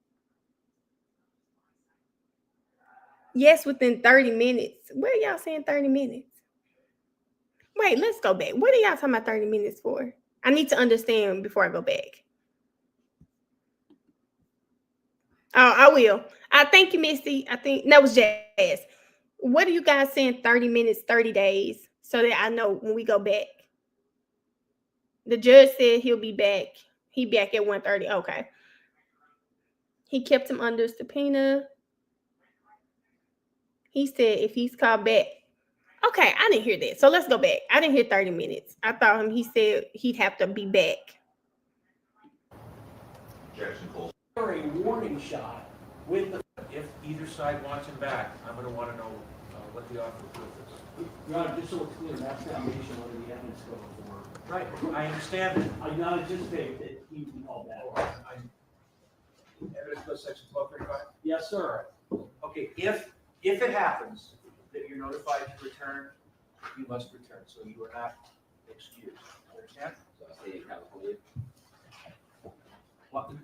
Yes, within 30 minutes. Where y'all saying 30 minutes? Wait, let's go back. What are y'all talking about 30 minutes for? I need to understand before I go back. Oh, I will. I thank you, Missy. I think that was Jazz. What are you guys saying 30 minutes, 30 days, so that I know when we go back? The judge said he'll be back. He back at 1:30. Okay. He kept him under subpoena. He said if he's called back. Okay, I didn't hear that. So let's go back. I didn't hear 30 minutes. I thought he said he'd have to be back. Objection. Closed. Or a warning shot with the. If either side wants him back, I'm gonna wanna know what the offer of proof is. Your Honor, just so it's clear, that's foundational under the evidence code for. Right, I understand that. I do not anticipate that he can call that. Evidence goes section 1235. Yes, sir. Okay, if it happens that you're notified to return, you must return, so you are not excused. Understand? Well,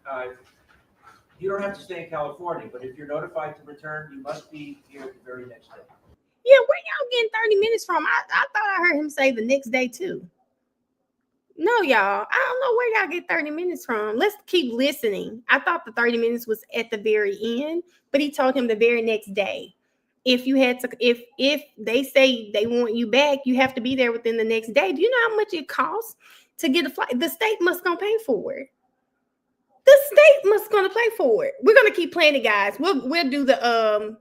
you don't have to stay in California, but if you're notified to return, you must be here the very next day. Yeah, where y'all getting 30 minutes from? I thought I heard him say the next day too. No, y'all. I don't know where y'all get 30 minutes from. Let's keep listening. I thought the 30 minutes was at the very end, but he told him the very next day. If you had to, if they say they want you back, you have to be there within the next day. Do you know how much it costs to get a flight? The state must gonna pay for it. The state must gonna pay for it. We're gonna keep playing it, guys. We'll do the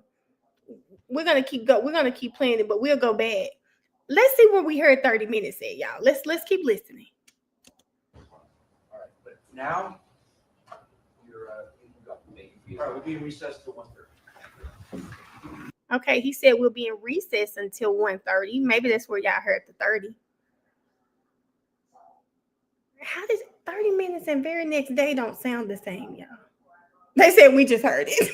we're gonna keep playing it, but we'll go back. Let's see where we heard 30 minutes at, y'all. Let's keep listening. All right, but now you're you can go. All right, we'll be recessed to 1:30. Okay, he said we'll be in recess until 1:30. Maybe that's where y'all heard the 30. How does 30 minutes and very next day don't sound the same, y'all? They said we just heard it.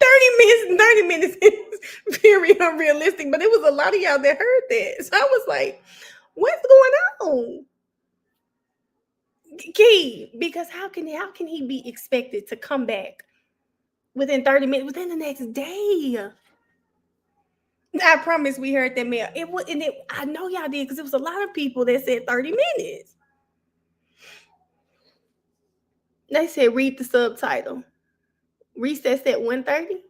30 minutes and 30 minutes is very unrealistic, but it was a lot of y'all that heard that. So I was like, what's going on? Key, because how can he be expected to come back within 30 minutes within the next day? I promise we heard that mail. It was, and it, I know y'all did because it was a lot of people that said 30 minutes. They said read the subtitle. Recess at 1:30.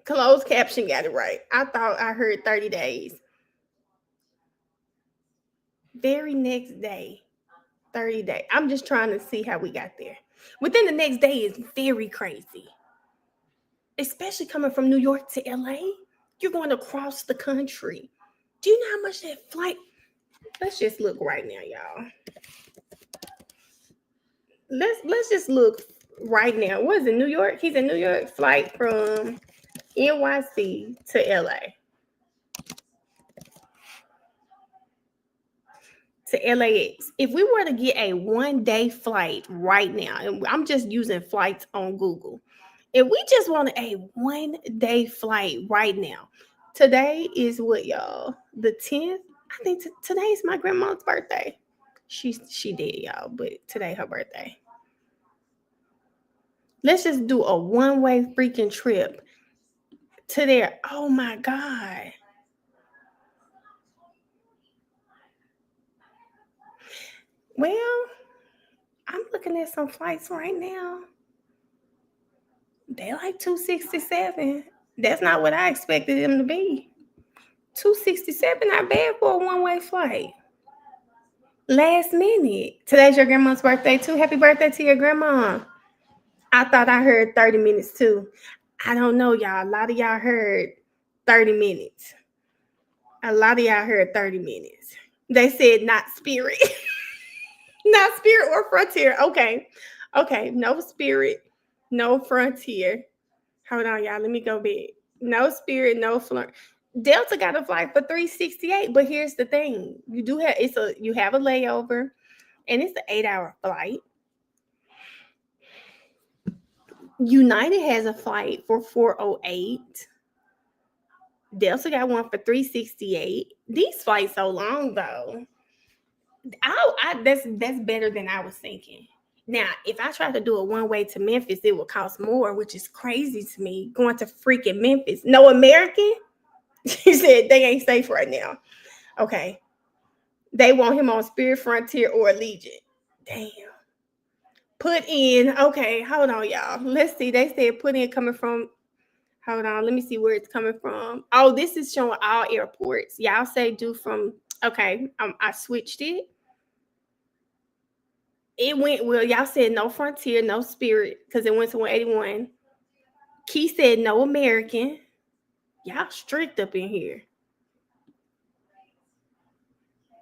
Closed caption got it right. I thought I heard 30 days. Very next day. 30 days. I'm just trying to see how we got there. Within the next day is very crazy. Especially coming from New York to LA. You're going across the country. Do you know how much that flight? Let's just look right now, y'all. Let's just look right now. What is it? New York? He's in New York. Flight from NYC to LA. To LAX. If we were to get a 1-day flight right now, and I'm just using flights on Google. If we just wanted a 1-day flight right now, today is what, y'all? The 10th? I think today's my grandma's birthday. She did, y'all, but today her birthday. Let's just do a one-way freaking trip to there. Oh my God. Well, I'm looking at some flights right now. They like 267. That's not what I expected them to be. 267, not bad for a one-way flight. Last minute. Today's your grandma's birthday too. Happy birthday to your grandma. I thought I heard 30 minutes too. I don't know, y'all. A lot of y'all heard 30 minutes. A lot of y'all heard 30 minutes. They said not Spirit. Not Spirit or Frontier. Okay. Okay. No Spirit. No Frontier. Hold on, y'all. Let me go back. No Spirit, no Flirt. Delta got a flight for 368, but here's the thing: you have a layover, and it's an 8-hour flight. United has a flight for 408. Delta got one for 368. These flights so long though. That's better than I was thinking. Now, if I try to do a one-way to Memphis, it would cost more, which is crazy to me. Going to freaking Memphis. No American? She said they ain't safe right now. Okay. They want him on Spirit, Frontier, or Allegiant. Damn. Put in. Okay, hold on, y'all. Let's see. They said put in coming from. Hold on. Let me see where it's coming from. Oh, this is showing all airports. Y'all say do from. Okay. I switched it. It went well. Y'all said no Frontier, no Spirit, because it went to 181. Key said no American. Y'all strict up in here.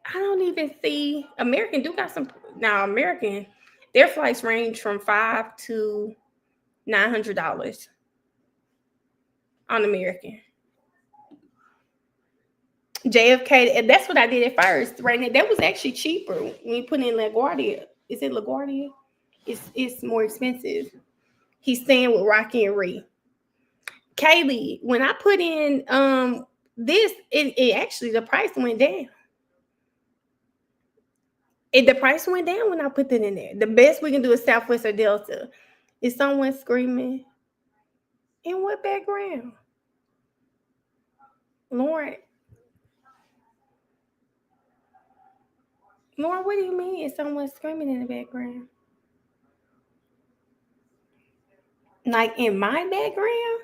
I don't even see American do got some. Now American, their flights range from $500 to $900 on American. JFK, that's what I did at first. Right now, that was actually cheaper when you put in LaGuardia. Is it LaGuardia? It's more expensive. He's staying with Rakim Mayers. Kaylee, when I put in this, it actually the price went down. The price went down when I put that in there. The best we can do is Southwest or Delta. Is someone screaming? In what background? Lauren, what do you mean? Is someone screaming in the background? Like in my background?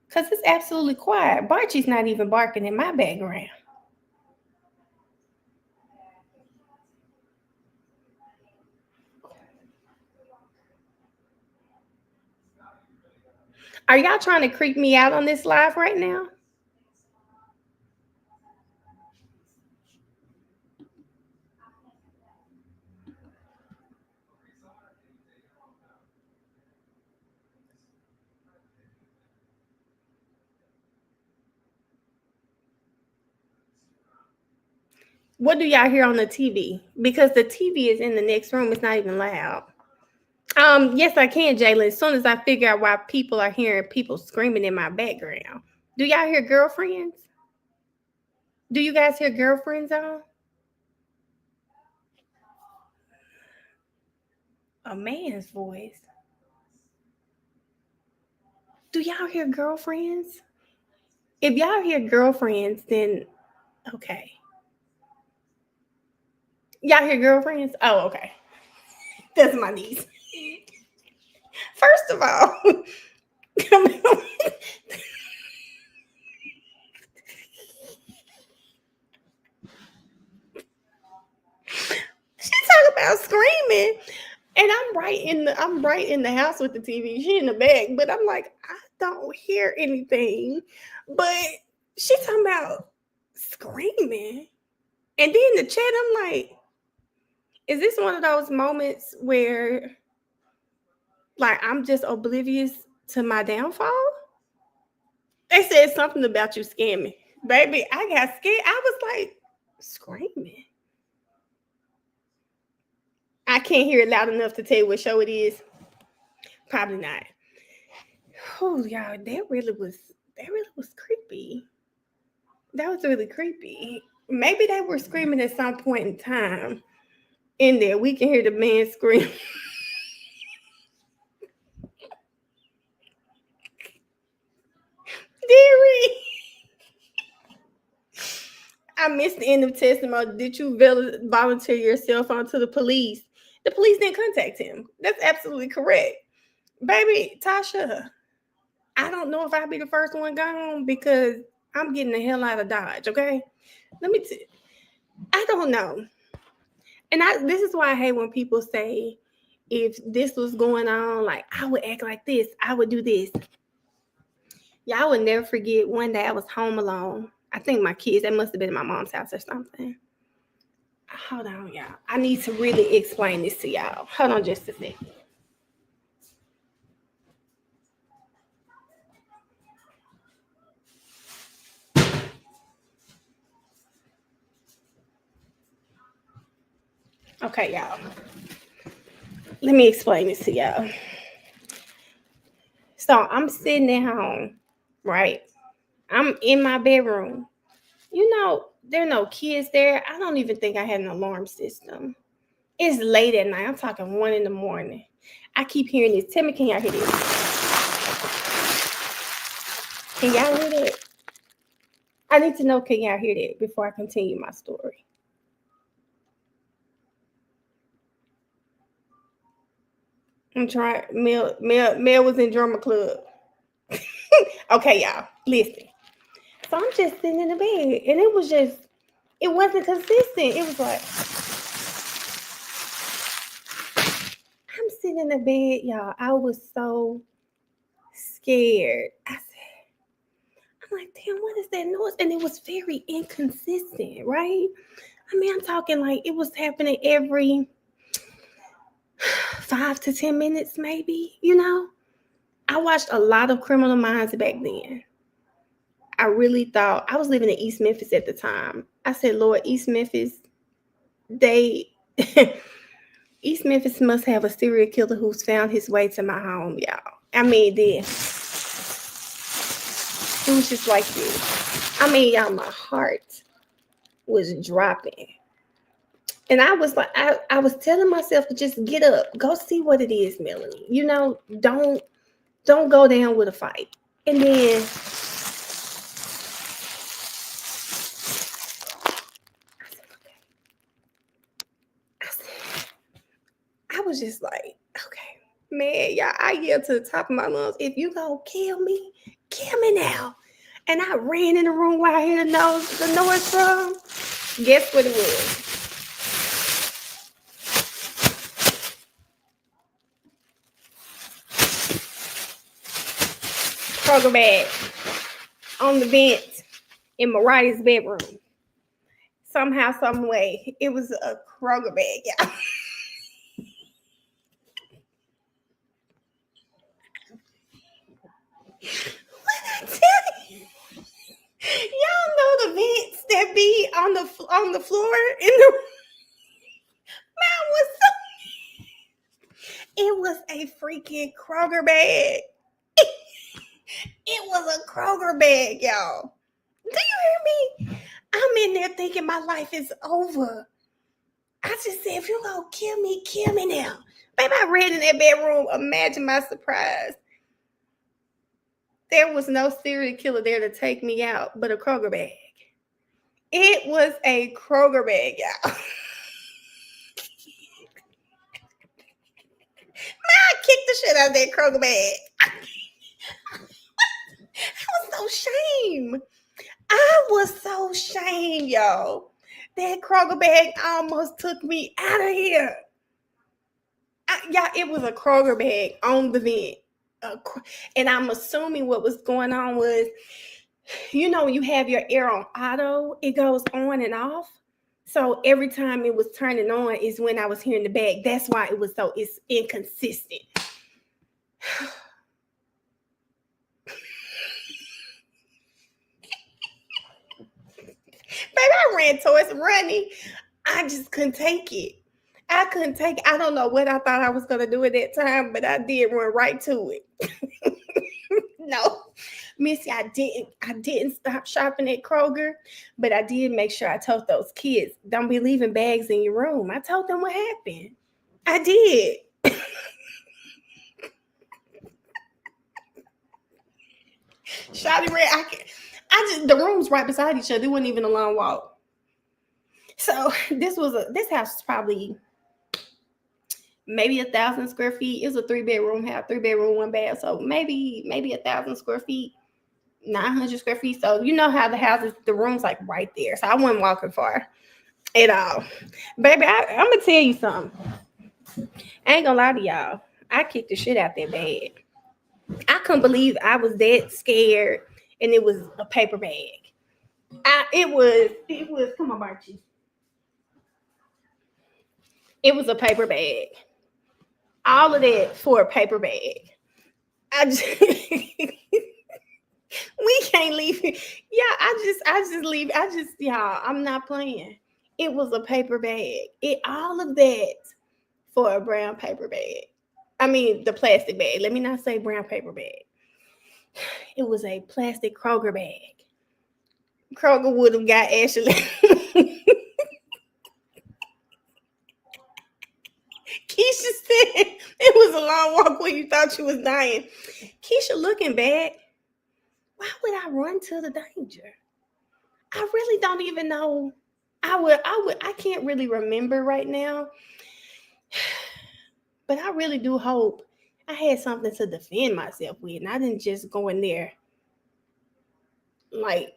Because it's absolutely quiet. Barchie's not even barking in my background. Are y'all trying to creep me out on this live right now? What do y'all hear on the TV? Because the TV is in the next room. It's not even loud. Yes, I can, Jalen. As soon as I figure out why people are hearing people screaming in my background. Do y'all hear girlfriends? Do you guys hear girlfriends on? A man's voice. Do y'all hear girlfriends? If y'all hear girlfriends, then okay. Y'all hear girlfriends? Oh, okay. That's my niece. First of all, she talk about screaming, and I'm right in the house with the TV. She in the bag, but I'm like, I don't hear anything. But she talking about screaming, and then in the chat, I'm like, is this one of those moments where, like, I'm just oblivious to my downfall? They said something about you scamming, baby. I got scared. I was like, screaming. I can't hear it loud enough to tell you what show it is. Probably not. Oh, y'all, that really was creepy. That was really creepy. Maybe they were screaming at some point in time. In there, we can hear the man scream. Dearie, I missed the end of testimony. Did you volunteer yourself onto the police? The police didn't contact him. That's absolutely correct. Baby, Tasha, I don't know if I'll be the first one gone because I'm getting the hell out of Dodge, okay? I don't know. And this is why I hate when people say, if this was going on, like, I would act like this, I would do this. Y'all would never forget one day I was home alone. I think my kids, that must have been at my mom's house or something. Hold on, y'all. I need to really explain this to y'all. Hold on just a second. Okay, y'all. Let me explain this to y'all. So I'm sitting at home, right? I'm in my bedroom. You know, there are no kids there. I don't even think I had an alarm system. It's late at night. I'm talking 1 a.m. I keep hearing this. Tell me, can y'all hear this? Can y'all hear that? I need to know, can y'all hear that before I continue my story? I'm trying. Mel was in drama club. Okay, y'all, listen. So I'm just sitting in the bed, and it wasn't consistent. It was like, I'm sitting in the bed, y'all. I was so scared. I'm like, damn, what is that noise? And it was very inconsistent, right? I mean, I'm talking like it was happening every 5 to 10 minutes, maybe, you know? I watched a lot of Criminal Minds back then. I really thought, I was living in East Memphis at the time. I said, Lord, East Memphis, East Memphis must have a serial killer who's found his way to my home, y'all. I mean, it was just like this. I mean, y'all, my heart was dropping. And I was like, I was telling myself to just get up, go see what it is, Melanie. You know, don't go down with a fight. And then I was just like, okay, man, y'all, I yelled to the top of my lungs, if you gonna kill me now. And I ran in the room where I hear the noise from. Guess what it was? Kroger bag on the bench in Mariah's bedroom. Somehow, some way, it was a Kroger bag, y'all. What I tell you? Y'all know the vents that that be on the floor in the mine was it was a freaking Kroger bag. It was a Kroger bag, y'all. Do you hear me? I'm in there thinking my life is over. I just said, if you gonna kill me now. Baby, I ran in that bedroom. Imagine my surprise. There was no serial killer there to take me out, but a Kroger bag. It was a Kroger bag, y'all. I kicked the shit out of that Kroger bag. I was so shamed, y'all. That Kroger bag almost took me out of here. Yeah, it was a Kroger bag on the vent. And I'm assuming what was going on was, you know, when you have your air on auto, it goes on and off. So every time it was turning on is when I was hearing the bag. That's why it's inconsistent. Baby, I ran towards running. I just couldn't take it. I couldn't take it. I don't know what I thought I was going to do at that time, but I did run right to it. No, Missy, I didn't stop shopping at Kroger, but I did make sure I told those kids, don't be leaving bags in your room. I told them what happened. I did. Shawty ran. The rooms right beside each other. It wasn't even a long walk. So this house was probably maybe 1,000 square feet. It was a 3-bedroom house, 3-bedroom, 1 bath. So maybe 1,000 square feet, 900 square feet. So you know how the houses, the rooms like right there. So I wasn't walking far at all. Baby, I'm gonna tell you something. I ain't gonna lie to y'all. I kicked the shit out that bag. I couldn't believe I was that scared, and it was a paper bag. It was. Come on, Barchi. It was a paper bag. All of that for a paper bag. We can't leave it. Yeah, I just leave. Y'all, I'm not playing. It was a paper bag. All of that for a brown paper bag. I mean, the plastic bag. Let me not say brown paper bag. It was a plastic Kroger bag. Kroger would have got Ashley. Keisha said it was a long walk when you thought you was dying. Keisha, looking back, why would I run to the danger? I really don't even know. I can't really remember right now. But I really do hope I had something to defend myself with, and I didn't just go in there like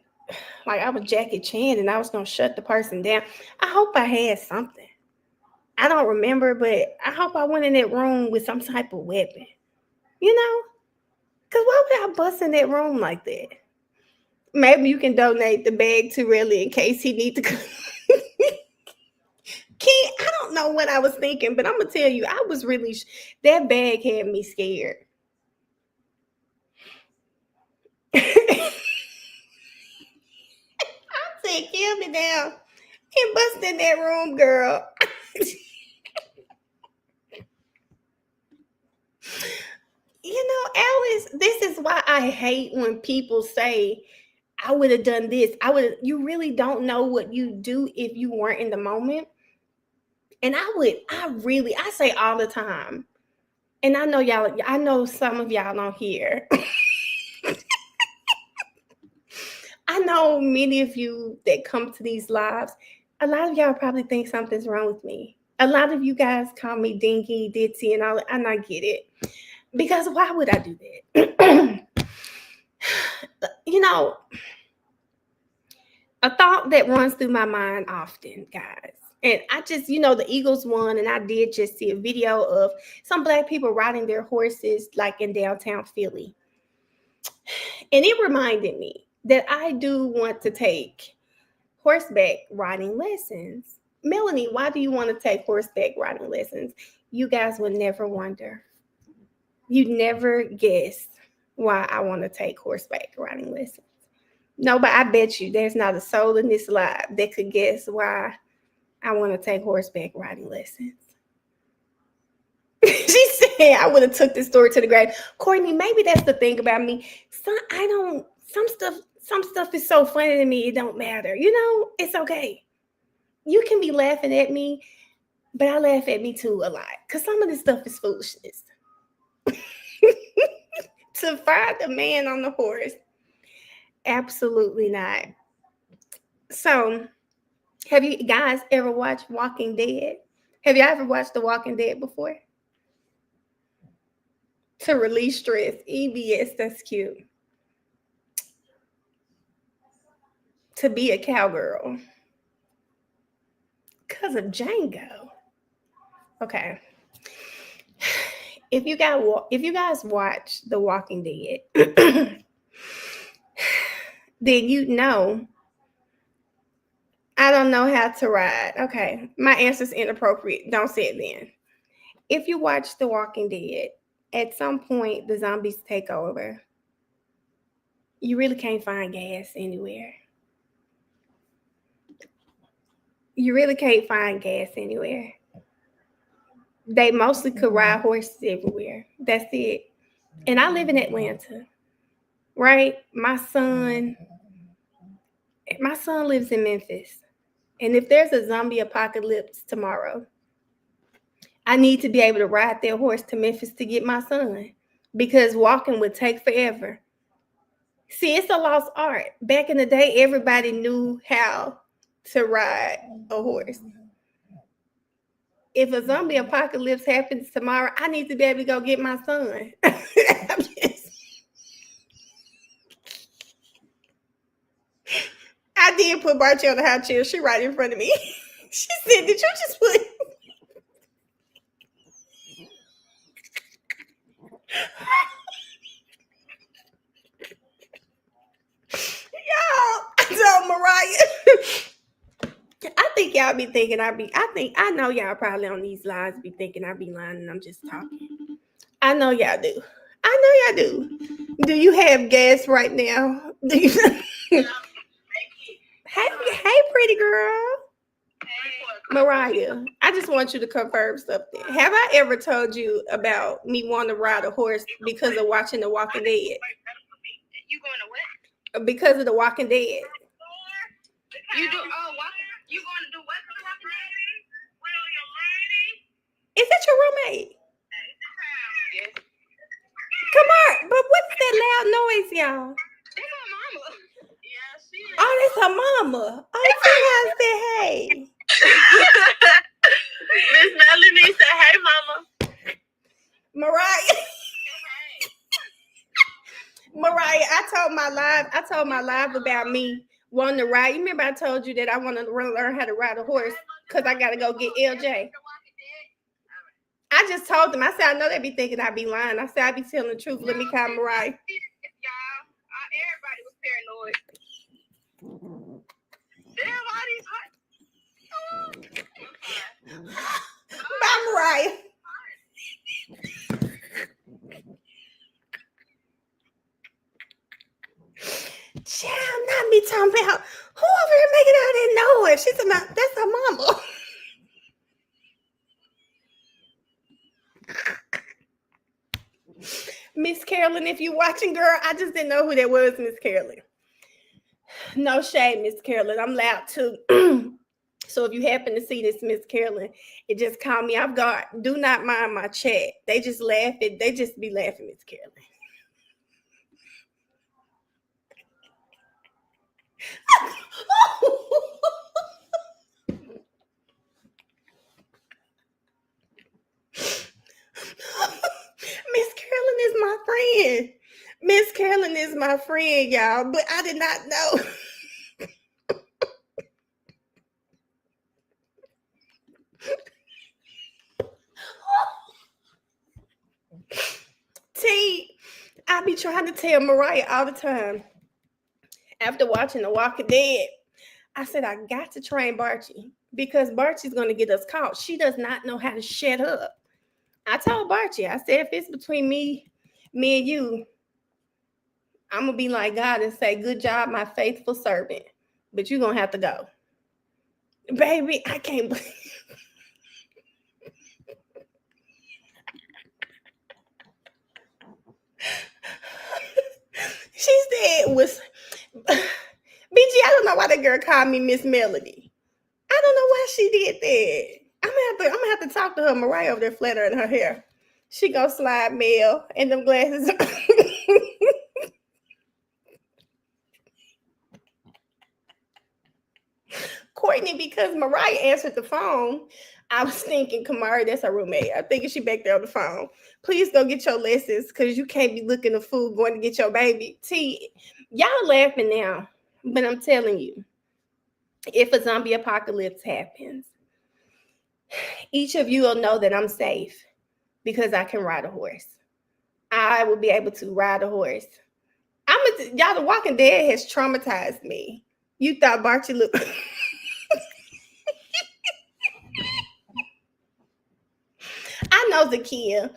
I was Jackie Chan and I was gonna shut the person down. I hope I had something. I don't remember, but I hope I went in that room with some type of weapon. You know? Because why would I bust in that room like that? Maybe you can donate the bag to Reli in case he needs to come. I don't know what I was thinking, but I'm going to tell you, I was really, that bag had me scared. I said, kill me down and bust in that room, girl. You know, Alice, this is why I hate when people say, I would have done this. You really don't know what you do if you weren't in the moment. And I say all the time, and I know some of y'all don't hear. I know many of you that come to these lives, a lot of y'all probably think something's wrong with me. A lot of you guys call me dinky, ditzy, and all, and I get it. Because why would I do that? You know, a thought that runs through my mind often, guys. And I just, the Eagles won, and I did just see a video of some Black people riding their horses like in downtown Philly. And it reminded me that I do want to take horseback riding lessons. Melanie, why do you want to take horseback riding lessons? You guys would never wonder. You'd never guess why I want to take horseback riding lessons. No, but I bet you there's not a soul in this live that could guess why I want to take horseback riding lessons. She said I would have took this story to the grave. Courtney, maybe that's the thing about me. Some stuff is so funny to me, it don't matter. You know, it's okay. You can be laughing at me, but I laugh at me too a lot. Because some of this stuff is foolishness. To find a man on the horse. Absolutely not. So, have you guys ever watched Walking Dead? Have you ever watched The Walking Dead before? To release stress. EBS, that's cute. To be a cowgirl. Because of Django. Okay. If you guys watch The Walking Dead, then you know I don't know how to ride. Okay, my answer's inappropriate. Don't say it then. If you watch The Walking Dead, at some point the zombies take over. You really can't find gas anywhere. You really can't find gas anywhere. They mostly could ride horses everywhere. That's it. And I live in Atlanta, right? My son lives in Memphis. And if there's a zombie apocalypse tomorrow, I need to be able to ride that horse to Memphis to get my son because walking would take forever. See, it's a lost art. Back in the day, everybody knew how to ride a horse. If a zombie apocalypse happens tomorrow, I need to be able to go get my son. I did put Barchi on the high chair. She right in front of me. She said, did you just put... Y'all, I told Mariah. I think y'all be thinking I know y'all probably on these lines be thinking I be lying and I'm just talking. I know y'all do. Do you have gas right now? Do you? Hey, pretty girl. Mariah, I just want you to confirm something. Have I ever told you about me wanting to ride a horse because of watching The Walking Dead? You going to what? Because of The Walking Dead. You do? Oh, you going to do what for The Walking Dead? Is that your roommate? Yes. Come on, but what's that loud noise, y'all? That's my mama. Yeah, she is. Oh, that's her mama. Oh, tell her I said hey. Miss Melanie said, hey, mama. Mariah. Mariah, I told my live about me wanting to ride. You remember I told you that I want to learn how to ride a horse because I got to go get LJ. I just told them. I said, I know they be thinking I be lying. I said, I be telling the truth. Let me call Mariah. Y'all, everybody was paranoid. Damn, all these hot. Bye, Mariah. Child, not me talking about who over here making all that noise. She said, that's her mama. Miss Carolyn, if you're watching, girl, I just didn't know who that was, Miss Carolyn. No shade, Miss Carolyn. I'm loud too. So if you happen to see this, Miss Carolyn, it just caught me off guard. Do not mind my chat. They just laugh. They just be laughing, Miss Carolyn. Miss Carolyn is my friend. Miss Carolyn is my friend, y'all, but I did not know. T, I be trying to tell Mariah all the time. After watching The Walking Dead, I said, I got to train Barchi because Barchi's going to get us caught. She does not know how to shut up. I told Barchi, I said, if it's between me and you, I'm gonna be like God and say, "Good job, my faithful servant," but you're gonna have to go, baby. I can't believe. She said was BG. I don't know why that girl called me Miss Melody. I don't know why she did that. I'm gonna have to talk to her. Mariah over there flattering her hair. She gonna slide mail and them glasses. Courtney, because Mariah answered the phone, I was thinking, Kamari, that's her roommate. I'm thinking she back there on the phone. Please go get your lessons because you can't be looking the food going to get your baby. T, y'all laughing now, but I'm telling you, if a zombie apocalypse happens, each of you will know that I'm safe because I can ride a horse. I will be able to ride a horse. Y'all, The Walking Dead has traumatized me. You thought Barty looked. I know Zakia.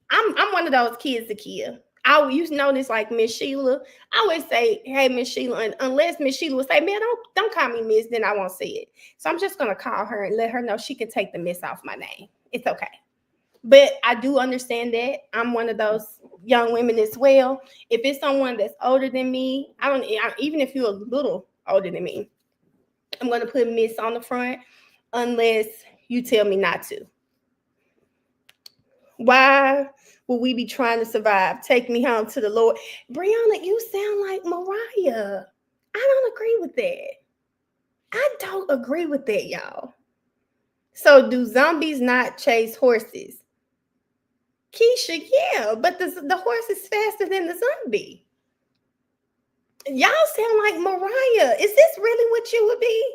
I'm one of those kids, Zakia. I used to know this like Miss Sheila. I always say, "Hey, Miss Sheila," and unless Miss Sheila would say, "Man, don't call me Miss," then I won't say it. So I'm just gonna call her and let her know she can take the Miss off my name. It's okay. But I do understand that I'm one of those young women as well. If it's someone that's older than me, even if you're a little older than me, I'm gonna put Miss on the front unless you tell me not to. Why will we be trying to survive? Take me home to the Lord. Brianna, you sound like Mariah. I don't agree with that. I don't agree with that, y'all. So do zombies not chase horses? Keisha, yeah, but the horse is faster than the zombie. Y'all sound like Mariah. Is this really what you would be?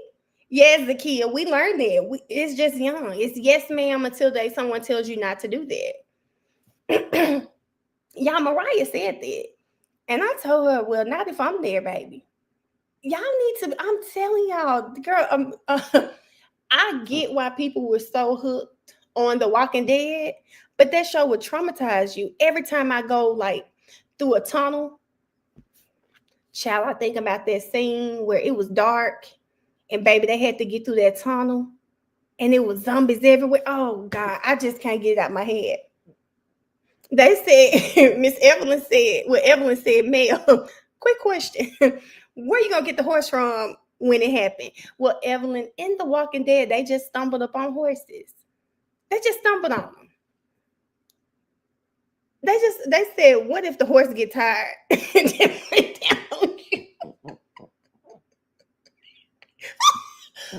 Yes, Zakia, we learned that. It's just young. It's yes, ma'am, until someone tells you not to do that. Y'all, Mariah said that. And I told her, well, not if I'm there, baby. Y'all need to, I'm telling y'all, girl, I get why people were so hooked on The Walking Dead, but that show would traumatize you. Every time I go like through a tunnel, child, I think about that scene where it was dark and baby, they had to get through that tunnel and it was zombies everywhere. Oh God, I just can't get it out of my head. They said, Miss Evelyn said, well, Evelyn said, Mel, quick question. Where you gonna get the horse from when it happened? Well, Evelyn, in The Walking Dead, they just stumbled upon horses. They just stumbled on them. They said, what if the horse get tired and then lay down on you?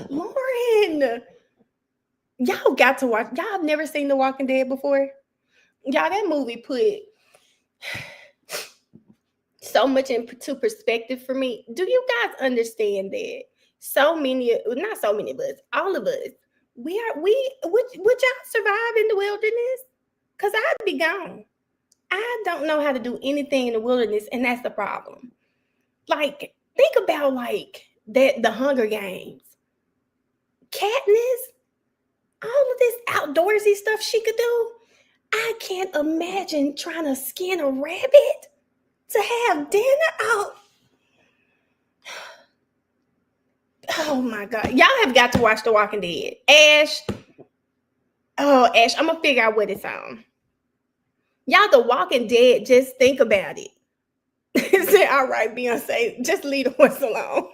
Lauren, y'all got to watch. Y'all have never seen The Walking Dead before? Y'all, that movie put so much into perspective for me. Do you guys understand that not so many of us, all of us, would y'all survive in the wilderness? Because I'd be gone. I don't know how to do anything in the wilderness, and that's the problem. Like, think about like that the Hunger Games. Katniss, all of this outdoorsy stuff she could do. I can't imagine trying to skin a rabbit to have dinner. Oh my God. Y'all have got to watch The Walking Dead. Ash, I'm gonna figure out what it's on. Y'all, The Walking Dead, just think about it. Say, all right, Beyonce, just leave the horse alone.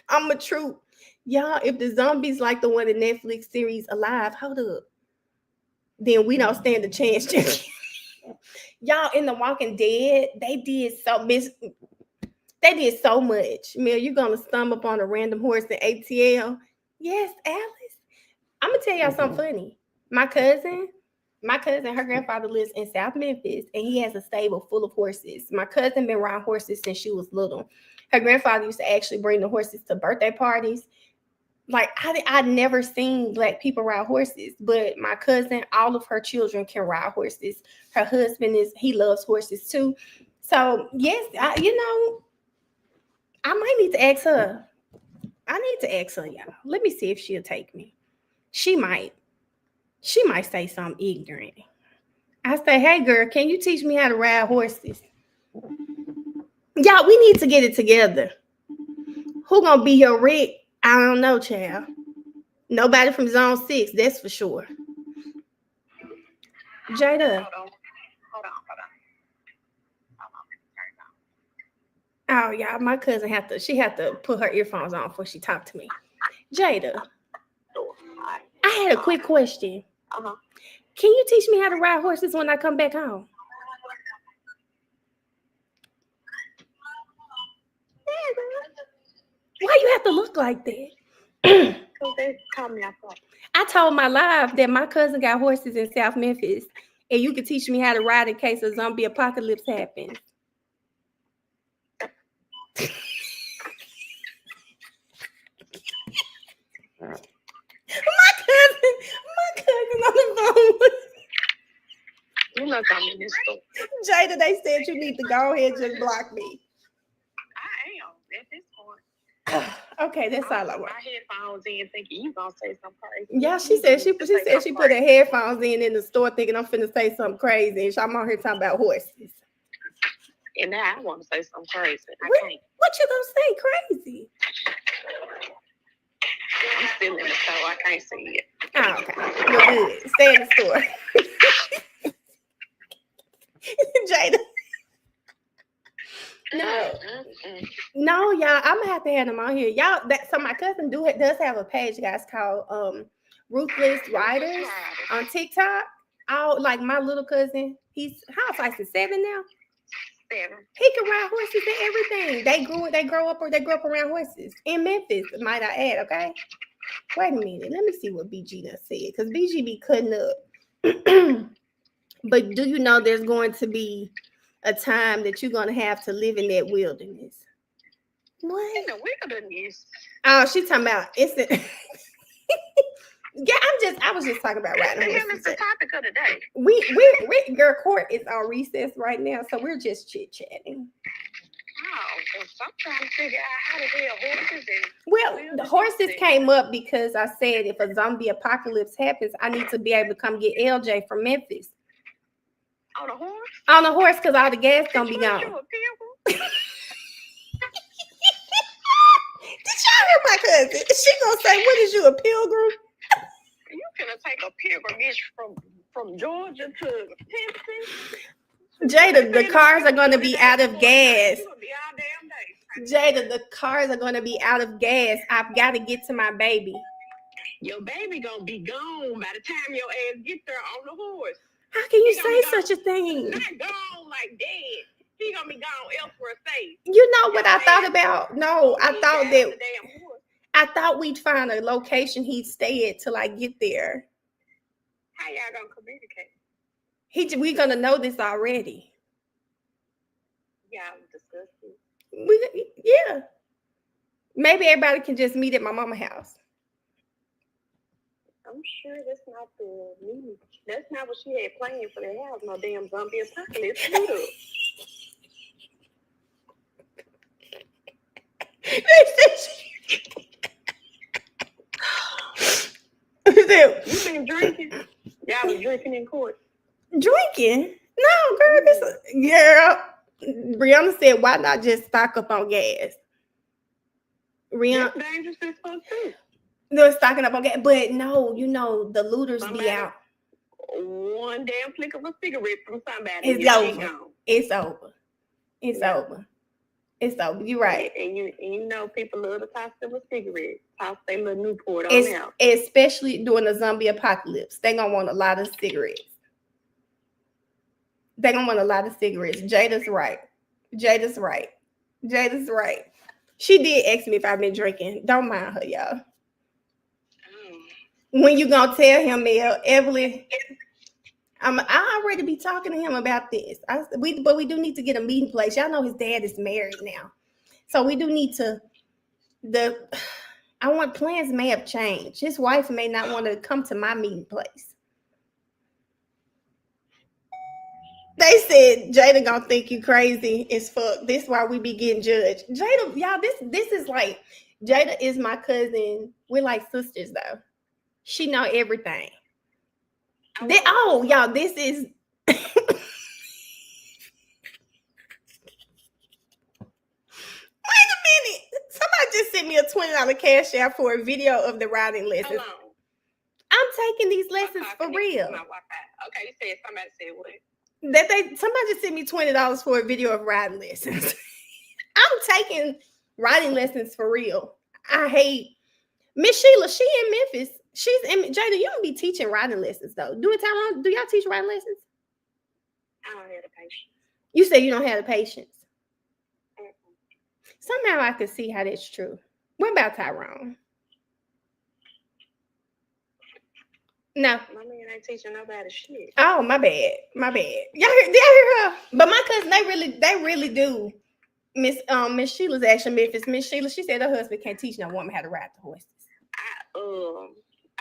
I'm a troop. Y'all, if the zombies like the one in Netflix series Alive, hold up. Then we don't stand a chance. Y'all, in The Walking Dead, they did so much. Mel, you're gonna stumble upon a random horse in ATL. Yes, Alice. I'm gonna tell y'all something funny. My cousin, her grandfather lives in South Memphis, and he has a stable full of horses. My cousin been riding horses since she was little. Her grandfather used to actually bring the horses to birthday parties. Like, I'd never seen Black people ride horses, but my cousin, all of her children can ride horses. Her husband he loves horses too. So yes, I might need to ask her. I need to ask her, y'all. Let me see if she'll take me. She might say something ignorant. I say, hey girl, can you teach me how to ride horses? Y'all, we need to get it together. Who gonna be your Rick? I don't know, child. Nobody from Zone 6, that's for sure. Jada. Hold on. Oh, y'all, my cousin had to put her earphones on before she talked to me. Jada, I had a quick question. Uh-huh. Can you teach me how to ride horses when I come back home? Why you have to look like that? So they call me outside. I told my live that my cousin got horses in South Memphis, and you can teach me how to ride in case a zombie apocalypse happens. My cousin on the phone. You look on me this store. Jada, they said you need to go ahead and just block me. I am at this point. Okay, that's all I put want. my headphones in thinking you gonna say something crazy. Yeah, she said she put her headphones in the store thinking I'm finna say something crazy, and I'm out here talking about horses. And now I want to say something crazy. I can't. What you gonna say crazy? I'm still in the store. I can't see it. Oh, okay. Well, good. Stay in the store. Jada. No, y'all. I'm gonna have to have them on here. Y'all, so my cousin does have a page, guys, called Ruthless Riders on TikTok. Like my little cousin, he's how old is he, 7 now? 7. He can ride horses and everything. They grow up around horses in Memphis, might I add, okay? Wait a minute. Let me see what BG done said, because BG be cutting up. But do you know there's going to be a time that you're going to have to live in that wilderness? What? In the wilderness. Oh, she talking about instant. Yeah, I was just talking about riding What the hell horses. is the topic of the day? We girl court is on recess right now, so we're just chit-chatting. Oh, because I'm trying to figure out how the hell horses and Well, the horses came up because I said if a zombie apocalypse happens, I need to be able to come get LJ from Memphis. on a horse? On a horse, because all the gas gonna be gone. You a pilgrim? Did y'all hear my cousin? She gonna say, "What is you, a pilgrim?" You gonna take a pilgrimage from Georgia to Tennessee? Jada, the cars are gonna be out of gas. You gonna be all damn day. Jada, the cars are gonna be out of gas. I've got to get to my baby. Your baby gonna be gone by the time your ass get there on the horse. How can you He gonna say be such a thing? Not gone like dead. He gonna be gone elsewhere safe. You know what I thought about? No, I thought Down that the damn horse. I thought we'd find a location he'd stay at till I get there. How y'all gonna communicate? We're gonna know this already. Y'all discuss it. Yeah. Maybe everybody can just meet at my mama's house. I'm sure that's not the meeting. That's not what she had planned for the house. No damn zombie apocalypse. You been drinking? Y'all was drinking in court. Drinking? No, girl. Rhianna said, "Why not just stock up on gas?" Rhianna, That's dangerous as fuck too. they're stocking up on gas, but no, the looters No be matter out. One damn flick of a cigarette from somebody. It's and over. she gone. It's over. It's Yeah. over. It's over. You're right. And you know people love to toss them a cigarette. Toss their little Newport on out. Especially during the zombie apocalypse. They're going to want a lot of cigarettes. They're going to want a lot of cigarettes. Jada's right. She did ask me if I've been drinking. Don't mind her, y'all. When you going to tell him, Evelyn, I already be talking to him about this. But we do need to get a meeting place. Y'all know his dad is married now. So we do need to, plans may have changed. His wife may not want to come to my meeting place. They said Jada gonna think you crazy as fuck. This why we be getting judged. Jada, y'all, this is like, Jada is my cousin. We're like sisters though. She know everything. Y'all, this is $20 cash out for a video of the riding lessons. Hold on. I'm taking these lessons Okay, for connected to real. my Wi-Fi. Okay, you said somebody said what? Somebody just sent me $20 for a video of riding lessons. I'm taking riding lessons for real. I hate Miss Sheila. She in Memphis. She's in Jada. You don't be teaching riding lessons though. Do it, Tyrone. Do y'all teach riding lessons? I don't have the patience. You say you don't have the patience. Mm-mm. Somehow I could see how that's true. What about Tyrone? No. My man ain't teaching nobody shit. Oh, my bad. My bad. Y'all hear her? But my cousin, they really do. Miss Sheila's actually Memphis. Miss Sheila, she said her husband can't teach no woman how to ride the horses.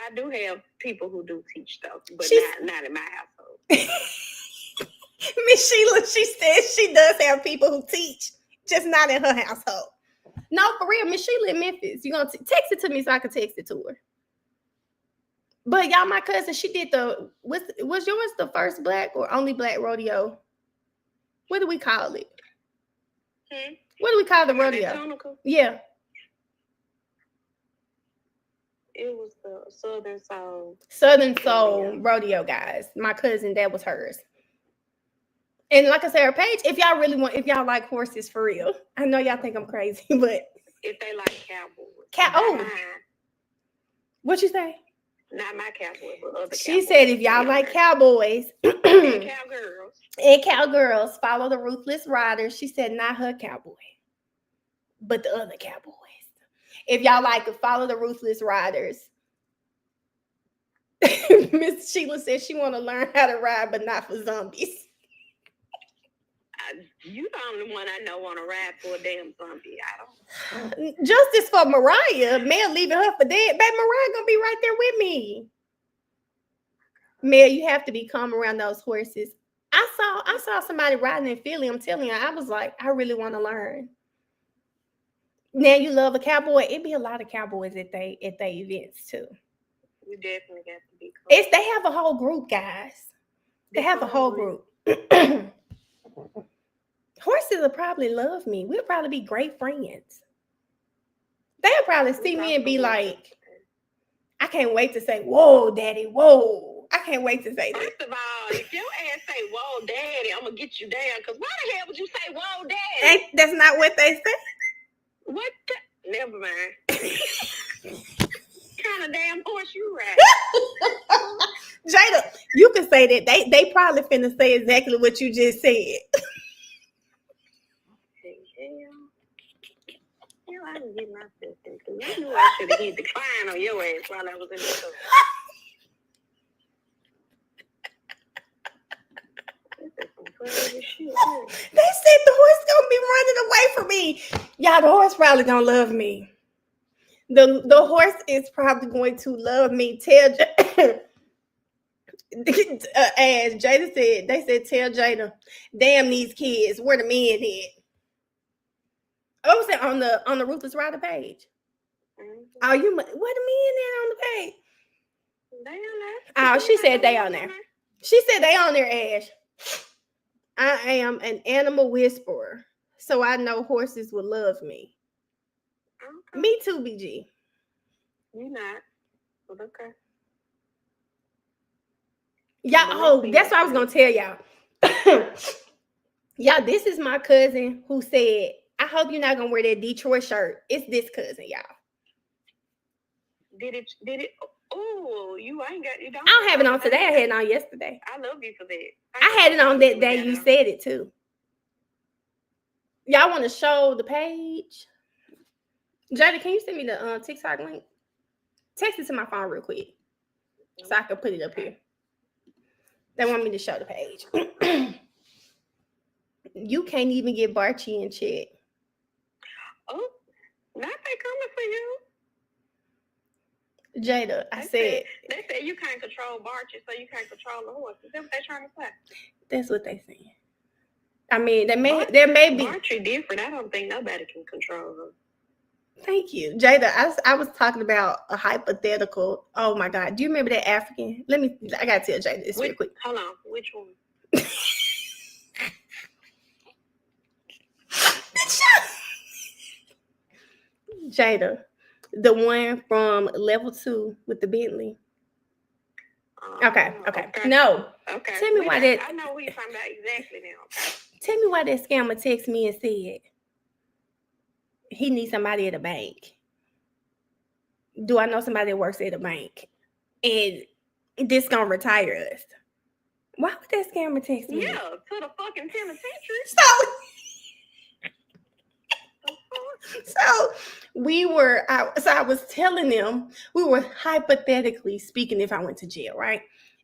I do have people who do teach though, but not in my household. Miss Sheila, she says she does have people who teach, just not in her household. No, for real, Miss Sheila in Memphis. You gonna text it to me so I can text it to her. But y'all, my cousin, she did was yours the first black or only black rodeo? What do we call it? What do we call the rodeo? Anatomical? Yeah. It was the Southern Soul. Southern Soul rodeo, guys. My cousin, that was hers. And like I said, her page, if y'all like horses for real. I know y'all think I'm crazy, but if they like cowboys. What you say? Not my cowboy, but other She cowboys. said if y'all like cowboys and cowgirls. And cowgirls, follow the Ruthless Riders. She said not her cowboy, but the other cowboys. If y'all like to follow the Ruthless Riders. Miss Sheila said she want to learn how to ride, but not for zombies. You the only one I know want to ride for a damn zombie. I don't. Justice for Mariah. Mel leaving her for dead. Baby, Mariah gonna be right there with me. Mel, you have to be calm around those horses. I saw somebody riding in Philly. I'm telling you, I was like, I really want to learn. Now you love a cowboy. It'd be a lot of cowboys at they events too. We definitely got to be calm. They have a whole group, guys. They have a whole group. Horses will probably love me. We'll probably be great friends. They'll probably see me and be like, I can't wait to say, whoa, daddy, whoa. I can't wait to say that. First of all, if your ass say, whoa, daddy, I'm going to get you down. Because why the hell would you say, whoa, daddy? That's not what they say. What the? Never mind. Kind of damn horse you ride. Jada, you can say that. They probably finna say exactly what you just said. I didn't get myself into. I knew I should have hit decline on your ass while I was in the store. They said the horse gonna be running away from me. Y'all, the horse probably don't love me. The horse is probably going to love me. Tell as Jada said, they said tell Jada, damn these kids, where the men at? Oh, was it on the Ruthless Rider page? Mm-hmm. Oh, where the men at on the page? They on there. Oh, she said they on there. She said they on there, Ash. I am an animal whisperer, so I know horses will love me. Okay. Me too, BG. You not, but okay. Y'all, that's what I was gonna tell y'all. Y'all, this is my cousin who said, I hope you're not gonna wear that Detroit shirt. It's this cousin, y'all. Did it? Oh, you ain't got it on. I don't have it on today. I had it on yesterday. I love you for that. I had it on that day you said it too. Y'all want to show the page? Jada, can you send me the TikTok link? Text it to my phone real quick so I can put it up here. They want me to show the page. You can't even get Barchi in check. Oh, not they coming for you. Jada, they said you can't control Barchi, so you can't control the horse. Is that what they're trying to say? That's what they saying. I mean, there may be Barchi different. I don't think nobody can control her. Thank you, Jada. I was talking about a hypothetical. Oh my God, do you remember that African? I gotta tell Jada this real quick. Hold on, which one? Jada, The one from level 2 with the Bentley. Okay. No. Okay. Tell me why that. I know who you're talking about exactly now. Okay. Tell me why that scammer texted me and said he needs somebody at a bank. Do I know somebody that works at a bank? And this gonna retire us. Why would that scammer text me? Yeah, to the fucking penitentiary. So I was telling them, we were hypothetically speaking if I went to jail, right?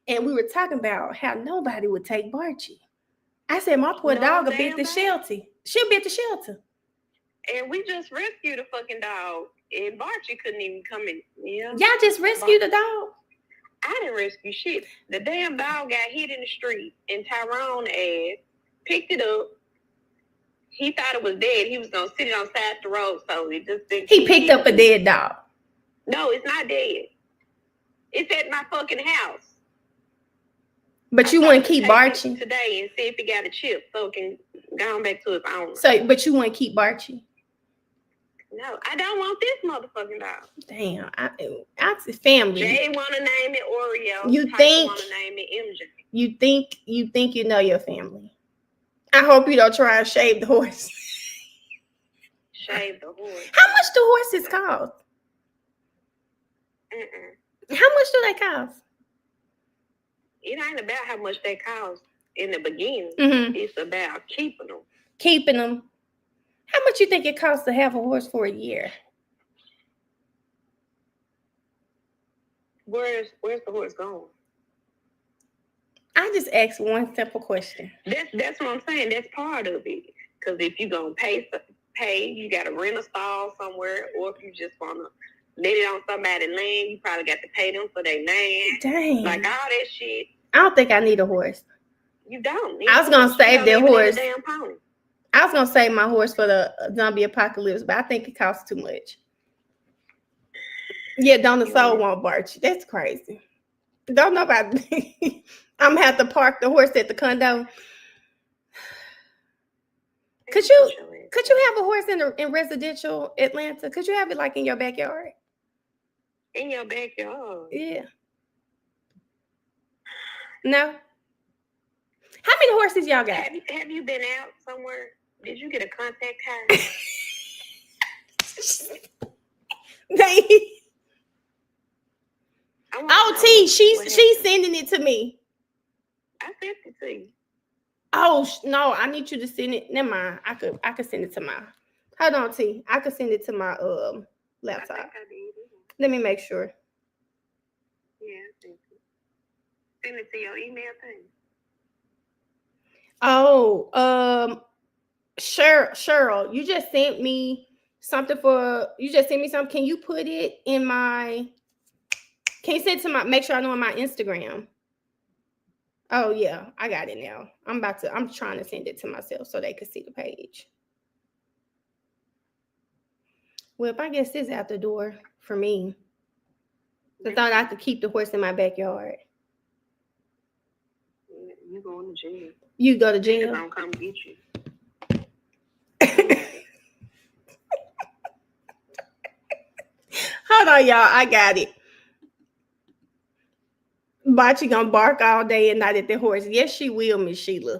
And we were talking about how nobody would take Barchi. I said, my poor dog will be at the shelter. She'll be at the shelter. And we just rescued a fucking dog. And Barchi couldn't even come in. Yeah. Y'all just rescued the dog? I didn't rescue shit. The damn dog got hit in the street, and Tyrone ass picked it up. He thought it was dead. He was gonna sit it on the side of the road, so it just didn't. He picked up a dead dog. No, it's not dead. It's at my fucking house. But you wouldn't keep Barchi today and see if he got a chip, so it can go on back to his owner. So, but you wouldn't keep Barchi? No, I don't want this motherfucking dog. Damn, I family. Jay want to name it Oreo. You Tyson think? Want to name it MJ? You think you know your family? I hope you don't try and shave the horse. Shave the horse. How much do horses cost? How much do they cost? It ain't about how much they cost in the beginning. Mm-hmm. It's about keeping them. Keeping them. How much you think it costs to have a horse for a year? Where's the horse going? I just asked one simple question. That's what I'm saying. That's part of it. Because if you're gonna pay, you got to rent a stall somewhere, or if you just wanna let it on somebody's land, you probably got to pay them for their land. Dang. Like all that shit. I don't think I need a horse. You don't. I was gonna save that horse. Damn pony. I was gonna save my horse for the zombie apocalypse, but I think it costs too much. Yeah, Donna Soul won't Barchi. That's crazy. Don't nobody. I'm gonna have to park the horse at the condo. Could you have a horse in residential Atlanta? Could you have it like in your backyard? In your backyard? Yeah. No. How many horses y'all got? Have you been out somewhere? Did you get a contact card? She's sending it to me. I sent it to you. Oh no, I need you to send it. Never mind. I could send it to my. Hold on, T. I could send it to my laptop. I did. Let me make sure. Yeah, send it to your email thing. Oh, Cheryl, you just sent me something Can you put it in my? Can you send it to my? Make sure I know on my Instagram. Oh yeah, I got it now. I'm trying to send it to myself so they can see the page. Well, if I guess this out the door for me, I thought I could keep the horse in my backyard. You going to jail? You go to jail? I'm come get you. Hold on, y'all. I got it. Barchi gonna bark all day and night at the horse. Yes, she will, Miss Sheila.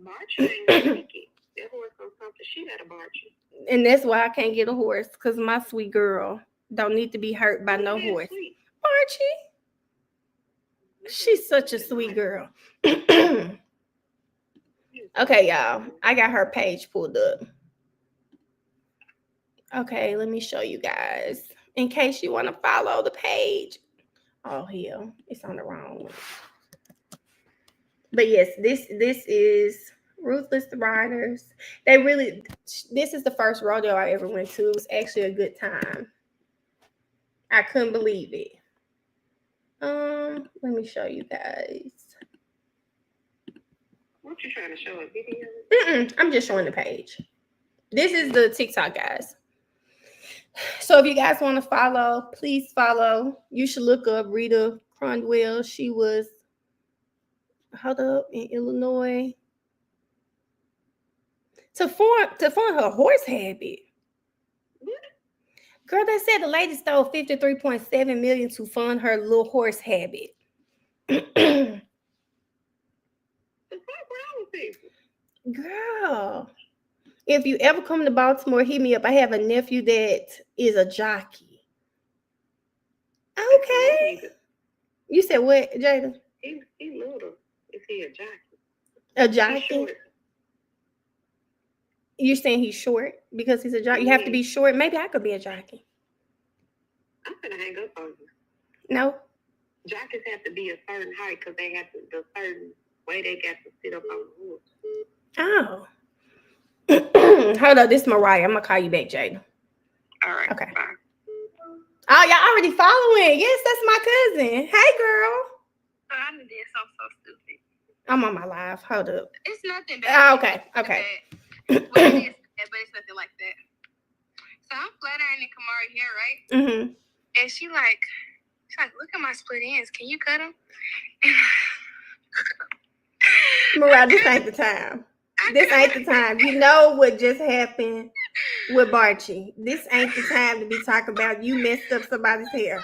Barchi ain't gonna make it. That horse gonna come to shit out of Barchi. And that's why I can't get a horse, because my sweet girl don't need to be hurt by no horse. Sweet. Barchi. She's such a sweet girl. Okay, y'all. I got her page pulled up. Okay, let me show you guys. In case you want to follow the page. Oh, hell. It's on the wrong one. But yes, this is Ruthless Riders. This is the first rodeo I ever went to. It was actually a good time. I couldn't believe it. Let me show you guys. What you trying to show, a video? I'm just showing the page. This is the TikTok, guys. So if you guys want to follow, please follow. You should look up Rita Crondwell. She was in Illinois to form her horse habit. Girl, they said the lady stole 53.7 million to fund her little horse habit. Girl, if you ever come to Baltimore, hit me up. I have a nephew that is a jockey. Okay. You said what, Jada? He little. Is he a jockey? A He's jockey? short. You're saying he's short because he's a jockey? You have to be short. Maybe I could be a jockey. I'm gonna hang up on you. No? Jockeys have to be a certain height because they have to, the certain way they got to sit up on the horse. Oh. Hold up, this is Mariah. I'm gonna call you back, Jada. All right. Okay. Bye. Oh, y'all already following. Yes, that's my cousin. Hey, girl. I did something so stupid. I'm on my live. Hold up. It's nothing Oh, bad. okay. Okay. Well, it is bad, but it's nothing like that. So I'm flattering in Kamari hair, right? Mm-hmm. And she's like, look at my split ends. Can you cut them? Mariah, this ain't the time. This ain't the time. You know what just happened with Barchi. This ain't the time to be talking about you messed up somebody's hair.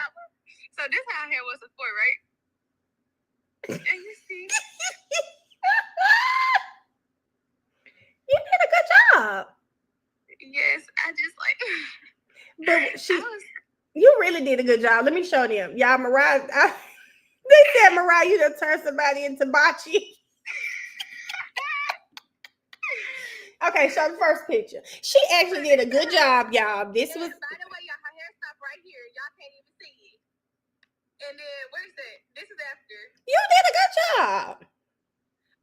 So this how hair was before, right? And you see, You did a good job. yes, I just like. But you really did a good job. Let me show them. Y'all, Mariah, they said, Mariah, you done turned somebody into Bachi. Okay, show the first picture. She actually did a good job, y'all. This was. By the way, y'all, her hair stopped right here. Y'all can't even see it. And then, where's that? This is after. You did a good job.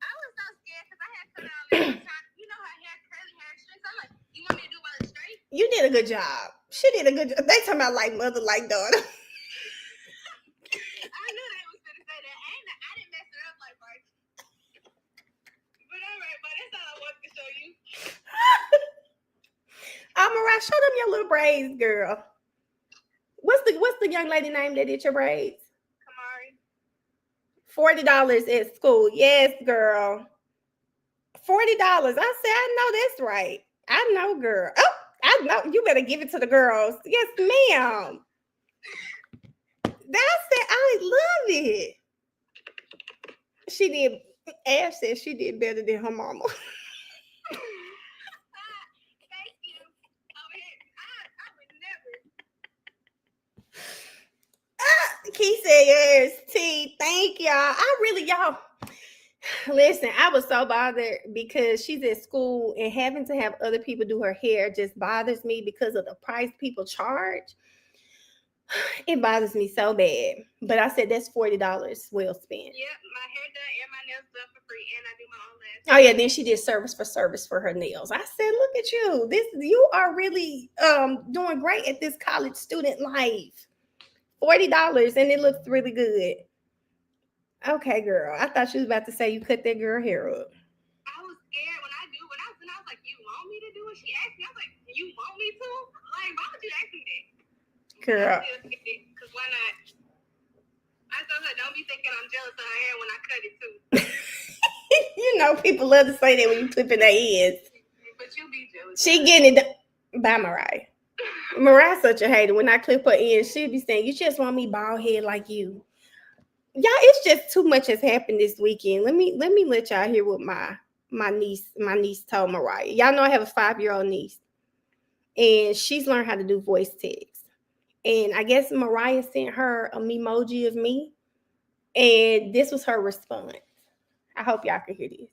I was so scared because I had cut out last time. You know her hair, curly hair, straight. So I'm like, you want me to do all it straight? You did a good job. She did a good job. They talking about like mother, like daughter. I knew they was gonna say that. I didn't mess it up like Bart. But all right, but that's all I wanted to show you. Mariah, show them your little braids, girl. What's the young lady name that did your braids? Kamari. $40 at school. Yes, girl. $40. I said, I know that's right. I know, girl. Oh, I know. You better give it to the girls. Yes, ma'am. That's it. I love it. She did. Ash said she did better than her mama. Thank you. Over here. I would never. Key said yes. T. Thank y'all. Y'all. Listen, I was so bothered because she's at school and having to have other people do her hair just bothers me because of the price people charge. It bothers me so bad. But I said that's $40 well spent. Yep, my hair done and my nails done for free, and I do my own lashes. Oh yeah, then she did service for her nails. I said, look at you. You are really doing great at this college student life. $40 and it looks really good. Okay, girl. I thought she was about to say you cut that girl hair up. I was scared when I was like, you want me to do it? She asked me, I was like, you want me to? Like, why would you ask me that? Girl. Because why not? I told her, don't be thinking I'm jealous of her hair when I cut it too. You know, people love to say that when you clip in their ends. But you be jealous. She getting it by Mariah. Mariah's such a hater. When I clip her in, she'll be saying, you just want me bald head like you. Y'all, it's just too much has happened this weekend. Let me let y'all hear what my niece told Mariah. Y'all know I have a 5-year-old niece. And she's learned how to do voice text. And I guess Mariah sent her a memoji of me. And this was her response. I hope y'all can hear this.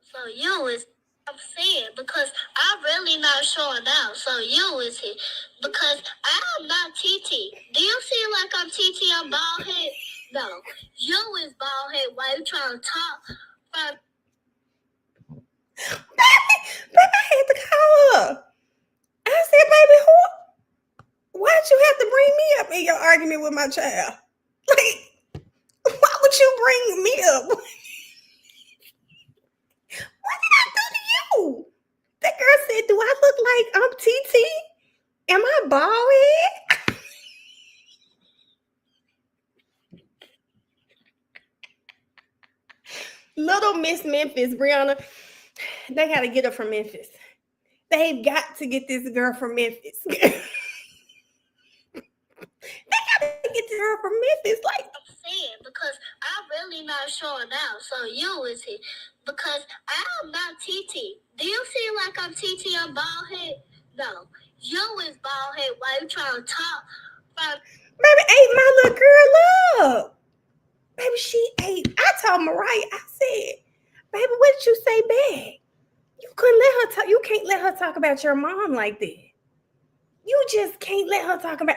So you is upset because I'm really not showing out. So you is here because I'm not TT. Do you feel like I'm TT? I'm bald head? No. You is bald head. Why you trying to talk? Baby, I had to call her. I said, baby, why'd you have to bring me up in your argument with my child? Like, why would you bring me up? What did I do to you? That girl said, do I look like I'm TT? Am I bald head? Little Miss Memphis, Rhianna, they got to get her from Memphis. They've got to get this girl from Memphis. They got to get this girl from Memphis. Like, I'm saying, because I'm really not showing out. So you is here. Because I'm not TT. Do you feel like I'm TT? I'm bald head? No. You is bald head. Why you trying to talk? baby ate my little girl up. Baby, she ate. I told Mariah, I said, baby, what did you say back? You couldn't let her talk. You can't let her talk about your mom like that. You just can't let her talk about.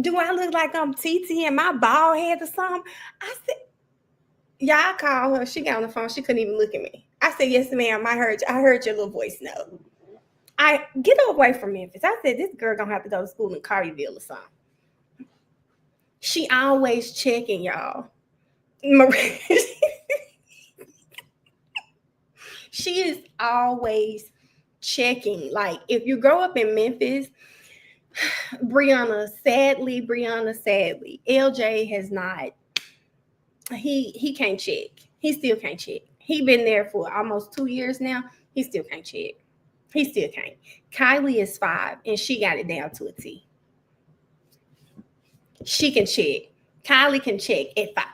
Do I look like I'm TT and my bald head or something? I said, yeah, I called her. She got on the phone. She couldn't even look at me. I said, yes, ma'am. I heard your little voice note. I get away from Memphis. I said, this girl gonna have to go to school in Carterville or something. She always checking, y'all. She is always checking. Like, if you grow up in Memphis, Brianna, sadly, LJ has not. He can't check. He still can't check. He been there for almost 2 years now. He still can't check. He still can't. Kylie is 5, and she got it down to a T. She can check. Kylie can check at 5.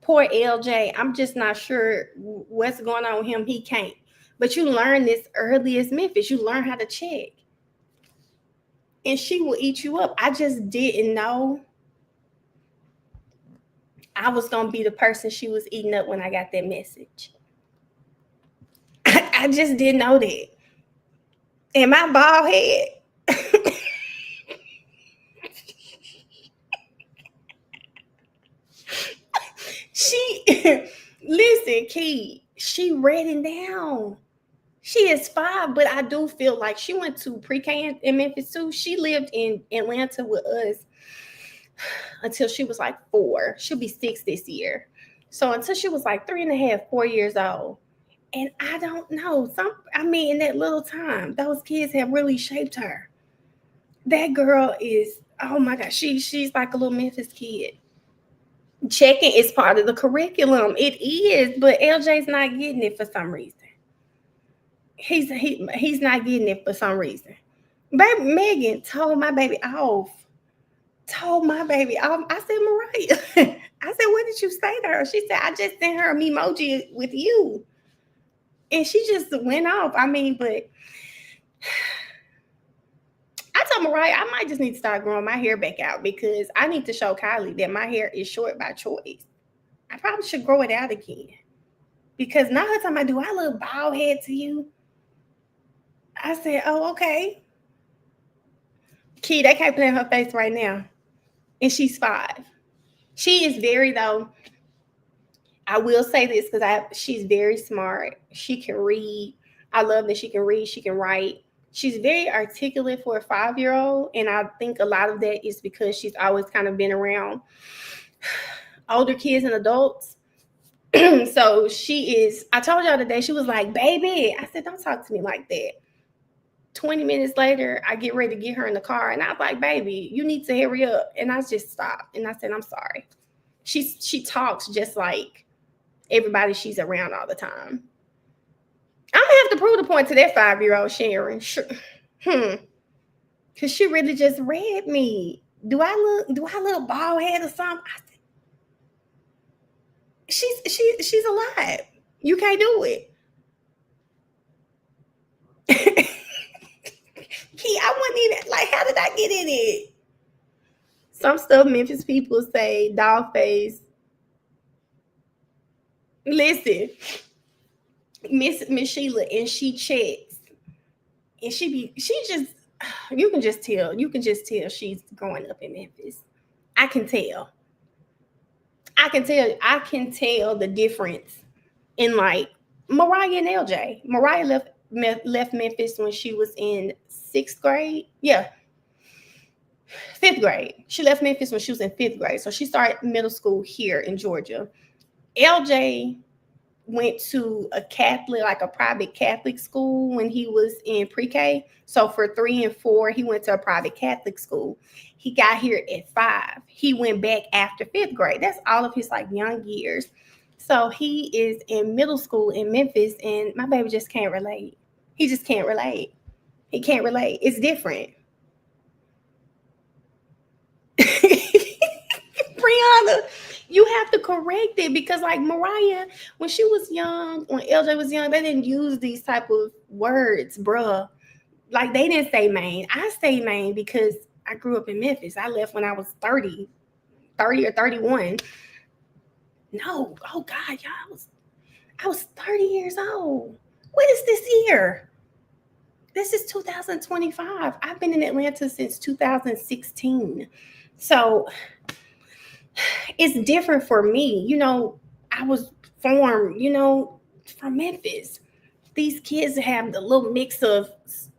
Poor LJ, I'm just not sure what's going on with him. He can't. But you learn this early as Memphis. You learn how to check. And she will eat you up. I just didn't know I was going to be the person she was eating up when I got that message. I just didn't know that. And my bald head. Listen, Key, she read it down. She is 5, but I do feel like she went to pre-K in Memphis too. She lived in Atlanta with us until she was like 4. She'll be 6 this year. So until she was like 3.5, 4 years old. And I don't know. In that little time, those kids have really shaped her. That girl is, oh my God, she's like a little Memphis kid. Checking is part of the curriculum. It is, but LJ's not getting it for some reason. He's not getting it for some reason. Baby Megan told my baby off. I said, Mariah, I said, what did you say to her? She said, I just sent her an emoji with you. And she just went off. But I told Mariah, I might just need to start growing my hair back out because I need to show Kylie that my hair is short by choice. I probably should grow it out again. Because now her talking about, do I look bald head to you? I said, oh, okay. Key, they can't play in her face right now. And she's 5. She is very, though, I will say this because she's very smart. She can read. I love that she can read. She can write. She's very articulate for a 5-year-old. And I think a lot of that is because she's always kind of been around older kids and adults. So she is, I told y'all today, she was like, baby. I said, don't talk to me like that. 20 minutes later, I get ready to get her in the car. And I was like, baby, you need to hurry up. And I just stopped. And I said, I'm sorry. She talks just like everybody she's around all the time. I'm going to have to prove the point to that 5-year-old Sharon. Sure. Because she really just read me. Do I look bald head or something? I said, she's alive. You can't do it. I wasn't even, like, how did I get in it? Some stuff Memphis people say, dog face. Listen, Miss Sheila, and she checks. And she just, you can just tell she's growing up in Memphis. I can tell the difference in like Mariah and LJ. Mariah left Memphis when she was in 6th grade. Yeah. 5th grade. She left Memphis when she was in 5th grade. So she started middle school here in Georgia. LJ went to a Catholic, like a private Catholic school when he was in pre-K. So for 3 and 4, he went to a private Catholic school. He got here at 5. He went back after 5th grade. That's all of his like young years. So he is in middle school in Memphis, and my baby just can't relate. He just can't relate. He can't relate. It's different. Brianna, you have to correct it because, like Mariah, when she was young, when LJ was young, they didn't use these type of words, bruh. Like they didn't say Maine. I say Maine because I grew up in Memphis. I left when I was 30 or 31. No, oh God, y'all, I was 30 years old. What is this year? This is 2025. I've been in Atlanta since 2016. So it's different for me. You know, I was formed, you know, from Memphis. These kids have the little mix of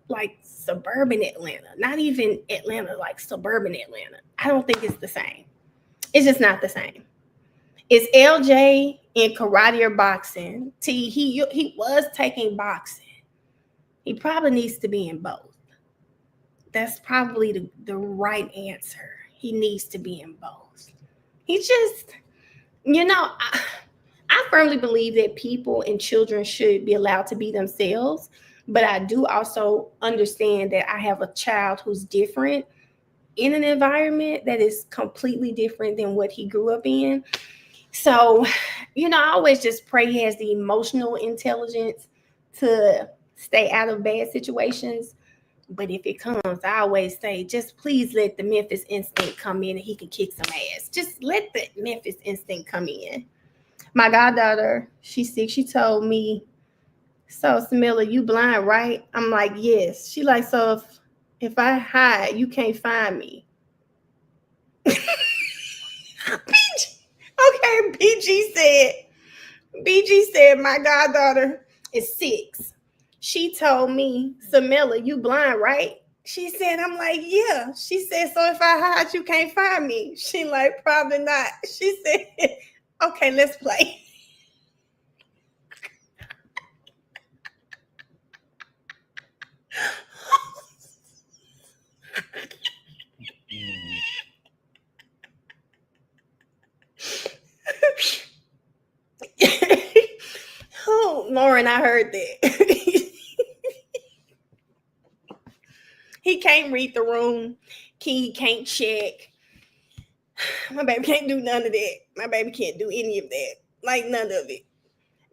like suburban Atlanta, not even Atlanta, like suburban Atlanta. I don't think it's the same. It's just not the same. Is LJ in karate or boxing? He was taking boxing. He probably needs to be in both. That's probably the right answer. He needs to be in both. He just, you know, I firmly believe that people and children should be allowed to be themselves. But I do also understand that I have a child who's different in an environment that is completely different than what he grew up in. So, you know, I always just pray he has the emotional intelligence to stay out of bad situations. But if it comes, I always say, just please let the Memphis instinct come in and he can kick some ass. Just let the Memphis instinct come in. My goddaughter, she's 6. She told me, so Samilla, you blind, right? I'm like, yes. She like, so if I hide, you can't find me. Okay, BG said my goddaughter is 6. She told me, Samilla, you blind, right? She said, I'm like, yeah. She said, so if I hide, you can't find me. She like, probably not. She said, okay, let's play. Oh, Lauren, I heard that. He can't read the room. He can't check. My baby can't do none of that. My baby can't do any of that. Like none of it.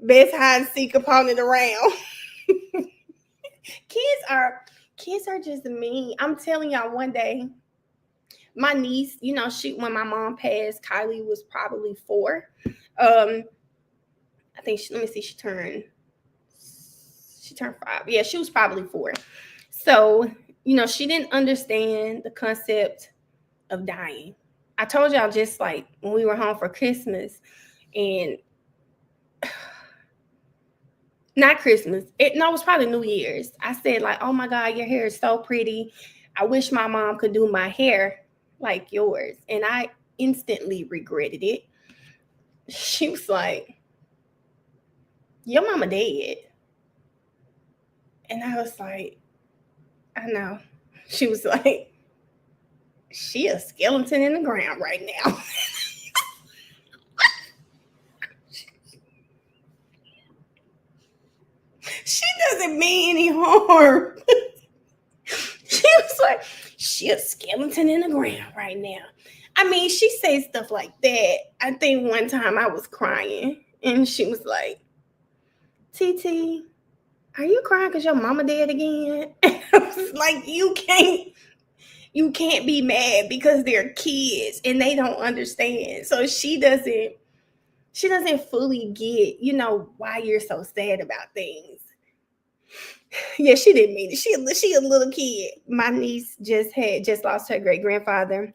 Best hide and seek opponent around. Kids are just mean. I'm telling y'all, one day, my niece, you know, when my mom passed, Kylie was probably 4. I think let me see, she turned 5. Yeah, she was probably 4. So, you know, she didn't understand the concept of dying. I told y'all just like when we were home for Christmas and not Christmas. It was probably New Year's. I said like, oh my God, your hair is so pretty. I wish my mom could do my hair like yours. And I instantly regretted it. She was like, your mama dead. And I was like, I know. She was like, she a skeleton in the ground right now. She doesn't mean any harm. She was like, she a skeleton in the ground right now. I mean, she says stuff like that. I think one time I was crying and she was like, TT, are you crying because your mama dead again? And I was like, you can't be mad because they're kids and they don't understand. So she doesn't fully get, you know, why you're so sad about things. Yeah, she didn't mean it. She a little kid. My niece just lost her great grandfather.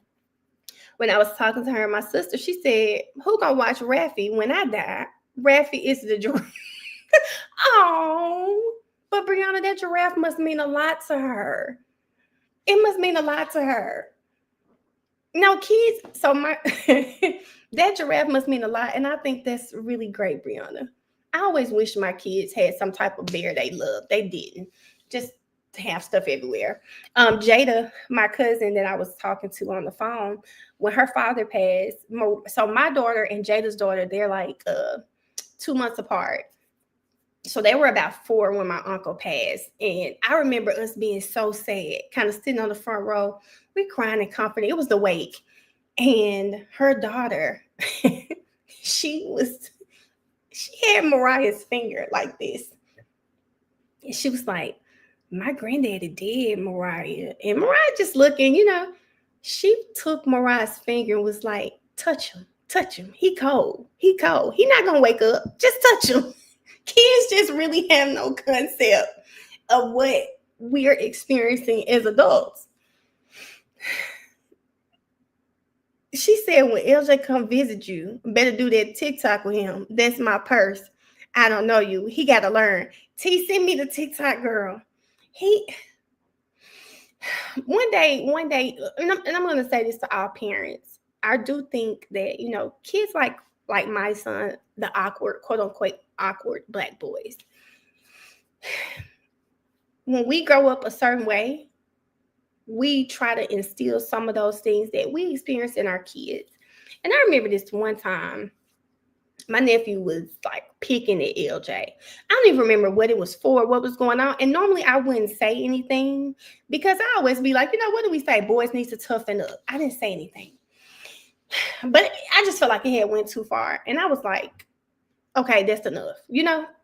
When I was talking to her and my sister, she said, who gonna watch Raffy when I die? Raffy is the giraffe. Oh, but Brianna, that giraffe must mean a lot to her. It must mean a lot to her. No, kids, so that giraffe must mean a lot. And I think that's really great, Brianna. I always wish my kids had some type of bear they loved. They didn't. Just to have stuff everywhere. Jada, my cousin that I was talking to on the phone, when her father passed, so my daughter and Jada's daughter, they're like 2 months apart. So they were about 4 when my uncle passed. And I remember us being so sad, kind of sitting on the front row. We crying and comforting. It was the wake. And her daughter, she had Mariah's finger like this. And she was like, my granddaddy did, Mariah. And Mariah just looking, she took Mariah's finger and was like, touch him. He cold. He not gonna wake up. Just touch him. Kids just really have no concept of what we're experiencing as adults. She said, when LJ come visit you, better do that TikTok with him. That's my purse. I don't know you. He got to learn. T, send me the TikTok, girl. One day, and I'm going to say this to all parents. I do think that, kids like my son, the awkward, quote unquote, awkward Black boys. When we grow up a certain way, we try to instill some of those things that we experience in our kids. And I remember this one time, my nephew was like picking at LJ. I don't even remember what it was for, what was going on. And normally I wouldn't say anything because I always be like, what do we say? Boys need to toughen up. I didn't say anything. But I just felt like it had went too far. And I was like, okay, that's enough,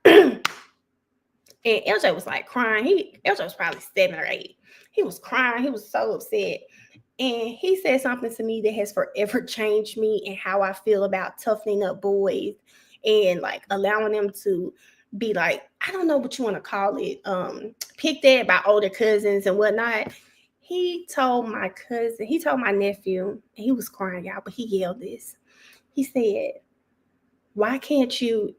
And LJ was like crying. LJ was probably 7 or 8. He was crying. He was so upset. And he said something to me that has forever changed me and how I feel about toughening up boys and like allowing them to be like, I don't know what you want to call it, picked at by older cousins and whatnot. He told my nephew, he was crying, y'all, but he yelled this. He said, why can't you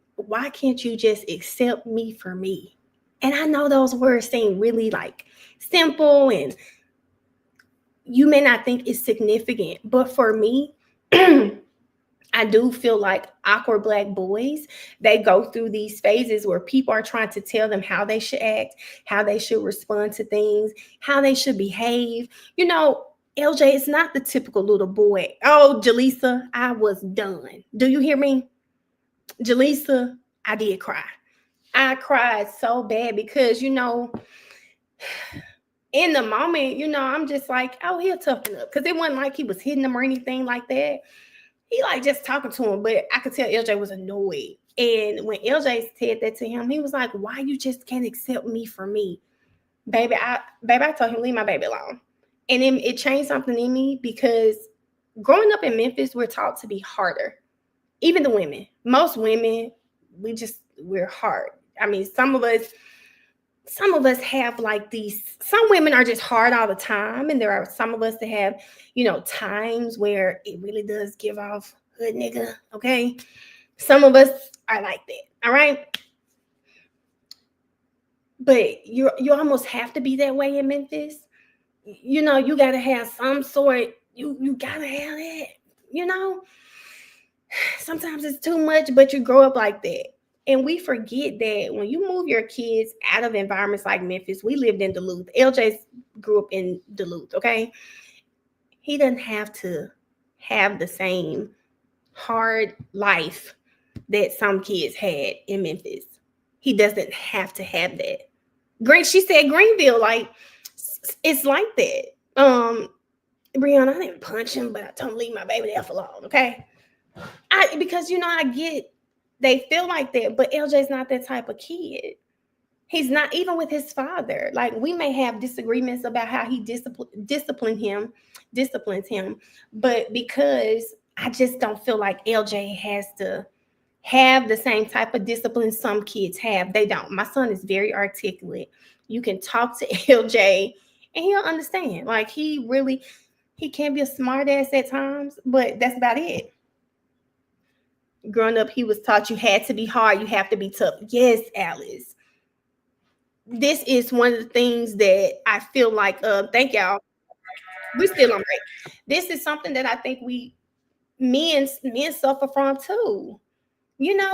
just accept me for me? And I know those words seem really like simple and you may not think it's significant, but for me, I do feel like awkward Black boys, they go through these phases where people are trying to tell them how they should act, how they should respond to things, how they should behave. LJ is not the typical little boy. Oh, Jaleesa, I was done. Do you hear me? Jaleesa, I did cry. I cried so bad because, in the moment, I'm just like, oh, he'll toughen up. Because it wasn't like he was hitting him or anything like that. He like just talking to him, but I could tell LJ was annoyed. And when LJ said that to him, he was like, why you just can't accept me for me? Baby, I told him, leave my baby alone. And then it changed something in me because growing up in Memphis, we're taught to be harder. Even the women. Most women, we're hard. I mean, some of us have like these, some women are just hard all the time. And there are some of us that have, times where it really does give off hood nigga. Okay. Some of us are like that. All right. But you almost have to be that way in Memphis. You got to have some sort, you got to have that, sometimes it's too much, but you grow up like that. And we forget that when you move your kids out of environments like Memphis, we lived in Duluth. LJ grew up in Duluth, okay? He doesn't have to have the same hard life that some kids had in Memphis. He doesn't have to have that. She said Greenville, like, it's like that. Rhianna, I didn't punch him, but I told him leave my baby the F alone, okay? Because I get they feel like that, but LJ's not that type of kid. He's not, even with his father. Like, we may have disagreements about how he disciplines him, but because I just don't feel like LJ has to have the same type of discipline some kids have. They don't. My son is very articulate. You can talk to LJ and he'll understand. Like, he can be a smart ass at times, but that's about it. Growing up, he was taught you had to be hard, you have to be tough. Yes, Alice. This is one of the things that I feel like, thank y'all. We're still on break. This is something that I think men suffer from too.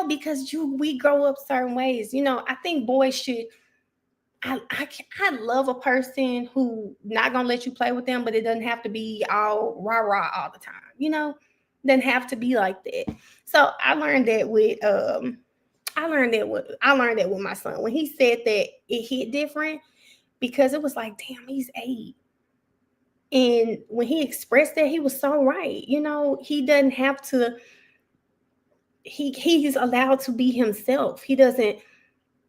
Because we grow up certain ways. I think boys should. I love a person who not gonna let you play with them, but it doesn't have to be all rah all the time. Doesn't have to be like that. So I learned that with I learned that with my son when he said that it hit different because it was like, damn, he's 8. And when he expressed that, he was so right. You know, he doesn't have to. He's allowed to be himself. He doesn't.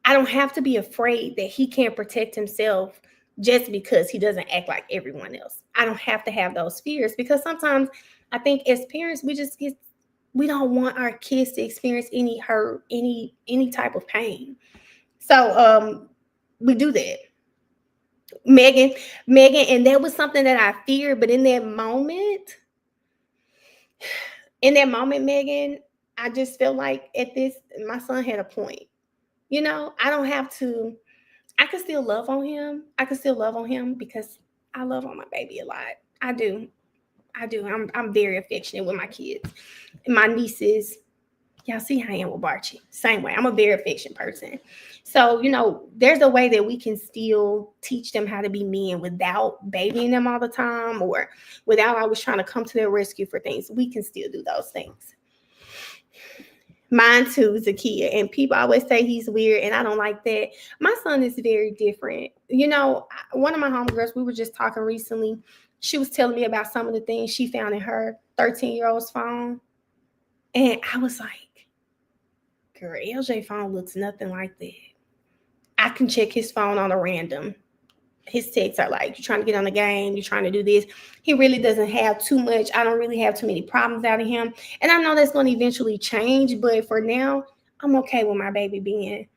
I don't have to be afraid that he can't protect himself just because he doesn't act like everyone else. I don't have to have those fears because sometimes I think as parents we don't want our kids to experience any hurt, any type of pain. So we do that. Megan, and that was something that I feared, but in that moment, Megan, I just felt like my son had a point. You know, I don't have to, I can still love on him. I can still love on him because I love on my baby a lot. I do. I'm very affectionate with my kids. My nieces, y'all see how I am with Barchi. Same way. I'm a very affectionate person. So, you know, there's a way that we can still teach them how to be men without babying them all the time or without always trying to come to their rescue for things. We can still do those things. Mine too is a kid, and people always say he's weird, and I don't like that. My son is very different. You know, one of my homegirls, we were just talking recently. She was telling me about some of the things she found in her 13-year-old's phone, and I was like, girl, LJ phone looks nothing like that. I can check his phone on a random. His texts are like, you're trying to get on the game, you're trying to do this. He really doesn't have too much. I don't really have too many problems out of him. And I know that's going to eventually change, but for now, I'm okay with my baby being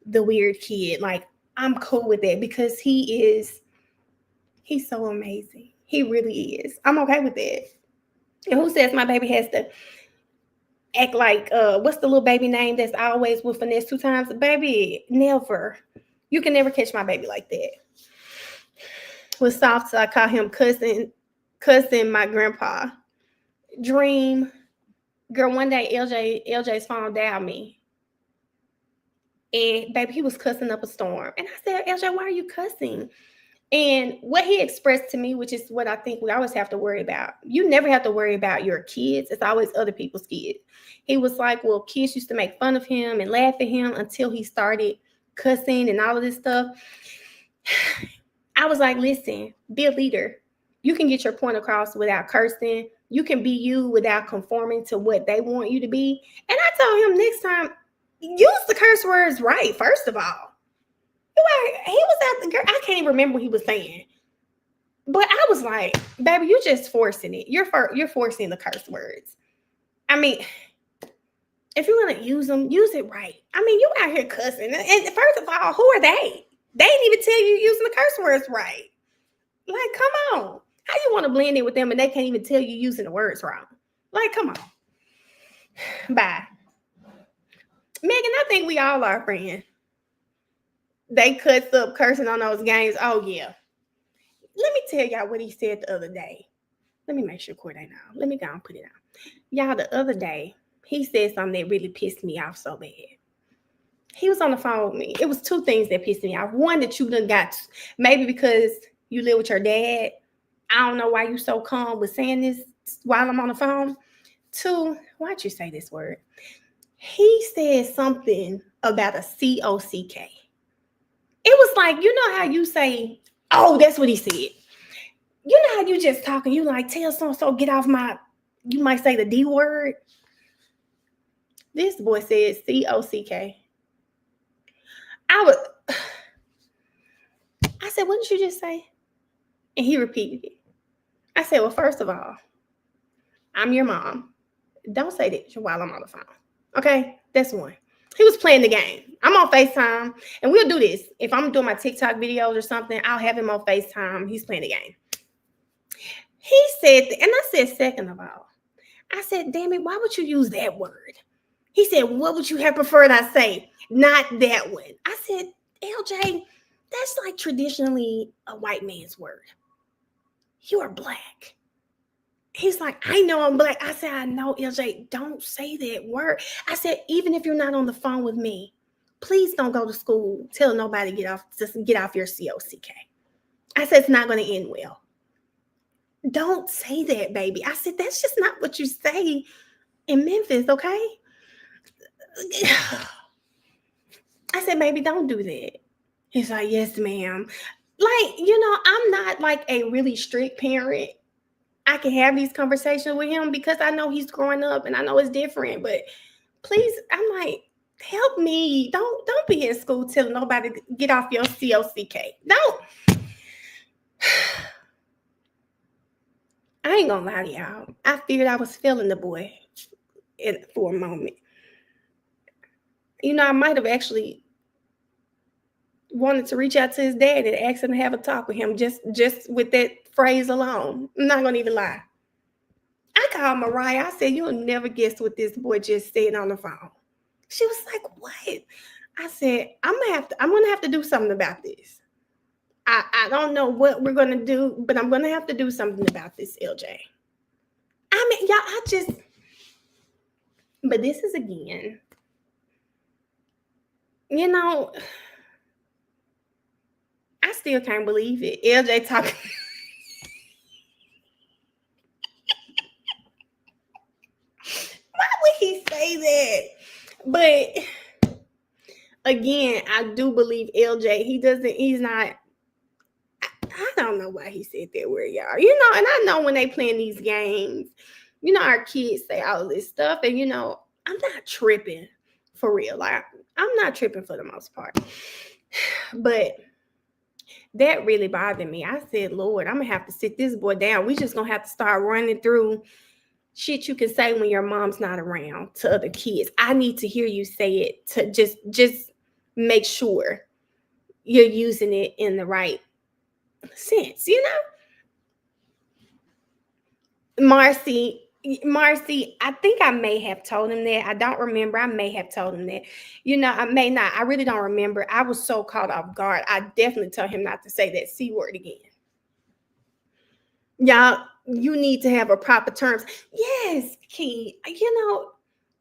the weird kid. Like, I'm cool with that because he's so amazing. He really is. I'm okay with that. And who says my baby has to act like, what's the little baby name that's always with finesse 2 times? Baby, never. You can never catch my baby like that. With soft, so I call him cousin my grandpa. Dream. Girl, one day LJ's phone dialed me. And baby, he was cussing up a storm. And I said, LJ, why are you cussing? And what he expressed to me, which is what I think we always have to worry about. You never have to worry about your kids. It's always other people's kids. He was like, well, kids used to make fun of him and laugh at him until he started cussing and all of this stuff. I was like, listen, be a leader. You can get your point across without cursing. You can be you without conforming to what they want you to be. And I told him next time, use the curse words right, first of all. He was at the girl. I can't even remember what he was saying. But I was like, baby, you're just forcing it. You're forcing the curse words. I mean, if you're going to use them, use it right. I mean, you out here cussing. And first of all, who are they? They didn't even tell you using the curse words right. Like, come on. How you want to blend in with them and they can't even tell you using the words wrong? Like, come on. Bye. Megan, I think we all are friends. They cuts up cursing on those games. Oh, yeah. Let me tell y'all what he said the other day. Let me make sure Court ain't out. Let me go and put it out. Y'all, the other day, he said something that really pissed me off so bad. He was on the phone with me. It was 2 things that pissed me off. One, that you done got, maybe because you live with your dad. I don't know why you so calm with saying this while I'm on the phone. 2, why'd you say this word? He said something about a COCK. It was like, you know how you say, oh, that's what he said. You know how you just talking, you like, tell so-and-so, get off my, you might say the D word. This boy said COCK. I said, what did you just say? And he repeated it. I said, well, first of all, I'm your mom. Don't say that while I'm on the phone. Okay? That's one. He was playing the game. I'm on FaceTime, and we'll do this. If I'm doing my TikTok videos or something, I'll have him on FaceTime. He's playing the game. He said, and I said, second of all, I said, damn it, why would you use that word? He said, what would you have preferred I say? Not that one. I said, LJ, that's like traditionally a white man's word. You are black. He's like, I know I'm black. I said, I know, LJ, don't say that word. I said, even if you're not on the phone with me, please don't go to school telling nobody get off your COCK. I said, it's not going to end well. Don't say that, baby. I said, that's just not what you say in Memphis, okay? I said, baby, don't do that. He's like, yes, ma'am. Like, I'm not like a really strict parent. I can have these conversations with him because I know he's growing up and I know it's different. But please, I'm like, help me. Don't be in school telling nobody to get off your COCK. Don't. I ain't gonna lie to y'all. I figured I was feeling the boy for a moment. I might have actually wanted to reach out to his dad and ask him to have a talk with him just with that phrase alone. I'm not gonna even lie. I called Mariah. I said, you'll never guess what this boy just said on the phone. She was like, what? I said, I'm gonna have to do something about this. I don't know what we're gonna do, but I'm gonna have to do something about this, LJ. I mean, y'all, but this is again, I still can't believe it. LJ talking. Why would he say that? But again, I do believe LJ. He's not. I don't know why he said that word, y'all. And I know when they playing these games, our kids say all this stuff, and I'm not tripping for real. Like, I'm not tripping for the most part. But that really bothered me. I said, Lord, I'm gonna have to sit this boy down. We just gonna have to start running through shit you can say when your mom's not around to other kids. I need to hear you say it to just make sure you're using it in the right sense, Marcy, I think I may have told him that. I don't remember. I may have told him that. I may not. I really don't remember. I was so caught off guard. I definitely told him not to say that C word again. Y'all, you need to have a proper terms. Yes, Key.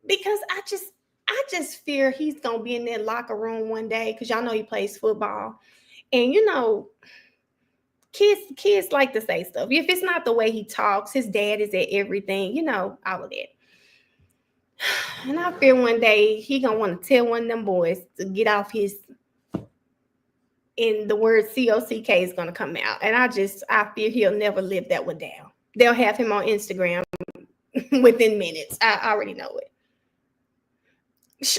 Because I just fear he's gonna be in that locker room one day, because y'all know he plays football. And kids like to say stuff. If it's not the way he talks, his dad is at everything, all of that. And I fear one day he gonna want to tell one of them boys to get off his, and the word COCK is gonna come out. And I fear he'll never live that one down. They'll have him on Instagram within minutes. I already know it.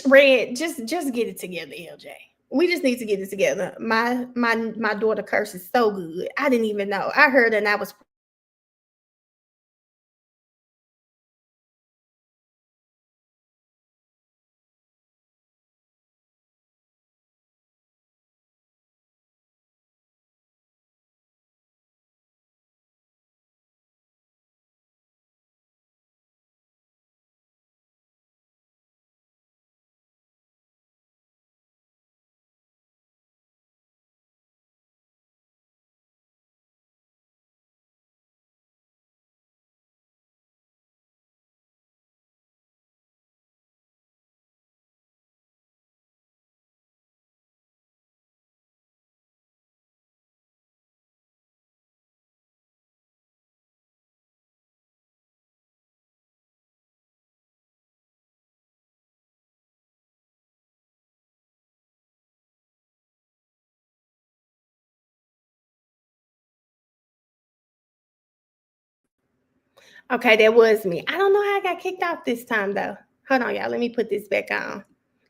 Red, just get it together, LJ. We just need to get it together. My daughter curses so good. I didn't even know. I heard and I was. Okay, that was me. I don't know how I got kicked off this time though. Hold on, y'all. Let me put this back on.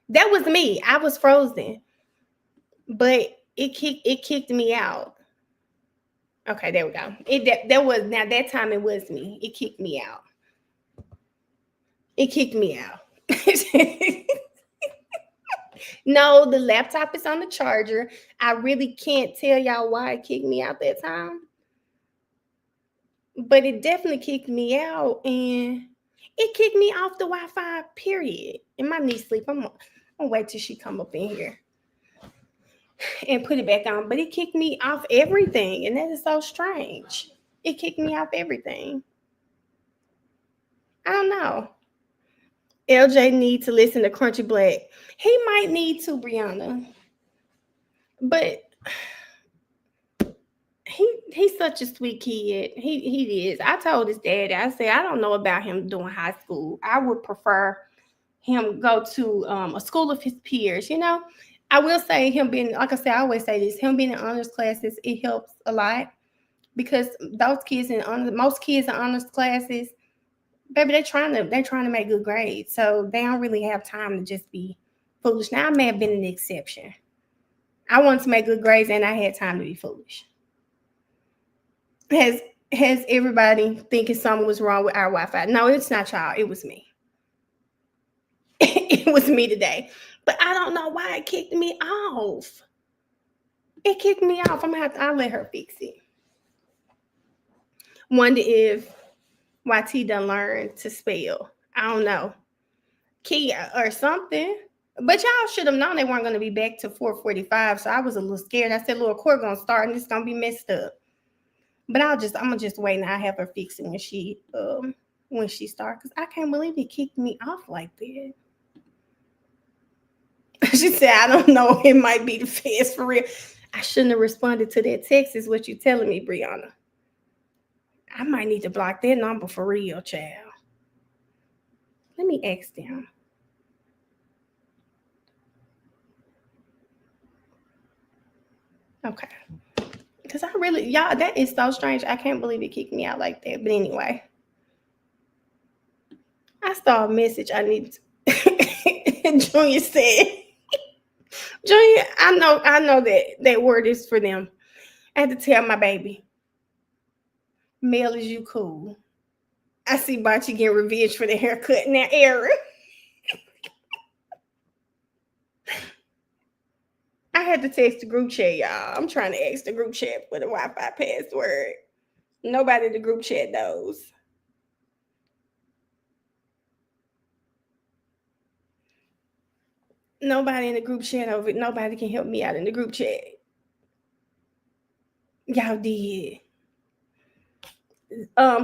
That was me. I was frozen, but it kicked me out. Okay, there we go. That time it was me. It kicked me out. It kicked me out. No, the laptop is on the charger. I really can't tell y'all why it kicked me out that time, but it definitely kicked me out, and it kicked me off the Wi-Fi. Period. And my niece sleep. I'm gonna wait till she come up in here and put it back on. But it kicked me off everything, and that is so strange. It kicked me off everything. I don't know. LJ needs to listen to Crunchy Black. He might need to, Rhianna. But he's such a sweet kid. He is. I told his dad, I said, I don't know about him doing high school. I would prefer him go to a school of his peers, I will say him being, like I said, I always say this, him being in honors classes, it helps a lot because those kids most kids in honors classes, baby, they're trying to make good grades. So they don't really have time to just be foolish. Now I may have been an exception. I wanted to make good grades and I had time to be foolish. Has everybody thinking something was wrong with our Wi-Fi? No, it's not y'all. It was me. It was me today. But I don't know why it kicked me off. It kicked me off. I'll let her fix it. Wonder if YT done learned to spell. I don't know. Key or something. But y'all should have known they weren't going to be back to 4:45. So I was a little scared. I said, Lord, court gonna start and it's gonna be messed up. But I'm gonna just wait and I'll have her fix it when she starts. Because I can't believe it kicked me off like that. She said, I don't know. It might be the feds for real. I shouldn't have responded to that text, is what you're telling me, Rhianna. I might need to block that number for real, child. Let me ask them. Okay. Because y'all, that is so strange. I can't believe it kicked me out like that. But anyway, I saw a message I need to. Junior said, Junior, I know that word is for them. I had to tell my baby, Mel, is you cool? I see Bachi getting revenge for the haircut in that era. I had to text the group chat, y'all. I'm trying to ask the group chat for the Wi-Fi password. Nobody in the group chat knows. Nobody in the group chat over it. Nobody can help me out in the group chat. Y'all did.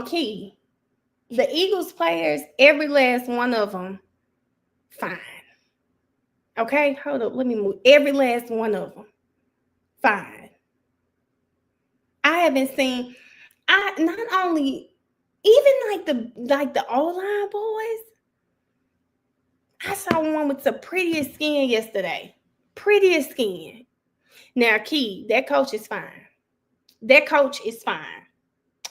Key. The Eagles players, every last one of them, fine. Okay, hold up. Let me move. Every last one of them, fine. I haven't seen. Not only, even like the O-line boys. I saw one with the prettiest skin yesterday. Prettiest skin. Now, Key, that coach is fine. That coach is fine.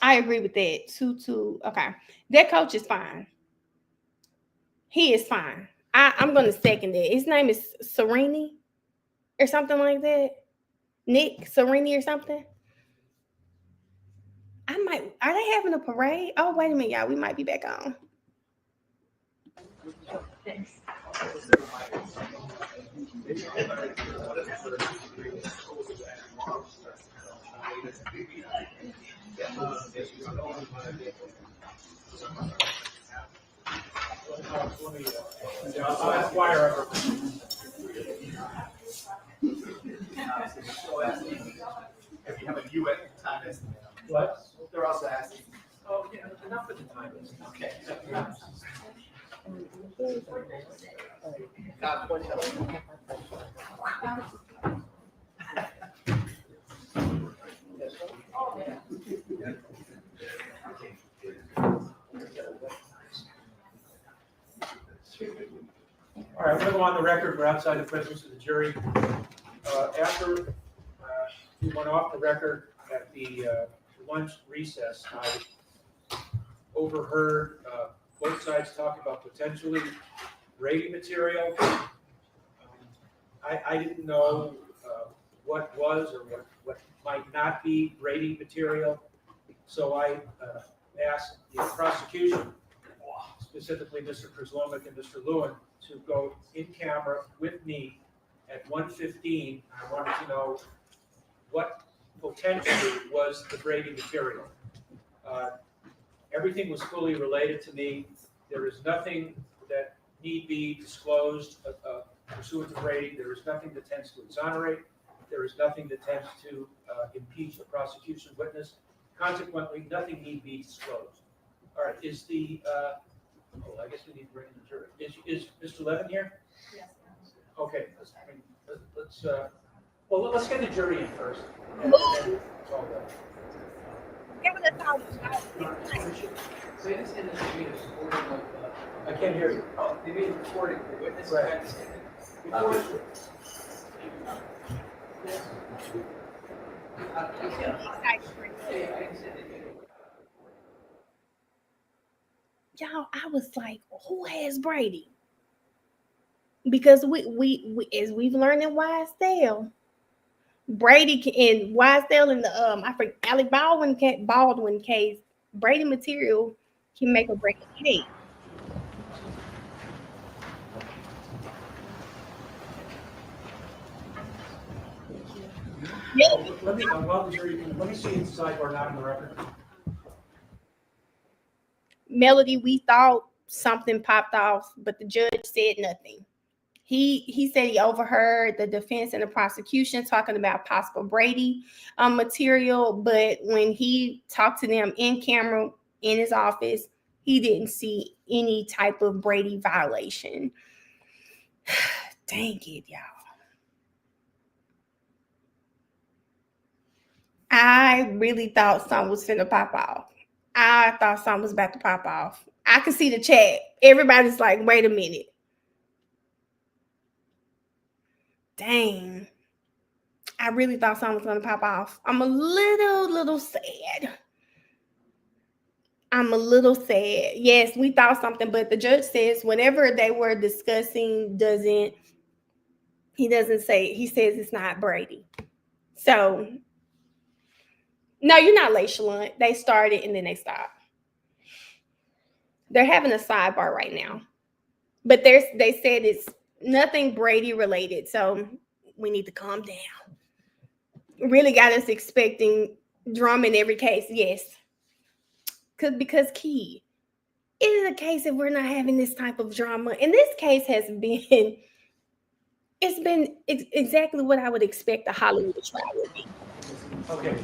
I agree with that. 2-2. Okay. That coach is fine. He is fine. I'm going to second that. His name is Serini or something like that. Nick Serini or something. Are they having a parade? Oh, wait a minute, y'all. We might be back on. I'll ask wire. If you have a UN time estimate. What? They're also asking. Oh, yeah, enough of the time. Okay. All right, I'm going to go on the record. We're outside the presence of the jury. After we went off the record at the lunch recess, I overheard both sides talk about potentially Brady material. I didn't know what was or what might not be Brady material, so I asked the prosecution, specifically Mr. Krzlomek and Mr. Lewin, to go in camera with me at 1:15. I wanted to know what potentially was the Brady material. Everything was fully related to me. There is nothing that need be disclosed pursuant to Brady. There is nothing that tends to exonerate. There is nothing that tends to impeach a prosecution witness. Consequently, nothing need be disclosed. All right, is the I guess we need to bring in the jury. Is Mr. Levin here? Yes. Okay, let's get the jury in first. And then it's all done. So this industry is recording like I can't hear you. they made recording the witness. Right. Before Y'all, I was like, who has Brady? Because we as we've learned in Wisdale, Brady in Wisdale in the I forget Alec Baldwin case, Brady material can make or break a case. Let me, let me see the sidebar, not in the record. Melody, we thought something popped off, but the judge said nothing. He said he overheard the defense and the prosecution talking about possible Brady material, but when he talked to them in camera in his office, he didn't see any type of Brady violation. Dang it, y'all. I really thought something was finna pop off. I thought something was about to pop off. I could see the chat. Everybody's like, wait a minute. Dang. I really thought something was going to pop off. I'm a little sad. I'm a little sad. Yes, we thought something, but the judge says whatever they were discussing he says it's not Brady. So, no, you're not late, Shalon. They started and then they stopped. They're having a sidebar right now. But they said it's nothing Brady related. So we need to calm down. Really got us expecting drama in every case. Yes. Because Key, it is a case if we're not having this type of drama. And this case has been, it's been exactly what I would expect a Hollywood trial would be. Okay.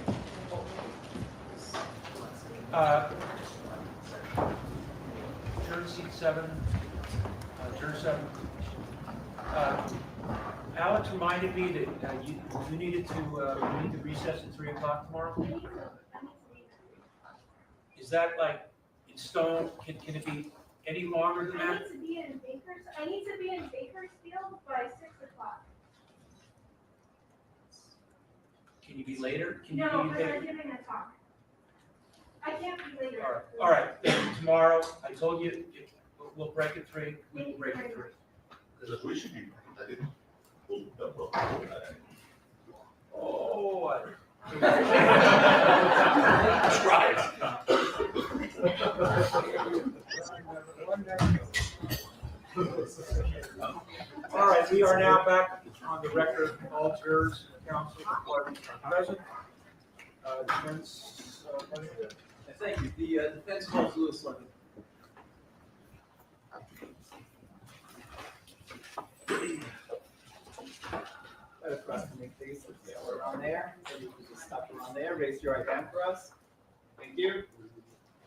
Turn seat 7. Turn 7. Alex reminded me that you needed to recess at 3 o'clock tomorrow. Is that like in stone? Can it be any longer than that? I need to be in Bakersfield by 6 o'clock. Can you be later? Can No, you be because later? I'm giving a talk. I can't be later. All right. Then tomorrow, I told you we'll break at 3. We will break at 3. Because we should be, I didn't. Oh, Try. All right, we are now back on the record. All jurors and counsel are present. Defense. Thank you. The defense calls Lewis London. Across the make face, around there. So you can just stop around there. Raise your right hand for us. Thank you. You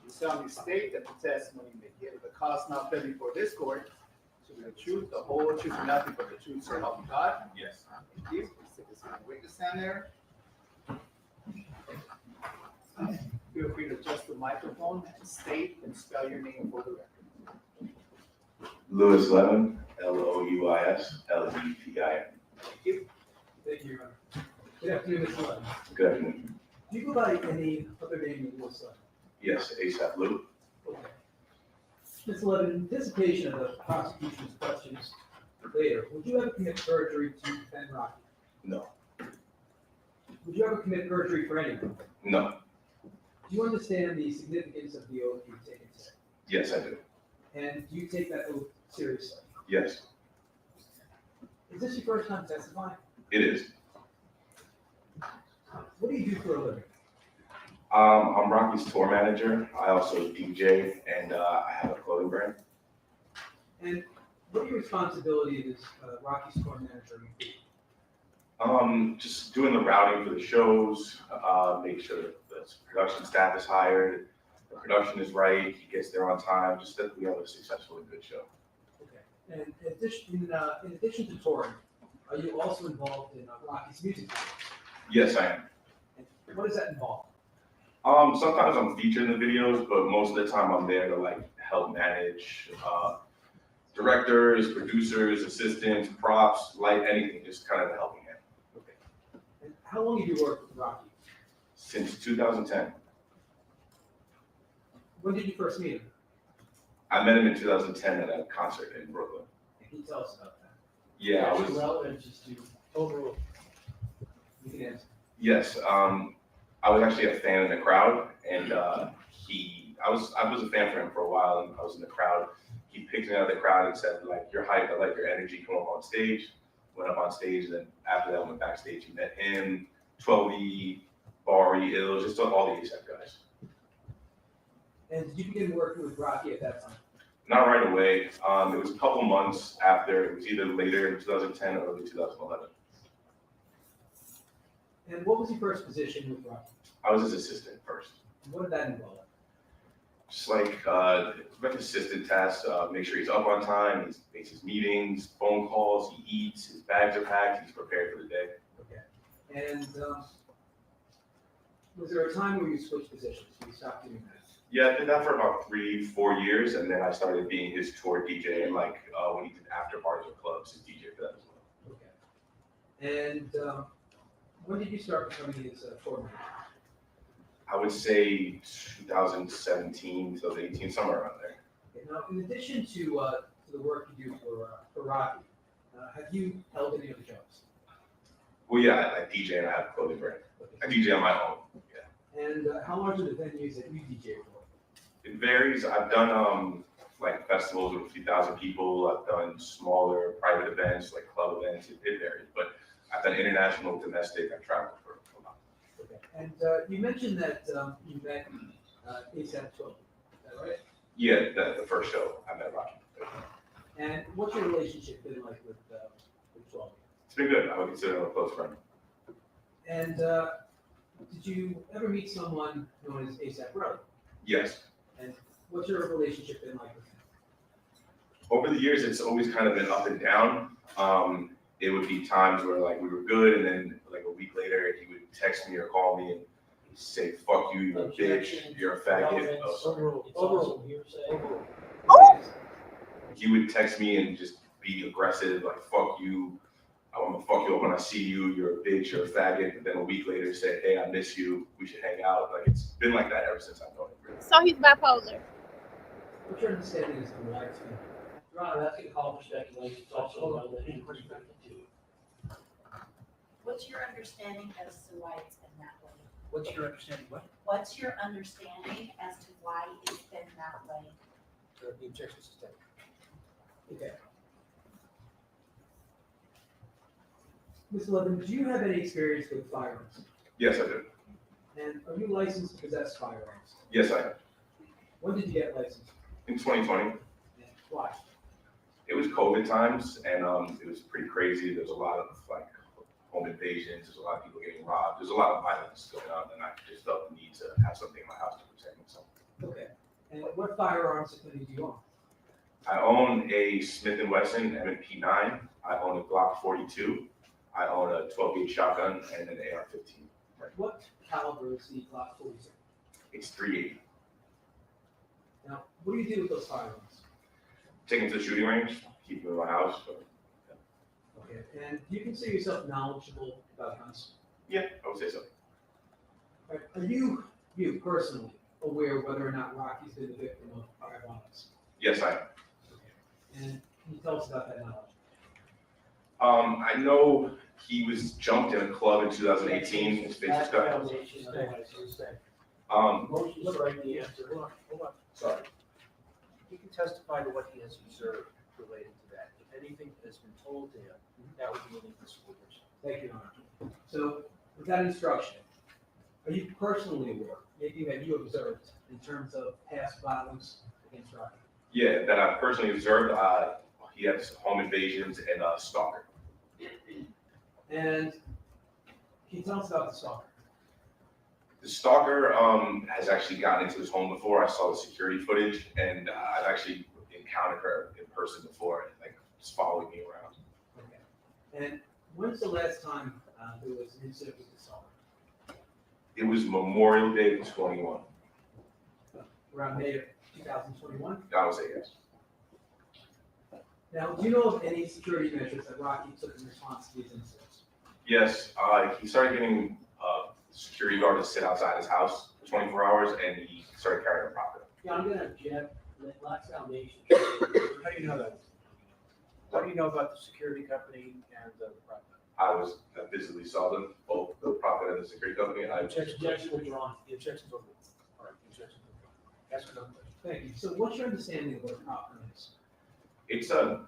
solemnly state that the testimony you may give the cause not pending before this court to be the truth, the whole truth, and nothing but the truth, so help you God. Yes. Thank you. Sit this witness stand there. Feel free to adjust the microphone and state and spell your name for the record. Louis Lemon, Louis Letin. Thank you. Thank you, Your Honor. Good afternoon, Mr. Levin. Good afternoon. Do you go by any other name than Lewis Levin? Yes, ASAP Lou. Okay. Mr. Levin, in anticipation of the prosecution's questions later, would you ever commit perjury to defend Rocky? No. Would you ever commit perjury for anyone? No. Do you understand the significance of the oath you've taken today? Yes, I do. And do you take that oath seriously? Yes, Is this your first time testifying? it is. What do you do for a living? I'm Rocky's tour manager. I also DJ and I have a clothing brand. And what are your responsibilities as Rocky's tour manager? Just doing the routing for the shows, make sure that the production staff is hired, the production is right, he gets there on time, just that we have a successful and good show. Okay. And in addition to touring, are you also involved in Rocky's music videos? Yes, I am. And what does that involve? Sometimes I'm featured in the videos, but most of the time I'm there to like help manage directors, producers, assistants, props, light, anything, just kind of a helping hand. how long have you worked with Rocky? Since 2010. When did you first meet him? I met him in 2010 at a concert in Brooklyn. Can you tell us about that? Yeah, I Actually was. relevant just to overall. You can answer. Yes, I was actually a fan in the crowd, and I was a fan for him for a while, and I was in the crowd. He picked me out of the crowd and said, like, "You're hype, I like your energy. Come up on stage." Went up on stage, and then after that, went backstage and met him, 12E, Bari, Ills, just all the ASAP guys. And did you begin working with Rocky at that time? Not right away. It was a couple months after. It was either later in 2010 or early 2011. And what was your first position with Rocky? I was his assistant first. And what did that involve? Just like assistant tasks, make sure he's up on time, he makes his meetings, phone calls, he eats, his bags are packed, he's prepared for the day. Okay. And was there a time where you switched positions? You stopped doing that? Yeah, I did that for about 3-4 years, and then I started being his tour DJ, and like when he did after parties or clubs, his DJ for that as well. Okay. And when did you start becoming his tour manager? I would say 2017, 2018, somewhere around there. Okay, now, in addition to the work you do for Rocky, have you held any other jobs? Well, yeah, I DJ and I have a clothing brand. I DJ on my own. Yeah. And how large are the venues that you DJ for? It varies. I've done like festivals with a few thousand people. I've done smaller private events, like club events. It varies, but I've done international, domestic. I've traveled for a lot. Okay. And you mentioned that you met ASAP 12. Is that right? Yeah, the first show I met Rakim. And what's your relationship been like with 12? It's been good. I would consider him a close friend. And did you ever meet someone known as AP Reli? Yes. And what's your relationship been like with him? Over the years, it's always kind of been up and down. It would be times where like we were good, and then like a week later, he would text me or call me and say, "Fuck you, you're a bitch, you're a faggot." Overall hearsay. He would text me and just be aggressive, like "fuck you, I'm gonna fuck you up when I see you, you're a bitch, you're a faggot." But then a week later, say, "Hey, I miss you, we should hang out." Like it's been like that ever since I've known him. Really. So he's bipolar. What's your understanding as to why it's been? Ron, that's gonna call for speculation. It's also relevant in perspective too. What's your understanding as to why it's been that way? What's your understanding? What? What's your understanding as to why it's been that way? The objection is taken. Okay. Ms. Levin, do you have any experience with firearms? Yes, I do. And are you licensed to possess firearms? Yes, I am. When did you get licensed? In 2020. And why? It was COVID times, and it was pretty crazy. There's a lot of like home invasions. There's a lot of people getting robbed. There's a lot of violence going on, and I just felt the need to have something in my house to protect myself. Okay. And what firearms, if any, do you own? I own a Smith & Wesson M&P9. I own a Glock 42. I own a 12-gauge shotgun and an AR-15. What caliber is the Glock 42? It's .380. Now, what do you do with those firearms? Take them to the shooting range, keep them in my house. So, Okay. And do you consider yourself knowledgeable about guns? yeah, I would say so. All right. Are you personally aware whether or not Rocky's been the victim of fire violence? Yes, I am. Okay. And can you tell us about that knowledge? I know he was jumped in a club in 2018. His face was cut. Motion is right, the answer. Hold on. Sorry. He can testify to what he has observed related to that. If anything has been told to him, that would be inadmissible. Thank you, Your Honor. So, with that instruction, are you personally aware, maybe that you observed in terms of past violence against Rocky? Yeah, that I personally observed. He has home invasions and a stalker. And can you tell us about the stalker? The stalker has actually gotten into his home before. I saw the security footage, and I've actually encountered her in person before, like just following me around. Okay. And when's the last time there was an incident with the stalker? It was Memorial Day 21. Around May of 2021? I would say yes. Now, do you know of any security measures that Rocky took in response to these incidents? Yes, he started getting security guard to sit outside his house for 24 hours, and he started carrying a property. Yeah, I'm gonna object, Lax Foundation. How do you know that? What do you know about the security company and the property? I physically saw them, both the profit and the security company. Objection withdrawn. The objection's over. All right, the objection's over. Ask another question. Thank you. So what's your understanding of what a prop gun is? It's a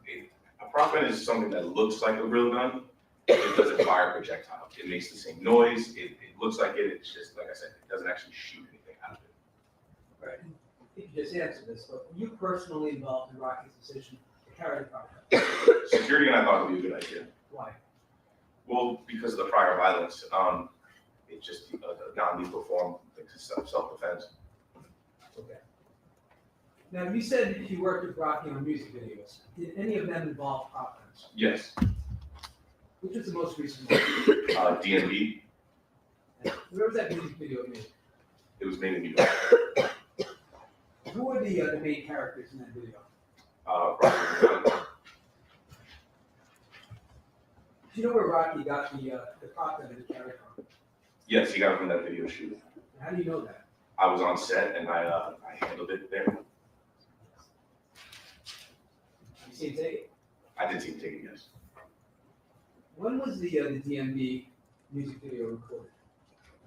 prop gun is something that looks like a real gun. It doesn't fire projectile. It makes the same noise. It looks like it. It's just, like I said, it doesn't actually shoot anything out of it. Right. I think you just answered this, but were you personally involved in Rocky's decision to carry the prop gun? Security and I thought it would be a good idea. Why? Well, because of the prior violence. It's just a non-lethal form of self-defense. Okay. Now, you said you worked with Rocky on music videos. Did any of them involve prop guns? Yes. Which was the most recent one? DNB. Where was that music video made? It was made in New York. Who were the main characters in that video? Rakim. Do you know where Rocky got the prop gun that he carried from? Yes, he got it from that video shoot. How do you know that? I was on set and I handled it there. You see him take it? I did see him take it, yes. When was the DMV music video recorded?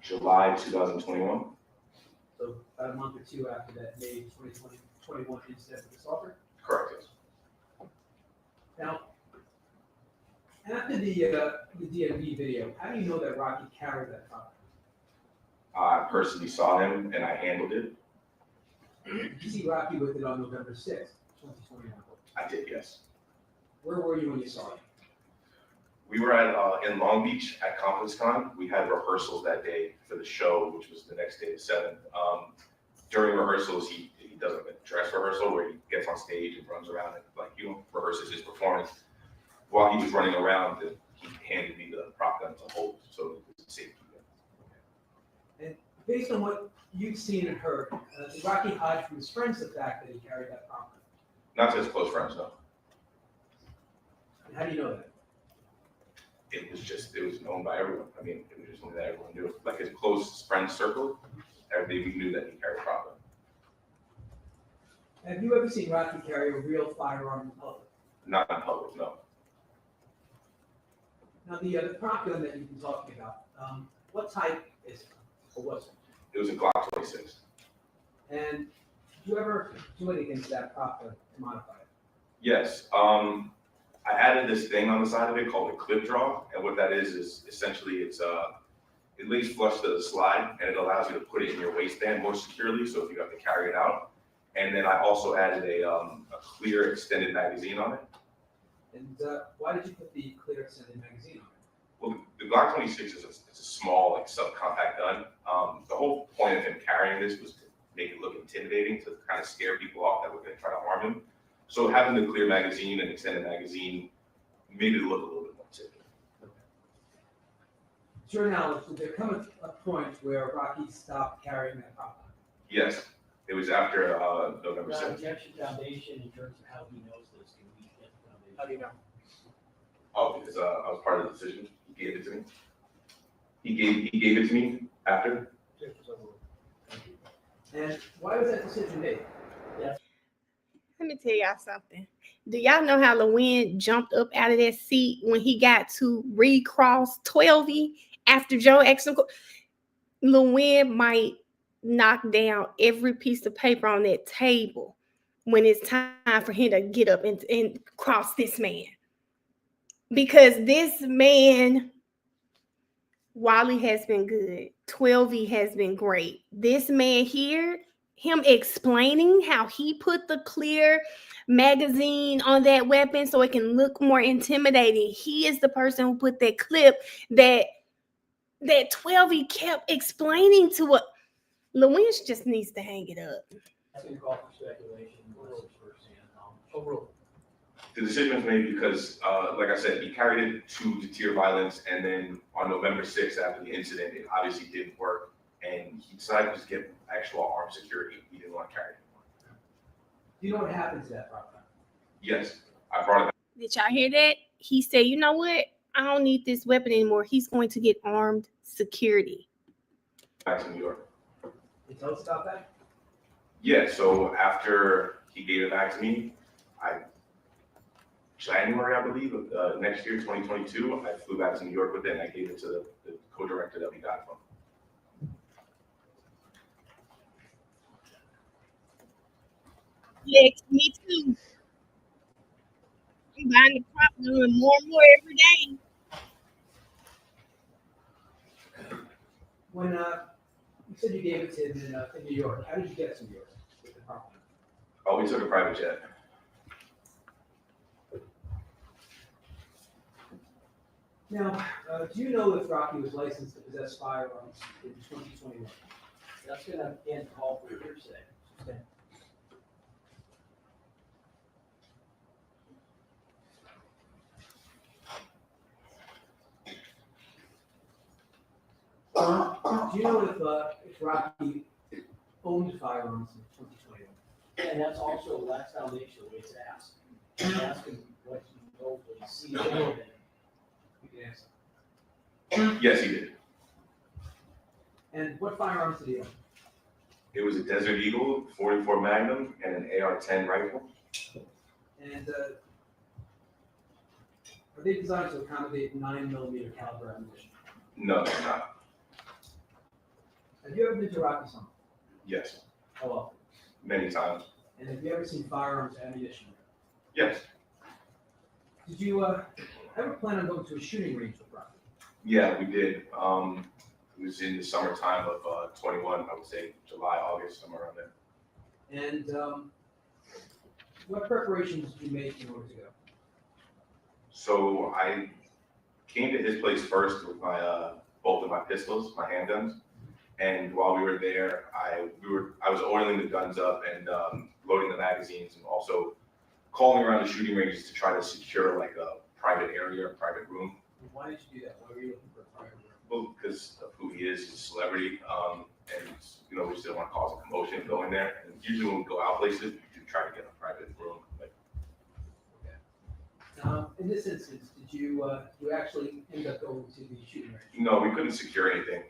July 2021. So about a month or two after that May 2021 incident with assaulter? Correct, yes. Now, after the DMV video, how do you know that Rocky carried that prop gun? I personally saw him and I handled it. Did you see Rocky with it on November 6th, 2021? I did, yes. Where were you when you saw it? We were at in Long Beach at ConferenceCon. We had rehearsals that day for the show, which was the next day, the 7th. During rehearsals, he does like a dress rehearsal where he gets on stage and runs around and rehearses his performance. While he was running around, he handed me the prop gun to hold, so it was a safety gun. And based on what you've seen and heard, did Rocky hide from his friends the fact that he carried that prop gun? Not to his close friends, no. And how do you know that? It was known by everyone. I mean, it was just something that everyone knew. Like his close friend circle, we knew that he carried a prop gun. Have you ever seen Rocky carry a real firearm in public? Not in public, no. Now, the prop gun that you've been talking about, what type is it, or was it? It was a Glock 26. And did you ever do anything to that prop gun to modify it? Yes. I added this thing on the side of it called a clip draw, and what that is essentially it lays flush to the slide, and it allows you to put it in your waistband more securely. So if you have to carry it out, and then I also added a clear extended magazine on it. And why did you put the clear extended magazine on it? Well, the Glock 26 is a small, like subcompact gun. The whole point of him carrying this was to make it look intimidating, to kind of scare people off that were going to try to harm him. So having the clear magazine and extended magazine made it look a little bit more intimidating. To your knowledge, did there come a point where Rocky stopped carrying that prop gun? Yes, it was after November The 6th. Objection Foundation, in terms of how he knows this, can we get the foundation? How do you know? Oh, because I was part of the decision. He gave it to me. He gave it to me after. And why was that decision made? Let me tell y'all something. Do y'all know how Lewin jumped up out of that seat when he got to recross 12E after Joe asked him? Lewin might knock down every piece of paper on that table when it's time for him to get up and cross this man. Because this man, Wally has been good. 12E has been great. This man here, him explaining how he put the clear magazine on that weapon so it can look more intimidating. He is the person who put that clip that 12E kept explaining to us. Lewis just needs to hang it up. That's going to call for speculation versus firsthand knowledge. Overall. The decision was made because, like I said, he carried it to deter violence, and then on November 6th, after the incident, it obviously didn't work, and he decided to just get actual armed security. He didn't want to carry it anymore. Do you know what happened to that prop gun? Yes, I brought it back. Did y'all hear that? He said, you know what? I don't need this weapon anymore. He's going to get armed security. Back to New York. Can you tell us about that? Yeah, so after he gave it back to me, January, I believe, of next year, 2022, I flew back to New York with it and I gave it to the co-director that we got it from. Yeah, me too. I'm buying the prop gun more and more every day. When you said you gave it to him in New York, how did you get it to New York with the property? Oh, we took a private jet. Now, do you know if Rocky was licensed to possess firearms in 2021? That's gonna end call for hearsay. Okay. Do you know if Rocky owned firearms in 2021? And that's also, that's foundational way to ask. Ask him what he knows, what he sees, and then you can answer. Yes, he did. And what firearms did he own? It was a Desert Eagle 44 Magnum and an AR-10 rifle. And are they designed to accommodate 9mm caliber ammunition? No, they're not. Have you ever been to Rocky's home? Yes, How often? many times. And have you ever seen firearms ammunition? Yes. Did you ever plan on going to a shooting range with Rocky? Yeah, we did. It was in the summertime of 21, I would say July, August, somewhere around there. And what preparations did you make in order to go? So I came to his place first with my both of my pistols, my handguns, and while we were there, I was oiling the guns up and loading the magazines, and also calling around the shooting ranges to try to secure like a private area, a private room. Why did you do that? Why were you looking for a private room? Well, because of who he is, he's a celebrity, and you know we just didn't want to cause a commotion going there. And usually when we go out places, we do try to get a private room. Like, In this instance, did you actually end up going to the shooting range? no, we couldn't secure anything.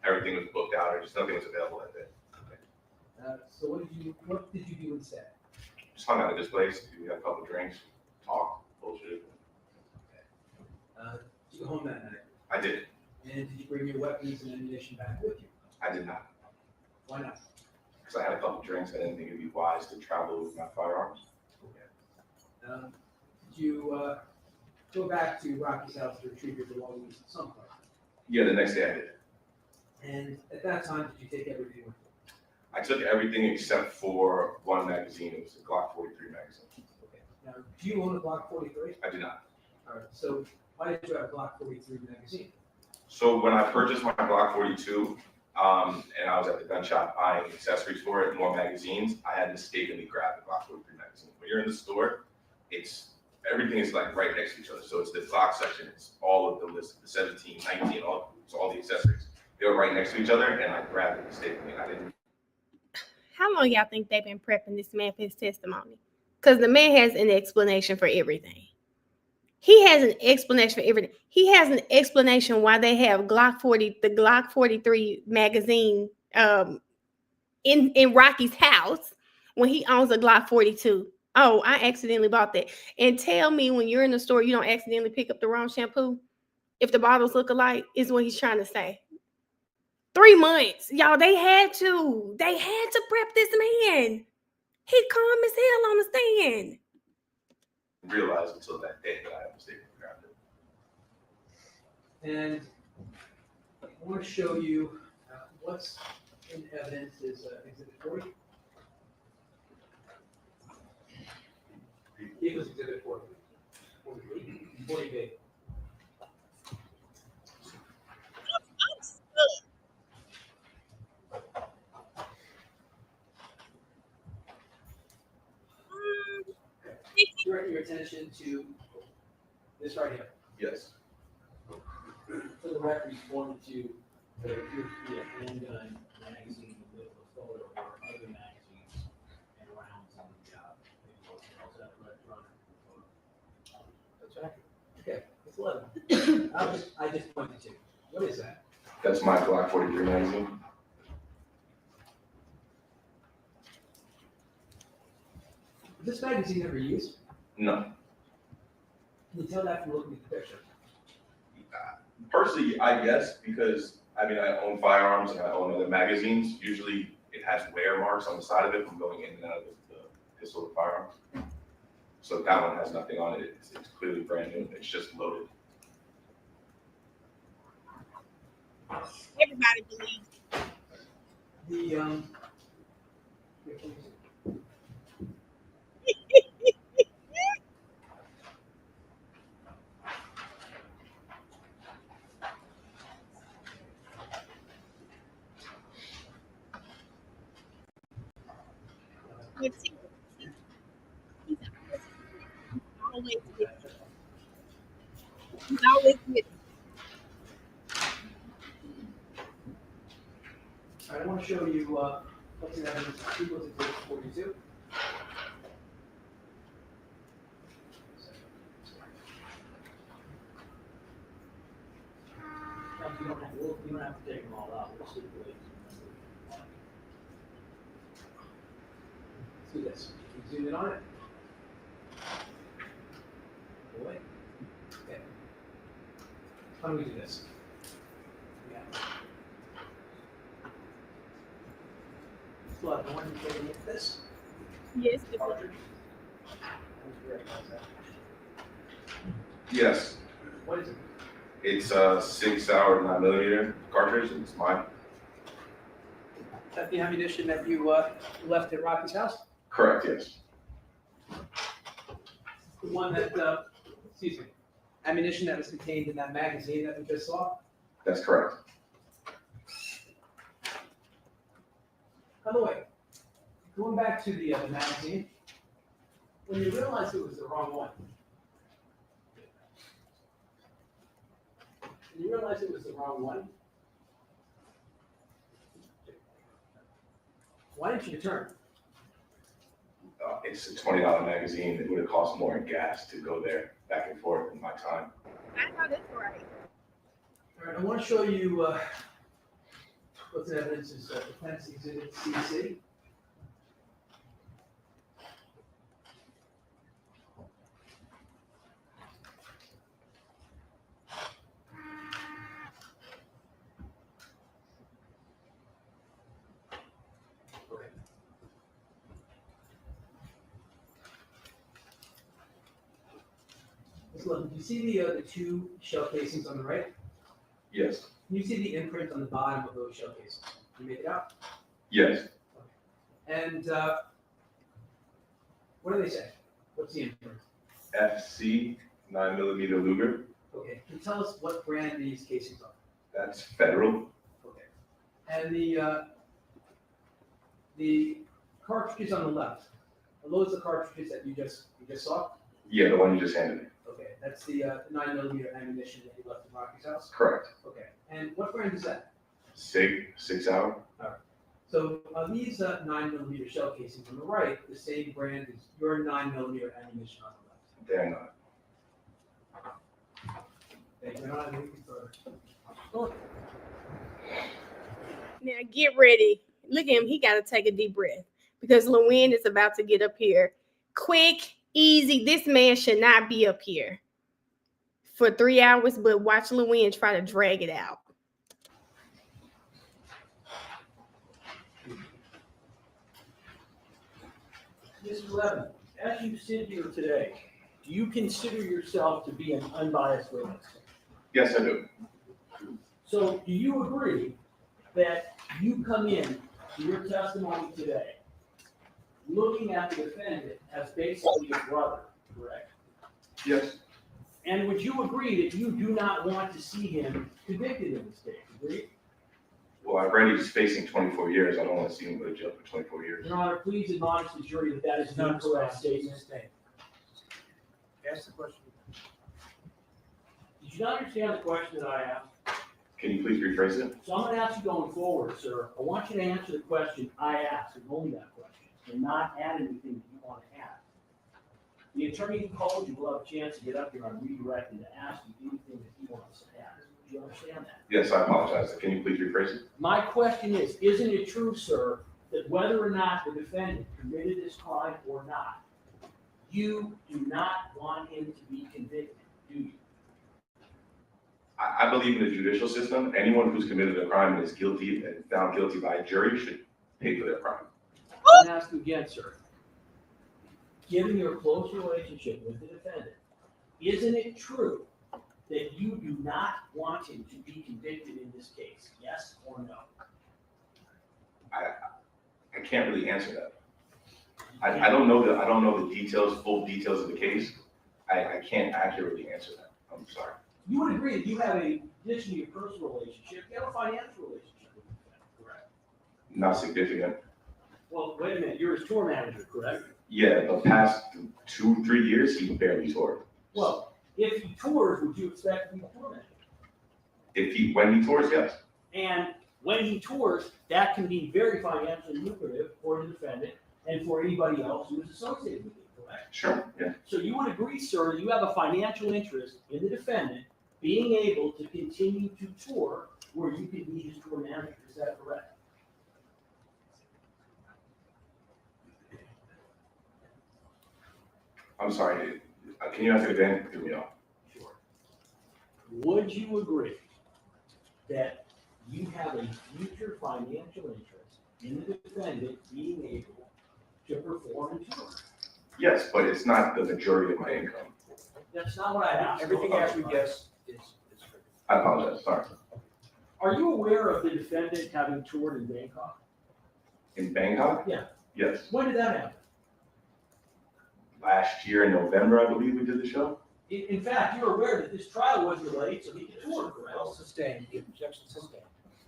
Everything was booked out, or just nothing was available that day. So what did you do instead? Just hung out at this place. We had a couple drinks, talked, bullshit. Did you go home that night? I did. And did you bring your weapons and ammunition back with you? I did not. Why not? Because I had a couple drinks. I didn't think it'd be wise to travel with my firearms. Did you go back to Rocky's house to retrieve your belongings at some point? Yeah, the next day I did. And at that time, did you take everything with you? I took everything except for one magazine. It was a Glock 43 magazine. Okay. Now, do you own a Glock 43? I did not. All right. So why did you have a Glock 43 magazine? So when I purchased my Glock 42, and I was at the gun shop buying accessories for it, more magazines, I had mistakenly grabbed the Glock 43 magazine. When you're in the store, everything is like right next to each other. So it's the Glock section, it's all of the list, the 17, 19, it's all the accessories. They were right next to each other, and I grabbed it mistakenly. I didn't. How long y'all think they've been prepping this man for his testimony? Because the man has an explanation for everything. He has an explanation for everything. He has an explanation why they have the Glock 43 magazine in Rocky's house when he owns a Glock 42. Oh, I accidentally bought that. And tell me when you're in the store, you don't accidentally pick up the wrong shampoo. If the bottles look alike, is what he's trying to say. 3 months. Y'all, they had to prep this man. He calm as hell on the stand. Realize until that day that I mistakenly grabbed it. And I want to show you what's in evidence is Exhibit 40. It was Exhibit 40. 40B. Direct your attention to this right here. Yes. For the record, you pointed to that it appears to be a handgun magazine with a photo or other magazines and rounds on the job. Is that correct, Ron? That's right. Okay. It's 11. I just pointed to. What is that? That's my Glock 43 magazine. Is this magazine ever used? No. Can you tell that from looking at the picture? Personally, I guess, because, I mean, I own firearms and I own other magazines. Usually it has wear marks on the side of it from going in and out of the pistol or firearms. So that one has nothing on it. It's clearly brand new. It's just loaded. Everybody believes The, it. He's always with it. He's always with it. all right, I want to show you what's in evidence sequence of page 42. You don't have to take them all out. We'll see the ways. Let's do this. Can you zoom in on it? Go away. Okay. How do we do this? Yeah. Still have one taking at this. Yes, Cartridge. Yes. What is it? It's a 6-hour 9mm cartridge, and it's mine. Is that the ammunition that you left at Rocky's house? Correct, yes. The one that, excuse me, ammunition that was contained in that magazine that we just saw? That's correct. By the way, going back to the magazine, when you realized it was the wrong one, why didn't you return? It's a $20 magazine. It would have cost more in gas to go there back and forth in my time. I know that's right. All right, I want to show you what's in evidence is Defense Exhibit CC. Okay. Let's look. Do you see the two shell casings on the right? Yes. Can you see the imprint on the bottom of those shell casings? Can you make it out? Yes. And what do they say? What's the imprint? FC 9mm Luger. Okay. Can you tell us what brand these casings are? That's Federal. Okay. And the cartridges on the left, are those the cartridges that you just saw? Yeah, the one you just handed me. Okay, that's the 9mm ammunition that you left in Rocky's house? Correct. Okay, and what brand is that? SIG 6-hour. So these 9mm shell casings on the right, the same brand as your 9mm ammunition on the left? They're not. Thank you. I don't have anything further. Now get ready. Look at him. He got to take a deep breath because Lewin is about to get up here. Quick, easy. This man should not be up here for 3 hours, but watch Lewin try to drag it out. Mr. Levin, as you sit here today, do you consider yourself to be an unbiased witness? Yes, I do. So do you agree that you come in to your testimony today looking at the defendant as basically your brother, correct? Yes. And would you agree that you do not want to see him convicted in this case? Agree? Well, I've already he's facing 24 years. I don't want to see him go to jail for 24 years. Your Honor, please admonish the jury that that is an incorrect statement. Ask the question. Did you not understand the question that I asked? Can you please rephrase it? So I'm going to ask you going forward, sir. I want you to answer the question I asked, and only that question, and not add anything that you want to add. The attorney who called you will have a chance to get up here and redirect and to ask you anything that he wants to ask. Do you understand that? Yes, I apologize. Can you please rephrase it? My question is, isn't it true, sir, that whether or not the defendant committed this crime or not, you do not want him to be convicted, do you? I believe in the judicial system. Anyone who's committed a crime and is guilty and found guilty by a jury should pay for their crime. I'm gonna ask you again, sir. Given your close relationship with the defendant, isn't it true that you do not want him to be convicted in this case? Yes or no? I can't really answer that. I don't know the details, full details of the case. I can't accurately answer that. I'm sorry. You would agree that you have a, in addition to your personal relationship, you have a financial relationship with the defendant, correct? Not significant. Well, wait a minute, you're his tour manager, correct? Yeah, the past 2-3 years, he barely toured. Well, if he tours, would you expect to be a tour manager? When he tours, yes. And when he tours, that can be very financially lucrative for the defendant and for anybody else who is associated with it, correct? Sure, yeah. So you would agree, sir, that you have a financial interest in the defendant being able to continue to tour where you can be his tour manager, is that correct? I'm sorry. Can you ask it again? Hear me out. Sure. Would you agree that you have a future financial interest in the defendant being able to perform and tour? Yes, but it's not the majority of my income. That's not what I asked. Everything after we guess is true. I apologize, sorry. Are you aware of the defendant having toured in Bangkok? In Bangkok? Yeah. Yes. When did that happen? Last year in November, I believe we did the show. In fact, you're aware that this trial was delayed, so he could tour, correct? Well sustained, the objection sustained.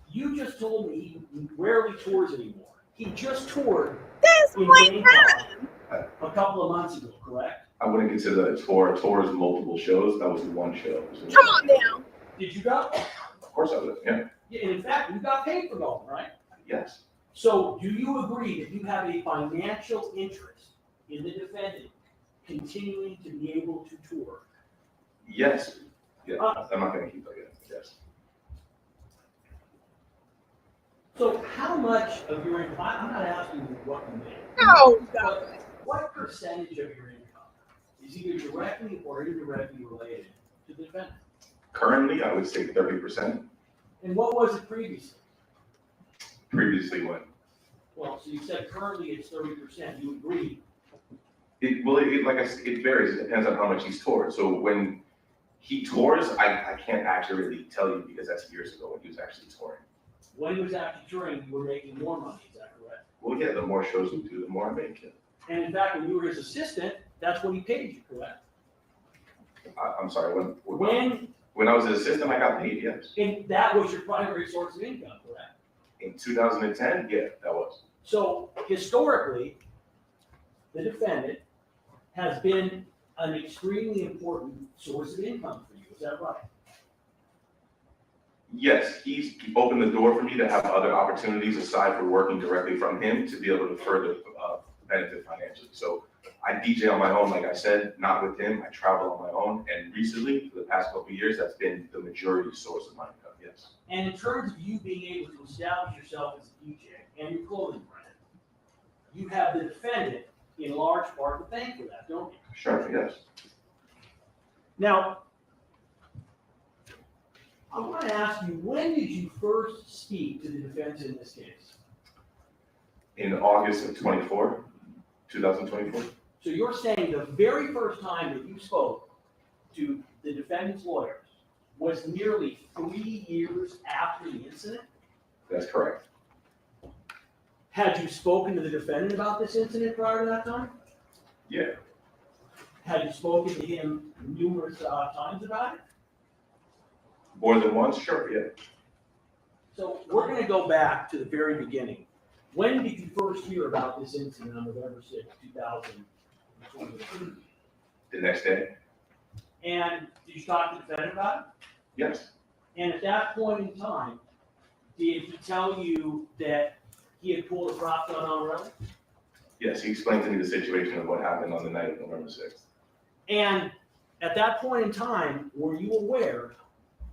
You just told me he rarely tours anymore. He just toured That's in one Bangkok a couple of months ago, correct? I wouldn't consider that a tour. A tour is multiple shows. That was one show. Come on now. Did you go? Of course I would, yeah. Yeah, and in fact, you got paid for going, right? Yes. So do you agree that you have a financial interest in the defendant continuing to be able to tour? Yes. Yeah, I'm not gonna keep that, yes. So how much of your income, I'm not asking you what you make. No, God. But what percentage of your income is either directly or indirectly related to the defendant? Currently, I would say 30%. And what was it previously? Previously, when? Well, so you said currently it's 30%, you agree? Like I said, it varies. It depends on how much he's toured. So when he tours, I can't accurately tell you because that's years ago when he was actually touring. When he was actually touring, you were making more money, is that correct? Well, yeah, the more shows we do, the more I make. Yeah. And in fact, when you were his assistant, that's what he paid you, correct? I'm sorry, when I was an assistant, I got paid, yes. And that was your primary source of income, correct? In 2010, yeah, that was. So historically, the defendant has been an extremely important source of income for you, is that right? Yes, he's opened the door for me to have other opportunities aside from working directly from him to be able to further benefit financially. So I DJ on my own, like I said, not with him. I travel on my own. And recently, for the past couple of years, that's been the majority source of my income, yes. And in terms of you being able to establish yourself as a DJ and your clothing brand, you have the defendant in large part to thank for that, don't you? Sure, yes. Now, I want to ask you, when did you first speak to the defense in this case? In August of 2024. So you're saying the very first time that you spoke to the defendant's lawyers was nearly 3 years after the incident? That's correct. Had you spoken to the defendant about this incident prior to that time? Yeah. Had you spoken to him numerous times about it? More than once, sure, yeah. So we're going to go back to the very beginning. When did you first hear about this incident on November 6, 2022? The next day? And did you talk to the defendant about it? Yes. And at that point in time, did he tell you that he had pulled a prop gun on Reli? Yes, he explained to me the situation of what happened on the night of November 6th. And at that point in time, were you aware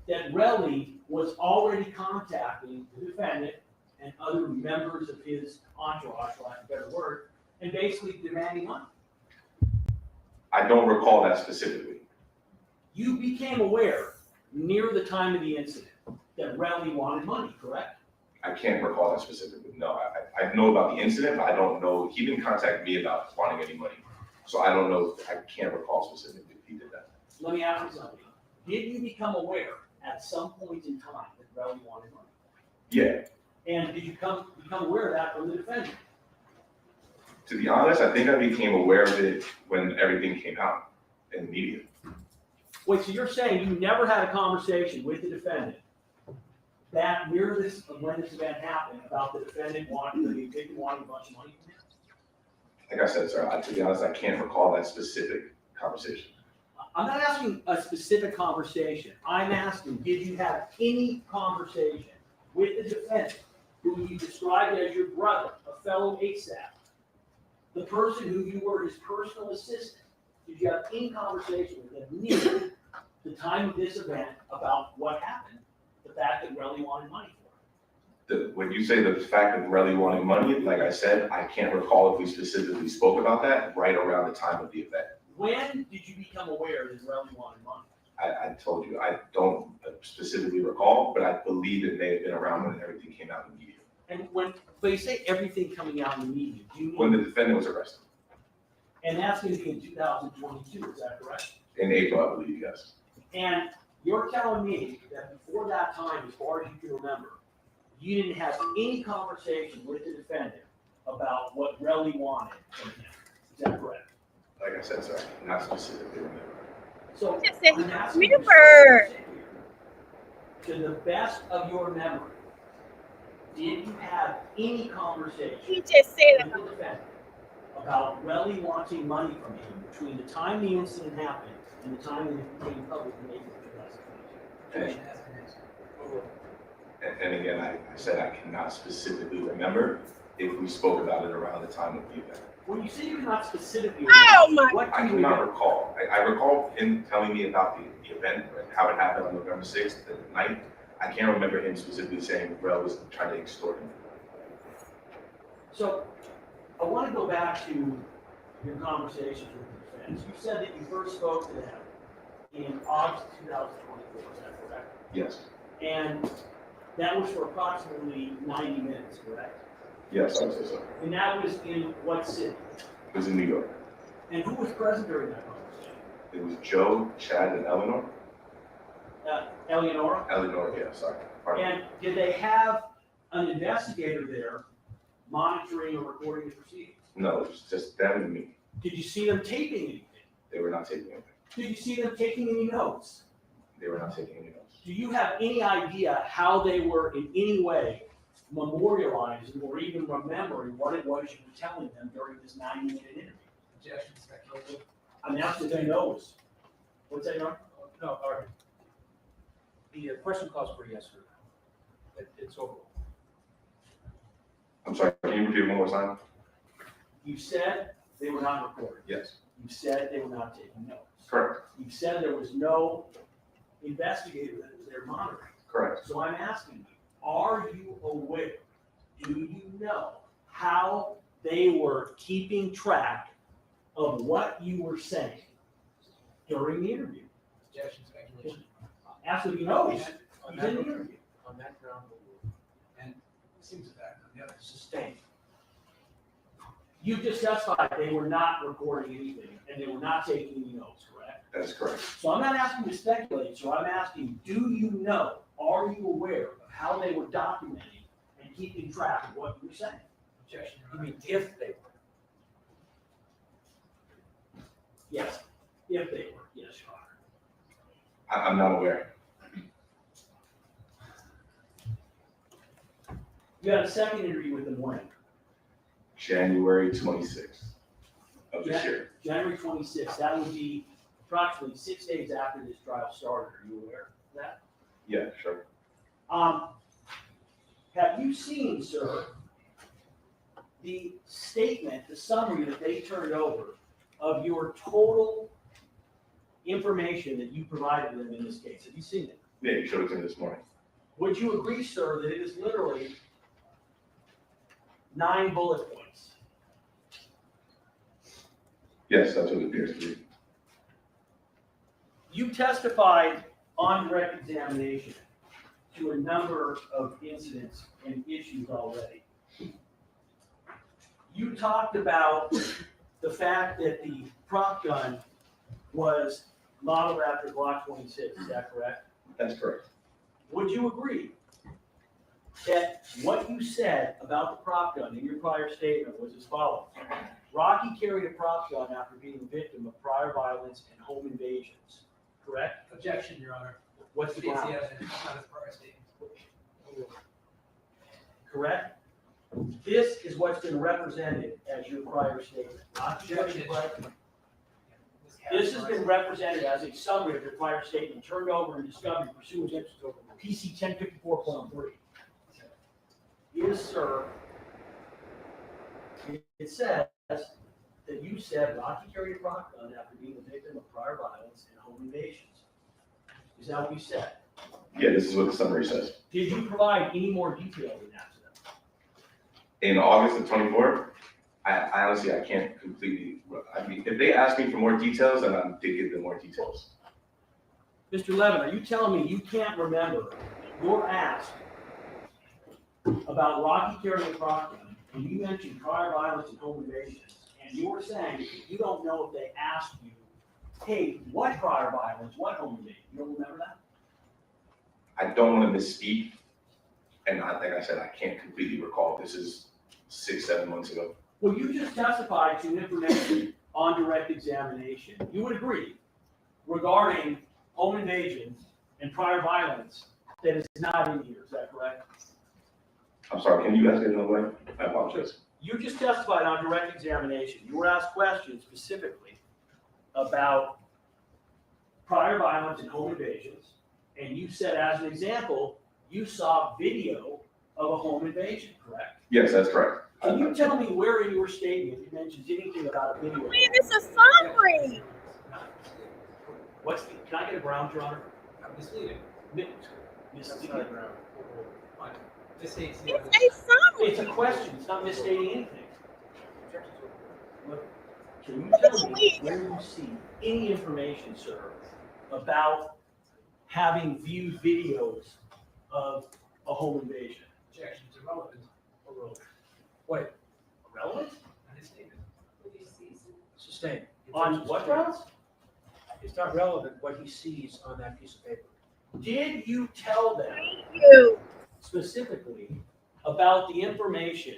that Reli was already contacting the defendant and other members of his entourage, for lack of a better word, and basically demanding money? I don't recall that specifically. You became aware near the time of the incident that Reli wanted money, correct? I can't recall that specifically. No, I know about the incident, but I don't know. He didn't contact me about wanting any money. So I don't know. I can't recall specifically if he did that. Let me ask you something. Did you become aware at some point in time that Reli wanted money? Yeah. And did you become aware of that from the defendant? To be honest, I think I became aware of it when everything came out in the media. Wait, so you're saying you never had a conversation with the defendant that near this, when this event happened, about the defendant wanting, the victim wanting a bunch of money from him? Like I said, sir, to be honest, I can't recall that specific conversation. I'm not asking a specific conversation. I'm asking, did you have any conversation with the defendant who you described as your brother, a fellow ASAP, the person who you were his personal assistant? Did you have any conversation with him near the time of this event about what happened, the fact that Reli wanted money for it? When you say the fact that Reli wanted money, like I said, I can't recall if we specifically spoke about that right around the time of the event. When did you become aware that Reli wanted money? I told you, I don't specifically recall, but I believe it may have been around when everything came out in the media. And but you say everything coming out in the media, do you mean? When the defendant was arrested. And that's going to be in 2022, is that correct? In April, I believe, yes. And you're telling me that before that time, as far as you can remember, you didn't have any conversation with the defendant about what Reli wanted from him. Is that correct? Like I said, sir, not specifically remember. So Just said I'm asking you remember. to the best of your memory, did you have any conversation He just said with the defendant about Reli wanting money from him between the time the incident happened and the time that it became public in April 2022? And again, I said I cannot specifically remember if we spoke about it around the time of the event. When you say you cannot specifically Oh remember, my! what I do you cannot remember? recall. I recall him telling me about the event, how it happened on November 6th, the night. I can't remember him specifically saying Rel was trying to extort him. So I want to go back to your conversations with the defense. You said that you first spoke to them in August 2024, is that correct? Yes. And that was for approximately 90 minutes, correct? Yes, I would say so. And that was in what city? It was in New York. And who was present during that conversation? It was Joe, Chad, and Eleanor. Eleonora? Eleanor, yeah, sorry. Pardon me. And did they have an investigator there monitoring or recording the proceedings? No, it was just them and me. Did you see them taping anything? They were not taking anything. Did you see them taking any notes? They were not taking any notes. Do you have any idea how they were in any way memorializing or even remembering what it was you were telling them during this 90-minute interview? Objection, speculative. I'm asking if they knows. What's that, Norm? No, Artie. The question calls for yes or no. It's over. I'm sorry, can you repeat it one more time? You said they were not recording. Yes. You said they were not taking notes. Correct. You said there was no investigator that was there monitoring. Correct. So I'm asking you, are you aware, do you know how they were keeping track of what you were saying during the interview? Objection, speculation. Absolutely, he knows. On He's that in the ground- interview. On that ground, and it seems that on the other. Sustained. You just testified they were not recording anything and they were not taking any notes, correct? That is correct. So I'm not asking you to speculate, so I'm asking, do you know, are you aware of how they were documenting and keeping track of what you were saying? Objection. You mean if they were? Yes, if they were, yes, Your Honor. I'm not aware. You had a second interview with them when? January 26th of this Yeah. year. January 26th, that would be approximately 6 days after this trial started. Are you aware of that? Yeah, sure. Have you seen, sir, the statement, the summary that they turned over of your total information that you provided them in this case. Have you seen it? Yeah, you showed it to me this morning. Would you agree, sir, that it is literally 9 bullet points? Yes, that's what it appears to be. You testified on direct examination to a number of incidents and issues already. You talked about the fact that the prop gun was modeled after Glock 26, is that correct? That's correct. Would you agree that what you said about the prop gun in your prior statement was as follows? Rocky carried a prop gun after being a victim of prior violence and home invasions, correct? Objection, Your Honor. What's the States the ground? evidence, not his prior statement. Correct? This is what's been represented as your prior statement. Rocky carried a prior- This has been represented as a summary of your prior statement turned over and discovered pursuant to PC 1054.3. Yes, sir. It says that you said Rocky carried a prop gun after being a victim of prior violence and home invasions. Is that what you said? Yeah, this is what the summary says. Did you provide any more detail than that to them? In August of 24, I honestly, I can't completely, I mean, if they ask me for more details, then I did give them more details. Mr. Levin, are you telling me you can't remember your ask about Rocky carrying a prop gun, and you mentioned prior violence and home invasions, and you were saying you don't know if they asked you, hey, what prior violence, what home invasion? You don't remember that? I don't want to misspeak, and like I said, I can't completely recall. This is 6-7 months ago. Well, you just testified to information on direct examination. You would agree regarding home invasions and prior violence that is not in here, is that correct? I'm sorry, can you ask it another way? I apologize. You just testified on direct examination. You were asked questions specifically about prior violence and home invasions, and you said, as an example, you saw video of a home invasion, correct? Yes, that's correct. Can you tell me where in your statement it mentions anything about a video? Man, it's a summary. What's the, can I get a ground, Your Honor? I'm misleading. Misleading. This states the It's evidence. a summary. It's a question, it's not misstating anything. Can you tell me where you see any information, sir, about having viewed videos of a home invasion? Objection, it's irrelevant. Wait, relevant? Not his statement. Sustained. On what grounds? It's not relevant what he sees on that piece of paper. Did you tell them Thank you. specifically about the information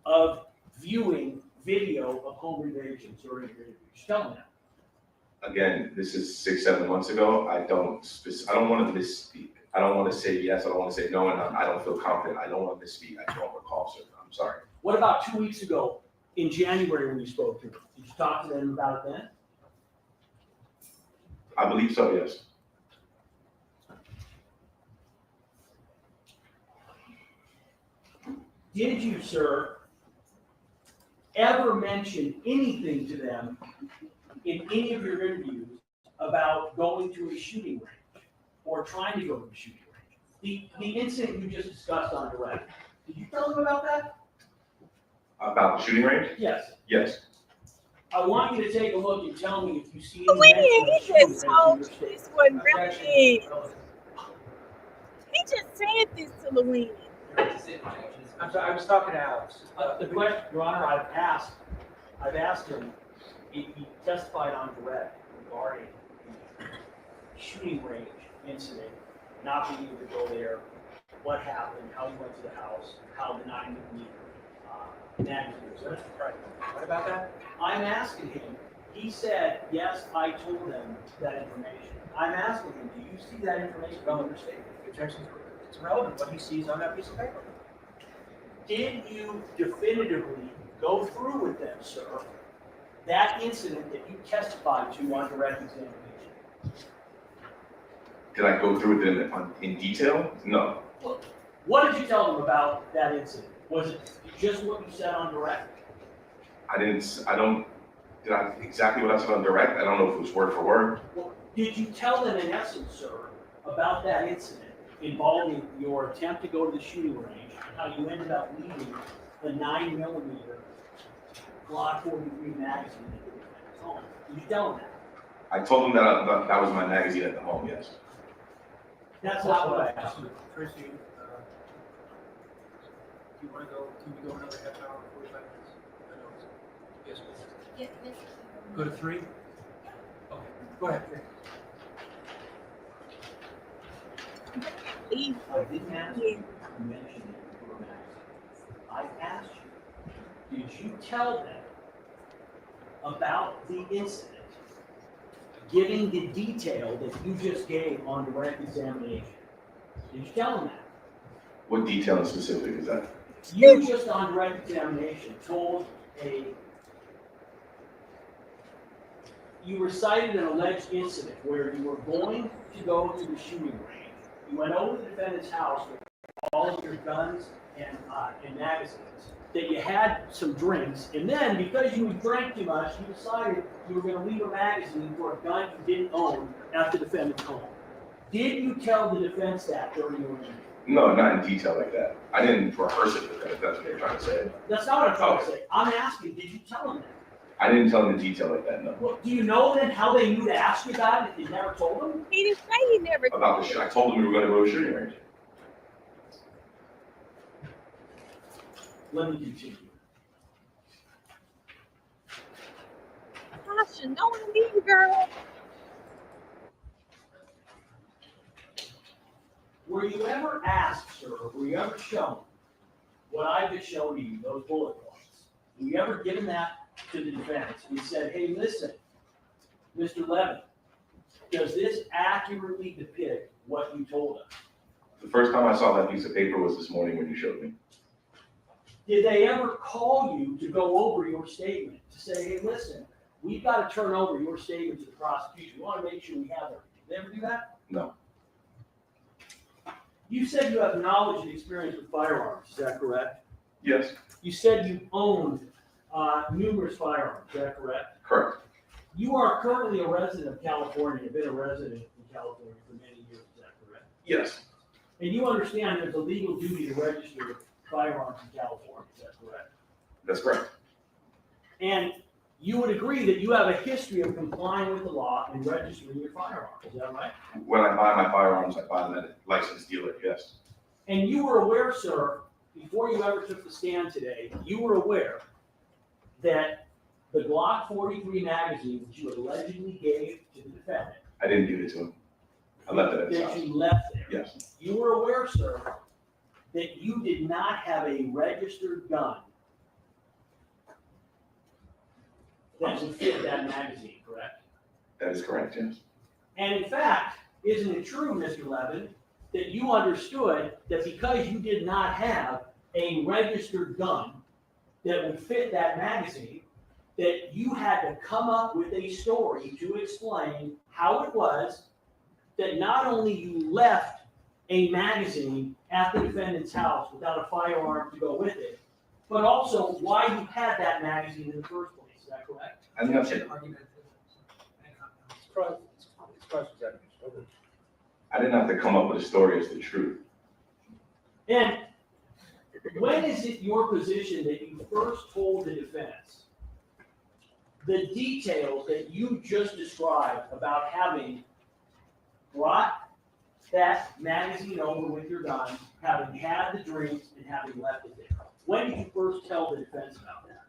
of viewing video of home invasions during your interview? Tell them that. Again, this is 6-7 months ago. I don't want to misspeak. I don't want to say yes, I don't want to say no, and I don't feel confident. I don't want to misspeak. I don't recall, sir. I'm sorry. What about 2 weeks ago in January when you spoke to them? Did you talk to them about it then? I believe so, yes. Did you, sir, ever mention anything to them in any of your interviews about going to a shooting range or trying to go to a shooting range? The incident you just discussed on direct, did you tell them about that? About the shooting range? Yes. Yes. I want you to take a look and tell me if you see But any wait a mention minute, of he shooting just range told in you your statement. this wasn't Objection, relevant. irrelevant. He just said this to Louise. That's it, objection is- I'm sorry, I was talking to Alex. The question, Your Honor, I've asked him if he testified on direct regarding the shooting range incident, not being able to go there, what happened, how he went to the house, how the 9mm magazine was. Right. What about that? I'm asking him, he said, yes, I told them that information. I'm asking him, do you see that information from your statement? Objections, it's relevant what he sees on that piece of paper. Did you definitively go through with them, sir, that incident that you testified to on direct examination? Did I go through with them in detail? No. What did you tell them about that incident? Was it just what you said on direct? I Did I, exactly what I said on direct? I don't know if it was word for word. Well, did you tell them in essence, sir, about that incident involving your attempt to go to the shooting range, and how you ended up leaving the 9mm Glock 43 magazine at the defendant's home? Did you tell them that? I told them that that was my magazine at the home, yes. That's not what I asked you. Tracy, do you want to go, can we go another half hour, 45 minutes? I know it's- Yes, please. Yes, Go to 3? Okay, go ahead. I didn't ask you to mention that you were magazine. I asked you, did you tell them about the incident, giving the detail that you just gave on direct examination? Did you tell them that? What detail in specific is that? You just on direct examination told you recited an alleged incident where you were going to go to the shooting range. You went over to the defendant's house with all of your guns and magazines, that you had some drinks, and then because you drank too much, you decided you were going to leave a magazine for a gun you didn't own at the defendant's home. Did you tell the defense that during your interview? No, not in detail like that. I didn't rehearse it with them, if that's what you're trying to say. That's not what I'm trying to say. I'm asking, did you tell them that? I didn't tell them in detail like that, no. Well, do you know then how they knew to ask you about it if you never told them? He didn't say he never. About the shooting, I told them we were going to go to a shooting range. Let me continue. Tasha, no one leave, girl. Were you ever asked, sir, were you ever shown what I just showed you, those bullet points? Were you ever given that to the defense and said, hey, listen, Mr. Levin, does this accurately depict what you told us? The first time I saw that piece of paper was this morning when you showed me. Did they ever call you to go over your statement, to say, hey, listen, we've got to turn over your statement to the prosecution. We want to make sure we have everything. Did they ever do that? No. You said you have knowledge and experience with firearms, is that correct? Yes. You said you owned numerous firearms, is that correct? Correct. You are currently a resident of California, you've been a resident in California for many years, is that correct? Yes. And you understand there's a legal duty to register firearms in California, is that correct? That's correct. And you would agree that you have a history of complying with the law and registering your firearms, is that right? When I buy my firearms, I buy them at a licensed dealer, yes. And you were aware, sir, before you ever took the stand today, you were aware that the Glock 43 magazine, which you allegedly gave to the defendant. I didn't give it to him. I left it at his That house. you left there. Yes. You were aware, sir, that you did not have a registered gun that would fit that magazine, correct? That is correct, yes. And in fact, isn't it true, Mr. Levin, that you understood that because you did not have a registered gun that would fit that magazine, that you had to come up with a story to explain how it was that not only you left a magazine at the defendant's house without a firearm to go with it, but also why you had that magazine in the first place, is that correct? I think that's it. I didn't have to come up with a story as the truth. And when is it your position that you first told the defense the details that you just described about having brought that magazine over with your gun, having had the drinks, and having left it there? When did you first tell the defense about that?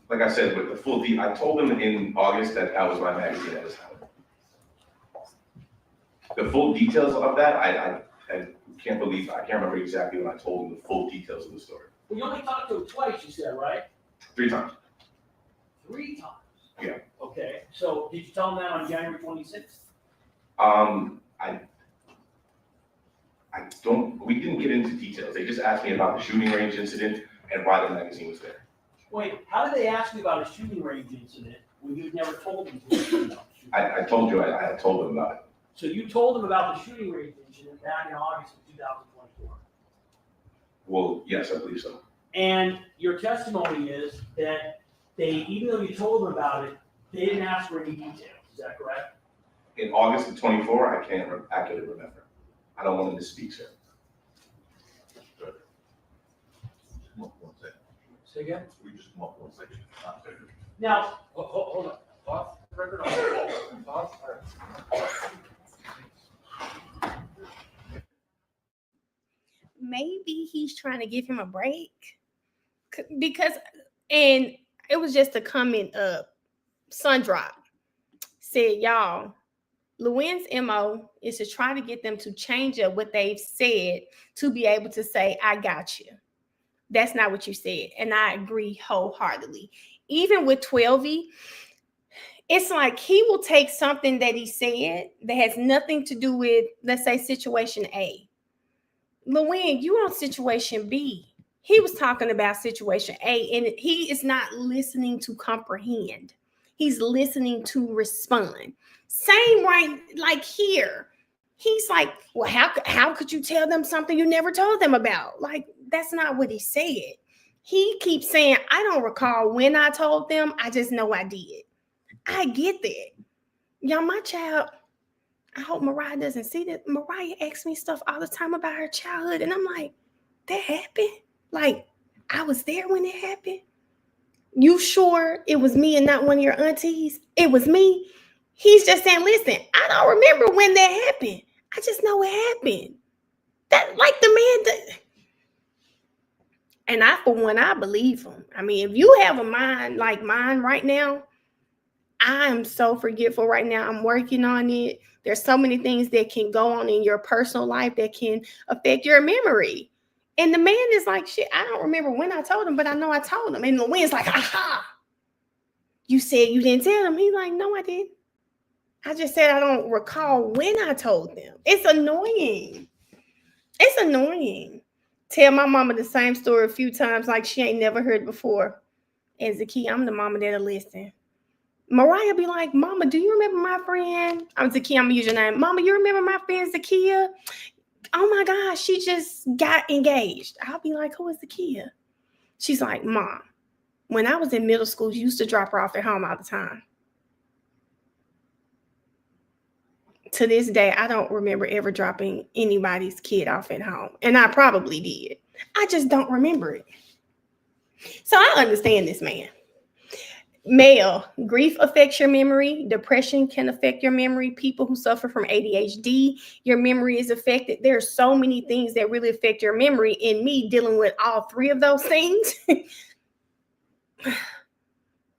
Like I said, with the full I told him in August that that was my magazine at his house. The full details of that, I can't believe, I can't remember exactly when I told him the full details of the story. Well, you only talked to him twice, you said, right? 3 times. 3 times? Yeah. Okay, so did you tell him that on January 26th? We didn't get into details. They just asked me about the shooting range incident and why the magazine was there. Wait, how did they ask you about a shooting range incident when you'd never told them to? I told you, I had told them about it. So you told them about the shooting range incident back in August of 2024? Well, yes, I believe so. And your testimony is that they, even though you told them about it, they didn't ask for any details. Is that correct? In August of 24, I can't accurately remember. I don't want to misspeak, sir. Come up one second. Say again? We just come up one second. Now, Hold on. Off the record, off. Maybe he's trying to give him a break because, and it was just a comment up. Sundrop said, y'all, Luann's MO is to try to get them to change up what they've said to be able to say, I got you. That's not what you said. And I agree wholeheartedly. Even with 12E, it's like he will take something that he said that has nothing to do with, let's say, situation A. Luann, you on situation B. He was talking about situation A, and he is not listening to comprehend. He's listening to respond. Same right, like here. He's like, well, how could you tell them something you never told them about? Like, that's not what he said. He keeps saying, I don't recall when I told them. I just know I did. I get that. Y'all, my child, I hope Mariah doesn't see that. Mariah asks me stuff all the time about her childhood. And I'm like, that happened? Like, I was there when it happened? You sure it was me and not one of your aunties? It was me. He's just saying, listen, I don't remember when that happened. I just know it happened. That, like, the man that... And I, for one, I believe him. I mean, if you have a mind like mine right now, I am so forgetful right now. I'm working on it. There's so many things that can go on in your personal life that can affect your memory. And the man is like, shit, I don't remember when I told him, but I know I told him. And Luann's like, aha, you said you didn't tell him. He's like, no, I didn't. I just said I don't recall when I told them. It's annoying. It's annoying. Tell my mama the same story a few times like she ain't never heard before. And Zakiya, I'm the mama that'll listen. Mariah be like, Mama, do you remember my friend? I'm Zakiya, I'm gonna use your name. Mama, you remember my friend Zakiya? Oh my gosh, she just got engaged. I'll be like, who is Zakiya? She's like, Mom, when I was in middle school, you used to drop her off at home all the time. To this day, I don't remember ever dropping anybody's kid off at home. And I probably did. I just don't remember it. So I understand this man. Male, grief affects your memory. Depression can affect your memory. People who suffer from ADHD, your memory is affected. There are so many things that really affect your memory. In me dealing with all three of those things,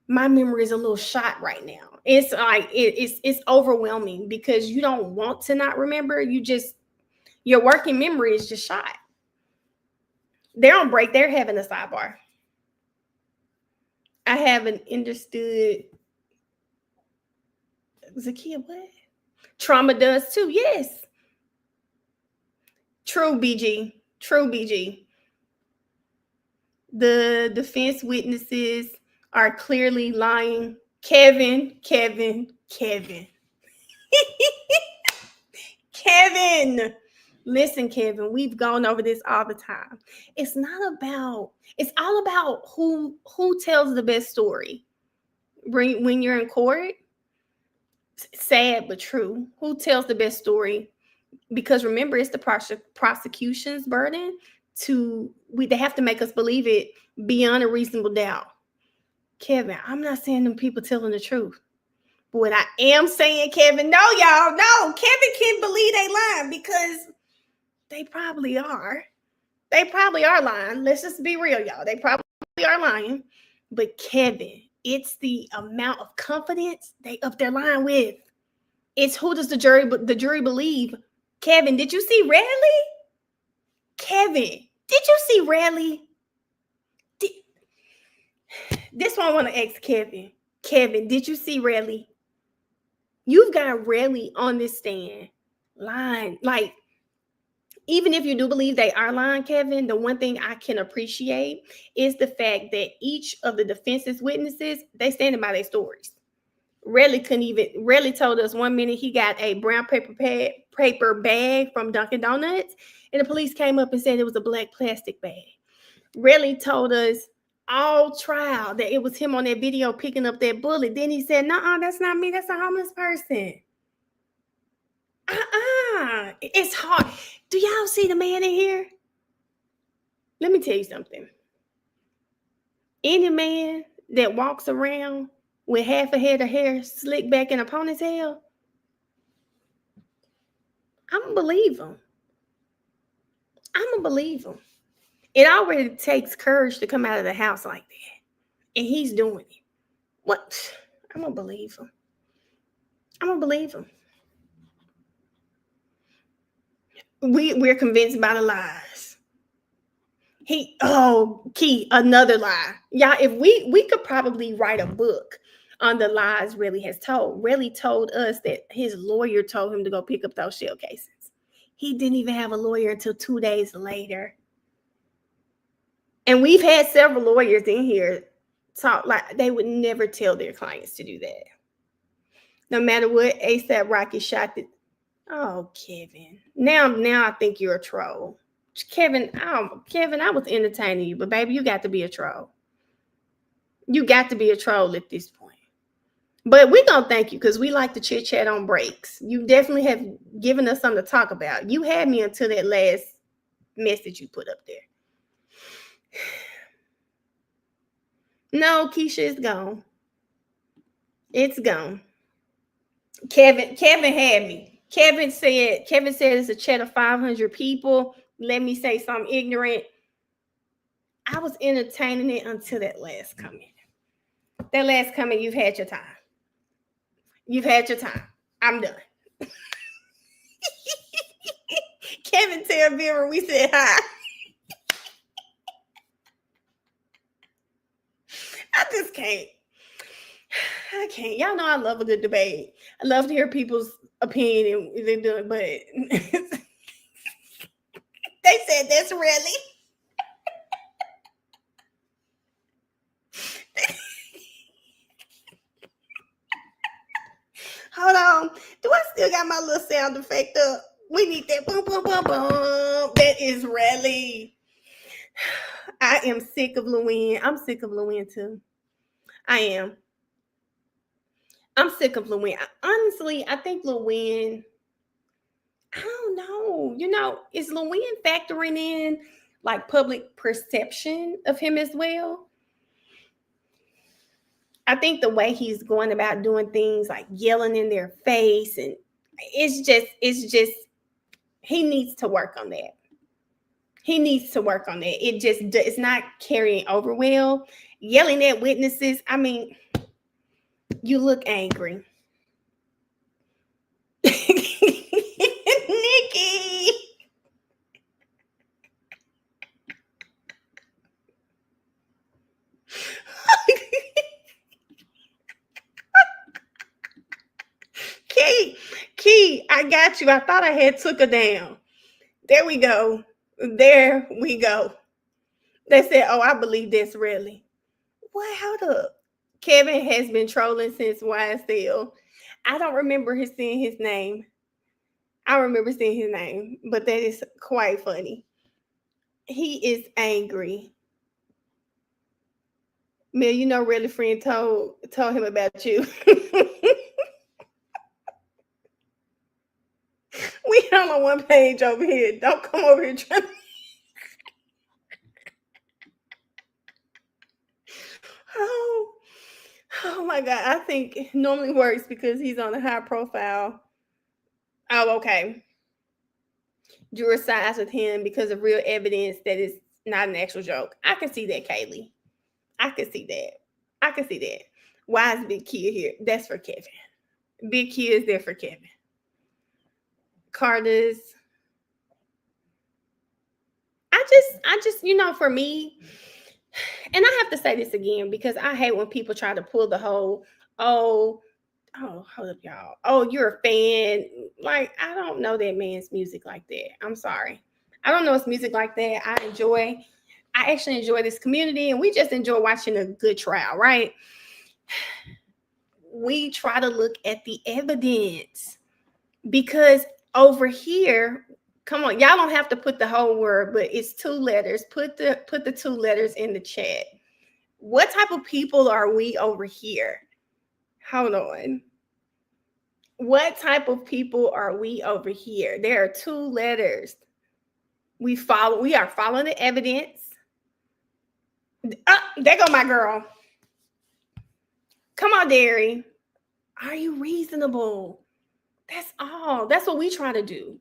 my memory is a little shot right now. It's like it's overwhelming because you don't want to not remember. Your working memory is just shot. They're on break. They're having a sidebar. I haven't understood. Zakiya, what? Trauma does too. Yes. True, BG. True, BG. The defense witnesses are clearly lying. Kevin. Kevin. Listen, Kevin, we've gone over this all the time. It's all about who tells the best story. When you're in court, sad but true. Who tells the best story? Because remember, it's the prosecution's burden they have to make us believe it beyond a reasonable doubt. Kevin, I'm not saying them people telling the truth. But what I am saying, Kevin, no, y'all, no, Kevin can't believe they lying because they probably are. They probably are lying. Let's just be real, y'all. They probably are lying. But Kevin, it's the amount of confidence they up there lying with. It's who does the jury believe? Kevin, did you see Reli? Kevin, did you see Reli? This one I want to ask Kevin. Kevin, did you see Reli? You've got Reli on this stand lying. Like, even if you do believe they are lying, Kevin, the one thing I can appreciate is the fact that each of the defense's witnesses, they standing by their stories. Reli told us 1 minute he got a brown paper bag from Dunkin' Donuts, and the police came up and said it was a black plastic bag. Reli told us all trial that it was him on that video picking up that bullet. Then he said, "Nuh-uh, that's not me. That's a homeless person." It's hard. Do y'all see the man in here? Let me tell you something. Any man that walks around with half a head of hair slicked back in a ponytail, I'm gonna believe him. I'm gonna believe him. It already takes courage to come out of the house like that, and he's doing it. What? I'm gonna believe him. I'm gonna believe him. We're convinced by the lies. Key, another lie. Y'all, if we could probably write a book on the lies Reli has told. Reli told us that his lawyer told him to go pick up those shell cases. He didn't even have a lawyer until 2 days later. And we've had several lawyers in here talk like they would never tell their clients to do that. No matter what, ASAP Rocky shot the. Oh, Kevin. Now I think you're a troll. Kevin, I was entertaining you, but baby, you got to be a troll. You got to be a troll at this point. But we're going to thank you because we like to chit chat on breaks. You definitely have given us something to talk about. You had me until that last message you put up there. No, Keisha is gone. It's gone. Kevin had me. Kevin said it's a chat of 500 people. Let me say something ignorant. I was entertaining it until that last comment. That last comment, you've had your time. You've had your time. I'm done. Kevin tell Vera we said hi. I just can't. I can't. Y'all know I love a good debate. I love to hear people's opinion and they do it, but they said that's Reli. Hold on. Do I still got my little sound effect up? We need that boom, boom, boom, boom. That is Reli. I am sick of Luann. I'm sick of Luann too. I am. I'm sick of Luann. Honestly, I think Luann, I don't know. Is Luann factoring in like public perception of him as well? I think the way he's going about doing things like yelling in their face, and it's just he needs to work on that. He needs to work on that. It's not carrying over well. Yelling at witnesses. I mean, you look angry. Nikki. Key, I got you. I thought I had took her down. There we go. There we go. They said, "Oh, I believe that's Reli." What? Hold up. Kevin has been trolling since YSL. I don't remember seeing his name. I remember seeing his name, but that is quite funny. He is angry. Mel, Reli friend told him about you. We all on one page over here. Don't come over here trying to... Oh my God. I think it normally works because he's on a high profile. Oh, okay. Juror sides with him because of real evidence that is not an actual joke. I can see that, Kaylee. I can see that. Why is Big Kia here? That's for Kevin. Big Kia is there for Kevin. Carter's. I just, for me, and I have to say this again because I hate when people try to pull the whole, hold up, y'all. Oh, you're a fan. Like, I don't know that man's music like that. I'm sorry. I don't know his music like that. I actually enjoy this community, and we just enjoy watching a good trial, right? We try to look at the evidence because over here, Come on, y'all don't have to put the whole word, but it's 2 letters. Put the 2 letters in the chat. What type of people are we over here? Hold on. What type of people are we over here? There are 2 letters. We are following the evidence. There go my girl. Come on, Derry. Are you reasonable? That's all. That's what we try to do.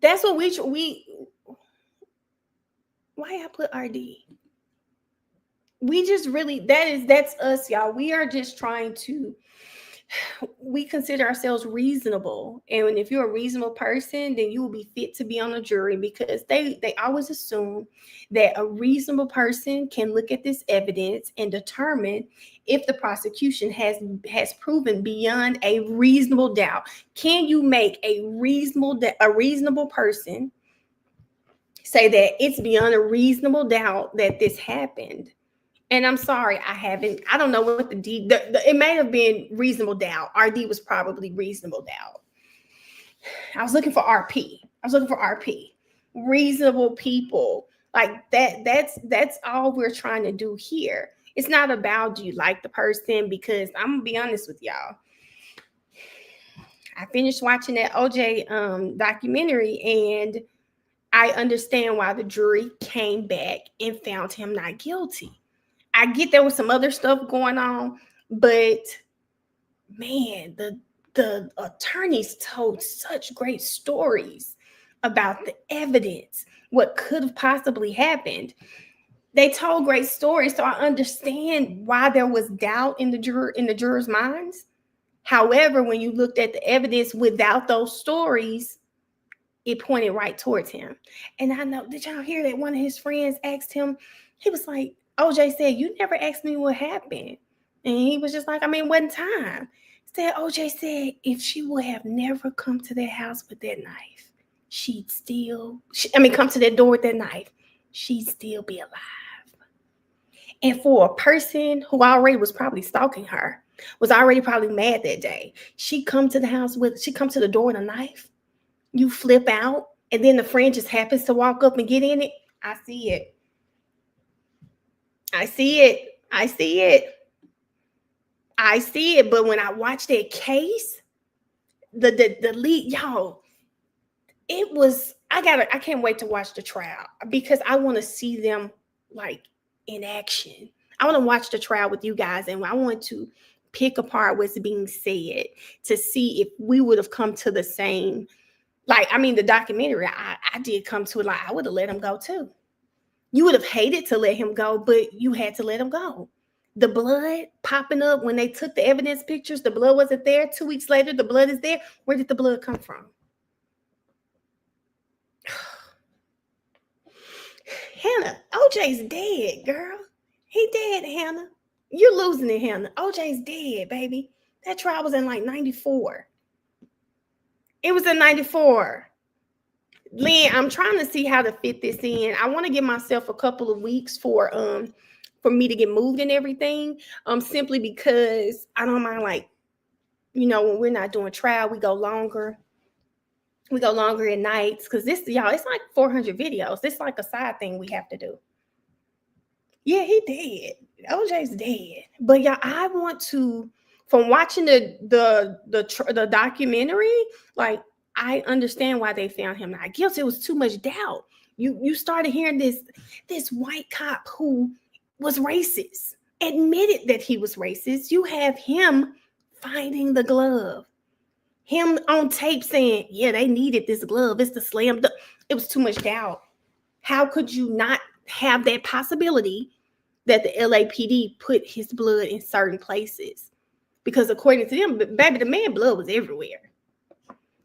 That's what we why I put RD? We just really, that's us, y'all. We are just trying to, we consider ourselves reasonable. And if you're a reasonable person, then you will be fit to be on a jury, because they always assume that a reasonable person can look at this evidence and determine if the prosecution has proven beyond a reasonable doubt. Can you make a reasonable person say that it's beyond a reasonable doubt that this happened? And I'm sorry, I don't know what the D, it may have been reasonable doubt. RD was probably reasonable doubt. I was looking for RP. Reasonable people. Like that's all we're trying to do here. It's not about, do you like the person? Because I'm gonna be honest with y'all. I finished watching that OJ documentary, and I understand why the jury came back and found him not guilty. I get there was some other stuff going on, but man, the attorneys told such great stories about the evidence, what could have possibly happened. They told great stories, so I understand why there was doubt in the jurors' minds. However, when you looked at the evidence without those stories, it pointed right towards him. And I know, did y'all hear that one of his friends asked him, he was like, OJ said, you never asked me what happened. And he was just like, I mean, wasn't time. OJ said, if she would have never come to that house with that knife, come to that door with that knife, she'd still be alive. And for a person who already was probably stalking her, was already probably mad that day, she come to the door with a knife, you flip out, and then the friend just happens to walk up and get in it. I see it. But when I watched that case, the lead, y'all, it was, I can't wait to watch the trial, because I want to see them like in action. I want to watch the trial with you guys, and I want to pick apart what's being said to see if we would have come to the same, the documentary, I did come to it, like, I would have let him go too. You would have hated to let him go, but you had to let him go. The blood popping up when they took the evidence pictures, the blood wasn't there. 2 weeks later, the blood is there. Where did the blood come from? Hannah, OJ's dead, girl. He dead, Hannah. You're losing it, Hannah. OJ's dead, baby. That trial was in 94. It was in 94. Lynn, I'm trying to see how to fit this in. I want to give myself a couple of weeks for me to get moved and everything. Simply because I don't mind, when we're not doing trial, we go longer. We go longer at nights, because this, y'all, it's like 400 videos. It's like a side thing we have to do. Yeah, he dead. OJ's dead. But y'all, I want to, from watching the documentary, I understand why they found him not guilty. It was too much doubt. You started hearing this white cop who was racist, admitted that he was racist. You have him finding the glove. Him on tape saying, yeah, they needed this glove. It's the slam dunk. It was too much doubt. How could you not have that possibility that the LAPD put his blood in certain places? Because according to them, baby, the man's blood was everywhere.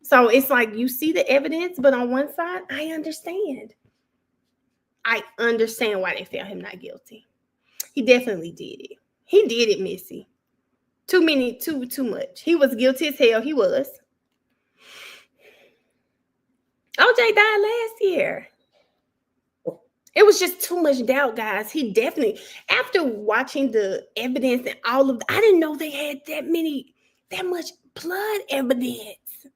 So it's like, you see the evidence, but on one side, I understand. I understand why they found him not guilty. He definitely did it. He did it, Missy. Too much. He was guilty as hell. He was. OJ died last year. It was just too much doubt, guys. He definitely, after watching the evidence and all of, I didn't know they had that much blood evidence.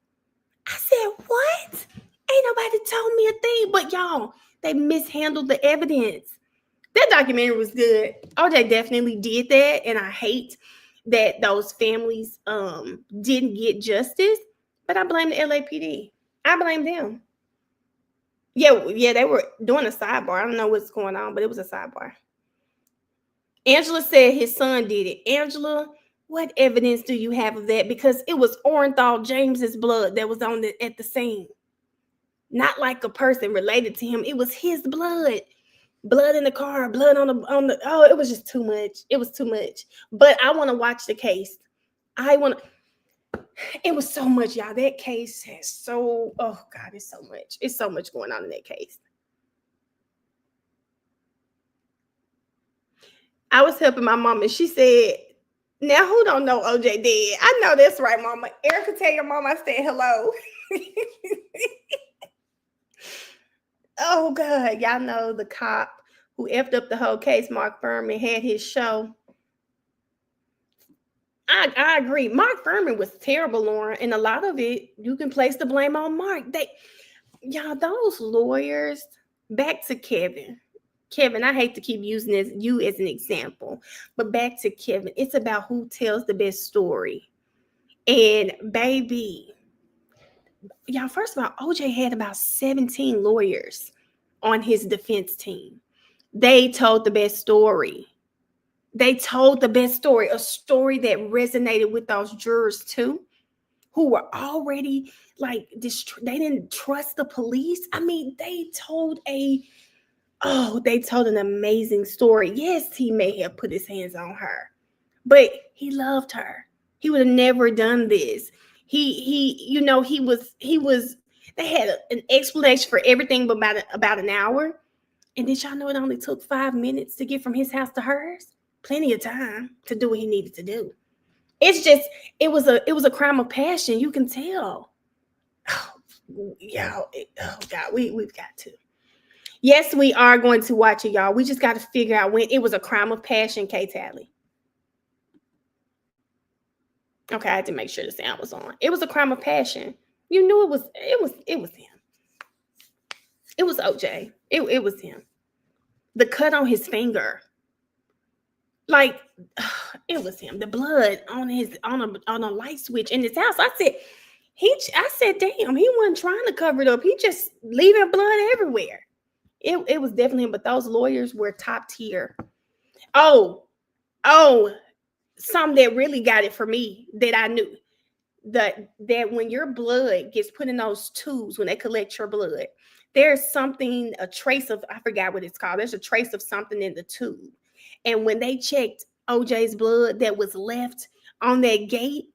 I said, what? Ain't nobody told me a thing. But y'all, they mishandled the evidence. That documentary was good. OJ definitely did that, and I hate that those families didn't get justice. But I blame the LAPD. I blame them. Yeah, they were doing a sidebar. I don't know what's going on, but it was a sidebar. Angela said his son did it. Angela, what evidence do you have of that? Because it was Orenthal James's blood that was at the scene. Not like a person related to him. It was his blood. Blood in the car, blood on the oh, it was just too much. It was too much. But I want to watch the case. It was so much, y'all. That case has oh God, it's so much. It's so much going on in that case. I was helping my mom and she said, now who don't know OJ dead? I know that's right, mama. Erica, tell your mom I said hello. Oh God, y'all know the cop who effed up the whole case, Mark Furman, had his show. I agree. Mark Furman was terrible, Lauren, and a lot of it you can place the blame on Mark. Y'all, those lawyers. Back to Kevin. Kevin, I hate to keep using you as an example, but back to Kevin. It's about who tells the best story. And baby, y'all, first of all, OJ had about 17 lawyers on his defense team. They told the best story. They told the best story, a story that resonated with those jurors too, who were already like, they didn't trust the police. I mean, they told an amazing story. Yes, he may have put his hands on her, but he loved her. He would have never done this. They had an explanation for everything but about an hour. And did y'all know it only took 5 minutes to get from his house to hers? Plenty of time to do what he needed to do. It's just, it was a crime of passion. You can tell. Oh God, we've got to. Yes, we are going to watch it, y'all. We just got to figure out when it was a crime of passion, Kay Talley. Okay, I had to make sure the sound was on. It was a crime of passion. You knew it was him. It was OJ. It was him. The cut on his finger. Like, it was him. The blood on a light switch in his house. I said, damn, he wasn't trying to cover it up. He just leaving blood everywhere. It was definitely him, but those lawyers were top tier. Oh, something that really got it for me that I knew. That when your blood gets put in those tubes, when they collect your blood, there's a trace of, I forgot what it's called. There's a trace of something in the tube. And when they checked OJ's blood that was left on that gate,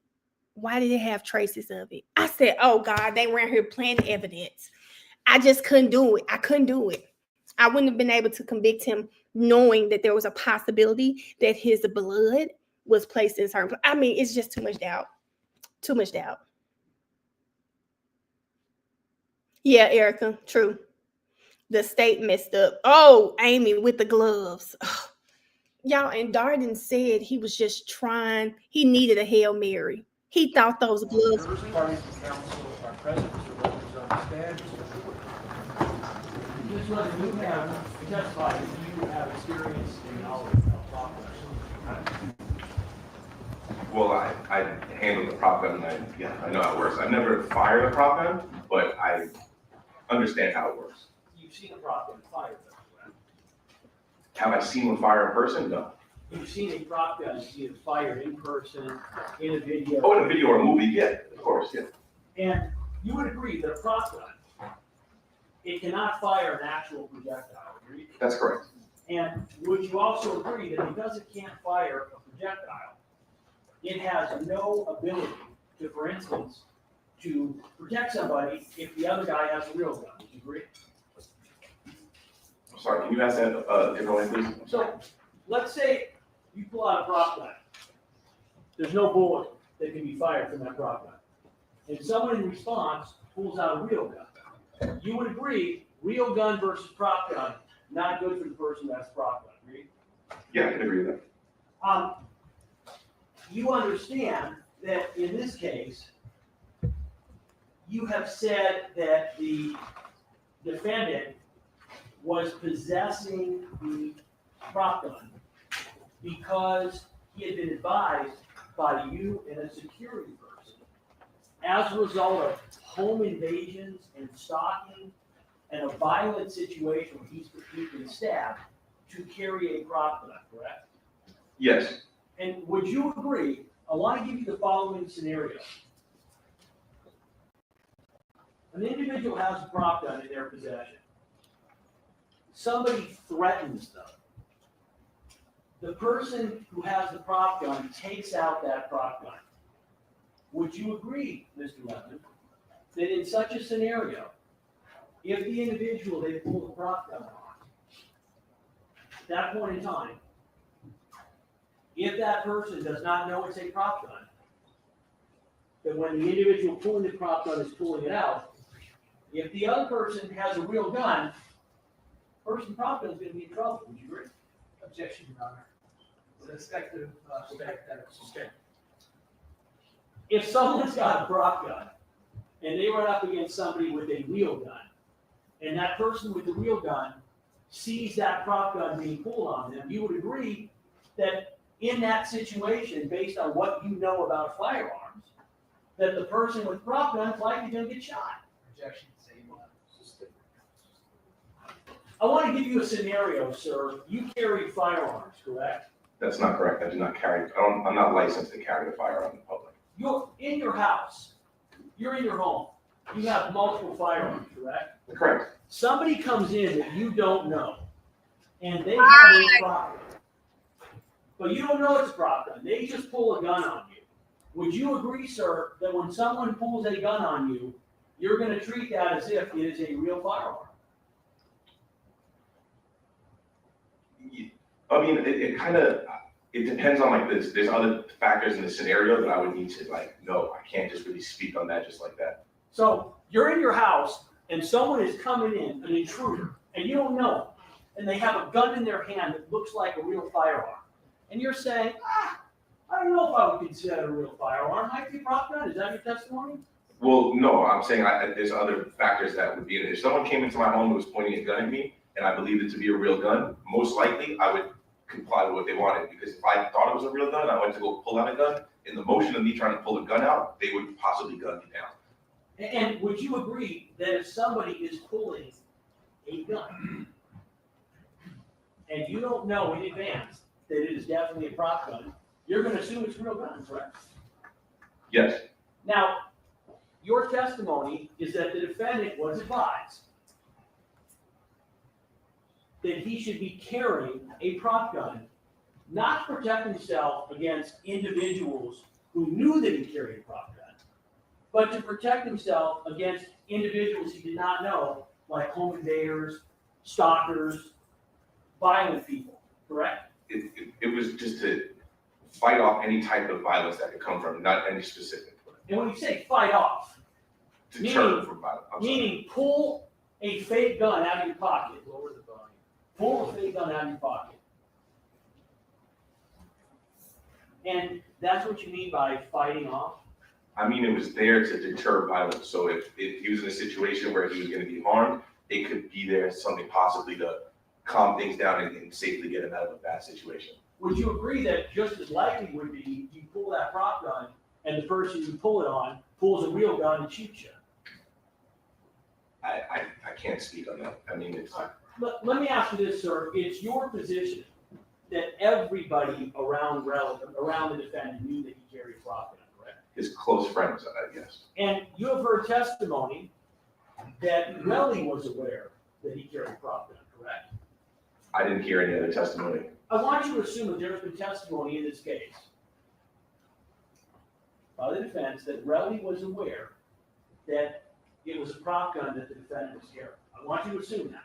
why did it have traces of it? I said, oh God, they were here planting evidence. I just couldn't do it. I couldn't do it. I wouldn't have been able to convict him knowing that there was a possibility that his blood was placed in certain. I mean, it's just too much doubt. Too much doubt. Yeah, Erica, true. The state messed up. Oh, Amy with the gloves. Oh. Y'all, and Darden said he was just trying. He needed a Hail Mary. He thought those gloves. First parties to counsel are present, Mr. Wilkins on stand. Just whether you have testified, you have experience and knowledge of prop gun. Well, I handle the prop gun, and I know how it works. I've never fired a prop gun, but I understand how it works. You've seen a prop gun fired, though, Have I seen one fire in person? No. You've seen a prop gun either fired in person, in a video. Oh, in a video or a movie, yeah, of course, yeah. And you would agree that a prop gun, it cannot fire an actual projectile, agree? That's correct. And would you also agree that because it can't fire a projectile, it has no ability to, for instance, to protect somebody if the other guy has a real gun? Would you agree? Sorry, can you ask that different way, please? So, let's say you pull out a prop gun. There's no bullet that can be fired from that prop gun. And someone in response pulls out a real gun. You would agree, real gun versus prop gun, not good for the person that's prop gun, agree? Yeah, I can agree with that. You understand that in this case, you have said that the defendant was possessing the prop gun because he had been advised by you and a security person as a result of home invasions and stalking and a violent situation where he's been stabbed to carry a prop gun, correct? Yes, And would you agree, I want to give you the following scenario. An individual has a prop gun in their possession. Somebody threatens them. The person who has the prop gun takes out that prop gun. Would you agree, Mr. Lemon, that in such a scenario, if the individual they pull the prop gun on, at that point in time, if that person does not know it's a prop gun, that when the individual pulling the prop gun is pulling it out, if the other person has a real gun, person prop gun is going to be in trouble. Would you agree? Objection, Your Honor. Respective, Okay. If someone's got a prop gun and they run up against somebody with a real gun, and that person with the real gun sees that prop gun being pulled on them, you would agree that in that situation, based on what you know about firearms, that the person with the prop gun is likely going to get shot. objection, same one. I want to give you a scenario, sir. You carry firearms, correct? that's not correct. I do not carry, I'm not licensed to carry a firearm in public. You're in your house. You're in your home. You have multiple firearms, correct? Correct. Somebody comes in that you don't know, and they have a prop gun. But you don't know it's a prop gun. They just pull a gun on you. Would you agree, sir, that when someone pulls a gun on you, you're going to treat that as if it is a real firearm? I mean, it depends on like this. There's other factors in the scenario that I would need to like know. I can't just really speak on that just like that. So you're in your house, and someone is coming in, an intruder, and you don't know them, and they have a gun in their hand that looks like a real firearm. And you're saying, I don't know if I would consider it a real firearm. Might be a prop gun. Is that your testimony? Well, no, I'm saying there's other factors that would be in it. If someone came into my home and was pointing a gun at me, and I believed it to be a real gun, most likely I would comply with what they wanted. Because if I thought it was a real gun, I went to go pull out a gun. In the motion of me trying to pull a gun out, they would possibly gun me down. And would you agree that if somebody is pulling a gun, and you don't know in advance that it is definitely a prop gun, you're going to assume it's a real gun, correct? Yes. Now, your testimony is that the defendant was advised that he should be carrying a prop gun, not to protect himself against individuals who knew that he carried a prop gun, but to protect himself against individuals he did not know, like home invaders, stalkers, violent people, correct? It was just to fight off any type of violence that could come from, not any specific. And when you say fight off, Deter from violence. meaning pull a fake gun out of your pocket, lower the volume, pull a fake gun out of your pocket. And that's what you mean by fighting off? I mean, it was there to deter violence. So if he was in a situation where he was going to be harmed, it could be there as something possibly to calm things down and safely get him out of a bad situation. Would you agree that just as likely would be you pull that prop gun and the person you pull it on pulls a real gun and shoots you? I can't speak on that. I mean, it's Let me ask you this, sir. It's your position that everybody around the defendant knew that he carried a prop gun, correct? his close friends, I guess. And you have heard testimony that Reli was aware that he carried a prop gun, correct? I didn't hear any other testimony. I want you to assume that there's been testimony in this case by the defense that Reli was aware that it was a prop gun that the defendant was carrying. I want you to assume that.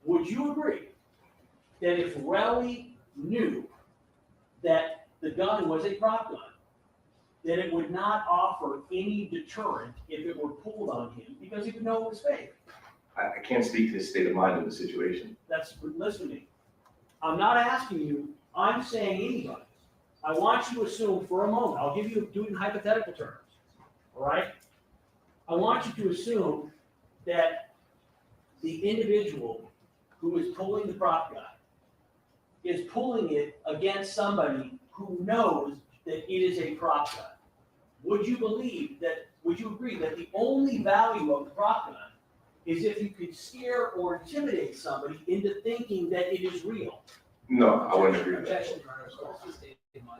Would you agree that if Reli knew that the gun was a prop gun, that it would not offer any deterrent if it were pulled on him because he would know it was fake? I can't speak to his state of mind in the situation. Listen to me. I'm not asking you, I'm saying anybody. I want you to assume for a moment, I'll do it in hypothetical terms, all right? I want you to assume that the individual who is pulling the prop gun is pulling it against somebody who knows that it is a prop gun. Would you agree that the only value of the prop gun is if you could scare or intimidate somebody into thinking that it is real? No, I wouldn't agree with that. Objection, Your Honor. So also stated in my-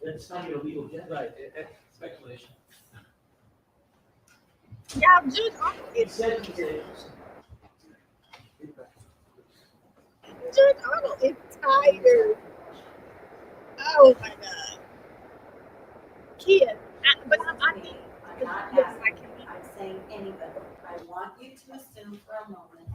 That's not your legal jet. Right, speculation. Y'all just It said Judge Arnold is tired. Oh my God. Kid, but Listen I to me. think I'm not looks asking, like him. I'm saying anybody. I want you to assume for a moment,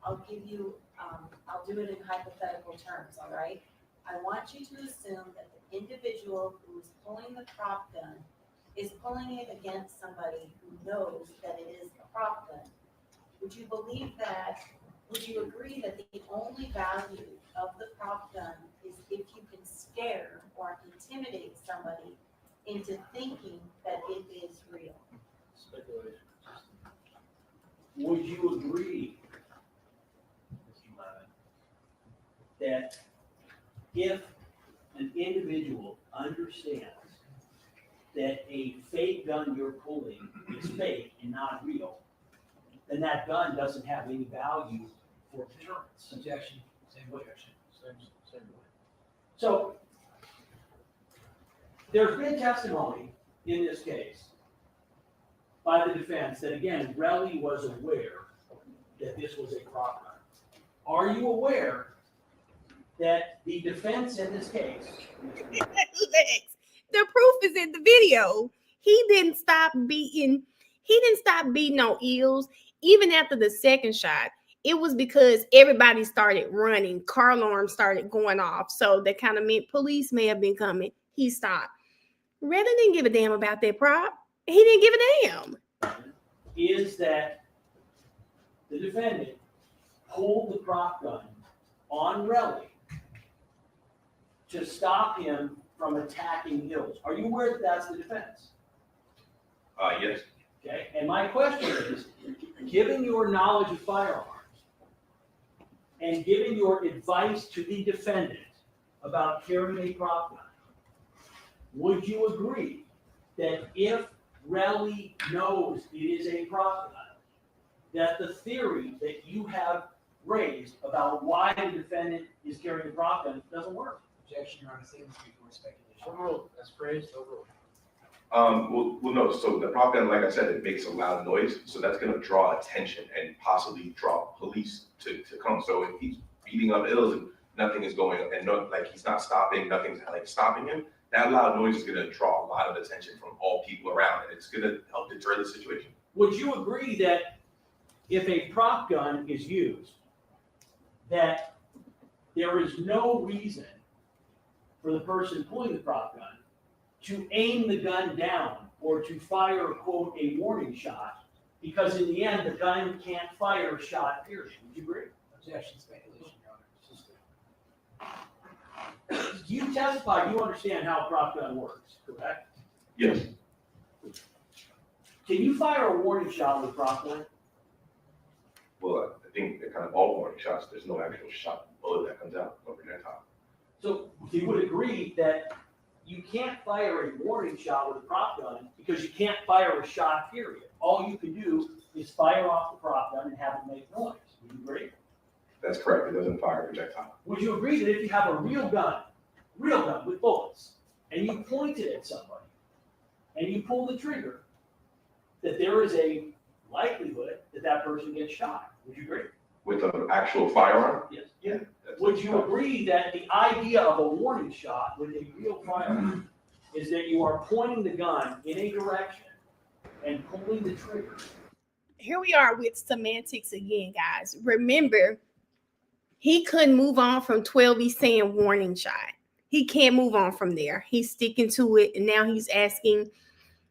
I'll give you, I'll do it in hypothetical terms, all right? I want you to assume that the individual who is pulling the prop gun is pulling it against somebody who knows that it is a prop gun. Would you believe that, would you agree that the only value of the prop gun is if you can scare or intimidate somebody into thinking that it is real? Speculation. Would you agree that if an individual understands that a fake gun you're pulling is fake and not real, then that gun doesn't have any value for deterrence? Objection, same objection, same way. So there's been testimony in this case by the defense that, again, Reli was aware that this was a prop gun. Are you aware that the defense in this case, Lex, the proof is in the video. He didn't stop beating no eels even after the second shot. It was because everybody started running, car alarms started going off, so that kind of meant police may have been coming. He stopped. Redden didn't give a damn about that prop. He didn't give a damn. is that the defendant pulled the prop gun on Reli to stop him from attacking Hills. Are you aware that that's the defense? Yes. Okay, and my question is, given your knowledge of firearms and given your advice to the defendant about carrying a prop gun, would you agree that if Reli knows it is a prop gun, that the theory that you have raised about why the defendant is carrying a prop gun doesn't work? Objection, Your Honor, same as before, speculation. Overruled, as phrased, overruled. Well, no, so the prop gun, like I said, it makes a loud noise, so that's gonna draw attention and possibly draw police to come. So if he's beating up Ills and nothing is going, and no, like he's not stopping, nothing's like stopping him, that loud noise is gonna draw a lot of attention from all people around, and it's gonna help deter the situation. Would you agree that if a prop gun is used, that there is no reason for the person pulling the prop gun to aim the gun down or to fire, quote, a warning shot, because in the end, the gun can't fire a shot, period? Would you agree? Objection, speculation, Your Honor. You testify, you understand how a prop gun works, correct? Yes. Can you fire a warning shot with a prop gun? Well, I think they're kind of all warning shots. There's no actual shot bullet that comes out, no projectile. So you would agree that you can't fire a warning shot with a prop gun because you can't fire a shot, period. All you can do is fire off the prop gun and have it make noise. Would you agree? That's correct. It doesn't fire a projectile. Would you agree that if you have a real gun with bullets, and you point it at somebody, and you pull the trigger, that there is a likelihood that that person gets shot? Would you agree? With an actual firearm? Yes. Yeah. Would you agree that the idea of a warning shot with a real firearm is that you are pointing the gun in a direction and pulling the trigger? Here we are with semantics again, guys. Remember, he couldn't move on from 12. He's saying warning shot. He can't move on from there. He's sticking to it. And now he's asking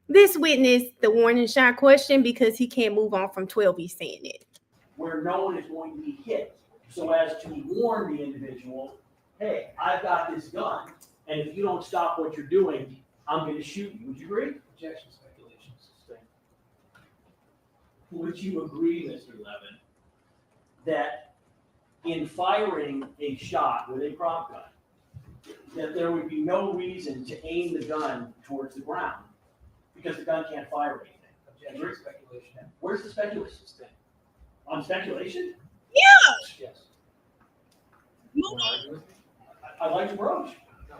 this witness the warning shot question because he can't move on from 12. He's saying it. Where no one is going to be hit, so as to warn the individual, hey, I've got this gun, and if you don't stop what you're doing, I'm gonna shoot you. Would you agree? Objection, speculation, sustained. Would you agree, Mr. Levin, that in firing a shot with a prop gun, that there would be no reason to aim the gun towards the ground because the gun can't fire anything? Objection, speculation. Where's the speculation? Sustained. On speculation? Yes. Move Wanna argue with me? I'd like to broach. No.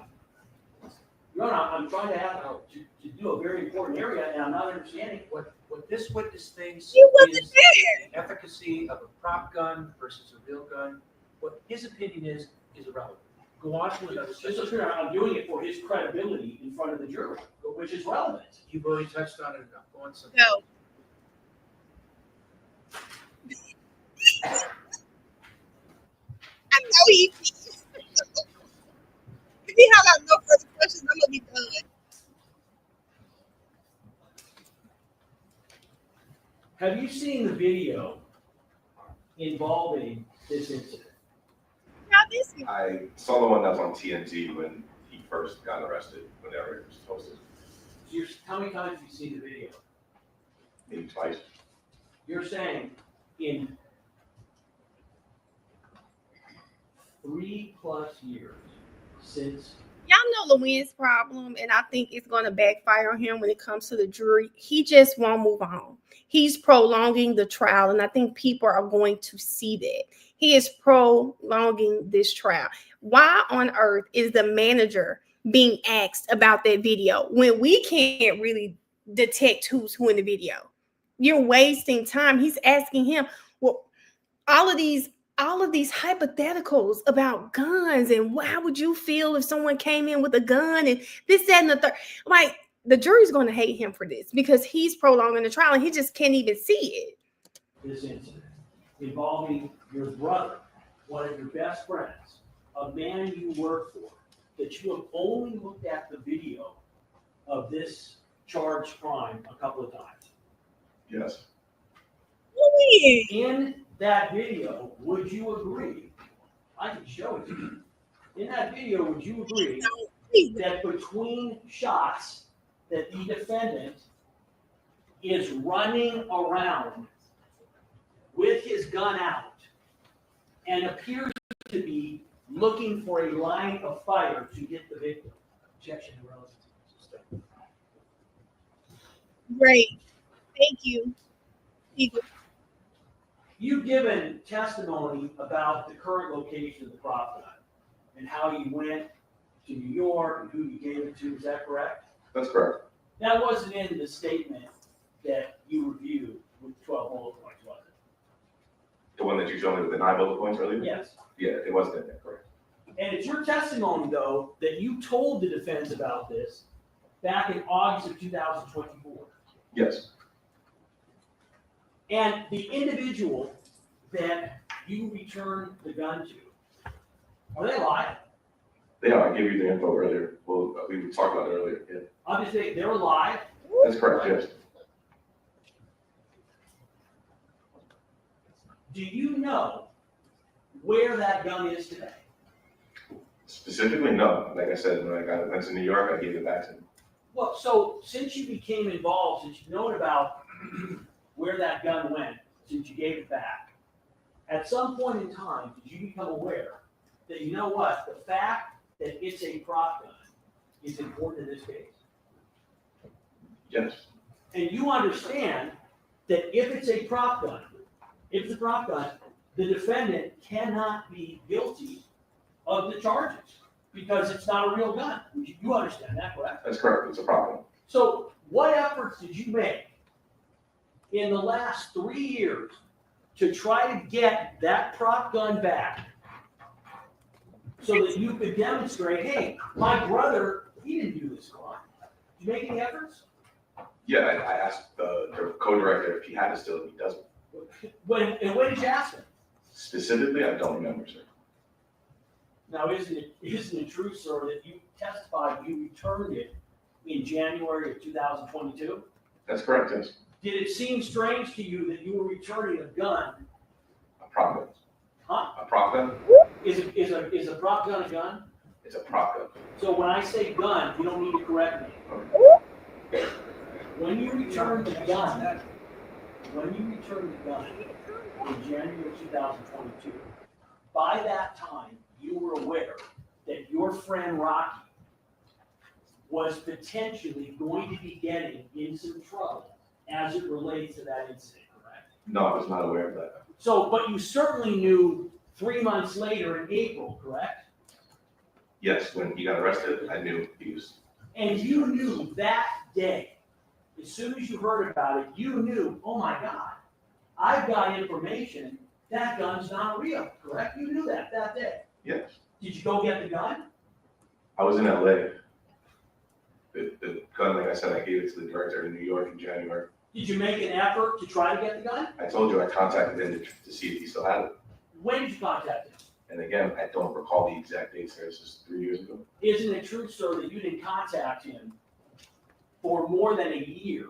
Your Honor, I'm trying to have, to do a very important area, and I'm not understanding. What this witness thinks You wasn't is there. the efficacy of a prop gun versus a real gun. What his opinion is irrelevant. Go on to another Just subject. so clear, I'm doing it for his credibility in front of the jury, which is relevant. You've already touched on it enough. Go on some. No. I know he. If he have no further questions, I'm gonna be done. Have you seen the video involving this incident? Now this is I saw the one that was on TNT when he first got arrested, whenever it was posted, How many times have you seen the video? maybe twice. You're saying in 3+ years since, y'all know Lewin's problem, and I think it's going to backfire on him when it comes to the jury. He just won't move on. He's prolonging the trial, and I think people are going to see that. He is prolonging this trial. Why on earth is the manager being asked about that video when we can't really detect who's who in the video? You're wasting time. He's asking him, well, all of these hypotheticals about guns and how would you feel if someone came in with a gun and this, that, and the third. Like, the jury's going to hate him for this because he's prolonging the trial and he just can't even see it. this incident involving your brother, one of your best friends, a man you work for, that you have only looked at the video of this charged crime a couple of times. Yes. Lewin. In that video, would you agree? I can show it to you. In that video, would you agree that between shots that the defendant is running around with his gun out and appears to be looking for a line of fire to get the victim? Objection, irrelevant. Sustained. Great. Thank you. Eagle. You've given testimony about the current location of the prop gun and how you went to New York and who you gave it to. Is that correct? That's correct. That wasn't in the statement that you reviewed with 12 bullet points, was The one that you showed me with the 9 bullet points earlier? it? Yes. Yeah, it wasn't in there, correct. And it's your testimony, though, that you told the defense about this back in August of 2024. Yes. And the individual that you returned the gun to, are they alive? They are. I gave you the info earlier. Well, we talked about it earlier. Yeah. Obviously, they're alive. That's correct, yes. Do you know where that gun is today? Specifically, no. Like I said, when I went to New York, I gave it back to him. Well, so since you became involved, since you've known about where that gun went, since you gave it back, at some point in time, did you become aware that, you know what, the fact that it's a prop gun is important in this case? Yes. And you understand that if it's a prop gun, the defendant cannot be guilty of the charges because it's not a real gun. You understand that, correct? That's correct. It's a problem. So what efforts did you make in the last 3 years to try to get that prop gun back so that you could demonstrate, hey, my brother, he didn't do this crime? Did you make any efforts? Yeah, I asked the co-director if he had it still, and he doesn't. When did you ask him? Specifically, I don't remember, sir. Now, isn't it true, sir, that you testified you returned it in January of 2022? That's correct, yes. Did it seem strange to you that you were returning a gun? A prop gun. Huh? A prop gun? Is a prop gun a gun? It's a prop gun. So when I say gun, you don't need to correct me. When you return the gun in January 2022, by that time, you were aware that your friend Rocky was potentially going to be getting in some trouble as it relates to that incident, correct? No, I was not aware of that. So, but you certainly knew 3 months later in April, correct? Yes, when he got arrested, I knew he was. And you knew that day, as soon as you heard about it, you knew, oh my God, I've got information, that gun's not real, correct? You knew that day. Yes. Did you go get the gun? I was in LA. The gun, like I said, I gave it to the director in New York in January. Did you make an effort to try to get the gun? I told you I contacted him to see if he still had it. When did you contact him? And again, I don't recall the exact date, sir. This is 3 years ago. Isn't it true, sir, that you didn't contact him for more than a year?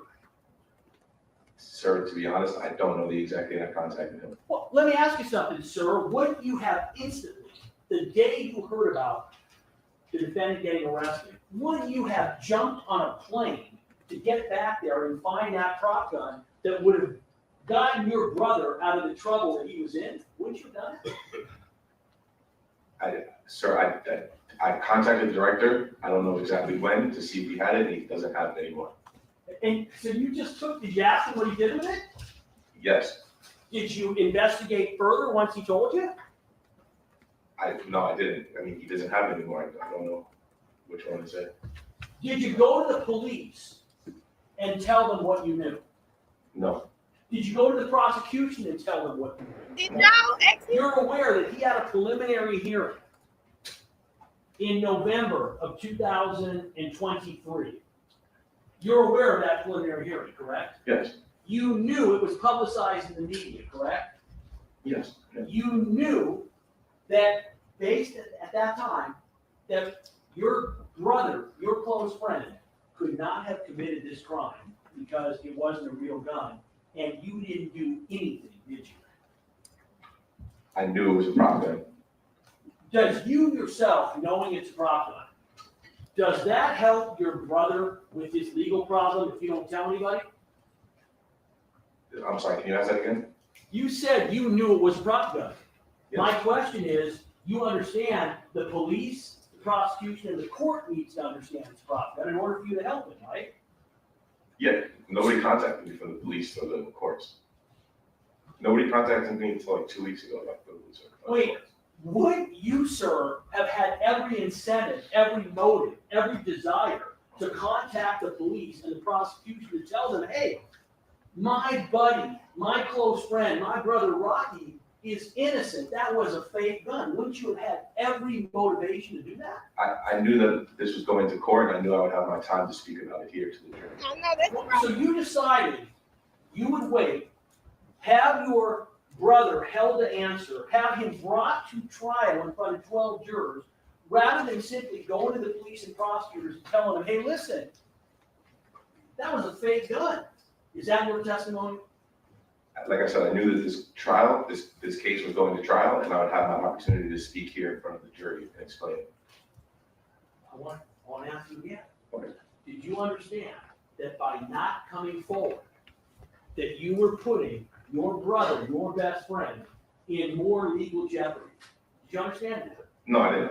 Sir, to be honest, I don't know the exact date I contacted him. Well, let me ask you something, sir. Wouldn't you have instantly, the day you heard about the defendant getting arrested, wouldn't you have jumped on a plane to get back there and find that prop gun that would have gotten your brother out of the trouble that he was in? Wouldn't you have done it? I contacted the director. I don't know exactly when to see if he had it, and he doesn't have it anymore. And so you just did you ask him what he did with it? Yes. Did you investigate further once he told you? No, I didn't. I mean, he doesn't have it anymore. I don't know which one is it. Did you go to the police and tell them what you knew? No. Did you go to the prosecution and tell them what you knew? Did y'all You're aware that he had a preliminary hearing in November of 2023. You're aware of that preliminary hearing, correct? Yes. You knew it was publicized in the media, correct? Yes. You knew that based at that time, that your brother, your close friend, could not have committed this crime because it wasn't a real gun, and you didn't do anything, did you? I knew it was a prop gun. Does you yourself, knowing it's a prop gun, does that help your brother with his legal problem if you don't tell anybody? I'm sorry, can you ask that again? You said you knew it was a prop gun. Yes. My question is, you understand the police, the prosecution, and the court needs to understand it's a prop gun in order for you to help him, right? Yeah, nobody contacted me from the police or the courts. Nobody contacted me until like 2 weeks ago. Like the police or Wait, would you, sir, have had every incentive, every motive, every desire to contact the police and the prosecution to tell them, hey, my buddy, my close friend, my brother Rocky is innocent. That was a fake gun. Wouldn't you have had every motivation to do that? I knew that this was going to court, and I knew I would have my time to speak about it here to the jury. I know that's right. So you decided you would wait, have your brother held to answer, have him brought to trial in front of 12 jurors, rather than simply going to the police and prosecutors and telling them, hey, listen, that was a fake gun. Is that your testimony? Like I said, I knew that this case was going to trial, and I would have my opportunity to speak here in front of the jury and explain it. I want to ask you again. Okay. Did you understand that by not coming forward, that you were putting your brother, your best friend, in more legal jeopardy? Did you understand that? No, I didn't.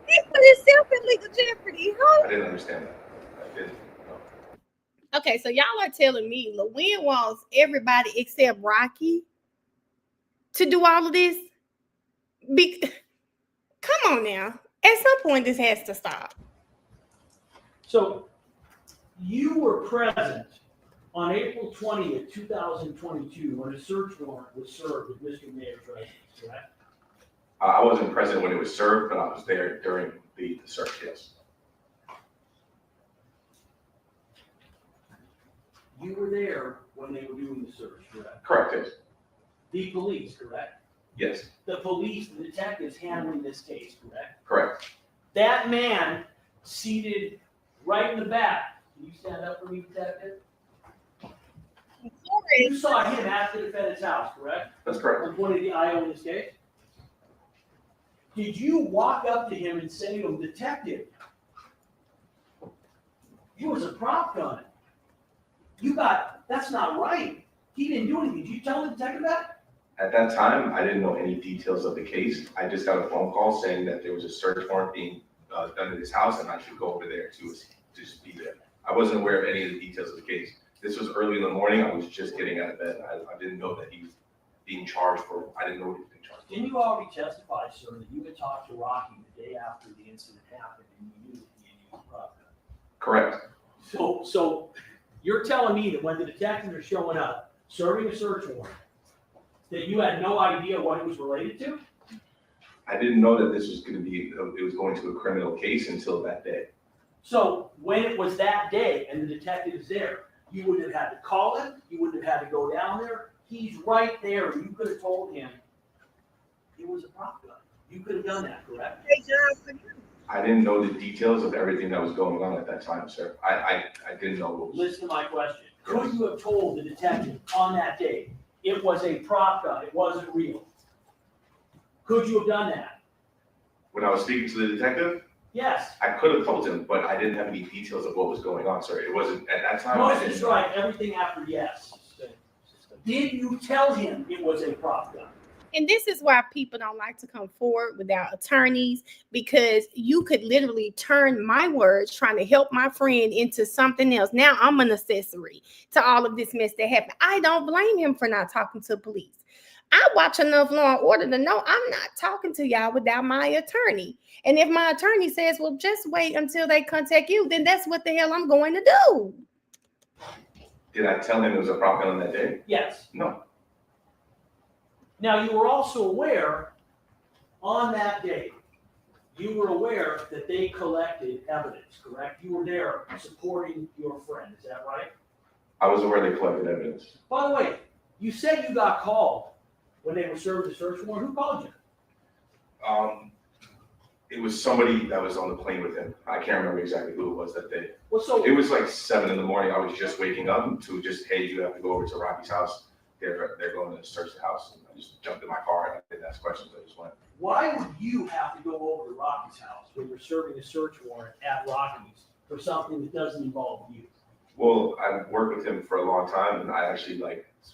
He put himself in legal jeopardy, huh? I didn't understand that. I didn't. No. Okay, so y'all are telling me LaWynn wants everybody except Rocky to do all of this? Come on now. At some point, this has to stop. So you were present on April 20th, 2022, when a search warrant was served with Mr. Mayer's residence, correct? I wasn't present when it was served, but I was there during the search, yes. You were there when they were doing the search, correct? Correct, yes. The police, correct? Yes, The police, the detectives handling this case, correct? correct. That man seated right in the back. Can you stand up for me, detective? You saw him at the defendant's house, correct? That's correct. On point of the IO in this case? Did you walk up to him and say to him, detective, it was a prop gun. That's not right. He didn't do anything. Did you tell the detective that? At that time, I didn't know any details of the case. I just got a phone call saying that there was a search warrant being done at his house and I should go over there to just be there. I wasn't aware of any of the details of the case. This was early in the morning. I was just getting out of bed. I didn't know that he was being charged for, I didn't know what he was being charged for. Didn't you already testify, sir, that you had talked to Rocky the day after the incident happened and you knew that he had used a prop gun? Correct. So you're telling me that when the detectives are showing up, serving a search warrant, that you had no idea what it was related to? I didn't know that this was going to be, it was going to a criminal case until that day. So when it was that day and the detective is there, you wouldn't have had to call him, you wouldn't have had to go down there. He's right there, and you could have told him it was a prop gun. You could have done that, correct? I didn't know the details of everything that was going on at that time, sir. I didn't know what was. Listen to my question. Could you have told the detective on that day it was a prop gun, it wasn't real? Could you have done that? When I was speaking to the detective, Yes. I could have told him, but I didn't have any details of what was going on, sir. It wasn't, at that time. I Most didn't is know. right, everything after yes. Did you tell him it was a prop gun? And this is why people don't like to come forward without attorneys, because you could literally turn my words trying to help my friend into something else. Now I'm an accessory to all of this mess that happened. I don't blame him for not talking to police. I watch enough Law and Order to know I'm not talking to y'all without my attorney. And if my attorney says, well, just wait until they contact you, then that's what the hell I'm going to do. Did I tell him it was a prop gun on that day? Yes. No. Now, you were also aware on that day, you were aware that they collected evidence, correct? You were there supporting your friend, is that right? I was aware they collected evidence. By the way, you said you got called when they were serving the search warrant. Who called you? It was somebody that was on the plane with him. I can't remember exactly who it was that day. Well, so It was like 7 in the morning. I was just waking up to just, hey, you have to go over to Rocky's house. They're going to search the house. And I just jumped in my car and I didn't ask questions. I just went. why would you have to go over to Rocky's house when you're serving a search warrant at Rocky's for something that doesn't involve you? Well, I've worked with him for a long time and I actually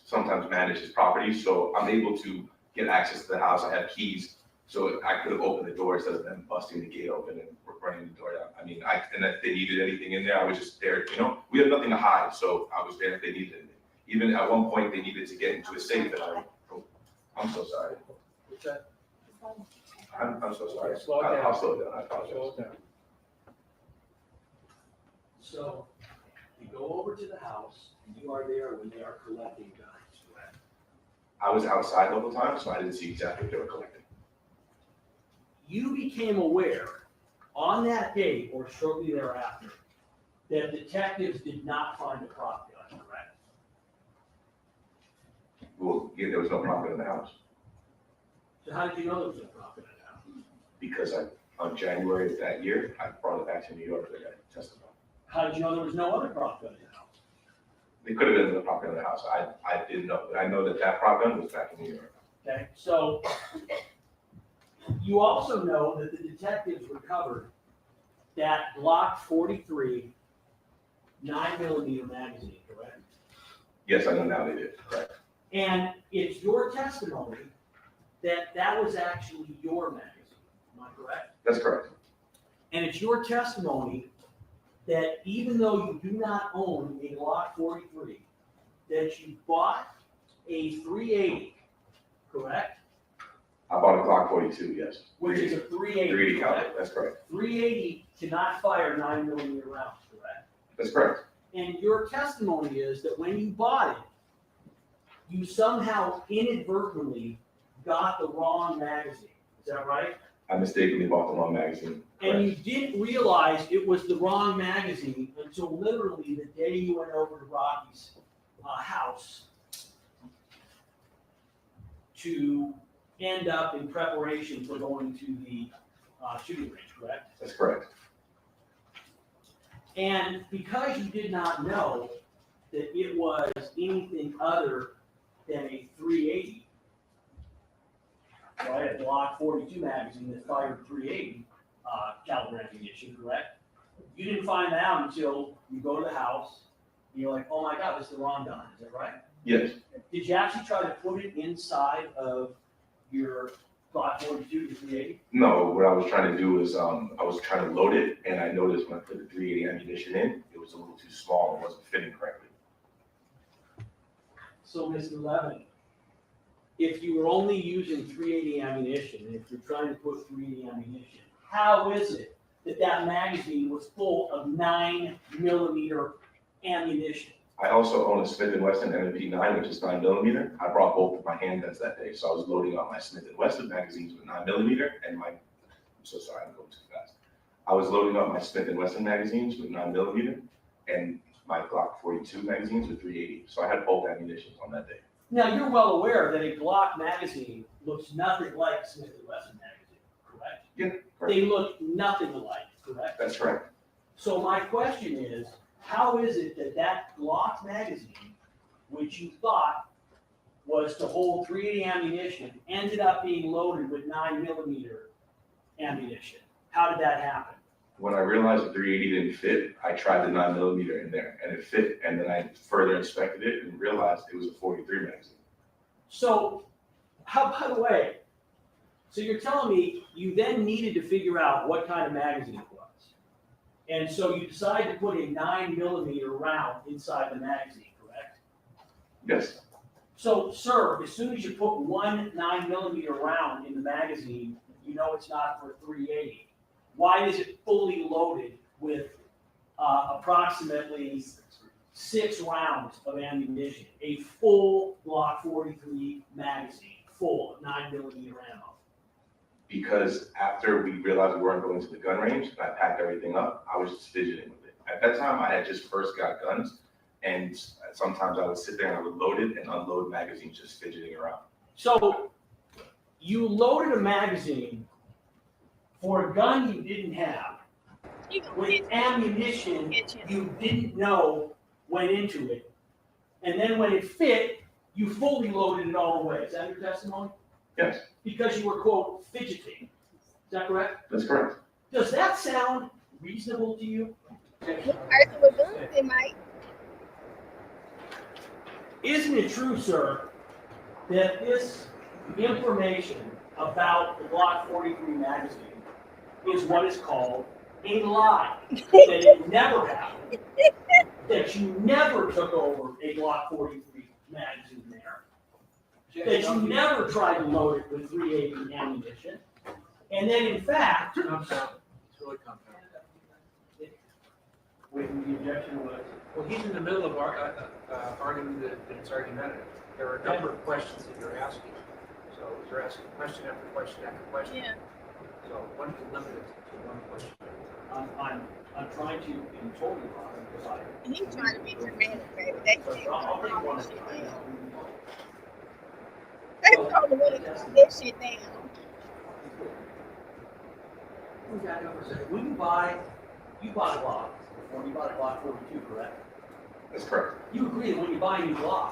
sometimes manage his property. So I'm able to get access to the house. I have keys. So I could have opened the door instead of them busting the gate open and running the door down. I mean, and if they needed anything in there, I was just there. We have nothing to hide. So I was there if they needed anything. Even at one point, they needed to get into a safe and I'm so sorry. What's that? I'm so sorry. Slow it down. I'll slow it down. I apologize. Slow it down. So you go over to the house and you are there when they are collecting guns, correct? I was outside all the time, so I didn't see exactly what they were collecting. You became aware on that day or shortly thereafter that detectives did not find a prop gun, correct? Well, yeah, there was no prop gun in the house So how did you know there was no prop gun in the house? because on January of that year, I brought it back to New York to testify. How did you know there was no other prop gun in the house? They could have been in the prop gun in the house. I didn't know, but I know that prop gun was back in New York. Okay, so you also know that the detectives recovered that Glock 43 9mm magazine, correct? Yes, I know now they did, correct. And it's your testimony that that was actually your magazine, am I correct? That's correct. And it's your testimony that even though you do not own a Glock 43, that you bought a 380, correct? I bought a Glock 42, yes. Which is a 380. 380 caliber, correct? that's correct. 380 cannot fire 9mm rounds, correct? That's correct. And your testimony is that when you bought it, you somehow inadvertently got the wrong magazine. Is that right? I mistakenly bought the wrong magazine. And you didn't realize it was the wrong magazine until literally the day you went over to Rocky's house to end up in preparation for going to the shooting range, correct? That's correct. And because you did not know that it was anything other than a 380, right, a Glock 42 magazine that fired 380 caliber ammunition, correct? You didn't find that out until you go to the house, and you're like, oh my God, this is the wrong gun, is that right? Yes, Did you actually try to put it inside of your Glock 42 to 380? no, what I was trying to do is, I was trying to load it, and I noticed when I put the 380 ammunition in, it was a little too small, and wasn't fitting correctly. So, Mr. Levin, if you were only using 380 ammunition, and if you're trying to put 380 ammunition, how is it that that magazine was full of 9mm ammunition? I also own a Smith & Wesson M&P 9, which is 9mm. I brought both of my handguns that day, so I was loading up my Smith & Wesson magazines with 9mm, and I'm so sorry, I'm going too fast. I was loading up my Smith & Wesson magazines with 9mm, and my Glock 42 magazines with 380. So I had both ammunitions on that day. Now, you're well aware that a Glock magazine looks nothing like a Smith & Wesson magazine, correct? Yeah, correct. They look nothing alike, correct? That's correct. So my question is, how is it that that Glock magazine, which you thought was to hold 380 ammunition, ended up being loaded with 9mm ammunition? How did that happen? When I realized the 380 didn't fit, I tried the 9mm in there, and it fit. And then I further inspected it and realized it was a 43 magazine. So, by the way, so you're telling me you then needed to figure out what kind of magazine it was. And so you decided to put a 9mm round inside the magazine, correct? Yes. So, sir, as soon as you put one 9mm round in the magazine, you know it's not for 380. Why is it fully loaded with approximately 6 rounds of ammunition? A full Glock 43 magazine, full of 9mm ammo. Because after we realized we weren't going to the gun range, and I packed everything up, I was just fidgeting with it. At that time, I had just first got guns, and sometimes I would sit there and I would load it and unload magazines just fidgeting around. So you loaded a magazine for a gun you didn't have, with ammunition you didn't know went into it. And then when it fit, you fully loaded it all the way. Is that your testimony? Yes. Because you were, quote, fidgeting. Is that correct? That's correct. Does that sound reasonable to you? Isn't it true, sir, that this information about the Glock 43 magazine is what is called a lie? That it never happened, that you never took over a Glock 43 magazine there, that you never tried to load it with 380 ammunition, and then in fact, It's really compounded. when the objection was, Well, he's in the middle of arguing that it's argumentative. There are a number of questions that you're asking. So you're asking question after question after question. Yeah. So one can limit it to one question. I'm trying to be totally wrong because I. And he's trying to be dramatic, baby. That's So it. I'll take one at a time. They told me to put that shit down. When you bought a Glock, before you bought a Glock 42, correct? That's correct. You agree that when you buy a new Glock,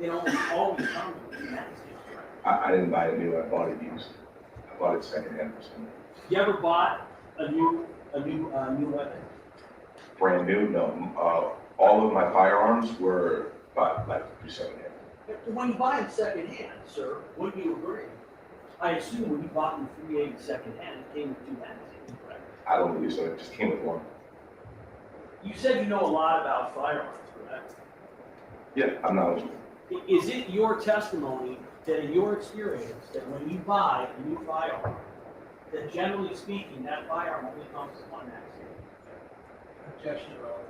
it almost always comes with new magazines, correct? I didn't buy it new, I bought it used. I bought it secondhand for someone. You ever bought a new weapon? Brand new, no. All of my firearms were bought like secondhand. When you buy it secondhand, sir, wouldn't you agree? I assume when you bought the 380 secondhand, it came with 2 magazines, correct? I don't believe so, it just came with one. You said you know a lot about firearms, correct? Yeah, I'm not. Is it your testimony that in your experience, that when you buy a new firearm, that generally speaking, that firearm only comes with 1 magazine? Objection, Your Honor.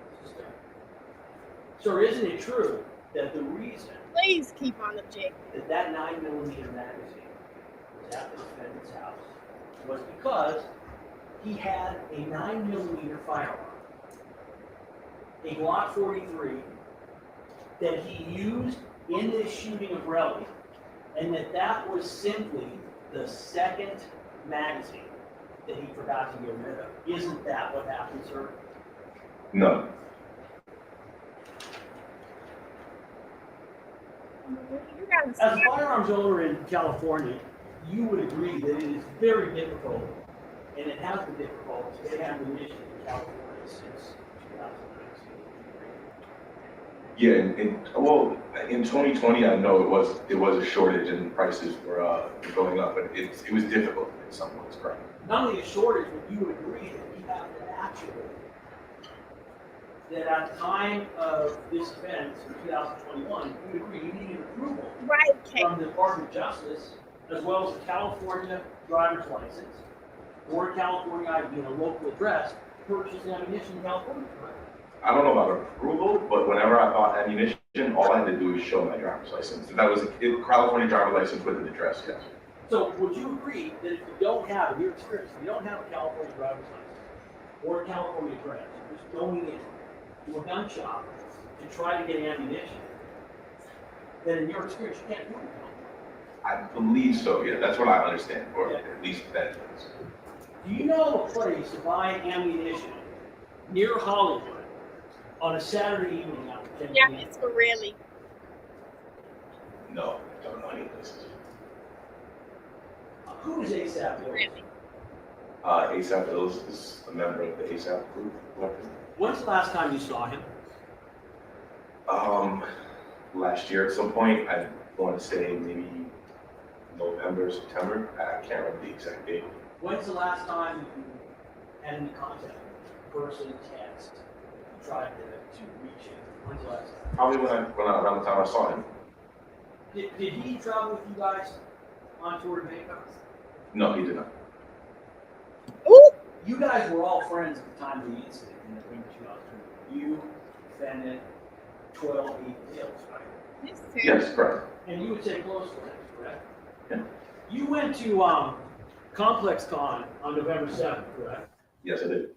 Sir, isn't it true that the reason Please keep on objecting. that 9mm magazine was at the defendant's house was because he had a 9mm firearm, a Glock 43, that he used in this shooting of Reli, and that was simply the second magazine that he forgot to get rid of? Isn't that what happened, sir? No. You gotta As a stop. firearms owner in California, you would agree that it is very difficult, and it has been difficult to get ammunition in California since 2019. Yeah, well, in 2020, I know it was a shortage and prices were going up, but it was difficult in some ways, correct? Not only a shortage, but you would agree that we have to actually, that at the time of this event in 2021, you would agree you needed approval Right, Kate. from the Department of Justice, as well as a California driver's license, or a California ID and a local address, to purchase ammunition in California, correct? I don't know about approval, but whenever I bought ammunition, all I had to do was show my driver's license. And that was a California driver's license with an address, yes. So would you agree that if you don't have, in your experience, if you don't have a California driver's license or a California address, you're just going in to a gun shop to try to get ammunition, then in your experience, you can't do it? I believe so, yeah, that's what I understand, or at least that is. Do you know of a place to buy ammunition near Hollywood on a Saturday evening after 10 Yeah, p.m.? it's for really. No, I don't know any places. Who is ASAP Hills? Really. ASAP Hills is a member of the ASAP group. When's the last time you saw him? Last year at some point, I want to say maybe November, September. I can't remember the exact date. When's the last time you had any contact? Person, text, tried to reach him? When's the last time? Probably around the time I saw him. Did he travel with you guys on tour to Bangkok? No, he did not. Ooh. You guys were all friends at the time of the incident in the winter 2002. You, defendant, 12 Hills, right? Yes, correct. And you would say close friends, correct? Yeah. You went to Complex Con on November 7th, correct? Yes, I did.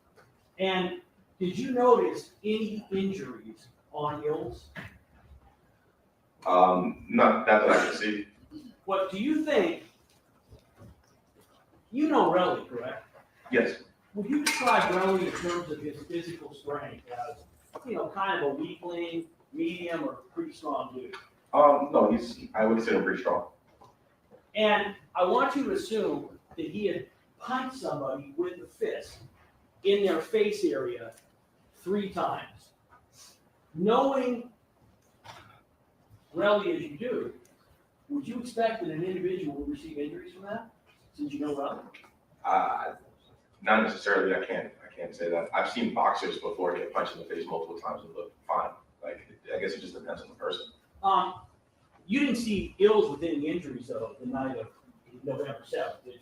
And did you notice any injuries on Hills? Not that I can see. What do you think? You know Reli, correct? Yes. Would you describe Reli in terms of his physical strength as, kind of a weakling, medium, or pretty strong dude? No, I would consider him pretty strong. And I want you to assume that he had punched somebody with a fist in their face area 3 times. Knowing Reli as you do, would you expect that an individual will receive injuries from that, since you know Reli? Not necessarily. I can't say that. I've seen boxers before get punched in the face multiple times and look fine. Like, I guess it just depends on the person. You didn't see Ills with any injuries, though, the night of November 7th, did you?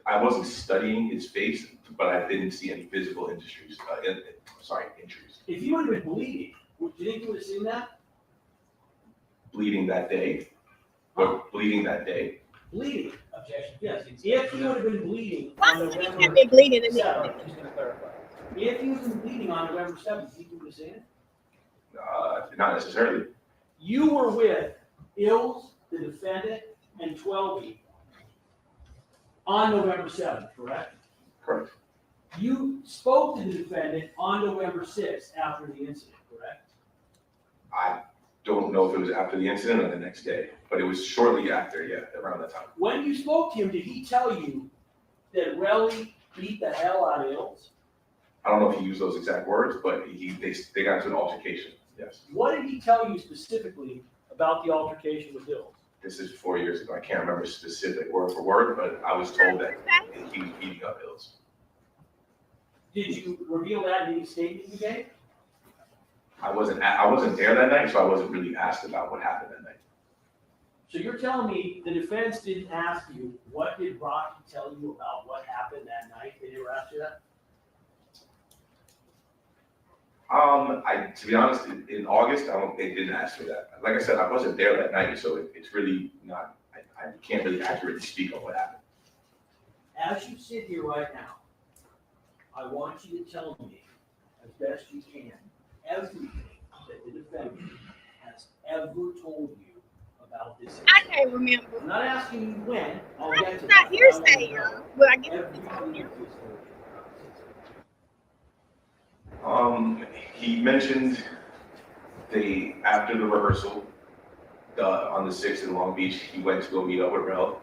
I wasn't studying his face, but I didn't see any physical injuries. Injuries. If you would have been bleeding, do you think you would have seen that? Bleeding that day. Or bleeding that day. Bleeding. Objection. Yes. If you would have been bleeding Why on would he November have been bleeding in 7th, Just gonna clarify. if you would have been bleeding on November 7th, do you think you would have seen it? Not necessarily. You were with Ills, the defendant, and 12 on November 7th, correct? Correct. You spoke to the defendant on November 6th after the incident, correct? I don't know if it was after the incident or the next day, but it was shortly after, yeah, around that time. When you spoke to him, did he tell you that Reli beat the hell out of Ills? I don't know if he used those exact words, but they got into an altercation, yes. What did he tell you specifically about the altercation with Ills? This is 4 years ago. I can't remember specific word for word, but I was told that he was beating up Ills. Did you reveal that in any statement you gave? I wasn't there that night, so I wasn't really asked about what happened that night. So you're telling me the defense didn't ask you, what did Rocky tell you about what happened that night? They never asked you that? To be honest, in August, they didn't ask me that. Like I said, I wasn't there that night, so it's really not, I can't really accurately speak on what happened. As you sit here right now, I want you to tell me, as best you can, everything that the defendant has ever told you about this. I can't remember. I'm not asking you when. I'll get to It's not that. hearsay, but I guess it's Everything on you. He mentioned after the rehearsal, On the 6th in Long Beach, he went to go meet up with Rel.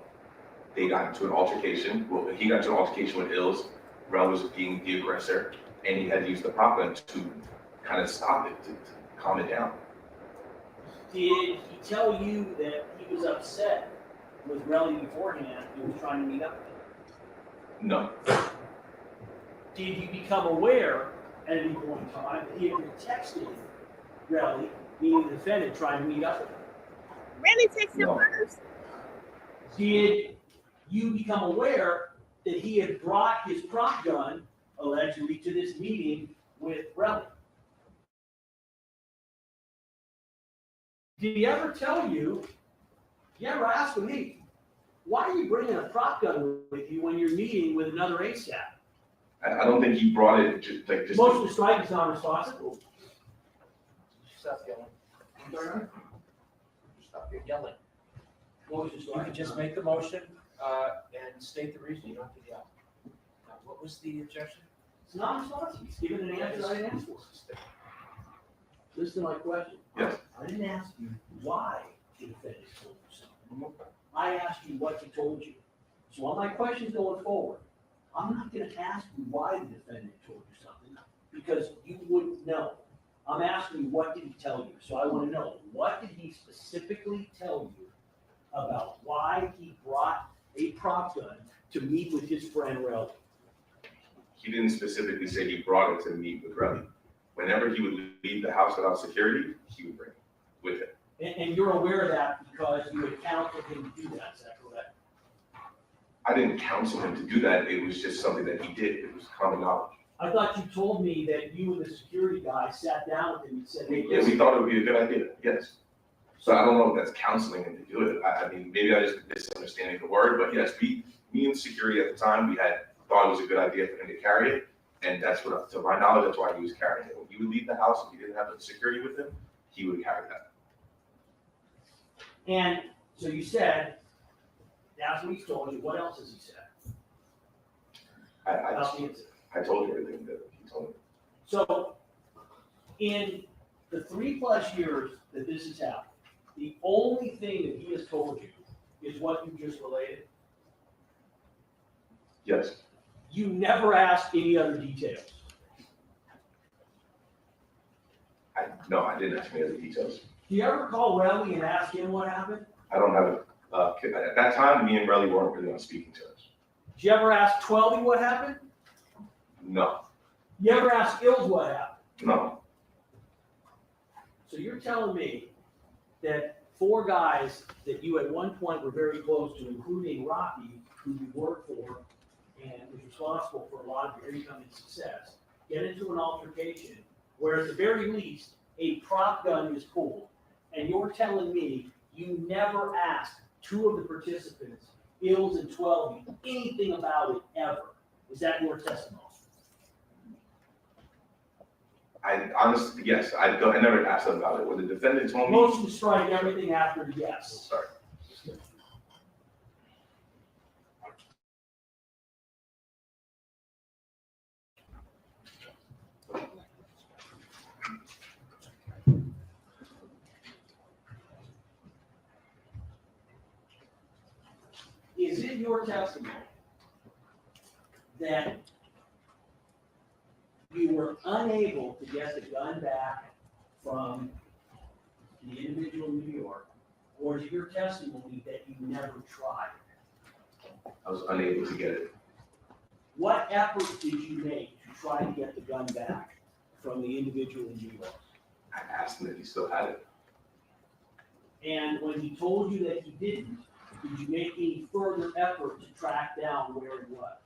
They got into an altercation. Well, he got into an altercation with Ills. Rel was being the aggressor, and he had used the prop gun to kind of stop it, to calm it down. Did he tell you that he was upset with Reli beforehand and was trying to meet up with him? No. Did you become aware at any point in time that he had been texting Reli, meaning the defendant, trying to meet up with him? Really text him No. first. Did you become aware that he had brought his prop gun, allegedly, to this meeting with Reli? Did he ever tell you, you ever ask him, hey, why are you bringing a prop gun with you when you're meeting with another ASAP? I don't think he brought it just Motion to strike is non-responsive. Stop yelling. Stop your yelling. Motion to You strike. can just make the motion, and state the reason, you don't have to yell. Now, what was the objection? It's non-responsive. He's given an answer I didn't ask for. Listen to my question. Yes. I didn't ask you why the defendant told you something. I asked you what he told you. So on my questions going forward, I'm not gonna ask you why the defendant told you something, because you wouldn't know. I'm asking you, what did he tell you? So I wanna know, what did he specifically tell you about why he brought a prop gun to meet with his friend Reli? He didn't specifically say he brought it to meet with Reli. Whenever he would leave the house without security, he would bring it with him. And you're aware of that because you had counseled him to do that, is that correct? I didn't counsel him to do that. It was just something that he did. It was common knowledge. I thought you told me that you and the security guy sat down with him and said, hey, Yeah, we listen, thought it would be a good idea, yes. So I don't know if that's counseling him to do it. I mean, maybe I just misunderstanding the word, but yes, me and security at the time, we had thought it was a good idea for him to carry it. And that's what, to my knowledge, that's why he was carrying it. When he would leave the house, if he didn't have the security with him, he would carry that. and so you said, that's what he's told you, what else has he said about the incident? I told you everything that he told me. So, in the 3+ years that this has happened, the only thing that he has told you is what you just related. Yes. You never asked any other details. No, I didn't ask any other details. Do you ever call Reli and ask him what happened? I don't have at that time, me and Reli weren't really on speaking terms. Did you ever ask Twelby what happened? No, You ever ask Ills what happened? no. So you're telling me that 4 guys that you at one point were very close to, including Rocky, who you worked for and was responsible for a lot of your income and success, get into an altercation where at the very least a prop gun is pulled, and you're telling me you never asked 2 of the participants, Ills and Twelby, anything about it ever? Is that your testimony? I honestly, yes, I never asked them about it. When the defendant told me. Motion to strike everything after the yes. Sorry. Is it your testimony that you were unable to get the gun back from the individual in New York, or is it your testimony that you never tried? I was unable to get it. What efforts did you make to try to get the gun back from the individual in New York? I asked him if he still had it. And when he told you that he didn't, did you make any further effort to track down where it was?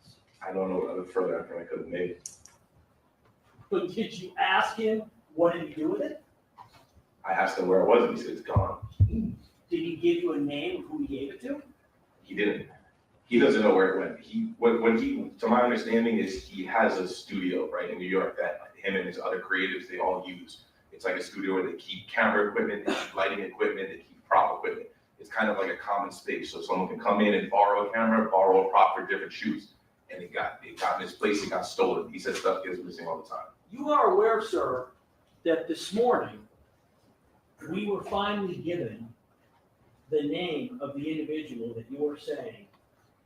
I don't know what other further effort I could have made. But did you ask him what did he do with it? I asked him where it was and he said it's gone. Did he give you a name of who he gave it to? He didn't. He doesn't know where it went. When he, to my understanding, is he has a studio right in New York that him and his other creatives they all use. It's like a studio where they keep camera equipment, they keep lighting equipment, they keep prop equipment. It's kind of like a common space, so someone can come in and borrow a camera, borrow a prop for different shoots, and it got misplaced, it got stolen. He said stuff gets missing all the time. You are aware, sir, that this morning we were finally given the name of the individual that you're saying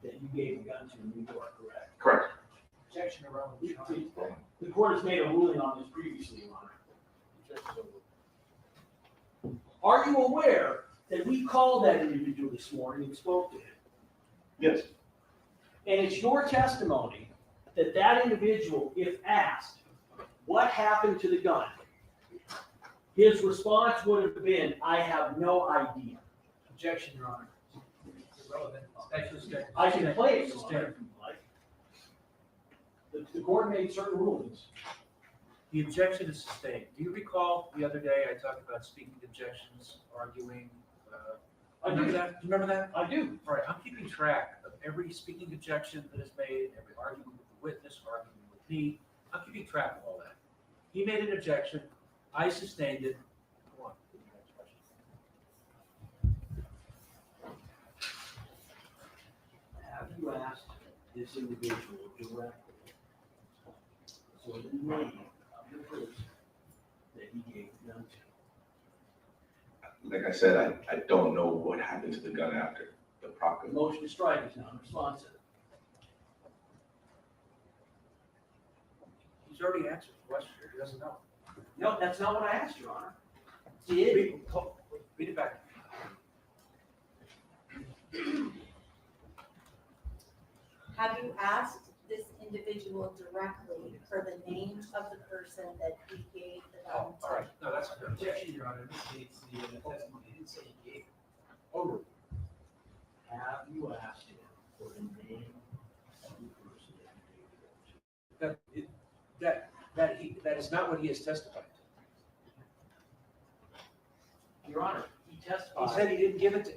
that you gave the gun to in New York, correct? Correct. Objection around. The court has made a ruling on this previously, Your Honor. Are you aware that we called that individual this morning and spoke to him? Yes. And it's your testimony that that individual, if asked, what happened to the gun? His response would have been, I have no idea. Objection, Your Honor. It's irrelevant. I can play it, Your Honor, if you'd like. The court made certain rulings. The objection is sustained. Do you recall the other day I talked about speaking objections, arguing? Remember that? Do you remember that? I do. All right, I'm keeping track of every speaking objection that is made, every argument with the witness, argument with me. I'm keeping track of all that. He made an objection. I sustained it. Go on. Next question. Have you asked this individual directly for the name of the person that he gave the gun to? Like I said, I don't know what happened to the gun after the prop gun. Motion to strike is non-responsive. He's already answered the question. He doesn't know. No, that's not what I asked, Your Honor. Did Read it back. Have you asked this individual directly for the name of the person that he gave the gun Oh, all right. No, that's good. Objection, Your Honor. This states the testimony. He didn't say he gave it. Over. have you asked him for the name of the person that you gave the gun to? That is not what he has testified to. Your Honor, he testified. He said he didn't give it to,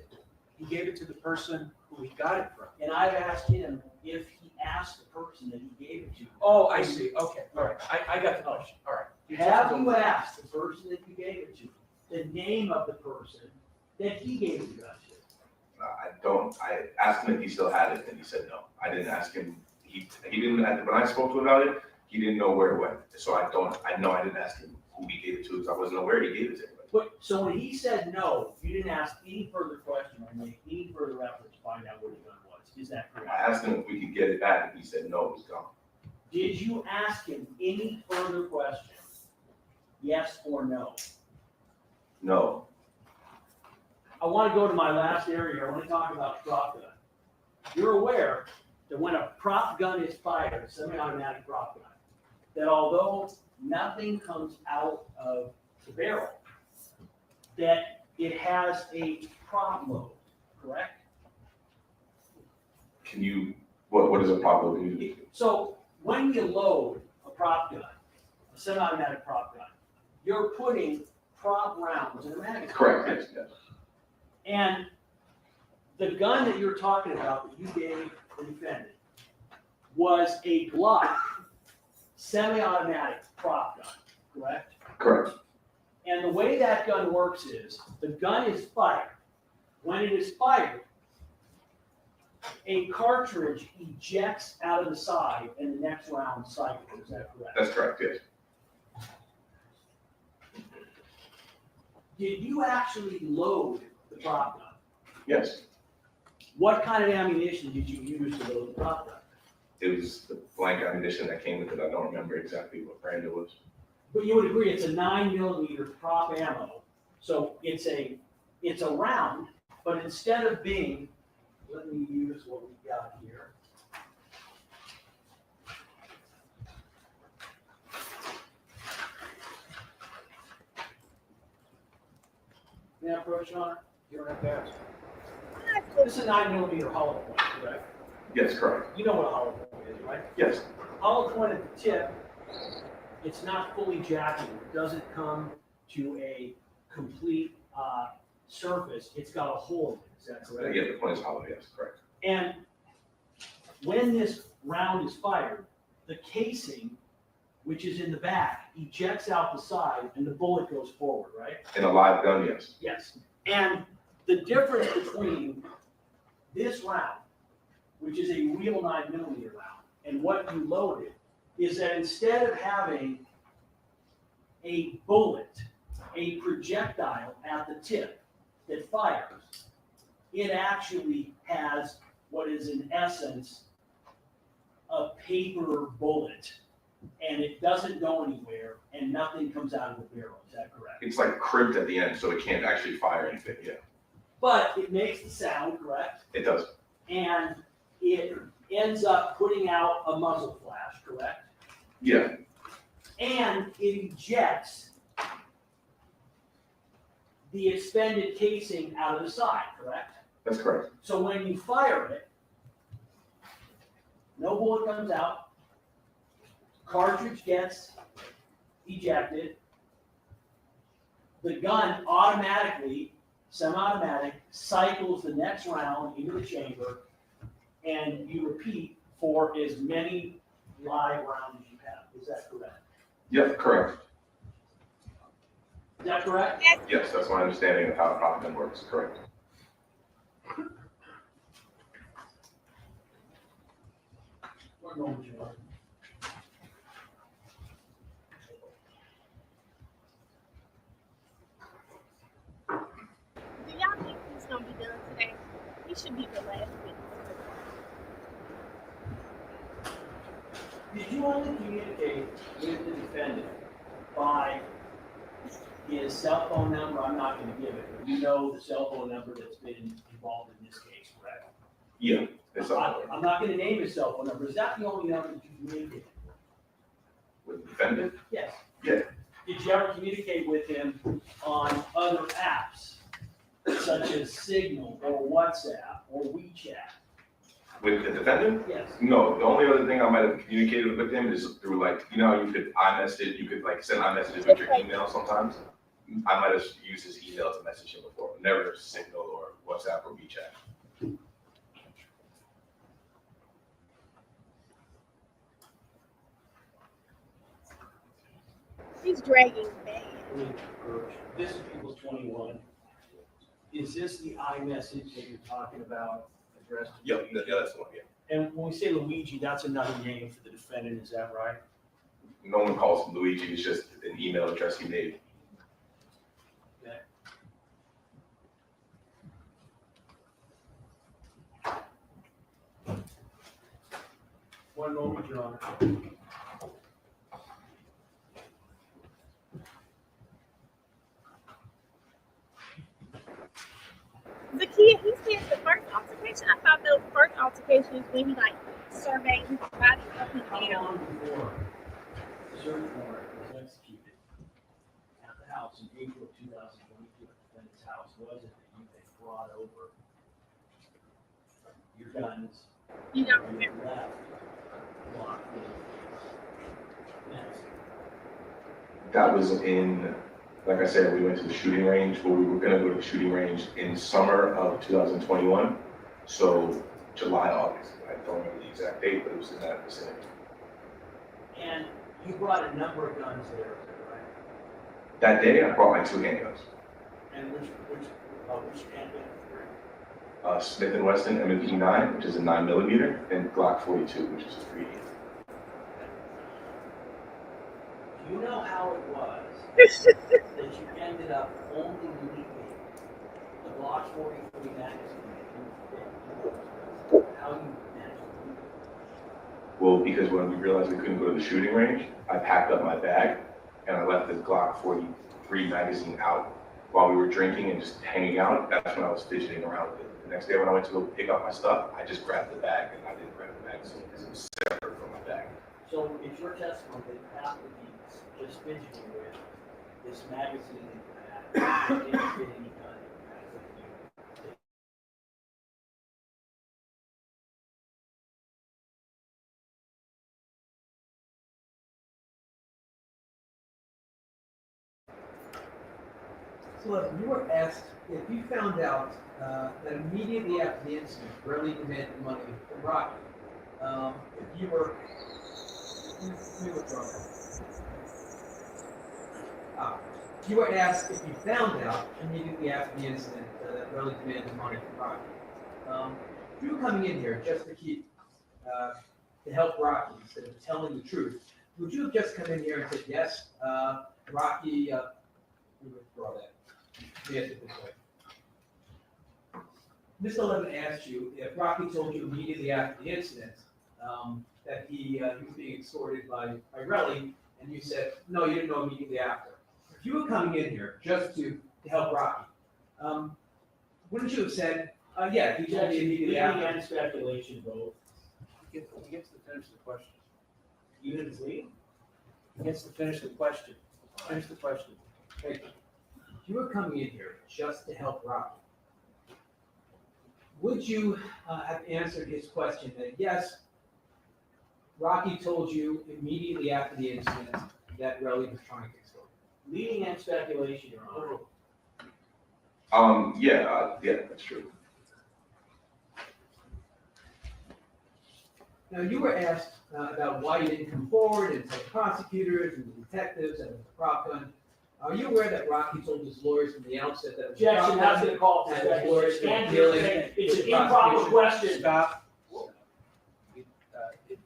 he gave it to the person who he got it from. And I've asked him if he asked the person that he gave it to. Oh, I see. Okay, all right. I got the question. All right. Have you asked the person that you gave it to the name of the person that he gave the gun to? I don't. I asked him if he still had it, and he said no. I didn't ask him. He didn't. When I spoke to him about it, he didn't know where it went. So I didn't ask him who he gave it to, because I wasn't aware he gave it to anybody. But so when he said no, you didn't ask any further question or make any further effort to find out where the gun was. Is that correct? I asked him if we could get it back, and he said no, it was gone. Did you ask him any further questions? Yes or no? No. I want to go to my last area here. I want to talk about prop gun. You're aware that when a prop gun is fired, a semi-automatic prop gun, that although nothing comes out of the barrel, that it has a prop load, correct? Can you, what is a prop load? So when you load a prop gun, a semi-automatic prop gun, you're putting prop rounds in a magazine. Correct, yes, yes. And the gun that you're talking about that you gave the defendant was a Glock semi-automatic prop gun, correct? Correct. And the way that gun works is the gun is fired. When it is fired, a cartridge ejects out of the side and the next round cycles. Is that correct? That's correct, yes. Did you actually load the prop gun? Yes. What kind of ammunition did you use to load the prop gun? It was the blank ammunition that came with it. I don't remember exactly what brand it was. But you would agree it's a 9mm prop ammo. So it's a round, but instead of being, let me use what we got here. May I approach, Your Honor? You don't have to ask. This is a 9mm hollow point, correct? Yes, correct. You know what a hollow point is, right? Yes. Hollow point at the tip, it's not fully jacketed. It doesn't come to a complete surface. It's got a hole in it. Is that correct? Yeah, the point is hollow, yes, correct. And when this round is fired, the casing, which is in the back, ejects out the side and the bullet goes forward, right? In a live gun, yes. Yes. And the difference between this round, which is a real 9mm round, and what you loaded is that instead of having a bullet, a projectile at the tip that fires, it actually has what is in essence a paper bullet, and it doesn't go anywhere, and nothing comes out of the barrel. Is that correct? It's like crimped at the end, so it can't actually fire anything, yeah. But it makes the sound, correct? It does. And it ends up putting out a muzzle flash, correct? Yeah, And it ejects the expended casing out of the side, correct? that's correct. So when you fire it, no bullet comes out, cartridge gets ejected, the gun automatically, semi-automatic, cycles the next round into the chamber, and you repeat for as many live rounds as you have. Is that correct? Yep, correct. Is that correct? Yes, that's my understanding of how a prop gun works, correct. One moment, Your Honor. Do y'all think he's gonna be done today? He should be the last witness. Did you only communicate with the defendant by his cell phone number? I'm not gonna give it, but you know the cell phone number that's been involved in this case, correct? Yeah, it's up I'm not gonna name his cell phone number. Is that the only number that you communicated? with the defendant. Yes. Yeah. Did you ever communicate with him on other apps, such as Signal or WhatsApp or WeChat? With the defendant? Yes. No, the only other thing I might have communicated with him is through like, you know, how you could iMessage, you could like send iMessages with your email sometimes. I might have used his email to message him before, never Signal or WhatsApp or WeChat. He's dragging bad. This is People's 21. Is this the iMessage that you're talking about addressed to? Yep, yeah, that's the one, yeah. And when we say Luigi, that's another name for the defendant, is that right? No one calls him Luigi, it's just an email address he made. Okay. One moment, Your Honor. Zakia, he said the first altercation. I thought the first altercation is when he like surveyed his body up and How down. long before the search warrant was executed at the house in April of 2022 at the defendant's house was it that you had brought over your guns? You don't and remember. left locked in? Yes. That was in, like I said, we went to the shooting range, but we were gonna go to the shooting range in summer of 2021. So July, August, I don't remember the exact date, but it was in that vicinity. And you brought a number of guns there, is that right? That day, I brought my two handguns, And which handgun? Smith & Wesson M&P 9, which is a 9mm, and Glock 42, which is a 380. Do you know how it was that you ended up only leaving the Glock 43 magazine? How you managed to leave it? Well, because when we realized we couldn't go to the shooting range, I packed up my bag and I left the Glock 43 magazine out while we were drinking and just hanging out. That's when I was fidgeting around with it. The next day when I went to go pick up my stuff, I just grabbed the bag and I didn't grab the magazine because it was separate from my bag. So it's your testimony that you have to be just fidgeting with this magazine in your bag. You didn't fit any gun in your bag that you. So look, you were asked if you found out that immediately after the incident, Reli demanded money from Rocky. If you were, let me withdraw that. You were asked if you found out immediately after the incident that Reli demanded money from Rocky. If you were coming in here just to keep, to help Rocky instead of telling the truth, would you have just come in here and said, yes, Rocky, let me withdraw that. Let me ask it this way. Mr. Levin asked you if Rocky told you immediately after the incident that he was being extorted by Reli, and you said, no, you didn't know immediately after. If you were coming in here just to help Rocky, wouldn't you have said, yeah, he told me immediately after? And speculation both. He gets to finish the question. Even if it's legal? He gets to finish the question. Finish the question. Thank you. If you were coming in here just to help Rocky, would you have answered his question that yes, Rocky told you immediately after the incident that Reli was trying to extort? Leading and speculation, Your Honor. Yeah, that's true. Now, you were asked about why you didn't come forward and tell the prosecutors and the detectives and the prop gun. Are you aware that Rocky told his lawyers from the outset that it was a Objection, prop that's gun gonna call for and his lawyers were speculation. dealing It's with an the improper prosecution? question. Stop.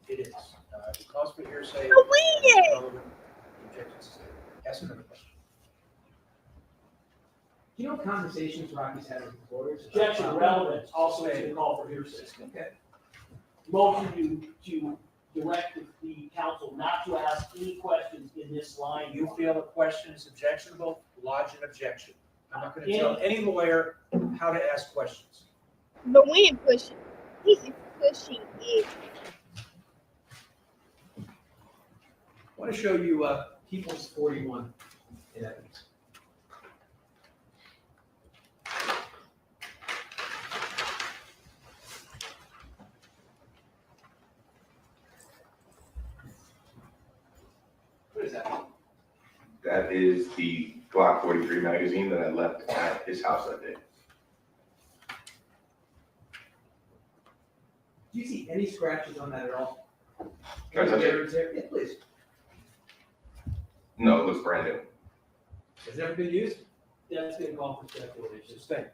It is. It calls for hearsay. Relevant. Objections. Ask another question. Do you know conversations Rocky's had with his lawyers? about Objection, prop gun? relevant, also is gonna call for hearsay. Okay. Motion to direct the counsel not to ask any questions in this line. You feel a question is objectionable, lodge an objection. I'm not going to tell any lawyer how to ask questions. But we ain't pushing. He is pushing it. I want to show you People's 41 in evidence. What is that? That is the Glock 43 magazine that I left at his house that day. Do you see any scratches on that at all? Can I touch it? Any there? Yeah, please. No, it looks brand new. Has it ever been used? That's gonna call for speculation. Stay.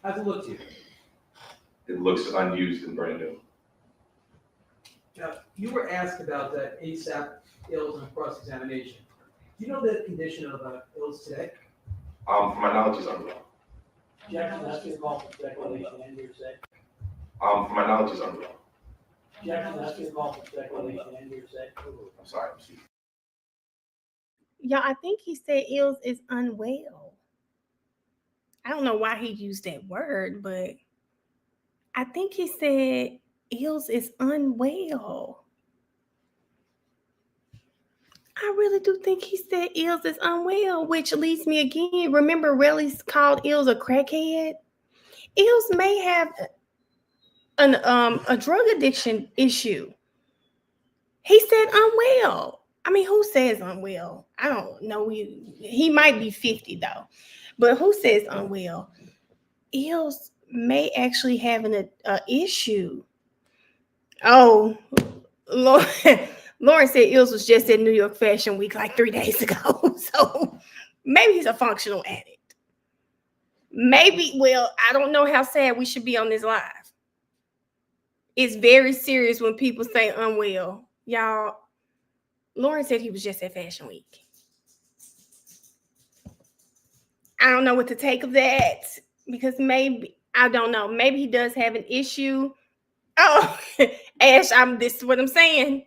How's it look to you? It looks unused and brand new. Now, you were asked about the ASAP ills on cross-examination. Do you know the condition of ills today? From my knowledge, it's unreal. Objection, that's gonna call for speculation and hearsay. From my knowledge, it's unreal. Objection, that's gonna call for speculation and hearsay. I'm sorry. Excuse me. Yeah, I think he said Ills is unwell. I don't know why he used that word, but I think he said Ills is unwell. I really do think he said Ills is unwell, which leads me again. Remember, Reli's called Ills a crackhead. Ills may have a drug addiction issue. He said unwell. I mean, who says unwell? I don't know. He might be 50 though, but who says unwell? Ills may actually have an issue. Oh, Lauren said Ills was just at New York Fashion Week like 3 days ago. So maybe he's a functional addict. Maybe, well, I don't know how sad we should be on this live. It's very serious when people say unwell. Y'all, Lauren said he was just at Fashion Week. I don't know what to take of that because maybe, I don't know, maybe he does have an issue. Oh, Ash, this is what I'm saying.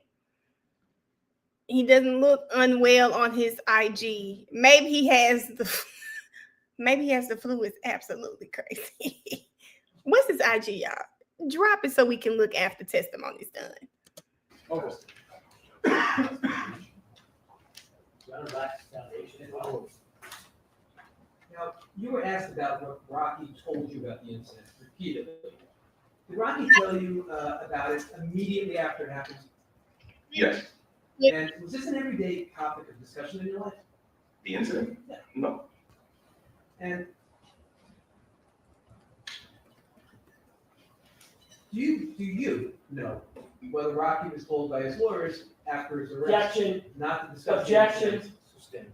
He doesn't look unwell on his IG. Maybe he has the flu. It's absolutely crazy. What's his IG, y'all? Drop it so we can look after testimony's done. Oh. Now, you were asked about what Rocky told you about the incident repeatedly. Did Rocky tell you about it immediately after it happened? Yes. And was this an everyday topic of discussion in your life? The incident? Yeah. No. And do you know whether Rocky was told by his lawyers after his arrest Objection. not to discuss? Objection. Sustain.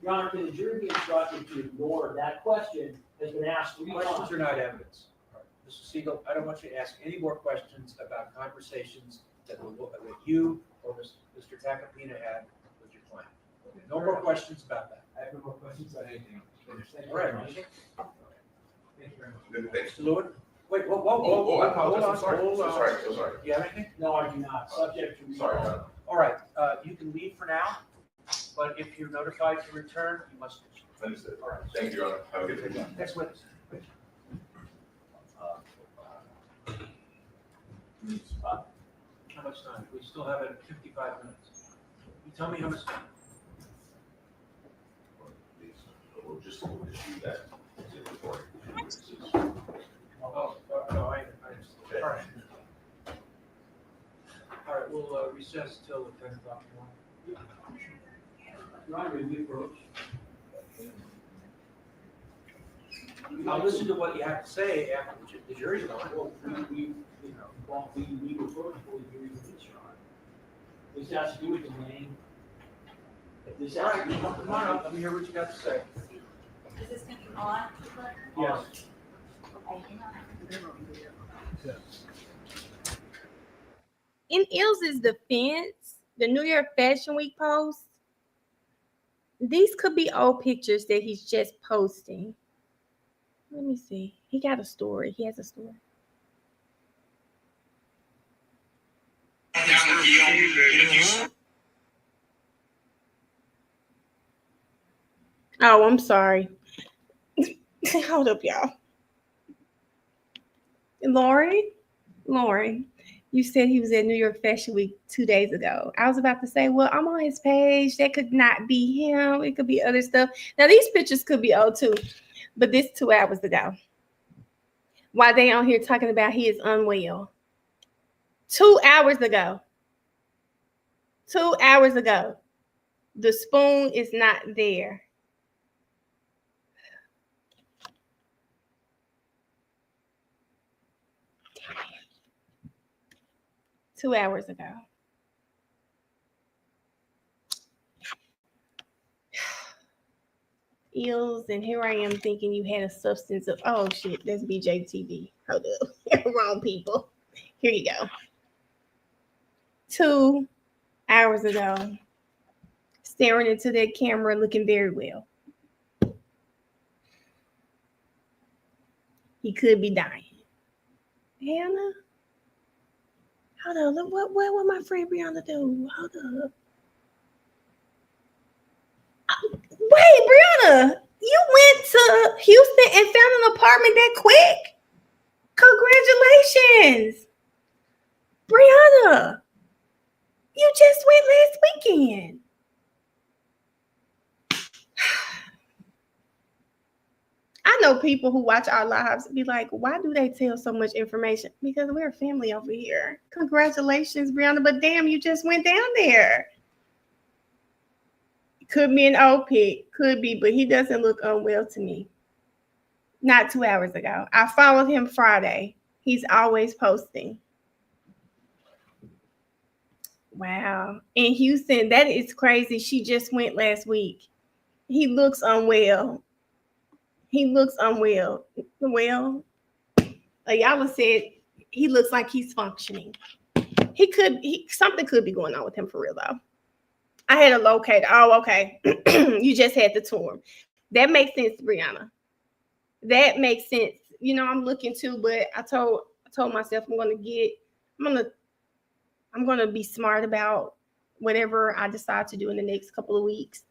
Your Honor, can the jury be instructed to ignore that question has been asked 3 Questions times? are not evidence. All right. Mr. Siegel, I don't want you to ask any more questions about conversations that you or Mr. Tacopina had with your client. No more questions about that. I have no more questions about anything else. Thank you All right. very much. Thank you very much. Thanks. Mr. Lewin? Wait, whoa, whoa, Oh, whoa. I apologize. I'm sorry. Hold So on. sorry. So sorry. Do you have anything? No, I do not, subject to. Sorry. All right, you can leave for now, but if you're notified to return, you must. Understood. All right. Thank you, Your Honor. Have a good day. Next witness. How much time? We still have it 55 minutes. You tell me how much time. We'll just do that. Oh, no, I understand. All right. All right, we'll recess till 10 o'clock tomorrow. Your Honor, we approach. I'll listen to what you have to say after the jury's gone. Well, we approach before the jury release, Your Honor. This has to do with the name. This All has right, to do with come on up, let me hear what you got to say. Is this gonna be on? Yes. In Ilse's defense, the New York Fashion Week post, these could be old pictures that he's just posting. Let me see. He got a story. He has a story. Oh, I'm sorry. Hold up, y'all. Lauren, you said he was at New York Fashion Week 2 days ago. I was about to say, well, I'm on his page. That could not be him. It could be other stuff. Now, these pictures could be old too, but this 2 hours ago. Why they on here talking about he is unwell? 2 hours ago. 2 hours ago. The spoon is not there. Two hours ago. Eels, and here I am thinking you had a substance of, oh shit, that's BJTV. Hold up. Wrong people. Here you go. 2 hours ago. Staring into that camera, looking very well. He could be dying. Hannah? Hold on. Look, what would my friend Rhianna do? Hold up. Wait, Brianna, you went to Houston and found an apartment that quick? Congratulations. Brianna, you just went last weekend. I know people who watch our lives be like, why do they tell so much information? Because we're a family over here. Congratulations, Brianna, but damn, you just went down there. Could be an old pic, could be, but he doesn't look unwell to me. Not 2 hours ago. I followed him Friday. He's always posting. Wow. In Houston, that is crazy. She just went last week. He looks unwell. He looks unwell. Well, y'all have said he looks like he's functioning. Something could be going on with him for real though. I had a locator. Oh, okay. You just had the tour. That makes sense, Brianna. That makes sense. You know, I'm looking too, but I told myself I'm gonna be smart about whatever I decide to do in the next couple of weeks.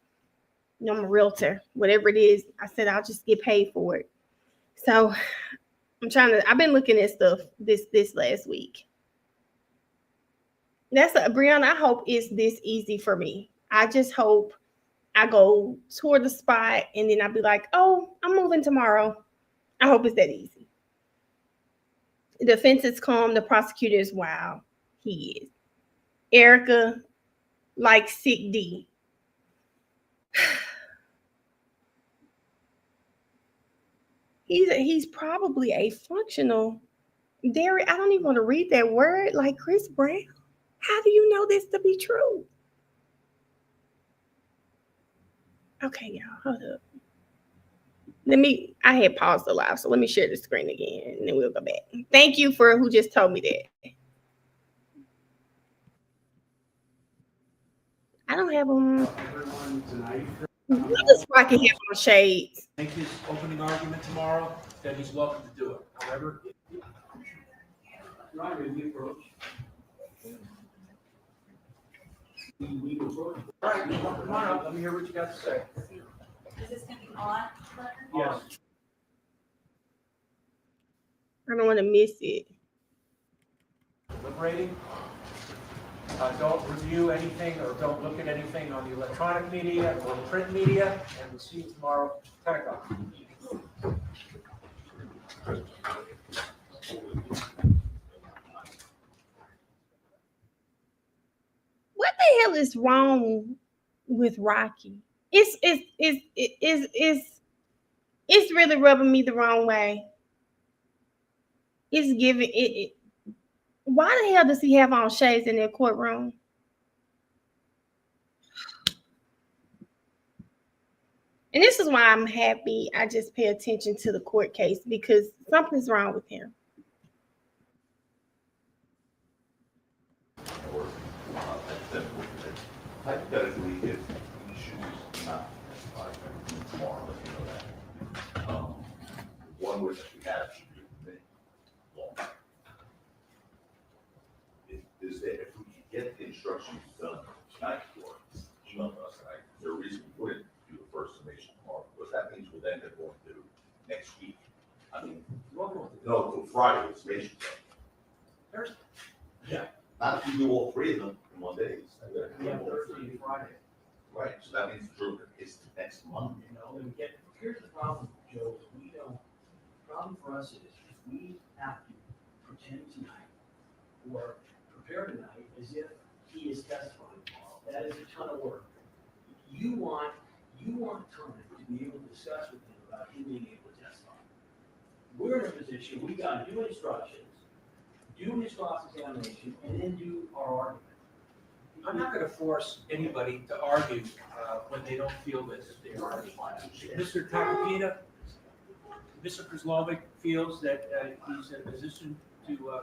You know, I'm a realtor. Whatever it is, I said I'll just get paid for it. So I've been looking at stuff this last week. Brianna, I hope it's this easy for me. I just hope I go toward the spot and then I'll be like, oh, I'm moving tomorrow. I hope it's that easy. The defense is calm. The prosecutor is wild. He is. Erica, like sick D. He's probably a functional dairy. I don't even want to read that word, like Chris Brown. How do you know this to be true? Okay, y'all, hold up. I had paused the live, so let me share the screen again, and then we'll go back. Thank you for who just told me that. I don't have them. Everyone tonight. What does Rocky have on shades? Make his opening argument tomorrow, then he's welcome to do it. However, Your Honor, we approach. We approach. all right, come on up, let me hear what you got to say. Is this gonna be on record? Yes. I don't want to miss it. Deliberating. Don't review anything or don't look at anything on the electronic media or print media, and we'll see you tomorrow, 10 o'clock. What the hell is wrong with Rocky? It's really rubbing me the wrong way. It's giving it. Why the hell does he have on shades in that courtroom? And this is why I'm happy I just pay attention to the court case, because something's wrong with him. Hypothetically, if he chooses not to testify tomorrow, let you know that. One witness we have should be admitted. Is that if we can get the instructions done tonight or email us tonight, is there a reason we wouldn't do the first summation tomorrow? Because that means we'll then go into next week. I mean, no, till Friday, the summation. Thursday. Yeah, not if we do all three of them in one day. Yeah, Thursday and Friday. Right, so that means it's next Monday. You know, and here's the problem, Joe, is we don't, the problem for us is we have to pretend tonight or prepare tonight as if he is testifying tomorrow. That is a ton of work. You want time to be able to discuss with him about him being able to testify. We're in a position, we got to do instructions, do his cross-examination, and then do our argument. I'm not going to force anybody to argue when they don't feel that they are. Mr. Takapina, Mr. Kozlovic feels that he's in a position to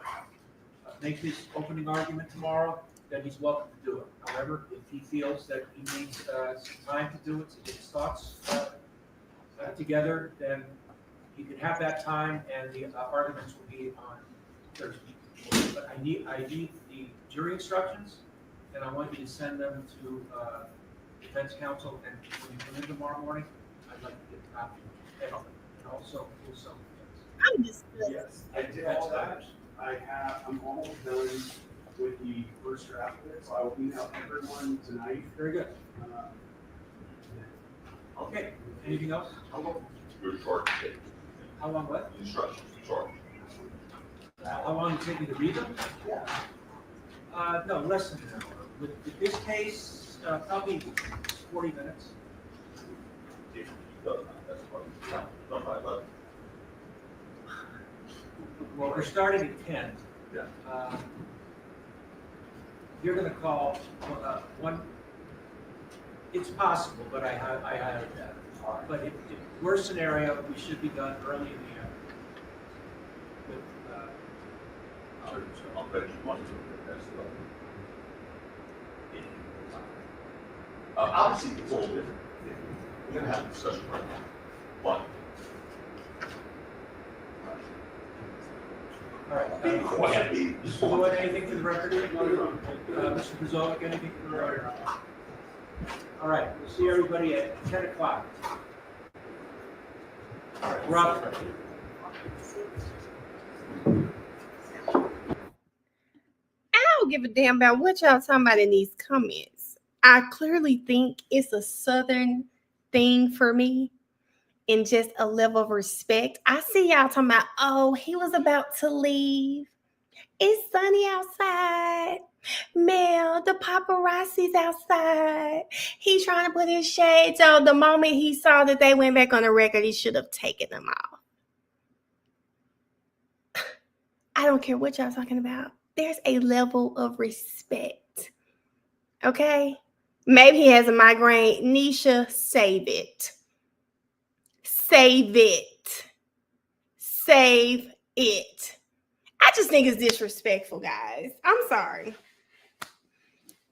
make his opening argument tomorrow, then he's welcome to do it. However, if he feels that he needs some time to do it, to get his thoughts together, then he can have that time, and the arguments will be on Thursday. But I need the jury instructions, and I want you to send them to defense counsel, and when you come in tomorrow morning, I'd like to get a copy of them, and also some. I'm just. Yes, I did all that. I'm almost done with the first draft of it, so I will email everyone tonight. Very good. Okay, anything else? How long your charge take? How long what? Instructions, charge. How long does it take you to read them? Yeah. No, less than an hour. With this case, probably 40 minutes. If he does not, that's what done by 11. Well, we're starting at 10. Yeah. You're gonna call one, it's possible, but I highly doubt it. But if worst scenario, we should be done early in the afternoon. I'll bet you money to that's obviously, it's all different. We're gonna have a discussion right now, but. All right. Go ahead, Pete. You want anything for the record? Mr. Kozlovic, anything for the record? All right, we'll see everybody at 10 o'clock. All right, we're up. I don't give a damn about what y'all talking about in these comments. I clearly think it's a Southern thing for me, and just a level of respect. I see y'all talking about, oh, he was about to leave. It's sunny outside. Mel, the paparazzi's outside. He's trying to put his shades on. The moment he saw that they went back on the record, he should have taken them off. I don't care what y'all talking about. There's a level of respect. Okay? Maybe he has a migraine. Nisha, save it. Save it. Save it. I just think it's disrespectful, guys. I'm sorry.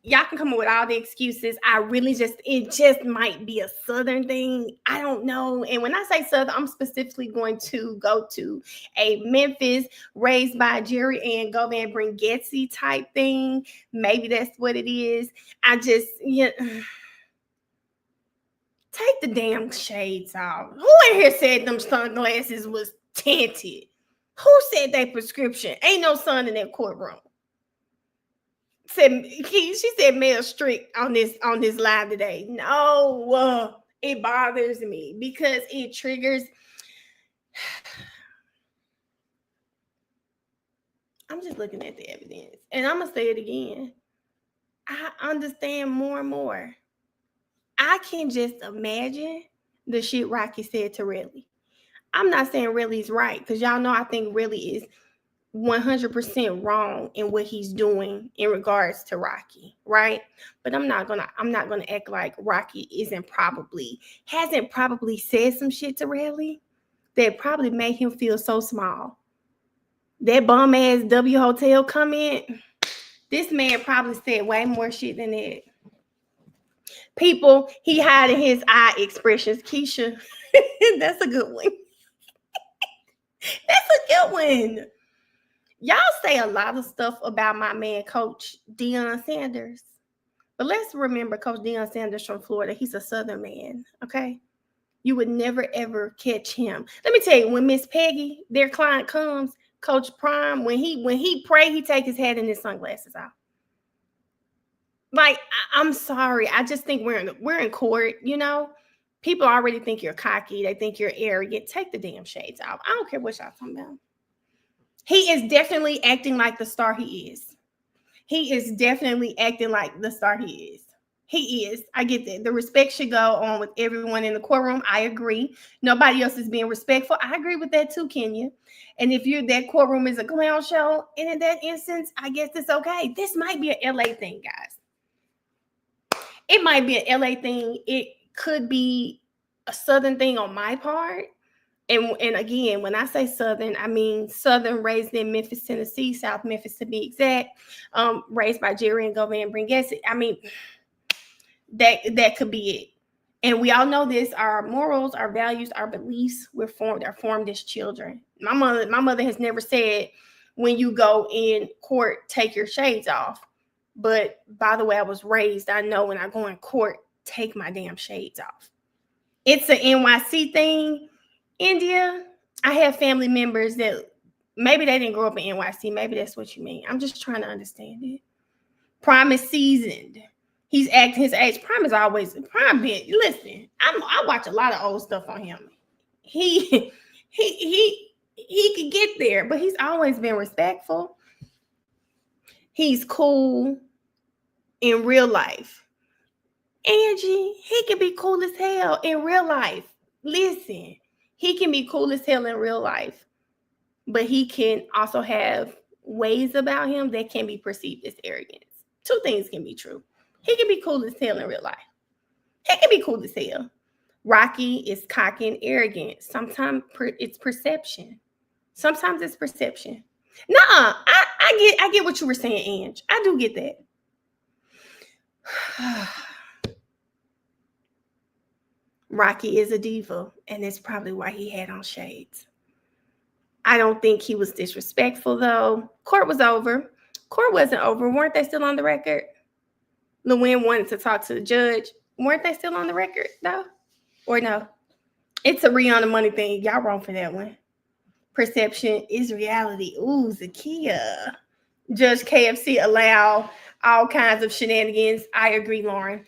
y'all can come up with all the excuses. It just might be a Southern thing. I don't know. And when I say Southern, I'm specifically going to go to a Memphis, raised by Jerry and go there and bring Getsy type thing. Maybe that's what it is. Take the damn shades off. Who in here said them sunglasses was tinted? Who said they prescription? Ain't no sun in that courtroom. She said Mel strict on this live today. No, it bothers me because it triggers. I'm just looking at the evidence, and I'm gonna say it again. I understand more and more. I can just imagine the shit Rocky said to Reli. I'm not saying Reli's right, because y'all know I think Reli is 100% wrong in what he's doing in regards to Rocky, right? But I'm not gonna act like Rocky hasn't probably said some shit to Reli that probably made him feel so small. That bum ass W Hotel comment, this man probably said way more shit than that. People, he hiding his eye expressions. Keisha, that's a good one. That's a good one. Y'all say a lot of stuff about my man, Coach Deion Sanders. But let's remember Coach Deion Sanders from Florida. He's a Southern man, okay? You would never, ever catch him. Let me tell you, when Miss Peggy, their client, comes, Coach Prime, when he pray, he take his hat and his sunglasses off. Like, I'm sorry. I just think we're in court, you know? People already think you're cocky. They think you're arrogant. Take the damn shades off. I don't care what y'all talking about. He is definitely acting like the star he is. He is definitely acting like the star he is. He is. I get that. The respect should go on with everyone in the courtroom. I agree. Nobody else is being respectful. I agree with that too, Kenya. And if that courtroom is a clown show, and in that instance, I guess it's okay. This might be an LA thing, guys. It might be an LA thing. It could be a Southern thing on my part. And again, when I say Southern, I mean Southern, raised in Memphis, Tennessee, South Memphis to be exact, raised by Jerry and Govan Bringessi. I mean, that could be it. And we all know this: our morals, our values, our beliefs are formed as children. My mother has never said, when you go in court, take your shades off. But by the way I was raised, I know when I go in court, take my damn shades off. It's an NYC thing. India, I have family members that maybe they didn't grow up in NYC. Maybe that's what you mean. I'm just trying to understand it. Prime is seasoned. He's acting his age. Prime is always Prime. Listen, I watch a lot of old stuff on him. He could get there, but he's always been respectful. He's cool in real life. Angie, he can be cool as hell in real life. Listen. He can be cool as hell in real life, but he can also have ways about him that can be perceived as arrogance. Two things can be true. He can be cool as hell in real life. He can be cool as hell. Rocky is cocky and arrogant. Sometimes it's perception. Sometimes it's perception. Nuh-uh. I get what you were saying, Ange. I do get that. Rocky is a diva, and that's probably why he had on shades. I don't think he was disrespectful, though. Court was over. Court wasn't over. Weren't they still on the record? Lewin wanted to talk to the judge. Weren't they still on the record, though? Or no? It's a Rhianna money thing. Y'all wrong for that one. Perception is reality. Ooh, Zakia. Judge KFC allow all kinds of shenanigans. I agree, Lauren.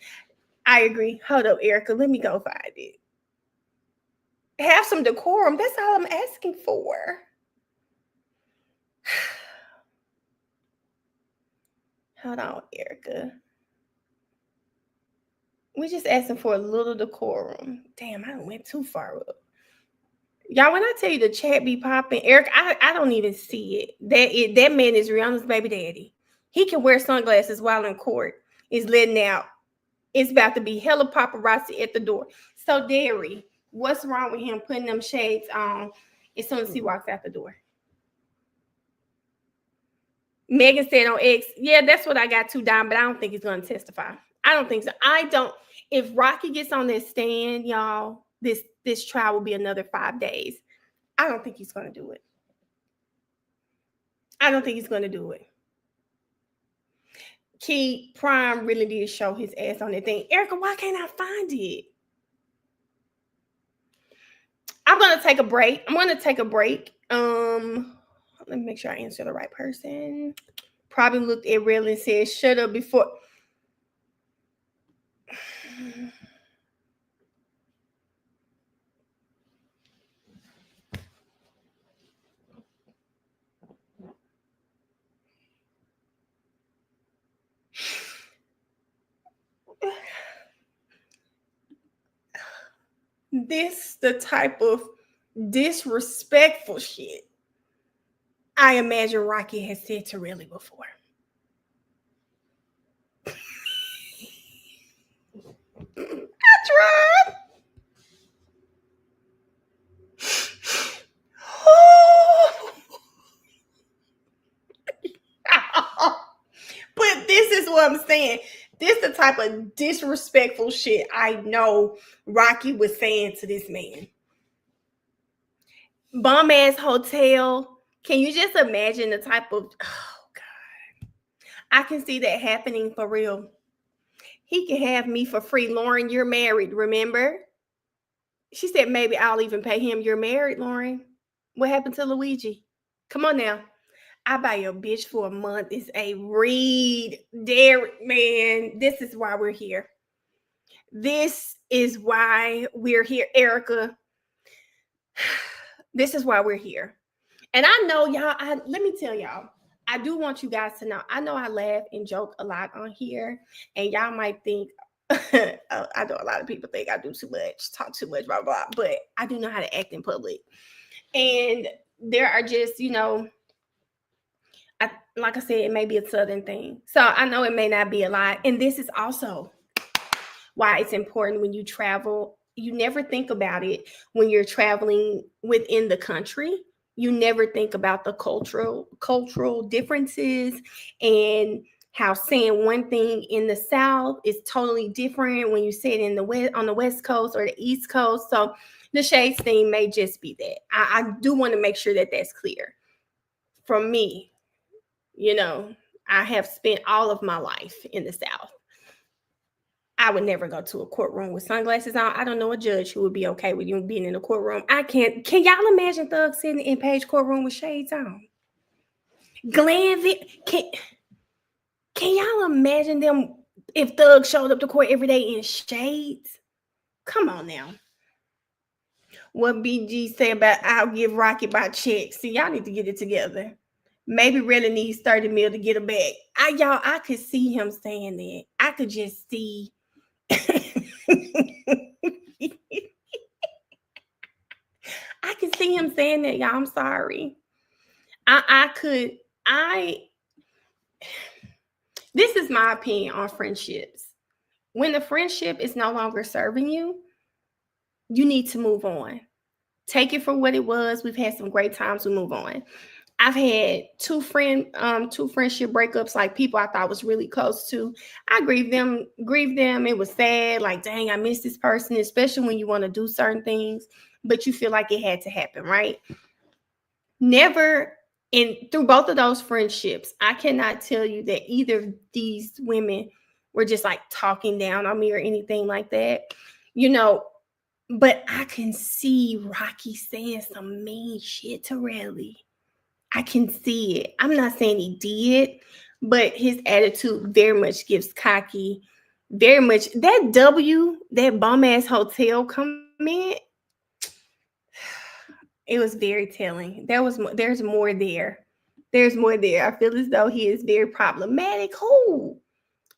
I agree. Hold up, Erica. Let me go find it. Have some decorum. That's all I'm asking for. Hold on, Erica. We're just asking for a little decorum. Damn, I went too far up. Y'all, when I tell you the chat be popping, Eric, I don't even see it. That man is Rihanna's baby daddy. He can wear sunglasses while in court. Is letting out. It's about to be hella paparazzi at the door. So, Derry, what's wrong with him putting them shades on as soon as he walks out the door? Megan said on X, yeah, that's what I got too, Don, but I don't think he's going to testify. I don't think so. If Rocky gets on this stand, y'all, this trial will be another 5 days. I don't think he's going to do it. I don't think he's going to do it. Key Prime really did show his ass on that thing. Erica, why can't I find it? I'm going to take a break. Let me make sure I answer the right person. Probably looked at Rel and said, shut up before. This the type of disrespectful shit I imagine Rocky has said to Rel before. I tried. But this is what I'm saying. This is the type of disrespectful shit I know Rocky was saying to this man. Bum ass hotel. Can you just imagine the type of, oh God. I can see that happening for real. He can have me for free. Lauren, you're married, remember? She said, maybe I'll even pay him. You're married, Lauren. What happened to Luigi? Come on now. I buy your bitch for a month. It's a read. Derek, man. This is why we're here. This is why we're here, Erica. This is why we're here. And I know y'all, let me tell y'all, I do want you guys to know, I know I laugh and joke a lot on here, and y'all might think, I know a lot of people think I do too much, talk too much, blah, blah, but I do know how to act in public. And there are just, like I said, it may be a Southern thing. So I know it may not be a lot. And this is also why it's important when you travel. You never think about it when you're traveling within the country. You never think about the cultural differences and how saying one thing in the South is totally different when you say it in the West, on the West Coast or the East Coast. So the shades thing may just be that. I do want to make sure that that's clear. From me, I have spent all of my life in the South. I would never go to a courtroom with sunglasses on. I don't know a judge who would be okay with you being in a courtroom. I can't. Can y'all imagine Thug sitting in Page courtroom with shades on? Can y'all imagine them if Thug showed up to court every day in shades? Come on now. What BG say about I'll give Rocky my check? See, y'all need to get it together. Maybe really needs 30 mil to get her back. I could see him saying that. I could just see. I can see him saying that, y'all. I'm sorry. This is my opinion on friendships. When the friendship is no longer serving you, you need to move on. Take it for what it was. We've had some great times. We move on. I've had two friendship breakups, like people I thought was really close to. I grieved them. It was sad. Like, dang, I miss this person, especially when you want to do certain things, but you feel like it had to happen, right? Never, and through both of those friendships, I cannot tell you that either of these women were just like talking down on me or anything like that, but I can see Rocky saying some mean shit to Reli. I can see it. I'm not saying he did, but his attitude very much gives cocky. Very much that bum ass hotel comment. It was very telling. There's more there. There's more there. I feel as though he is very problematic. Who?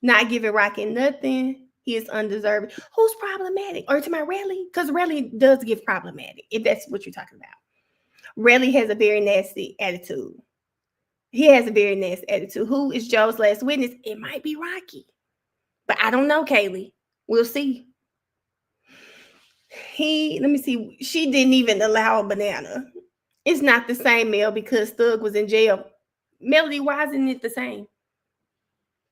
Not giving Rocky nothing. He is undeserving. Who's problematic? Or to my Reli? Because Reli does give problematic, if that's what you're talking about. Reli has a very nasty attitude. He has a very nasty attitude. Who is Joe's last witness? It might be Rocky. But I don't know, Kaylee. We'll see. Let me see. She didn't even allow a banana. It's not the same, Mel, because Thug was in jail Melody, why isn't it the same?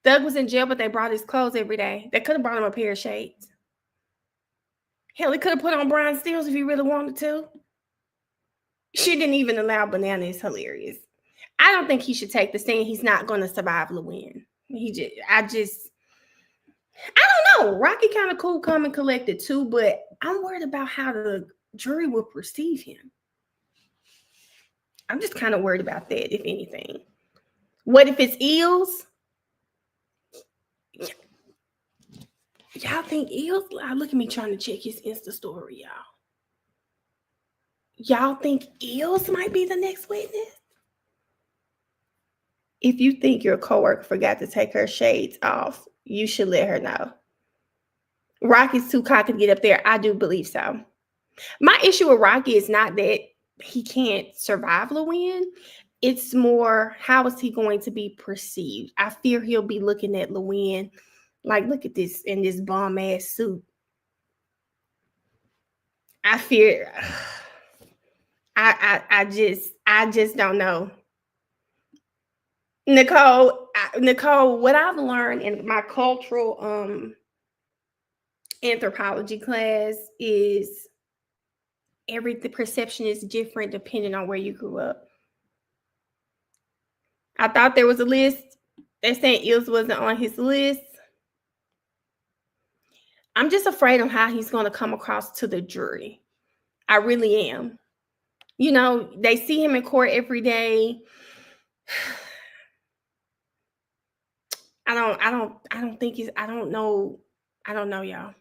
Doug was in jail, but they brought his clothes every day. They could have brought him a pair of shades. Hell, he could have put on Brian Stills if he really wanted to. She didn't even allow banana. Is hilarious. I don't think he should take the stand. He's not going to survive Lewin. I don't know. Rocky kind of cool, calm, and collected too, but I'm worried about how the jury will perceive him. I'm just kind of worried about that, if anything. What if it's Eels? Y'all think Eels? Look at me trying to check his Insta story, y'all. Y'all think Eels might be the next witness? If you think your coworker forgot to take her shades off, you should let her know. Rocky's too cocky to get up there. I do believe so. My issue with Rocky is not that he can't survive Lewin. It's more, how is he going to be perceived? I fear he'll be looking at Lewin like, look at this in this bomb ass suit. I fear. I just don't know. Nicole, what I've learned in my cultural anthropology class is the perception is different depending on where you grew up. I thought there was a list. They're saying Eels wasn't on his list. I'm just afraid of how he's going to come across to the jury. I really am. You know, they see him in court every day. I don't think he's, I don't know, y'all.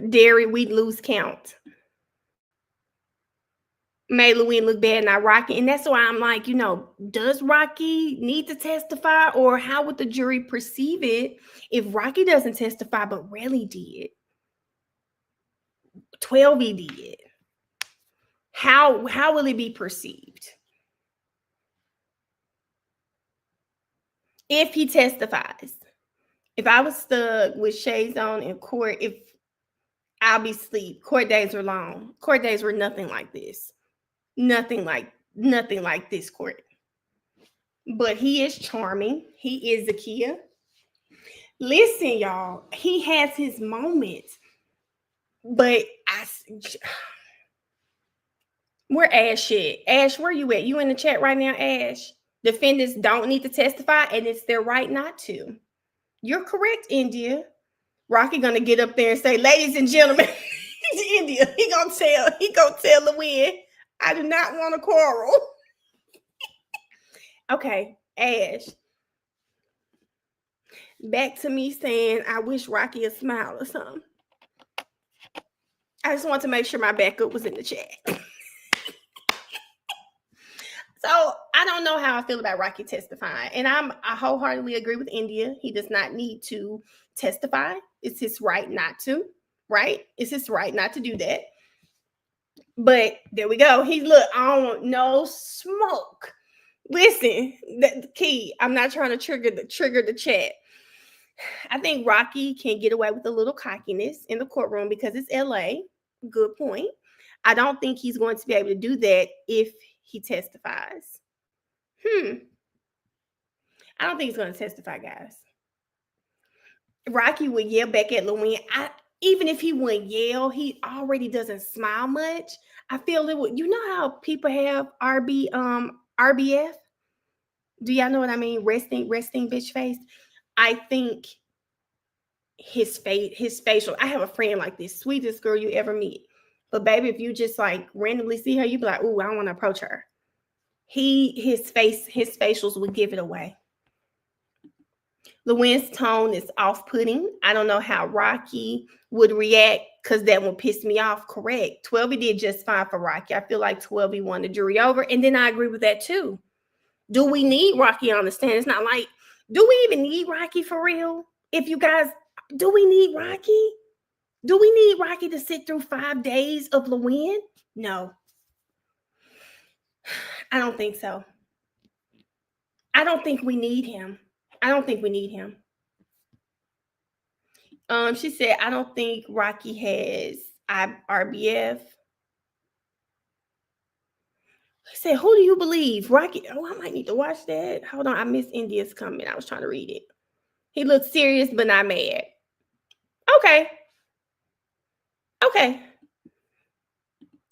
Dairy, we lose count. Made Lewin look bad, not Rocky. And that's why I'm like, does Rocky need to testify, or how would the jury perceive it if Rocky doesn't testify, but Reli did? 12 did. How will it be perceived? If he testifies, if I was stuck with shades on in court, if I'll be asleep, court days were long. Court days were nothing like this. Nothing like this court. But he is charming. He is Zakiya. Listen, y'all, he has his moments. But where Ash at? Ash, where you at? You in the chat right now, Ash? Defendants don't need to testify, and it's their right not to. You're correct, India. Rocky gonna get up there and say, ladies and gentlemen, India, he gonna tell Lewin, I do not want to quarrel. Okay, Ash. Back to me saying, I wish Rocky a smile or something. I just want to make sure my backup was in the chat. So I don't know how I feel about Rocky testifying. And I wholeheartedly agree with India. He does not need to testify. It's his right not to, right? It's his right not to do that. But there we go. I don't want no smoke. Listen, the key. I'm not trying to trigger the chat. I think Rocky can get away with a little cockiness in the courtroom because it's LA. Good point. I don't think he's going to be able to do that if he testifies. I don't think he's going to testify, guys. Rocky would yell back at Lewin. Even if he wouldn't yell, he already doesn't smile much. I feel it would. You know how people have RBF? Do y'all know what I mean? Resting bitch face. I think his facial. I have a friend like this, sweetest girl you ever meet. But baby, if you just like randomly see her, you be like, "Ooh, I don't want to approach her." His facials would give it away. Lewin's tone is off-putting. I don't know how Rocky would react because that would piss me off. Correct. 12 did just fine for Rocky. I feel like 12 won the jury over. And then I agree with that too. Do we need Rocky on the stand? It's not like, do we even need Rocky for real? If you guys, do we need Rocky? Do we need Rocky to sit through 5 days of Lewin? No. I don't think so. I don't think we need him. She said, I don't think Rocky has RBF. He said, who do you believe? Rocky. Oh, I might need to watch that. Hold on. I missed India's comment. I was trying to read it. He looked serious, but not mad. Okay. Okay.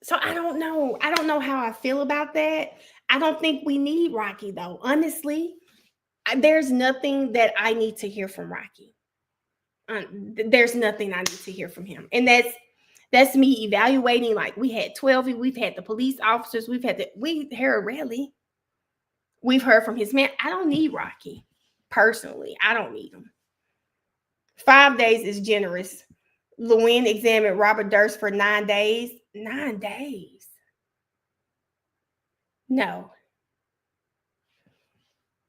So I don't know. I don't know how I feel about that. I don't think we need Rocky, though. Honestly, there's nothing that I need to hear from Rocky. There's nothing I need to hear from him. And that's me evaluating. Like, we had 12, we've had the police officers, we heard Reli. We've heard from his man. I don't need Rocky. Personally, I don't need him. 5 days is generous. Lewin examined Robert Durst for 9 days. 9 days. No.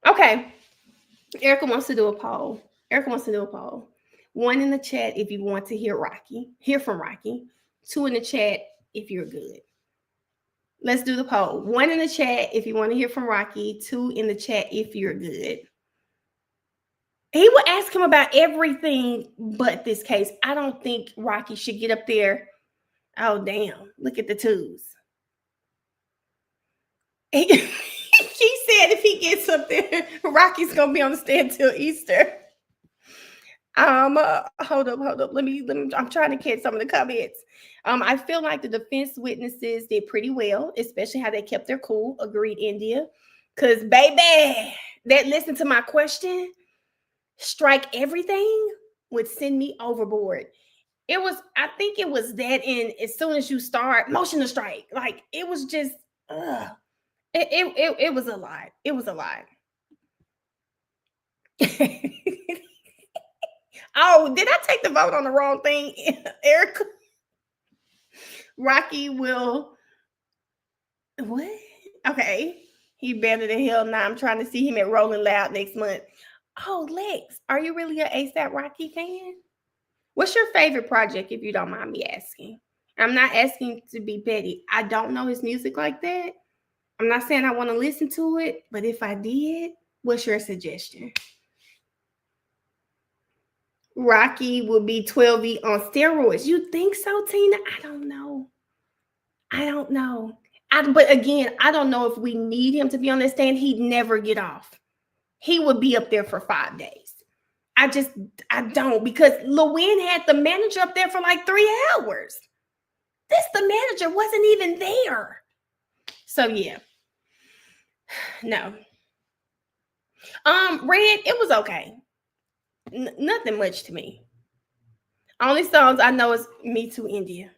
Okay. Erica wants to do a poll. 1 in the chat if you want to hear from Rocky. 2 in the chat if you're good. Let's do the poll. 1 in the chat if you want to hear from Rocky. 2 in the chat if you're good. He would ask him about everything but this case. I don't think Rocky should get up there. Oh, damn. Look at the twos. He said if he gets up there, Rocky's going to be on the stand till Easter. Hold up. Let me. I'm trying to catch some of the comments. I feel like the defense witnesses did pretty well, especially how they kept their cool. Agreed, India. Because, baby, that listen to my question, strike everything would send me overboard. I think it was that in as soon as you start motion to strike, like it was just, it was a lot. It was a lot. Oh, did I take the vote on the wrong thing, Eric? Rocky will, what? Okay. He better than hell now. I'm trying to see him at Rolling Loud next month. Oh, Lex, are you really an ASAP Rocky fan? What's your favorite project, if you don't mind me asking? I'm not asking to be petty. I don't know his music like that. I'm not saying I want to listen to it, but if I did, what's your suggestion? Rocky would be 12E on steroids. You think so, Tina? I don't know. But again, I don't know if we need him to be on the stand. He'd never get off. He would be up there for 5 days. I don't, because Lewin had the manager up there for like 3 hours. The manager wasn't even there. So yeah. No. Red, it was okay. Nothing much to me. Only songs I know is Me Too India.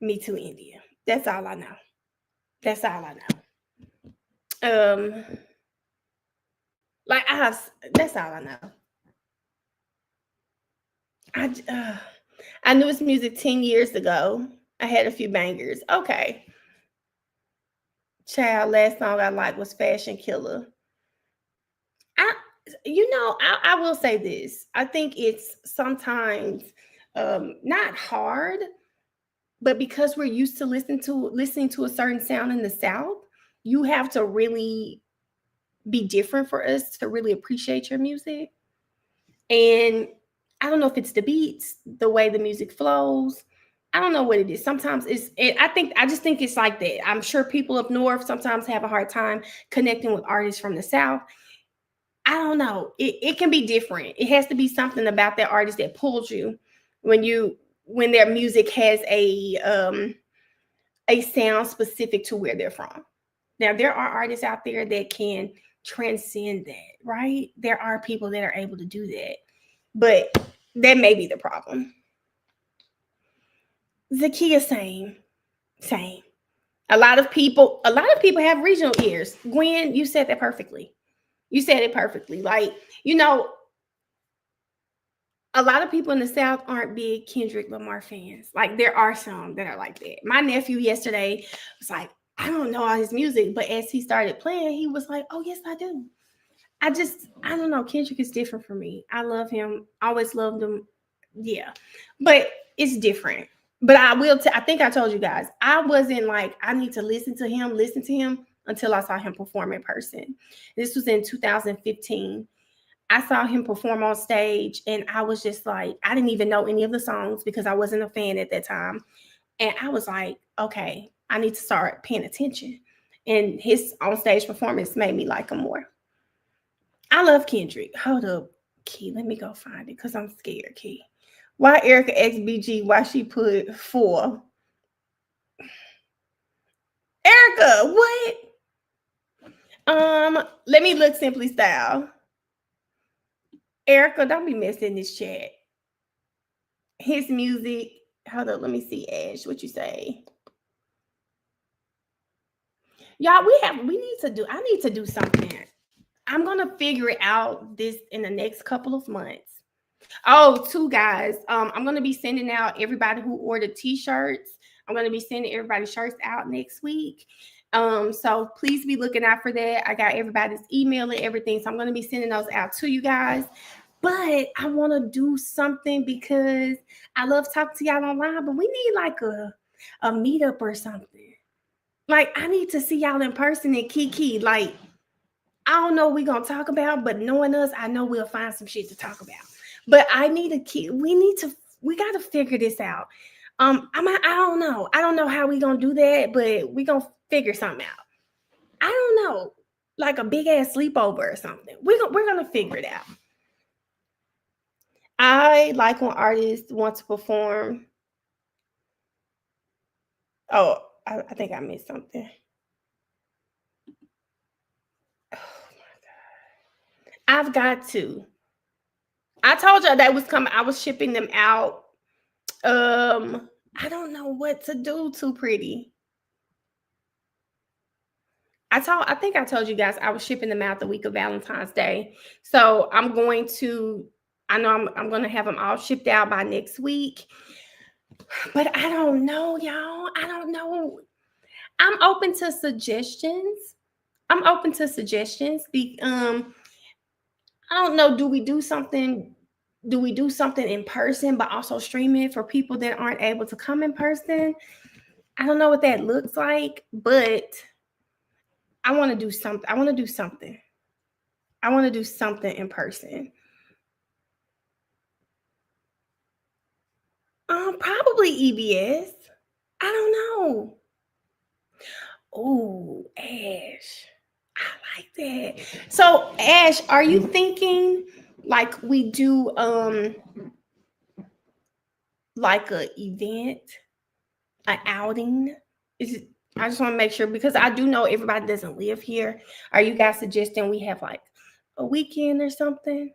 Me Too India. That's all I know. That's all I know. I knew his music 10 years ago. I had a few bangers. Okay. Child, last song I liked was Fashion Killer. I will say this. I think it's sometimes not hard, but because we're used to listening to a certain sound in the South, you have to really be different for us to really appreciate your music. And I don't know if it's the beats, the way the music flows. I don't know what it is. Sometimes I just think it's like that. I'm sure people up north sometimes have a hard time connecting with artists from the South. I don't know. It can be different. It has to be something about that artist that pulls you when their music has a sound specific to where they're from. Now, there are artists out there that can transcend that, right? There are people that are able to do that, but that may be the problem. Zakia, same. A lot of people have regional ears. Gwen, you said that perfectly. You said it perfectly. Like, a lot of people in the South aren't big Kendrick Lamar fans. Like, there are some that are like that. My nephew yesterday was like, I don't know all his music, but as he started playing, he was like, oh, yes, I do. I don't know. Kendrick is different for me. I love him. Always loved him. Yeah. But it's different. But I think I told you guys, I wasn't like, I need to listen to him until I saw him perform in person. This was in 2015. I saw him perform on stage and I was just like, I didn't even know any of the songs because I wasn't a fan at that time. And I was like, okay, I need to start paying attention. And his on-stage performance made me like him more. I love Kendrick. Hold up, Key. Let me go find it because I'm scared, Key. Why Erica XBG? Why she put 4? Erica, what? Let me look Simply Style. Erica, don't be messing this chat. His music. Hold up, let me see, Ash. What you say? Y'all, I need to do something. I'm gonna figure it out this in the next couple of months. Oh, 2 guys. I'm gonna be sending out everybody who ordered t-shirts. I'm gonna be sending everybody shirts out next week. So please be looking out for that. I got everybody's email and everything. So I'm gonna be sending those out to you guys. But I want to do something because I love talking to y'all online, but we need like a meetup or something. Like, I need to see y'all in person and Kiki. Like, I don't know what we're going to talk about, but knowing us, I know we'll find some shit to talk about. But we got to figure this out. I don't know. I don't know how we're going to do that, but we're going to figure something out. I don't know. Like a big ass sleepover or something. We're going to figure it out. I like when artists want to perform. Oh, I think I missed something. Oh my God. I've got to. I told y'all that was coming. I was shipping them out. I don't know what to do, Too Pretty. I think I told you guys I was shipping them out the week of Valentine's Day. So I'm going to have them all shipped out by next week. But I don't know, y'all. I don't know. I'm open to suggestions. I don't know. Do we do something in person, but also stream it for people that aren't able to come in person? I don't know what that looks like, but I want to do something. I want to do something in person. Probably EBS. I don't know. Oh, Ash. I like that. So, Ash, are you thinking like we do like a event, an outing? I just want to make sure because I do know everybody doesn't live here. Are you guys suggesting we have like a weekend or something?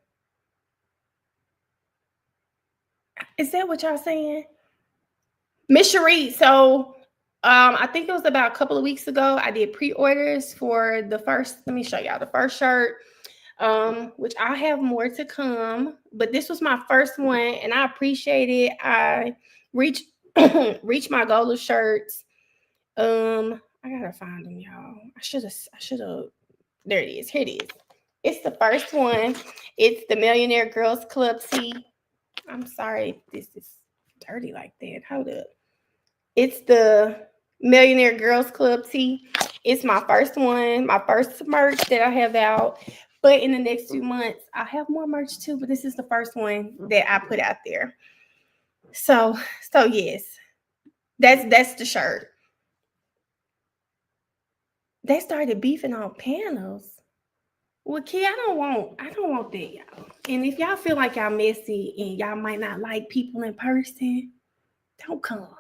Is that what y'all saying? Miss Cherie, so I think it was about a couple of weeks ago. I did pre-orders for the first, let me show y'all the first shirt, which I have more to come, but this was my first one and I appreciate it. I reached my goal of shirts. I gotta find them, y'all. I should have, there it is. Here it is. It's the first one. It's the Millionaire Girls Club tee. I'm sorry if this is dirty like that. Hold up. It's the Millionaire Girls Club tee. It's my first one, my first merch that I have out. But in the next few months, I'll have more merch too. But this is the first one that I put out there. So yes, that's the shirt. They started beefing on panels. Well, Key, I don't want that, y'all. And if y'all feel like y'all messy and y'all might not like people in person, don't come.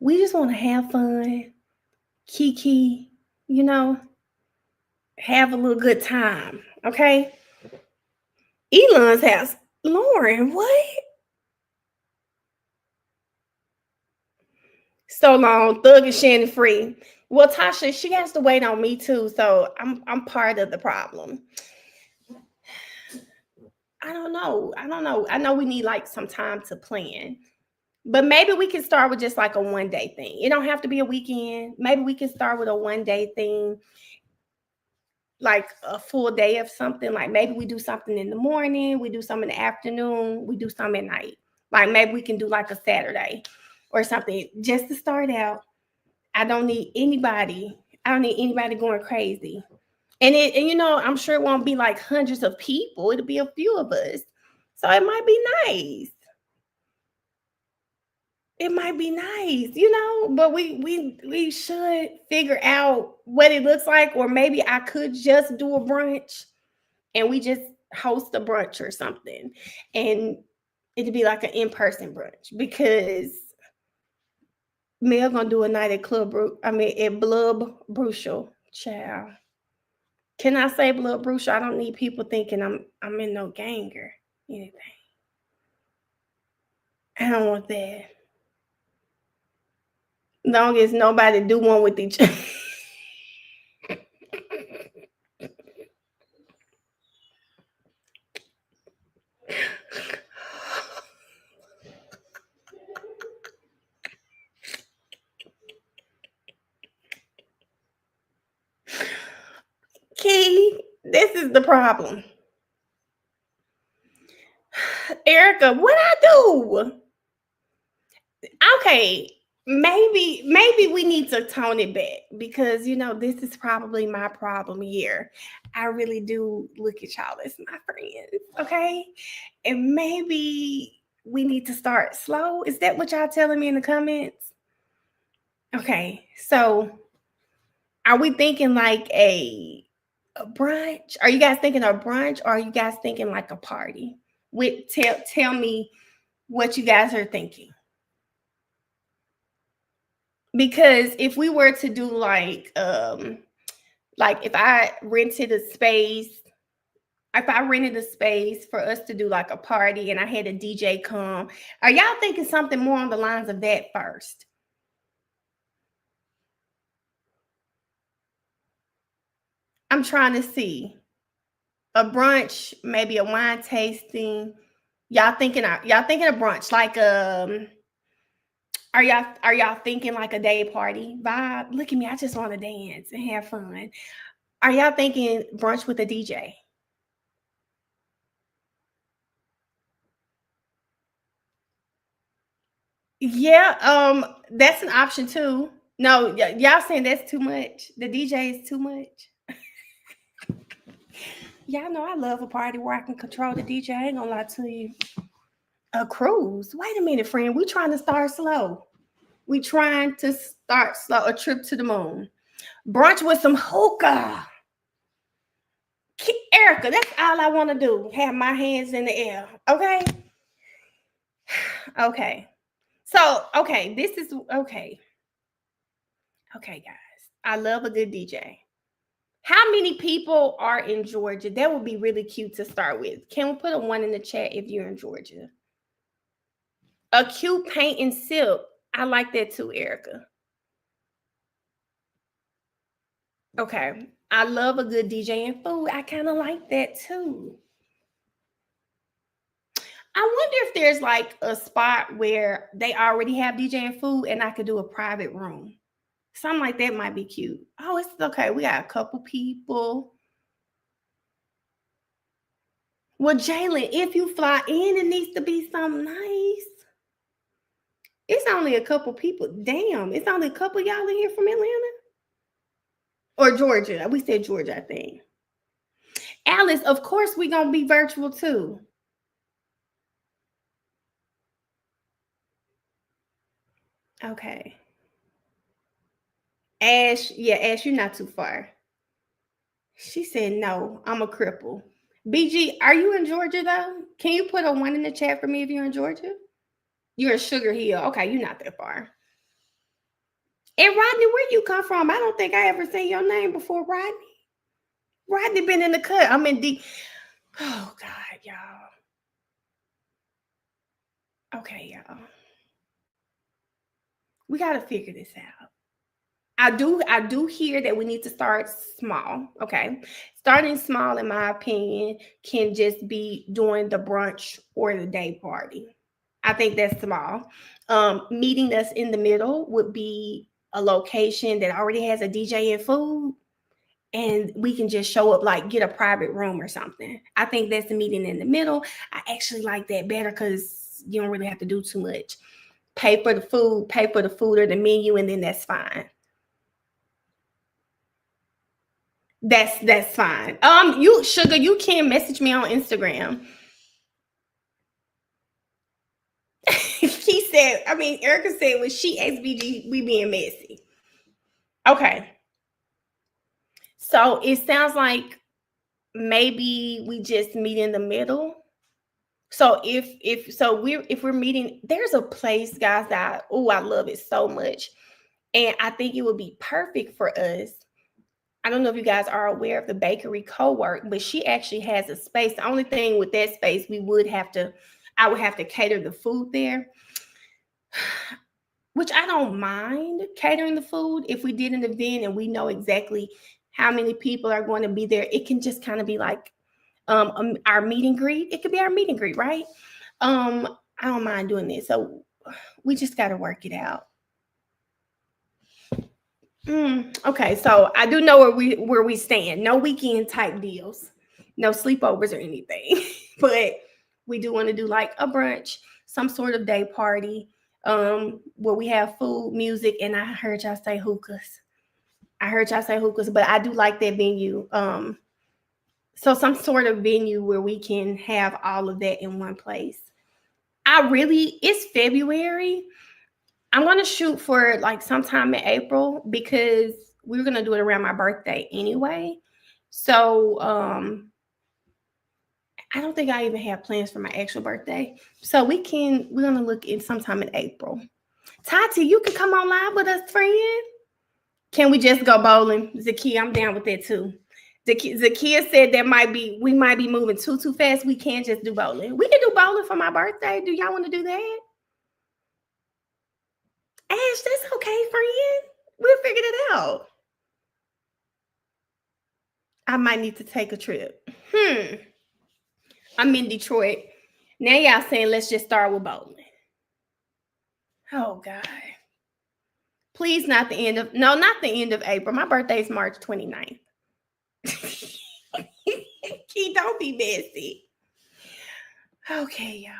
We just want to have fun, kiki, have a little good time, okay? Elon's house. Lauren, what? So long, Thug and Shannon free. Well, Tasha, she has to wait on me too, so I'm part of the problem. I don't know. I know we need like some time to plan. But maybe we can start with just like a one-day thing. It don't have to be a weekend. Maybe we can start with a one-day thing, like a full day of something. Like maybe we do something in the morning, we do something in the afternoon, we do something at night. Like maybe we can do like a Saturday or something just to start out. I don't need anybody going crazy. And I'm sure it won't be like hundreds of people. It'll be a few of us. So it might be nice. it might be nice, but we should figure out what it looks like, or maybe I could just do a brunch and we just host a brunch or something, and it'd be like an in-person brunch, because Mel gonna do a night at at Blub Brucial. Child. Can I say Blub Brucial? I don't need people thinking I'm in no gang or anything. I don't want that. Long as nobody do one with each other. Key, this is the problem. Erica, what I do? Okay, maybe we need to tone it back, because this is probably my problem here. I really do look at y'all as my friends, okay? And maybe we need to start slow. Is that what y'all telling me in the comments? Okay, so are we thinking like a brunch? Are you guys thinking a brunch, or are you guys thinking like a party? Tell me what you guys are thinking. Because if we were to do like if I rented a space for us to do like a party and I had a DJ come, are y'all thinking something more on the lines of that first? I'm trying to see. A brunch, maybe a wine tasting. Y'all thinking a brunch, like are y'all thinking like a day party vibe? Look at me, I just want to dance and have fun. Are y'all thinking brunch with a DJ? Yeah, that's an option too. No, y'all saying that's too much. The DJ is too much. Y'all know I love a party where I can control the DJ. I ain't gonna lie to you. A cruise. Wait a minute, friend. We trying to start slow. A trip to the moon. Brunch with some hookah. Erica, that's all I want to do. Have my hands in the air. Okay. Okay. So, okay, this is okay. Okay, guys. I love a good DJ. How many people are in Georgia? That would be really cute to start with. Can we put a 1 in the chat if you're in Georgia? A cute paint and sip. I like that too, Erica. Okay. I love a good DJ and food. I kind of like that too. I wonder if there's like a spot where they already have DJ and food and I could do a private room. Something like that might be cute. Oh, it's okay. We got a couple people. Well, Jalen, if you fly in, it needs to be something nice. It's only a couple people. Damn, it's only a couple y'all in here from Atlanta? Or Georgia. We said Georgia, I think. Alice, of course we're going to be virtual too. Okay. Ash, you're not too far. She said, no, I'm a cripple. BG, are you in Georgia though? Can you put a 1 in the chat for me if you're in Georgia? You're in Sugar Hill. Okay, you're not that far. And Rodney, where you come from? I don't think I ever seen your name before, Rodney. Rodney been in the cut. I'm in deep. Oh, God, y'all. Okay, y'all. We got to figure this out. I do hear that we need to start small. Okay. Starting small, in my opinion, can just be doing the brunch or the day party. I think that's small. Meeting us in the middle would be a location that already has a DJ and food, and we can just show up, like get a private room or something. I think that's the meeting in the middle. I actually like that better because you don't really have to do too much. Pay for the food or the menu, and then that's fine. That's fine. You Sugar, you can message me on Instagram. He Erica said when she SBG, we being messy. Okay. So it sounds like maybe we just meet in the middle. So if we're meeting, there's a place, guys, that I love it so much. And I think it would be perfect for us. I don't know if you guys are aware of the bakery co-work, but she actually has a space. The only thing with that space, I would have to cater the food there, which I don't mind catering the food. If we did an event and we know exactly how many people are going to be there, it can just kind of be like our meet and greet. It could be our meet and greet, right? I don't mind doing this. So we just got to work it out. Okay, so I do know where we stand. No weekend type deals, no sleepovers or anything, but we do want to do like a brunch, some sort of day party, where we have food, music, and I heard y'all say hookahs. But I do like that venue. So some sort of venue where we can have all of that in one place. It's February. I'm going to shoot for like sometime in April because we're going to do it around my birthday anyway. So I don't think I even have plans for my actual birthday. So we're going to look in sometime in April. Tati, you can come on live with us, friend. Can we just go bowling? Zakia, I'm down with that too. Zakia said we might be moving too fast. We can't just do bowling. We can do bowling for my birthday. Do y'all want to do that? Ash, that's okay, friend. We'll figure it out. I might need to take a trip. I'm in Detroit. Now y'all saying let's just start with bowling. Oh God. Please not the end of April. My birthday is March 29th. Key, don't be messy. Okay, y'all.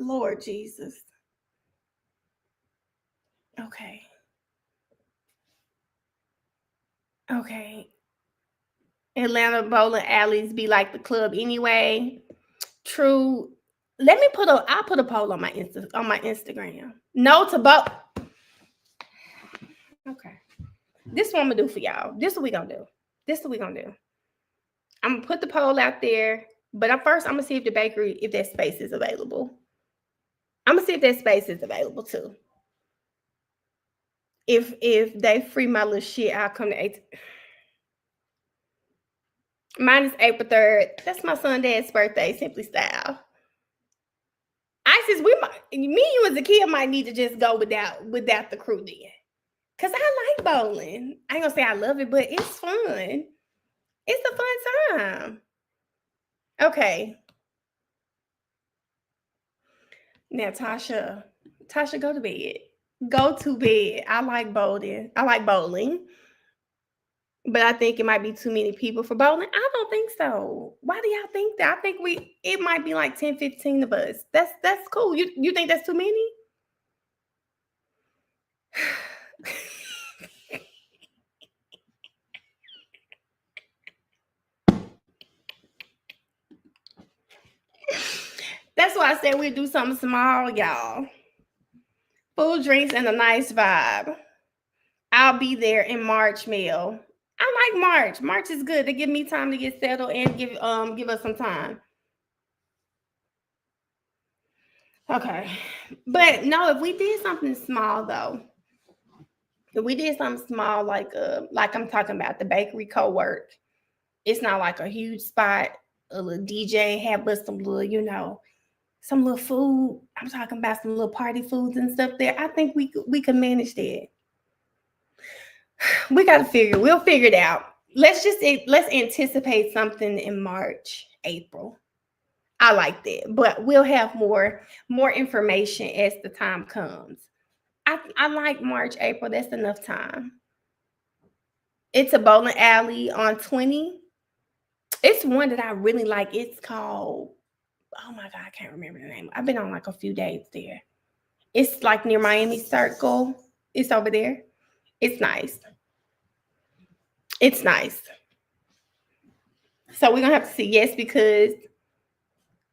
Lord Jesus. Okay. Atlanta bowling alleys be like the club anyway. True. I'll put a poll on my Instagram. No to both. Okay. This is what I'm gonna do for y'all. This is what we gonna do. I'm gonna put the poll out there, but I'm gonna see if that space is available. I'm gonna see if that space is available too. If they free my little shit, I'll come to 8. Mine is April 3rd. That's my son dad's birthday, Simply Style. Isis, you and Zakia might need to just go without the crew then. Cause I like bowling. I ain't gonna say I love it, but it's fun. It's a fun time. Okay. Now, Tasha, go to bed. Go to bed. I like bowling. But I think it might be too many people for bowling. I don't think so. Why do y'all think that? I think it might be like 10, 15 of us. That's cool. You think that's too many? That's why I said we'd do something small, y'all. Food, drinks, and a nice vibe. I'll be there in March, Mel. I like March. March is good. They give me time to get settled and give us some time. Okay. But no, if we did something small though, like I'm talking about the bakery co-work, it's not like a huge spot, a little DJ, have us some little, some little food. I'm talking about some little party foods and stuff there. I think we could manage that. We'll figure it out. Let's anticipate something in March, April. I like that, but we'll have more information as the time comes. I like March, April. That's enough time. It's a bowling alley on 20. It's one that I really like. It's called, oh my God, I can't remember the name. I've been on like a few days there. It's like near Miami Circle. It's over there. It's nice. So we're gonna have to say yes because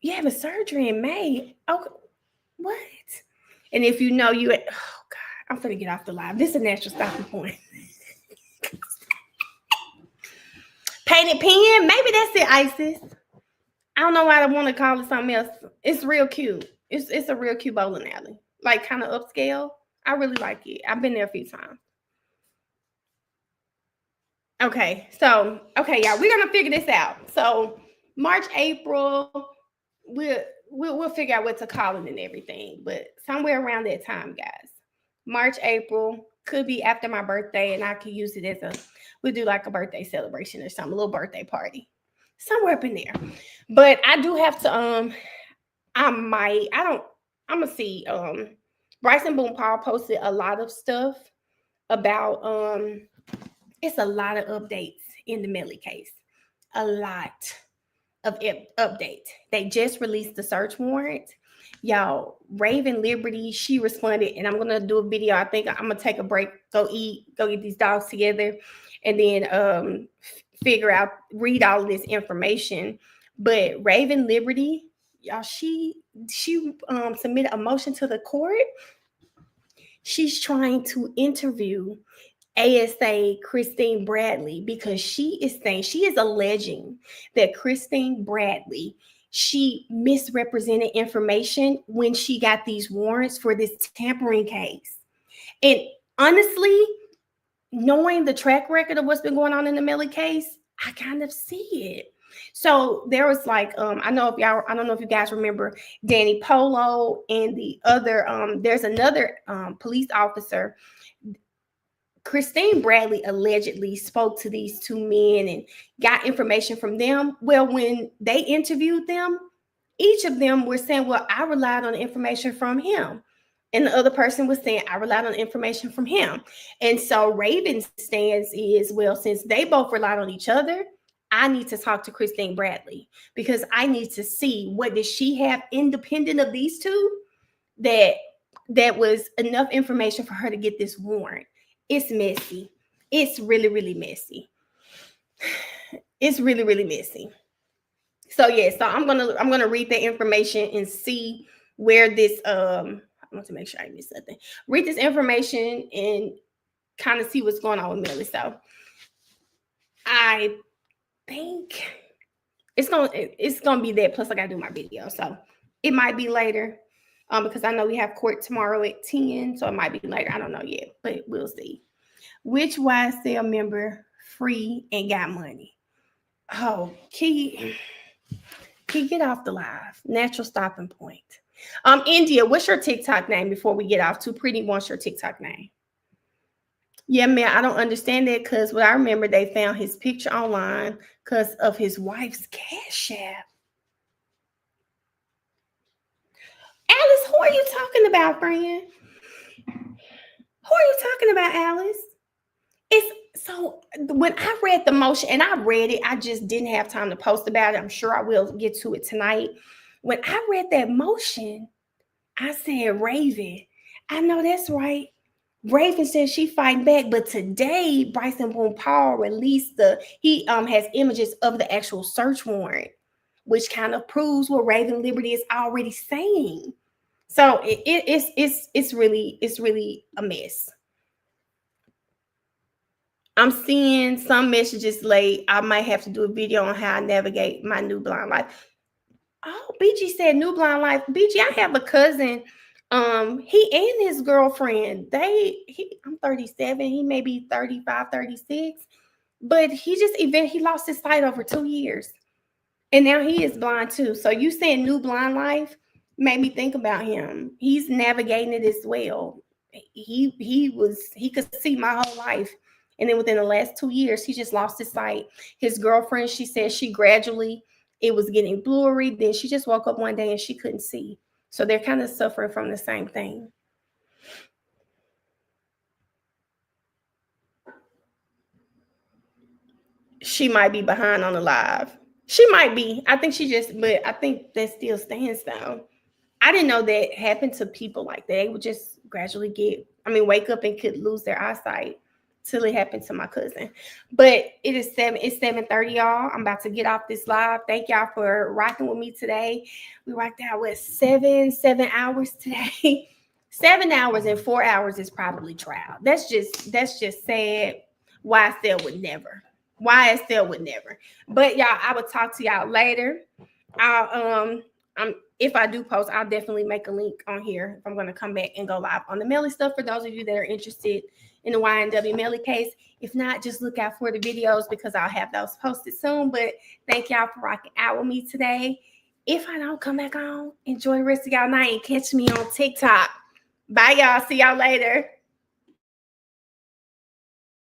You having surgery in May? Okay, what? And if you know you, oh God, I'm finna get off the live. This is a natural stopping point. Painted pen, maybe that's it, Isis. I don't know why I want to call it something else. It's real cute. It's a real cute bowling alley, like kind of upscale. I really like it. I've been there a few times. Okay, so y'all, we're gonna figure this out. So March, April, we'll figure out what to call it and everything, but somewhere around that time, guys. March, April could be after my birthday, and I could use it as we'll do like a birthday celebration or something, a little birthday party, somewhere up in there. But I do have to I'm gonna see. Bryson Boone Paul posted a lot of stuff about it's a lot of updates in the Melly case. A lot of updates. They just released the search warrant. Y'all, Raven Liberty, she responded, and I'm gonna do a video. I think I'm gonna take a break, go eat, go get these dogs together, and then read all of this information. But Raven Liberty, y'all, she submitted a motion to the court. She's trying to interview ASA Christine Bradley because she is alleging that Christine Bradley, she misrepresented information when she got these warrants for this tampering case. And honestly, knowing the track record of what's been going on in the Melly case, I kind of see it. So there was like, I don't know if you guys remember Danny Polo and the other, there's another police officer. Christine Bradley allegedly spoke to these two men and got information from them. Well, when they interviewed them, each of them were saying, well, I relied on information from him. And the other person was saying, I relied on information from him. And so Raven's stance is, well, since they both relied on each other, I need to talk to Christine Bradley because I need to see what did she have independent of these two that was enough information for her to get this warrant. It's messy. It's really, really messy. It's really, really messy. So yeah, so I'm gonna read the information and see where this I want to make sure I miss nothing. Read this information and kind of see what's going on with Millie. So I think it's gonna be that. Plus, I gotta do my video, so it might be later. Because I know we have court tomorrow at 10, so it might be later. I don't know yet, but we'll see. Which YSL member free and got money? Oh, Key, get off the live. Natural stopping point. India, what's your TikTok name before we get off? Too Pretty wants your TikTok name. Yeah, man, I don't understand that because what I remember, they found his picture online because of his wife's Cash App. Alice, who are you talking about, friend? Who are you talking about, Alice? So when I read the motion, and I read it, I just didn't have time to post about it. I'm sure I will get to it tonight. When I read that motion, I said, Raven, I know that's right. Raven says she fighting back, but today Bryson Boone Paul released he has images of the actual search warrant, which kind of proves what Raven Liberty is already saying. So it's really a mess. I'm seeing some messages late. I might have to do a video on how I navigate my new blind life. Oh, BG said new blind life. BG, I have a cousin. He and his girlfriend, I'm 37. He may be 35, 36. But he lost his sight over 2 years. And now he is blind too. So you saying new blind life made me think about him. He's navigating it as well. He could see my whole life. And then within the last 2 years, he just lost his sight. His girlfriend, she said it was getting blurry. Then she just woke up one day and she couldn't see. So they're kind of suffering from the same thing. She might be behind on the live. She might be. I think but I think that still stands though. I didn't know that happened to people like that. They would just gradually wake up and could lose their eyesight. till it happened to my cousin. But it's 7:30, y'all. I'm about to get off this live. Thank y'all for rocking with me today. We rocked out with 7 hours today. 7 hours and 4 hours is probably trial. That's just sad. YSL would never. YSL would never. But y'all, I will talk to y'all later. If I do post, I'll definitely make a link on here if I'm going to come back and go live on the Melly stuff for those of you that are interested in the YNW Melly case. If not, just look out for the videos because I'll have those posted soon. But thank y'all for rocking out with me today. If I don't come back on, enjoy the rest of y'all night and catch me on TikTok. Bye, y'all. See y'all later.